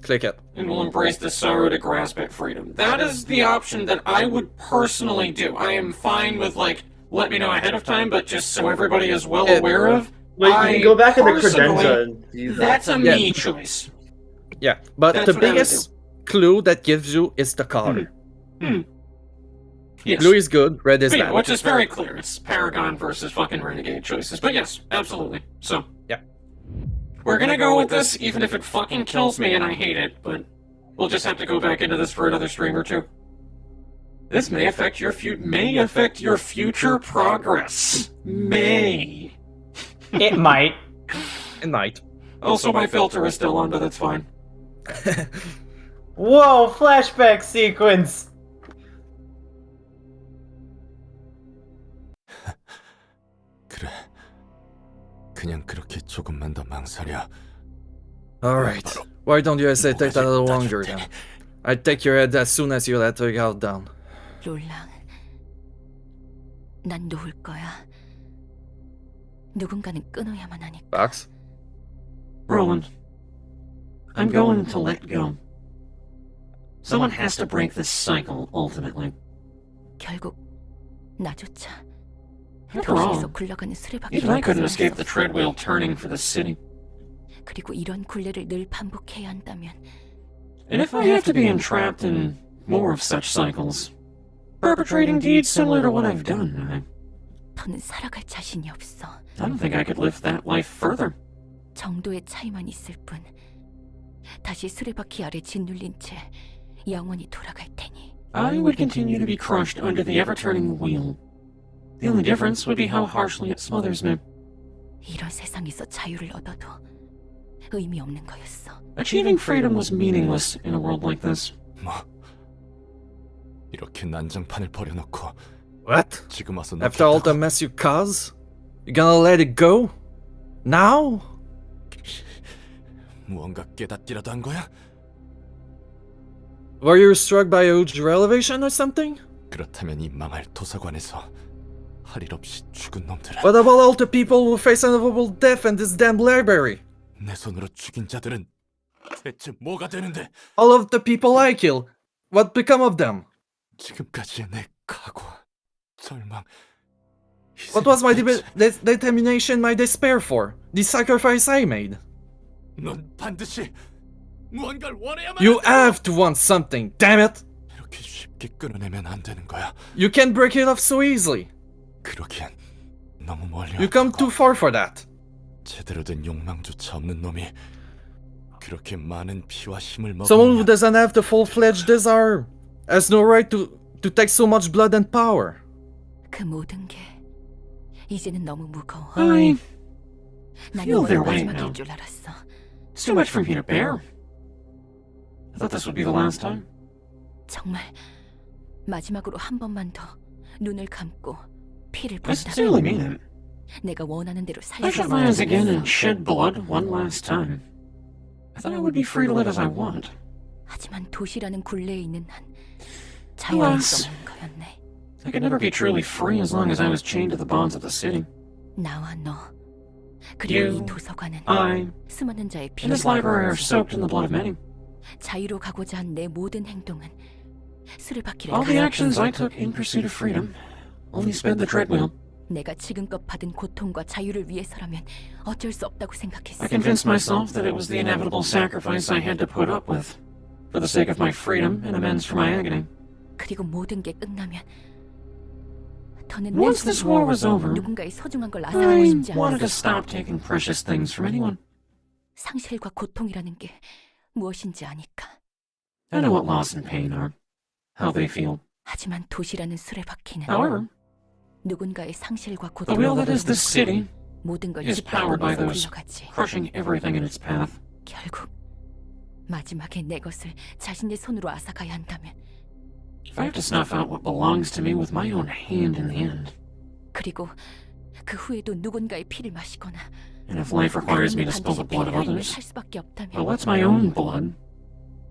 [SPEAKER 3] Click it.
[SPEAKER 7] And will embrace the sorrow to grasp at freedom. That is the option that I would personally do. I am fine with, like, let me know ahead of time, but just so everybody is well aware of.
[SPEAKER 8] Like, you can go back in the
[SPEAKER 7] personally-
[SPEAKER 8] credenza and use that.
[SPEAKER 7] That's a
[SPEAKER 3] Yeah.
[SPEAKER 7] me choice.
[SPEAKER 3] Yeah, but
[SPEAKER 7] That's
[SPEAKER 3] the
[SPEAKER 7] what I would
[SPEAKER 3] biggest clue that gives you is the color.
[SPEAKER 7] Yes.
[SPEAKER 3] Blue is good, red is
[SPEAKER 7] But yeah,
[SPEAKER 3] bad.
[SPEAKER 7] which is very clear. It's Paragon versus fucking Renegade choices. But yes, absolutely. So.
[SPEAKER 3] Yeah.
[SPEAKER 7] We're gonna go with this, even if it fucking kills me and I hate it, but we'll just have to go back into this for another stream or two. This may affect your future progress. May.
[SPEAKER 2] It might.
[SPEAKER 3] At night.
[SPEAKER 7] Also, my filter is still on, but that's fine.
[SPEAKER 2] Whoa, flashback sequence!
[SPEAKER 5] 그래. 그냥 그렇게 조금만 더 망설여.
[SPEAKER 3] Alright, why don't you hesitate a little longer then? I'd take your head as soon as you let her out down.
[SPEAKER 6] 롤랑, 난 놓을 거야. 누군가는 끊어야만 하니까.
[SPEAKER 3] Box?
[SPEAKER 7] Roland, I'm going to let go. Someone has to break this cycle, ultimately.
[SPEAKER 6] 결국 나조차
[SPEAKER 7] After all,
[SPEAKER 6] 도시에서 굴러가는 수레바퀴
[SPEAKER 7] even I couldn't escape the treadwheel turning for the city.
[SPEAKER 6] 그리고 이런 굴레를 늘 반복해야 한다면
[SPEAKER 7] And if I have to be entrapped in more of such cycles, perpetrating deeds similar to what I've done,
[SPEAKER 6] 더는 살아갈 자신이 없어.
[SPEAKER 7] I don't think I could live that life further.
[SPEAKER 6] 정도의 차이만 있을 뿐. 다시 수레바퀴 아래 짓눌린 채 영원히 돌아갈 테니.
[SPEAKER 7] I would continue to be crushed under the ever-turning wheel. The only difference would be how harshly it smothers me.
[SPEAKER 6] 이런 세상에서 자유를 얻어도 의미 없는 거였어.
[SPEAKER 7] Achieving freedom was meaningless in a world like this.
[SPEAKER 5] 뭐? 이렇게 난장판을 버려놓고
[SPEAKER 3] What?
[SPEAKER 5] 지금 와서
[SPEAKER 3] After all the mess you caused? You gonna let it go? Now?
[SPEAKER 5] 무언가 깨닫기라도 한 거야?
[SPEAKER 3] Were you struck by a huge revelation or something?
[SPEAKER 5] 그렇다면 이 망할 도서관에서 할 일 없이 죽은 놈들은
[SPEAKER 3] What about all the people who face inevitable death in this damn library?
[SPEAKER 5] 내 손으로 죽인 자들은 대체 뭐가 되는데?
[SPEAKER 3] All of the people I kill, what become of them?
[SPEAKER 5] 지금까지의 내 각오, 절망,
[SPEAKER 3] What was my determination, my despair for? The sacrifice I made?
[SPEAKER 5] 넌 반드시 무언가를 원해야만
[SPEAKER 3] You
[SPEAKER 5] 한다고!
[SPEAKER 3] have to want something, damn it!
[SPEAKER 5] 이렇게 쉽게 끊어내면 안 되는 거야.
[SPEAKER 3] You can't break it off so easily.
[SPEAKER 5] 그러기엔 너무 멀리
[SPEAKER 3] You come
[SPEAKER 5] 왔다고.
[SPEAKER 3] too far for that.
[SPEAKER 5] 제대로 된 욕망조차 없는 놈이 그렇게 많은 피와 힘을
[SPEAKER 3] Someone who
[SPEAKER 5] 먹으면
[SPEAKER 3] doesn't have the full-fledged desire has no right to take so much blood and power.
[SPEAKER 6] 그 모든 게 이제는 너무 무거워.
[SPEAKER 4] I
[SPEAKER 6] 난
[SPEAKER 4] feel their
[SPEAKER 6] 이번이
[SPEAKER 4] way
[SPEAKER 6] 마지막일
[SPEAKER 4] now.
[SPEAKER 6] 줄 알았어.
[SPEAKER 4] It's too much for me to bear. I thought this would be the last time.
[SPEAKER 6] 정말 마지막으로 한 번만 더 눈을 감고 피를
[SPEAKER 4] I sincerely mean
[SPEAKER 6] 본다면
[SPEAKER 4] it.
[SPEAKER 6] 내가 원하는 대로
[SPEAKER 4] I
[SPEAKER 6] 살수
[SPEAKER 4] shut my eyes again
[SPEAKER 6] 있어.
[SPEAKER 4] and shed blood one last time. I thought I would be free to live as I want.
[SPEAKER 6] 하지만 도시라는 굴레에 있는 한 자유할 수 없는 거였네.
[SPEAKER 4] I could never be truly free as long as I was chained to the bonds of the city.
[SPEAKER 6] 나와 너 그리고
[SPEAKER 4] You,
[SPEAKER 6] 이 도서관은
[SPEAKER 4] I,
[SPEAKER 6] 수많은 자의
[SPEAKER 4] and
[SPEAKER 6] 피를
[SPEAKER 4] this library are soaked in the blood of many.
[SPEAKER 6] 자유로 가고자 한 내 모든 행동은 수레바퀴를
[SPEAKER 4] All the
[SPEAKER 6] 가슴
[SPEAKER 4] actions I
[SPEAKER 6] 펴서
[SPEAKER 4] took in pursuit of freedom only sped the treadwheel.
[SPEAKER 6] 내가 지금껏 받은 고통과 자유를 위해서라면 어쩔 수 없다고 생각했어.
[SPEAKER 4] I convinced myself that it was the inevitable sacrifice I had to put up with for the sake of my freedom and amends for my agony.
[SPEAKER 6] 그리고 모든 게 끝나면 더는 내
[SPEAKER 4] Once this war was
[SPEAKER 6] 손으로
[SPEAKER 4] over,
[SPEAKER 6] 누군가의 소중한 걸 앗아가고
[SPEAKER 4] I
[SPEAKER 6] 싶지
[SPEAKER 4] wanted to
[SPEAKER 6] 않았어.
[SPEAKER 4] stop taking precious things from anyone.
[SPEAKER 6] 상실과 고통이라는 게 무엇인지 아니까.
[SPEAKER 4] I know what loss and pain are, how they feel.
[SPEAKER 6] 하지만 도시라는 수레바퀴는
[SPEAKER 4] However,
[SPEAKER 6] 누군가의 상실과
[SPEAKER 4] the wheel that
[SPEAKER 6] 고통을
[SPEAKER 4] is this city
[SPEAKER 6] 모든 걸
[SPEAKER 4] is powered by
[SPEAKER 6] 짓밟으면서
[SPEAKER 4] those
[SPEAKER 6] 굴러가지.
[SPEAKER 4] crushing everything in its path.
[SPEAKER 6] 결국 마지막에 내 것을 자신의 손으로 앗아가야 한다면
[SPEAKER 4] If I have to snuff out what belongs to me with my own hand in the end,
[SPEAKER 6] 그리고 그 후에도 누군가의 피를 마시거나
[SPEAKER 4] and if life requires me to spill the
[SPEAKER 6] 반드시
[SPEAKER 4] blood of
[SPEAKER 6] 피를 흘려
[SPEAKER 4] others,
[SPEAKER 6] 살 수밖에 없다면
[SPEAKER 4] well, that's my own blood,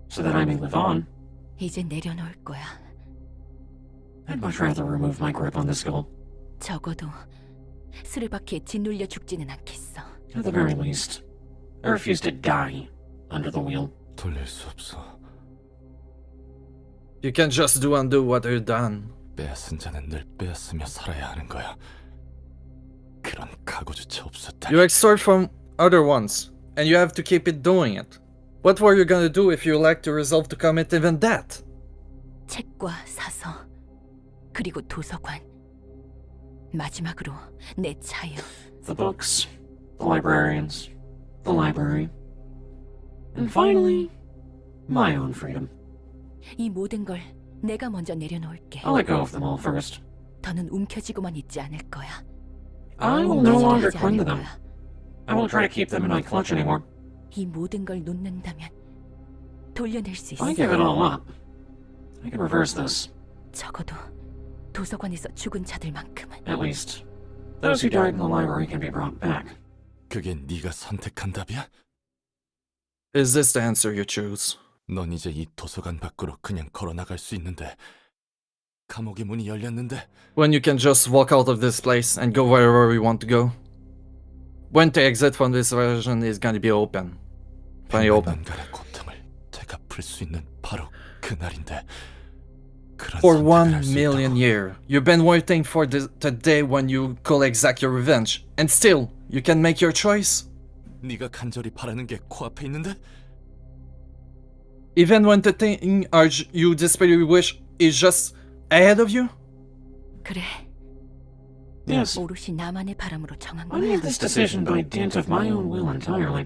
[SPEAKER 4] so that I may live on.
[SPEAKER 6] 이제 내려놓을 거야.
[SPEAKER 4] I'd much rather remove my grip on this goal.
[SPEAKER 6] 적어도 수레바퀴에 짓눌려 죽지는 않겠어.
[SPEAKER 4] At the very least, I refuse to die under the wheel.
[SPEAKER 5] 돌릴 수 없어.
[SPEAKER 3] You can just do undo what you've done.
[SPEAKER 5] 빼앗은 자는 늘 빼앗으며 살아야 하는 거야. 그런 각오조차 없었다.
[SPEAKER 3] You extort from other ones, and you have to keep it doing it. What were you gonna do if you lacked the resolve to commit even that?
[SPEAKER 6] 책과 사서 그리고 도서관 마지막으로 내 자유.
[SPEAKER 4] The books, the librarians, the library, and finally, my own freedom.
[SPEAKER 6] 이 모든 걸 내가 먼저 내려놓을게.
[SPEAKER 4] I'll let go of them all first.
[SPEAKER 6] 더는 움켜쥐고만 있지 않을 거야.
[SPEAKER 4] I will no longer
[SPEAKER 6] 움켜쥐지
[SPEAKER 4] cling to
[SPEAKER 6] 않을
[SPEAKER 4] them.
[SPEAKER 6] 거야.
[SPEAKER 4] I won't try to keep them in my clutch anymore.
[SPEAKER 6] 이 모든 걸 놓는다면 돌려낼 수
[SPEAKER 4] If
[SPEAKER 6] 있어.
[SPEAKER 4] I give it all up, I can reverse this.
[SPEAKER 6] 적어도 도서관에서 죽은 자들만큼은.
[SPEAKER 4] At least, those who died in the library can be brought back.
[SPEAKER 5] 그게 네가 선택한 답이야?
[SPEAKER 3] Is this the answer you choose?
[SPEAKER 5] 넌 이제 이 도서관 밖으로 그냥 걸어 나갈 수 있는데 감옥의 문이 열렸는데
[SPEAKER 3] When you can just walk out of this place and go wherever you want to go? When the exit from this version is gonna be open. Plenty open.
[SPEAKER 5] 인간의 고통을 되갚을 수 있는 바로 그날인데 그런
[SPEAKER 3] For
[SPEAKER 5] 선택을
[SPEAKER 3] 1
[SPEAKER 5] 할수
[SPEAKER 3] million
[SPEAKER 5] 있다고.
[SPEAKER 3] years, you've been waiting for the day when you could exact your revenge, and still, you can make your choice?
[SPEAKER 5] 네가 간절히 바라는 게 코앞에 있는데
[SPEAKER 3] Even when the thing you desperately wish is just ahead of you?
[SPEAKER 6] 그래,
[SPEAKER 4] Yes,
[SPEAKER 6] 오롯이 나만의 바람으로 정한
[SPEAKER 4] I
[SPEAKER 6] 거야.
[SPEAKER 4] made this decision by dint of my own will entirely.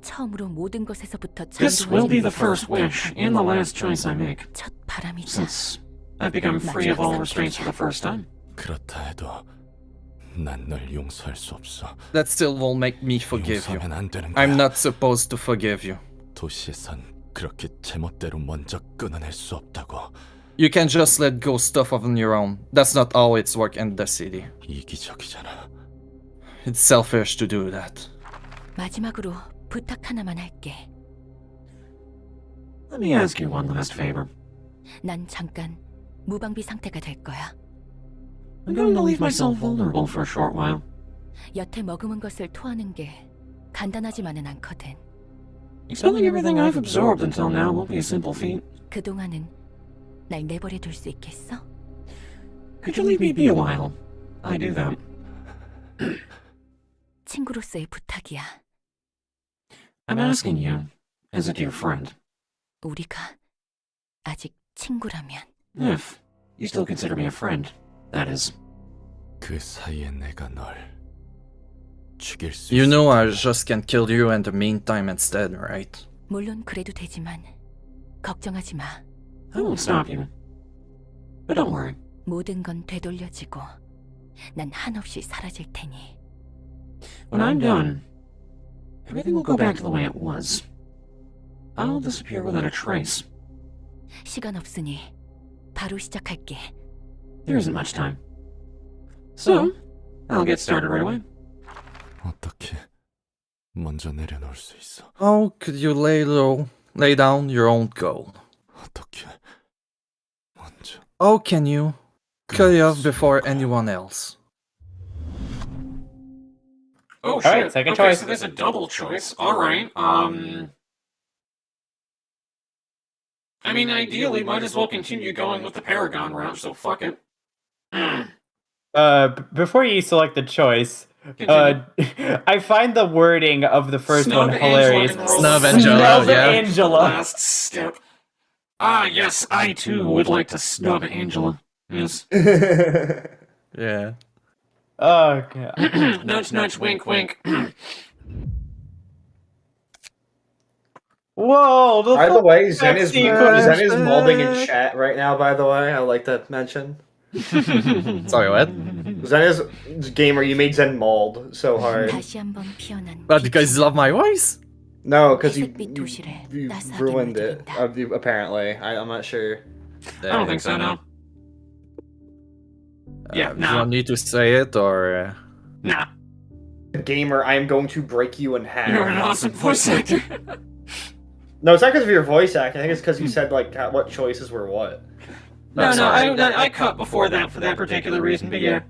[SPEAKER 6] 처음으로 모든 것에서부터
[SPEAKER 4] This will be the
[SPEAKER 6] 자유로워진
[SPEAKER 4] first wish and the last choice I make,
[SPEAKER 6] 첫 바람이자
[SPEAKER 4] since I've become free of all restraints for the first time.
[SPEAKER 5] 그렇다 해도 난 널 용서할 수 없어.
[SPEAKER 3] That still won't make me forgive you.
[SPEAKER 5] 용서하면 안 되는 거야.
[SPEAKER 3] I'm not supposed to forgive you.
[SPEAKER 5] 도시에선 그렇게 제멋대로 먼저 끊어낼 수 없다고.
[SPEAKER 3] You can just let go stuff on your own. That's not how it's work in the city.
[SPEAKER 5] 이기적이잖아.
[SPEAKER 3] It's selfish to do that.
[SPEAKER 6] 마지막으로 부탁 하나만 할게.
[SPEAKER 4] Let me ask you one last favor.
[SPEAKER 6] 난 잠깐 무방비 상태가 될 거야.
[SPEAKER 4] I'm going to leave myself vulnerable for a short while.
[SPEAKER 6] 여태 머금은 것을 토하는 게 간단하지만은 않거든.
[SPEAKER 4] Expelling everything I've absorbed until now won't be a simple feat.
[SPEAKER 6] 그동안은 날 내버려 둘 수 있겠어?
[SPEAKER 4] Could you leave me be a while? I do that.
[SPEAKER 6] 친구로서의 부탁이야.
[SPEAKER 4] I'm asking you, as a dear friend.
[SPEAKER 6] 우리가 아직 친구라면.
[SPEAKER 4] If you still consider me a friend, that is.
[SPEAKER 5] 그 사이에 내가 널 죽일 수
[SPEAKER 3] You know
[SPEAKER 5] 있을
[SPEAKER 3] I just can kill you in the meantime instead, right?
[SPEAKER 6] 물론 그래도 되지만 걱정하지 마.
[SPEAKER 4] I won't stop you. But don't worry.
[SPEAKER 6] 모든 건 되돌려지고 난 한없이 사라질 테니.
[SPEAKER 4] When I'm done, everything will go back to the way it was. I'll disappear without a trace.
[SPEAKER 6] 시간 없으니 바로 시작할게.
[SPEAKER 4] There isn't much time. So, I'll get started right away.
[SPEAKER 5] 어떻게 먼저 내려놓을 수 있어?
[SPEAKER 3] How could you lay down your own goal?
[SPEAKER 5] 어떻게 먼저?
[SPEAKER 3] How can you cut it off before anyone else?
[SPEAKER 4] Oh,
[SPEAKER 2] shit. Alright, second choice.
[SPEAKER 4] So there's a double choice. Alright, I mean, ideally, might as well continue going with the Paragon route, so fuck it.
[SPEAKER 2] Before you select the choice,
[SPEAKER 4] Continue.
[SPEAKER 2] I find the wording of the first
[SPEAKER 4] Snub
[SPEAKER 2] one hilarious.
[SPEAKER 4] Angela and roll
[SPEAKER 3] Snub
[SPEAKER 4] the
[SPEAKER 3] Angela,
[SPEAKER 2] Snub
[SPEAKER 3] yeah.
[SPEAKER 2] Angela.
[SPEAKER 4] Last step. Ah, yes, I too would like to snub Angela. Yes.
[SPEAKER 3] Yeah.
[SPEAKER 2] Oh god.
[SPEAKER 4] Nudge, nudge, wink, wink.
[SPEAKER 2] Whoa!
[SPEAKER 8] By the way, Zen is
[SPEAKER 2] sequence.
[SPEAKER 8] molding in chat right now, by the way. I'd like to mention.
[SPEAKER 3] Sorry, what?
[SPEAKER 8] Zen is gamer, you made Zen mold so hard.
[SPEAKER 6] 다시 한번 피어난
[SPEAKER 3] But because you love my voice?
[SPEAKER 8] No, because you
[SPEAKER 6] 햇빛 도시를 따스하게
[SPEAKER 8] ruined it,
[SPEAKER 6] 물들인다.
[SPEAKER 8] apparently. I'm not sure.
[SPEAKER 4] I don't think so, no. Yeah,
[SPEAKER 3] You
[SPEAKER 4] no.
[SPEAKER 3] want me to say it or?
[SPEAKER 4] Nah.
[SPEAKER 8] Gamer, I am going to break you in half.
[SPEAKER 4] You're an awesome voice actor.
[SPEAKER 8] No, it's not because of your voice acting. I think it's because you said, like, what choices were what.
[SPEAKER 4] No,
[SPEAKER 3] sorry.
[SPEAKER 4] I cut before that for that particular reason, but yeah.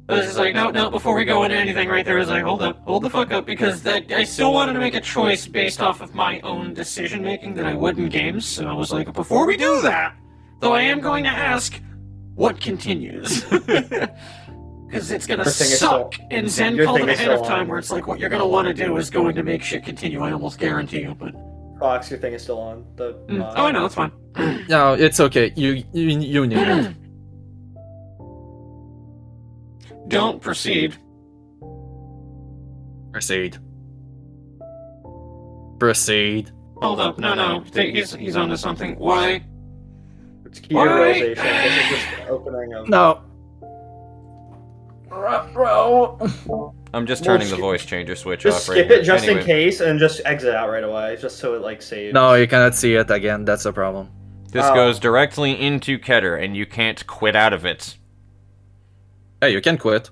[SPEAKER 4] I was just like, no, before we go into anything right there, I was like, hold the fuck up, because I still wanted to make a choice based off of my own decision-making that I would in games, so I was like, before we do that, though I am going to ask, what continues? Because it's gonna
[SPEAKER 8] Your thing is
[SPEAKER 4] suck,
[SPEAKER 8] still-
[SPEAKER 4] and Zen
[SPEAKER 8] your
[SPEAKER 4] called
[SPEAKER 8] thing
[SPEAKER 4] it
[SPEAKER 8] is
[SPEAKER 4] ahead of
[SPEAKER 8] still
[SPEAKER 4] time,
[SPEAKER 8] on.
[SPEAKER 4] where it's like, what you're gonna want to do is going to make shit continue, I almost guarantee you, but...
[SPEAKER 8] Fox, your thing is still on.
[SPEAKER 4] Oh, I know, it's fine.
[SPEAKER 3] No, it's okay. You knew it.
[SPEAKER 4] Don't proceed.
[SPEAKER 3] Proceed. Proceed.
[SPEAKER 4] Hold up, no, he's onto something. Why?
[SPEAKER 8] It's key realization. This is just opening of...
[SPEAKER 3] No. Bro.
[SPEAKER 1] I'm just
[SPEAKER 8] Well,
[SPEAKER 1] turning the
[SPEAKER 8] skip-
[SPEAKER 1] voice changer switch
[SPEAKER 8] Just
[SPEAKER 1] off right
[SPEAKER 8] skip it
[SPEAKER 1] here.
[SPEAKER 8] just
[SPEAKER 1] Anyway,
[SPEAKER 8] in case, and just exit out right away, just so it, like, saves.
[SPEAKER 3] No, you cannot see it again. That's the problem.
[SPEAKER 1] This
[SPEAKER 8] Oh.
[SPEAKER 1] goes directly into Keter, and you can't quit out of it.
[SPEAKER 3] Hey, you can quit.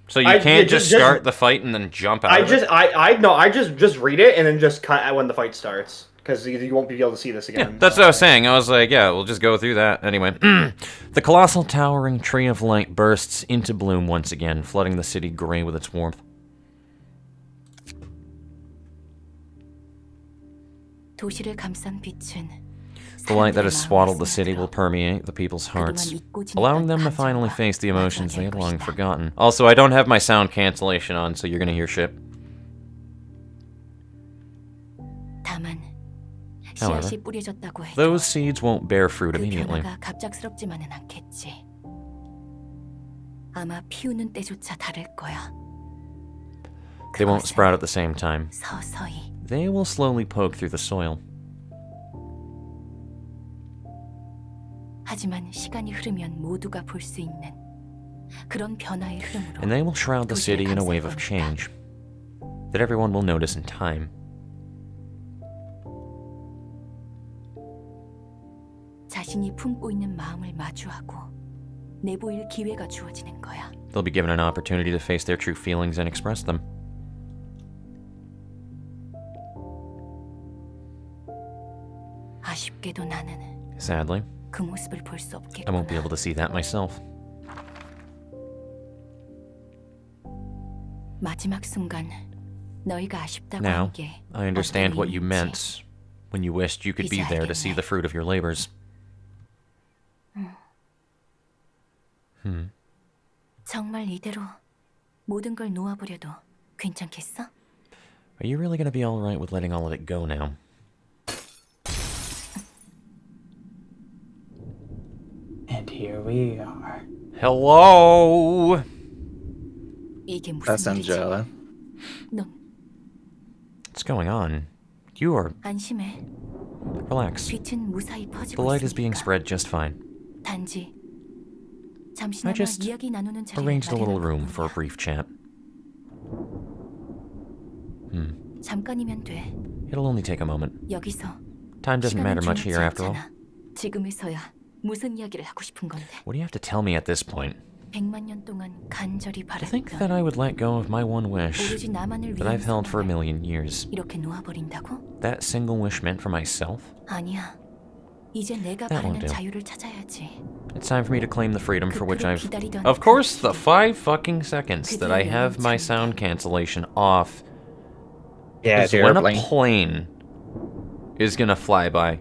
[SPEAKER 1] So you
[SPEAKER 8] I-
[SPEAKER 1] can't
[SPEAKER 8] yeah,
[SPEAKER 1] just
[SPEAKER 8] just-
[SPEAKER 1] start the fight and then jump out
[SPEAKER 8] I
[SPEAKER 1] of
[SPEAKER 8] just,
[SPEAKER 1] it?
[SPEAKER 8] I just read it, and then just cut when the fight starts. Because you won't be able to see this
[SPEAKER 1] Yeah,
[SPEAKER 8] again.
[SPEAKER 1] that's what I was saying. I was like, yeah, we'll just go through that. Anyway, the colossal towering tree of light bursts into bloom once again, flooding the city gray with its warmth.
[SPEAKER 6] 도시를 감싼 빛은
[SPEAKER 1] The light that has
[SPEAKER 6] 사람들의
[SPEAKER 1] swaddled the
[SPEAKER 6] 마음을
[SPEAKER 1] city will
[SPEAKER 6] 스며들어
[SPEAKER 1] permeate the people's hearts,
[SPEAKER 6] 그동안 잊고 지냈던
[SPEAKER 1] allowing them to finally
[SPEAKER 6] 감정과
[SPEAKER 1] face the emotions they had
[SPEAKER 6] 마주하게 할
[SPEAKER 1] long
[SPEAKER 6] 것이다.
[SPEAKER 1] forgotten. Also, I don't have my sound cancellation on, so you're gonna hear shit.
[SPEAKER 6] 다만
[SPEAKER 1] However,
[SPEAKER 6] 씨앗이 뿌려졌다고 해도
[SPEAKER 1] Those seeds won't bear fruit
[SPEAKER 6] 그
[SPEAKER 1] immediately.
[SPEAKER 6] 변화가 갑작스럽지만은 않겠지. 아마 피우는 때조차 다를 거야.
[SPEAKER 1] They won't
[SPEAKER 6] 그것은
[SPEAKER 1] sprout at the same time.
[SPEAKER 6] 서서히
[SPEAKER 1] They will slowly poke through the soil.
[SPEAKER 6] 하지만 시간이 흐르면 모두가 볼 수 있는 그런 변화의 흐름으로
[SPEAKER 1] And they will shroud the
[SPEAKER 6] 도시를
[SPEAKER 1] city in a
[SPEAKER 6] 감쌀
[SPEAKER 1] wave of
[SPEAKER 6] 겁니다.
[SPEAKER 1] change that everyone will notice in time.
[SPEAKER 6] 자신이 품고 있는 마음을 마주하고 내보일 기회가 주어지는 거야.
[SPEAKER 1] They'll be given an opportunity to face their true feelings and express them.
[SPEAKER 6] 아쉽게도 나는
[SPEAKER 1] Sadly,
[SPEAKER 6] 그 모습을 볼 수
[SPEAKER 1] I won't be able
[SPEAKER 6] 없겠구나.
[SPEAKER 1] to see that myself.
[SPEAKER 6] 마지막 순간 너희가 아쉽다고
[SPEAKER 1] Now,
[SPEAKER 6] 한 게
[SPEAKER 1] I understand what you
[SPEAKER 6] 어떤
[SPEAKER 1] meant when you wished you could be
[SPEAKER 6] 이제
[SPEAKER 1] there to see
[SPEAKER 6] 알겠네.
[SPEAKER 1] the fruit of your labors.
[SPEAKER 6] 정말 이대로 모든 걸 놓아버려도 괜찮겠어?
[SPEAKER 1] Are you really going to be alright with letting all of it go now?
[SPEAKER 2] And here we are.
[SPEAKER 1] Hello.
[SPEAKER 6] 이게
[SPEAKER 3] That's
[SPEAKER 6] 무슨 일이지?
[SPEAKER 3] Angela.
[SPEAKER 6] 넌
[SPEAKER 1] What's going on? You are...
[SPEAKER 6] 안심해.
[SPEAKER 1] Relax.
[SPEAKER 6] 빛은 무사히
[SPEAKER 1] The
[SPEAKER 6] 퍼지고
[SPEAKER 1] light is being
[SPEAKER 6] 있으니까.
[SPEAKER 1] spread just fine.
[SPEAKER 6] 단지
[SPEAKER 1] I
[SPEAKER 6] 잠시나마
[SPEAKER 1] just
[SPEAKER 6] 이야기 나누는 자리를
[SPEAKER 1] arranged a little
[SPEAKER 6] 마련한
[SPEAKER 1] room for a
[SPEAKER 6] 것뿐이야.
[SPEAKER 1] brief chat.
[SPEAKER 6] 잠깐이면 돼.
[SPEAKER 1] It'll only take a moment.
[SPEAKER 6] 여기서
[SPEAKER 1] Time doesn't matter much here after all.
[SPEAKER 6] 지금에서야 무슨 이야기를 하고 싶은 건데.
[SPEAKER 1] What do you have to tell me at this point?
[SPEAKER 6] 100만 년 동안 간절히
[SPEAKER 1] I think that
[SPEAKER 6] 바랐던
[SPEAKER 1] I would let go of my one wish
[SPEAKER 6] 오로지 나만을
[SPEAKER 1] that
[SPEAKER 6] 위한
[SPEAKER 1] I've held for a
[SPEAKER 6] 소망을
[SPEAKER 1] million years.
[SPEAKER 6] 이렇게 놓아버린다고?
[SPEAKER 1] That single wish meant for myself?
[SPEAKER 6] 아니야. 이제 내가
[SPEAKER 1] That won't
[SPEAKER 6] 바라는
[SPEAKER 1] do.
[SPEAKER 6] 자유를 찾아야지.
[SPEAKER 1] It's time for me to claim the freedom for which I've...
[SPEAKER 6] 기다리던
[SPEAKER 1] Of course, the 5 fucking seconds that I
[SPEAKER 6] 그대의
[SPEAKER 1] have my
[SPEAKER 6] 영창이다.
[SPEAKER 1] sound cancellation off
[SPEAKER 3] Yeah,
[SPEAKER 1] is
[SPEAKER 3] the
[SPEAKER 1] when a
[SPEAKER 3] airplane.
[SPEAKER 1] plane is gonna fly by.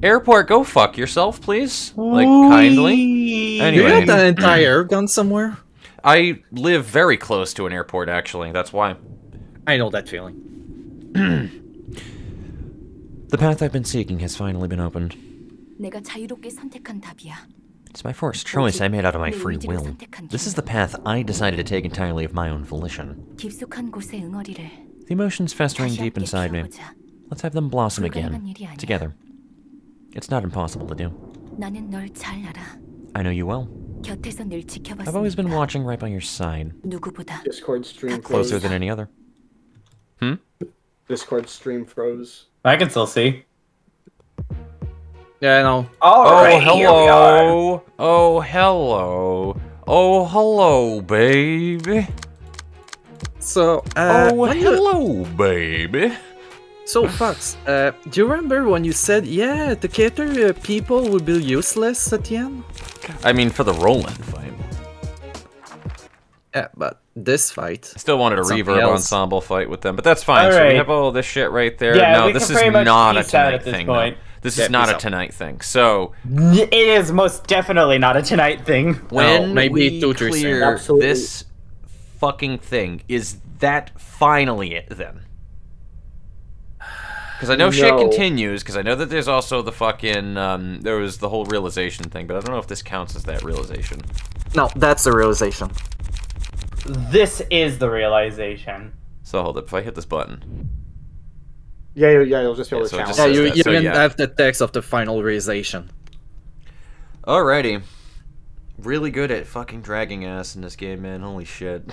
[SPEAKER 1] Airport, go fuck yourself, please. Like, kindly.
[SPEAKER 3] You
[SPEAKER 1] Anyway,
[SPEAKER 3] got an entire gun somewhere?
[SPEAKER 1] I live very close to an airport, actually. That's why.
[SPEAKER 3] I know that feeling.
[SPEAKER 1] The path I've been seeking has finally been opened.
[SPEAKER 6] 내가 자유롭게 선택한 답이야.
[SPEAKER 1] It's my first choice I made out of my free will. This is the path I decided to take entirely of my own volition.
[SPEAKER 6] 깊숙한 곳의 응어리를
[SPEAKER 1] The emotions festering
[SPEAKER 6] 다시
[SPEAKER 1] deep
[SPEAKER 6] 함께
[SPEAKER 1] inside me.
[SPEAKER 6] 키워보자.
[SPEAKER 1] Let's have them blossom
[SPEAKER 6] 불가능한
[SPEAKER 1] again.
[SPEAKER 6] 일이 아니야.
[SPEAKER 1] Together. It's not impossible to do.
[SPEAKER 6] 나는 널 잘 알아.
[SPEAKER 1] I know you well.
[SPEAKER 6] 곁에서 늘 지켜봤으니까.
[SPEAKER 1] I've always been watching right by your side.
[SPEAKER 6] 누구보다
[SPEAKER 8] Discord stream
[SPEAKER 1] Closer
[SPEAKER 8] froze.
[SPEAKER 1] than any other.
[SPEAKER 8] Discord stream froze.
[SPEAKER 2] I can still see.
[SPEAKER 3] Yeah, I know.
[SPEAKER 2] Alright,
[SPEAKER 1] Oh,
[SPEAKER 2] here we are.
[SPEAKER 1] hello. Oh, hello. Oh, hello, baby.
[SPEAKER 3] So,
[SPEAKER 1] Oh,
[SPEAKER 3] when you-
[SPEAKER 1] hello, baby.
[SPEAKER 3] So, Fox, do you remember when you said, yeah, the cater people would be useless at the end?
[SPEAKER 1] I mean, for the Roland fight.
[SPEAKER 3] Yeah, but this fight.
[SPEAKER 1] I still wanted a
[SPEAKER 3] Something
[SPEAKER 1] Reverb
[SPEAKER 3] else.
[SPEAKER 1] ensemble fight with them, but that's fine. So we
[SPEAKER 2] Alright.
[SPEAKER 1] have all this shit right there.
[SPEAKER 2] Yeah,
[SPEAKER 1] no,
[SPEAKER 2] we
[SPEAKER 1] this
[SPEAKER 2] can
[SPEAKER 1] is
[SPEAKER 2] pretty much
[SPEAKER 1] not a
[SPEAKER 2] peace out
[SPEAKER 1] tonight
[SPEAKER 2] at this
[SPEAKER 1] thing.
[SPEAKER 2] point.
[SPEAKER 1] No. This
[SPEAKER 3] Yeah,
[SPEAKER 1] is not
[SPEAKER 3] peace
[SPEAKER 1] a
[SPEAKER 3] out.
[SPEAKER 1] tonight thing. So
[SPEAKER 2] It is most definitely not a tonight thing.
[SPEAKER 1] when
[SPEAKER 3] maybe
[SPEAKER 1] we
[SPEAKER 3] 2, 3
[SPEAKER 1] clear
[SPEAKER 3] seconds.
[SPEAKER 8] Absolutely.
[SPEAKER 1] this fucking thing, is that finally it then? Because I know shit
[SPEAKER 8] No.
[SPEAKER 1] continues, because I know that there's also the fucking, there was the whole realization thing, but I don't know if this counts as that realization.
[SPEAKER 3] No, that's the realization.
[SPEAKER 2] This is the realization.
[SPEAKER 1] So hold up, if I hit this button.
[SPEAKER 8] Yeah, you'll just be able
[SPEAKER 1] Yeah,
[SPEAKER 8] to
[SPEAKER 1] so it
[SPEAKER 8] challenge.
[SPEAKER 1] just
[SPEAKER 3] Yeah,
[SPEAKER 1] says
[SPEAKER 3] you
[SPEAKER 1] that, so
[SPEAKER 3] even
[SPEAKER 1] yeah.
[SPEAKER 3] have the text of the final realization.
[SPEAKER 1] Alrighty. Really good at fucking dragging ass in this game, man. Holy shit.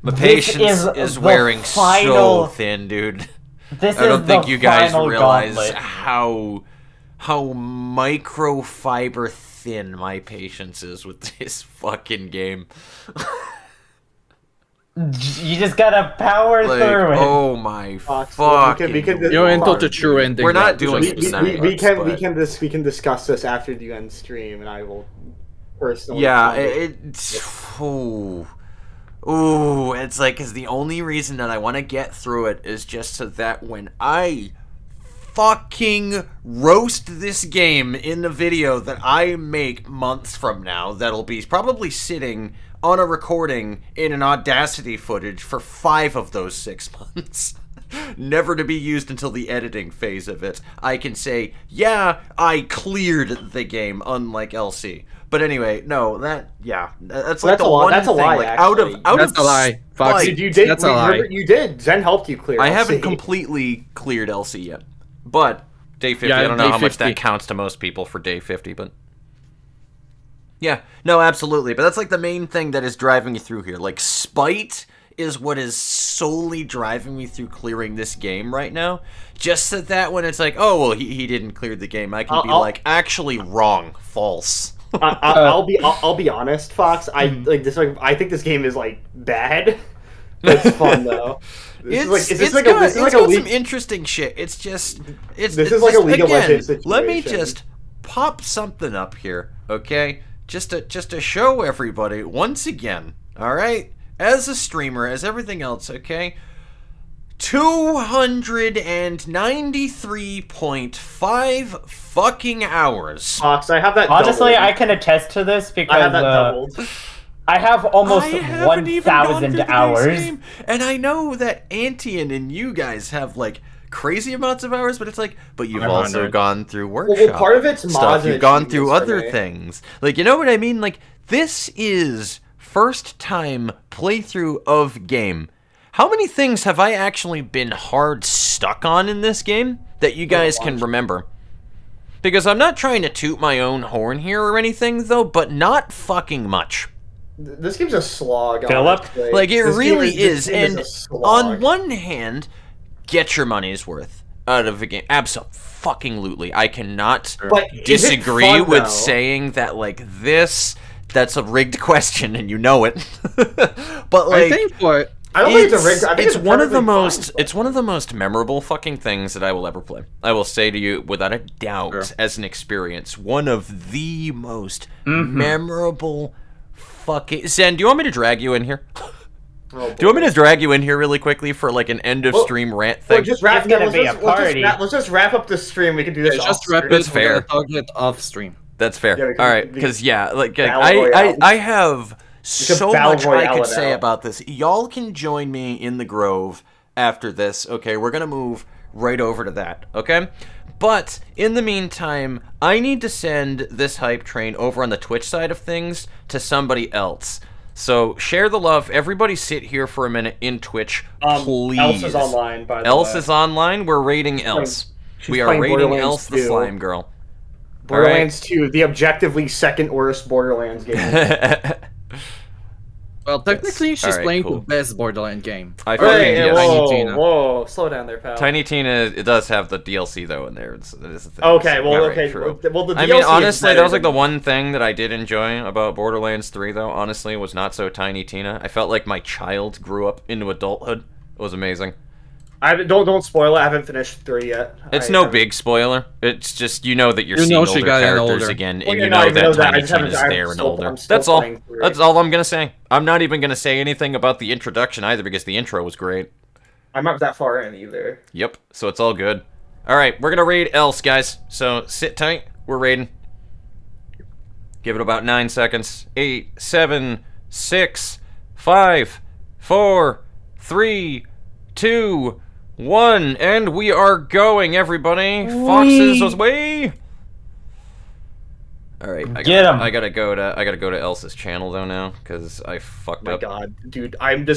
[SPEAKER 1] My
[SPEAKER 2] This
[SPEAKER 1] patience
[SPEAKER 2] is
[SPEAKER 1] is
[SPEAKER 2] the
[SPEAKER 1] wearing
[SPEAKER 2] final-
[SPEAKER 1] so thin, dude.
[SPEAKER 2] This
[SPEAKER 1] I don't
[SPEAKER 2] is
[SPEAKER 1] think
[SPEAKER 2] the
[SPEAKER 1] you guys
[SPEAKER 2] final
[SPEAKER 1] realize
[SPEAKER 2] gauntlet.
[SPEAKER 1] how microfiber thin my patience is with this fucking game.
[SPEAKER 2] You just gotta power
[SPEAKER 1] Like,
[SPEAKER 2] through it.
[SPEAKER 1] oh my
[SPEAKER 8] Fox,
[SPEAKER 1] fucking...
[SPEAKER 8] we can-
[SPEAKER 3] You're into
[SPEAKER 8] Fuck.
[SPEAKER 3] the true ending.
[SPEAKER 1] We're not
[SPEAKER 3] now.
[SPEAKER 1] doing
[SPEAKER 8] We
[SPEAKER 1] specifics, but-
[SPEAKER 8] we can discuss this after the end stream, and I will personally.
[SPEAKER 1] Yeah,
[SPEAKER 8] tell you.
[SPEAKER 1] it's... Ooh, it's like, because the only reason that I want to get through it is just so that when I fucking roast this game in the video that I make months from now, that'll be probably sitting on a recording in an Audacity footage for 5 of those 6 months. Never to be used until the editing phase of it. I can say, yeah, I cleared the game, unlike LC. But anyway, no, that's like
[SPEAKER 8] That's
[SPEAKER 1] the
[SPEAKER 8] a lie-
[SPEAKER 1] one
[SPEAKER 8] that's a
[SPEAKER 1] thing,
[SPEAKER 8] lie,
[SPEAKER 1] like,
[SPEAKER 8] actually.
[SPEAKER 1] out
[SPEAKER 3] That's
[SPEAKER 1] of
[SPEAKER 3] a lie, Fox.
[SPEAKER 1] spite,
[SPEAKER 8] You did.
[SPEAKER 3] That's a lie.
[SPEAKER 8] You did. Zen helped you clear.
[SPEAKER 1] I haven't
[SPEAKER 8] LC.
[SPEAKER 1] completely cleared LC yet. But day 50,
[SPEAKER 3] Yeah,
[SPEAKER 1] I don't know
[SPEAKER 3] day
[SPEAKER 1] how much
[SPEAKER 3] 50.
[SPEAKER 1] that counts to most people for day 50, but yeah, no, absolutely. But that's like the main thing that is driving me through here. Like, spite is what is solely driving me through clearing this game right now. Just so that when it's like, oh, well, he didn't clear the game, I can be like, actually wrong, false.
[SPEAKER 8] I'll be honest, Fox. I like this. Like, I think this game is like bad. It's fun though. This is like
[SPEAKER 1] got some
[SPEAKER 8] League.
[SPEAKER 1] interesting shit. It's just,
[SPEAKER 8] This is like a League of Legends situation.
[SPEAKER 1] Let me just pop something up here, okay? Just to show everybody once again, all right? As a streamer, as everything else, okay? 293.5 fucking hours.
[SPEAKER 8] Fox, I have that.
[SPEAKER 2] Honestly,
[SPEAKER 8] doubled.
[SPEAKER 2] I can attest to this
[SPEAKER 8] I
[SPEAKER 2] because
[SPEAKER 8] have that doubled.
[SPEAKER 2] I have almost
[SPEAKER 1] I haven't even gone through
[SPEAKER 2] 1,000
[SPEAKER 1] the base
[SPEAKER 2] hours.
[SPEAKER 1] game, and I know that Antian and you guys have like crazy amounts of hours, but it's like, but you've also
[SPEAKER 3] 500.
[SPEAKER 1] gone through workshop
[SPEAKER 8] part of it's mods
[SPEAKER 1] stuff.
[SPEAKER 8] and
[SPEAKER 1] You've gone through
[SPEAKER 8] achievements for
[SPEAKER 1] other
[SPEAKER 8] me.
[SPEAKER 1] things, like you know what I mean. Like this is first time playthrough of game. How many things have I actually been hard stuck on in this game that you guys can remember? Because I'm not trying to toot my own horn here or anything, though, but not fucking much.
[SPEAKER 8] This game's a slog.
[SPEAKER 2] Philip?
[SPEAKER 8] honestly.
[SPEAKER 1] Like, it
[SPEAKER 8] This
[SPEAKER 1] really
[SPEAKER 8] game
[SPEAKER 1] is.
[SPEAKER 8] this game
[SPEAKER 1] And
[SPEAKER 8] a slog.
[SPEAKER 1] on one hand, get your money's worth out of a game. Absolutely. I cannot
[SPEAKER 8] But is it
[SPEAKER 1] disagree
[SPEAKER 8] fun,
[SPEAKER 1] with
[SPEAKER 8] though?
[SPEAKER 1] saying that, like, that's a rigged question, and you know it. But, like...
[SPEAKER 3] I think what
[SPEAKER 8] I don't think it's a rigged. I think
[SPEAKER 1] it's one of the
[SPEAKER 8] perfectly fine,
[SPEAKER 1] most
[SPEAKER 8] but-
[SPEAKER 1] it's one of the most memorable fucking things that I will ever play. I will say to you without a doubt,
[SPEAKER 3] Sure.
[SPEAKER 1] as an experience, one of the most memorable fucking. Zen, do you want me to drag you in here?
[SPEAKER 8] Oh,
[SPEAKER 1] Do you want me to drag you in here really quickly for like an end of
[SPEAKER 8] Well-
[SPEAKER 1] stream rant
[SPEAKER 8] Well,
[SPEAKER 1] thing?
[SPEAKER 8] just wrap.
[SPEAKER 2] It's gonna
[SPEAKER 8] let's
[SPEAKER 2] be
[SPEAKER 8] just-
[SPEAKER 2] a
[SPEAKER 8] let's just
[SPEAKER 2] party.
[SPEAKER 8] Let's just wrap up the stream. We can do this.
[SPEAKER 3] just
[SPEAKER 8] off
[SPEAKER 3] wrap
[SPEAKER 8] stream.
[SPEAKER 3] it.
[SPEAKER 1] That's
[SPEAKER 3] We're gonna
[SPEAKER 1] fair.
[SPEAKER 3] talk it off stream.
[SPEAKER 1] That's fair.
[SPEAKER 8] Yeah, we can-
[SPEAKER 1] All right,
[SPEAKER 8] we
[SPEAKER 1] because yeah, like
[SPEAKER 8] Battle
[SPEAKER 1] I
[SPEAKER 8] Royale.
[SPEAKER 1] have so
[SPEAKER 8] Battle
[SPEAKER 1] much I
[SPEAKER 8] Royale
[SPEAKER 1] could
[SPEAKER 8] it
[SPEAKER 1] say
[SPEAKER 8] out.
[SPEAKER 1] about this. Y'all can join me in the Grove after this. Okay, we're gonna move right over to that. Okay, but in the meantime, I need to send this hype train over on the Twitch side of things to somebody else. So share the love. Everybody sit here for a minute in Twitch, please.
[SPEAKER 8] Else is online. By the
[SPEAKER 1] Else
[SPEAKER 8] way.
[SPEAKER 1] is online. We're raiding Else.
[SPEAKER 8] she's
[SPEAKER 1] We are
[SPEAKER 8] playing
[SPEAKER 1] raiding
[SPEAKER 8] Borderlands
[SPEAKER 1] Else the
[SPEAKER 8] 2.
[SPEAKER 1] Slime Girl.
[SPEAKER 8] Borderlands 2, the objectively second worst Borderlands game.
[SPEAKER 3] Well, technically, she's
[SPEAKER 1] Alright,
[SPEAKER 3] playing
[SPEAKER 1] cool.
[SPEAKER 3] the best Borderland game.
[SPEAKER 1] I
[SPEAKER 8] Hey,
[SPEAKER 1] fucking
[SPEAKER 3] yes.
[SPEAKER 8] whoa,
[SPEAKER 3] Tiny Tina.
[SPEAKER 8] whoa, slow down there, pal.
[SPEAKER 1] Tiny Tina, it does have the DLC though in there. It is a thing.
[SPEAKER 8] Okay,
[SPEAKER 1] So,
[SPEAKER 8] well,
[SPEAKER 1] alright,
[SPEAKER 8] okay,
[SPEAKER 1] true.
[SPEAKER 8] well, the
[SPEAKER 1] I
[SPEAKER 8] DLC
[SPEAKER 1] mean,
[SPEAKER 8] is
[SPEAKER 1] honestly,
[SPEAKER 8] better
[SPEAKER 1] that was like the
[SPEAKER 8] than-
[SPEAKER 1] one thing that I did enjoy about Borderlands 3, though. Honestly, was not so Tiny Tina. I felt like my child grew up into adulthood. It was amazing.
[SPEAKER 8] don't spoil it. I haven't finished 3 yet.
[SPEAKER 1] It's
[SPEAKER 8] I
[SPEAKER 1] no
[SPEAKER 8] haven't-
[SPEAKER 1] big spoiler. It's just you know that you're
[SPEAKER 3] You
[SPEAKER 1] seeing
[SPEAKER 3] know she
[SPEAKER 1] older
[SPEAKER 3] got an
[SPEAKER 1] characters
[SPEAKER 3] older.
[SPEAKER 1] again,
[SPEAKER 8] Well,
[SPEAKER 1] and
[SPEAKER 8] yeah,
[SPEAKER 1] you
[SPEAKER 8] no, I
[SPEAKER 1] know
[SPEAKER 8] know
[SPEAKER 1] that
[SPEAKER 8] that. I
[SPEAKER 1] Tiny
[SPEAKER 8] just haven't-
[SPEAKER 1] Tina's
[SPEAKER 8] I'm
[SPEAKER 1] there and
[SPEAKER 8] still-
[SPEAKER 1] older.
[SPEAKER 8] I'm still
[SPEAKER 1] That's all.
[SPEAKER 8] playing through it.
[SPEAKER 1] That's all I'm gonna say. I'm not even gonna say anything about the introduction either because the intro was great.
[SPEAKER 8] I'm not that far in either.
[SPEAKER 1] Yep, so it's all good. Alright, we're gonna raid Else, guys. So sit tight, we're raiding. Give it about 9 seconds. 8, 7, 6, 5, 4, 3, 2, 1, and we are going, everybody. Foxes away. Alright,
[SPEAKER 2] Get 'em.
[SPEAKER 1] I gotta go to Else's channel though now, because I fucked
[SPEAKER 8] My
[SPEAKER 1] up.
[SPEAKER 8] God, dude, I'm just.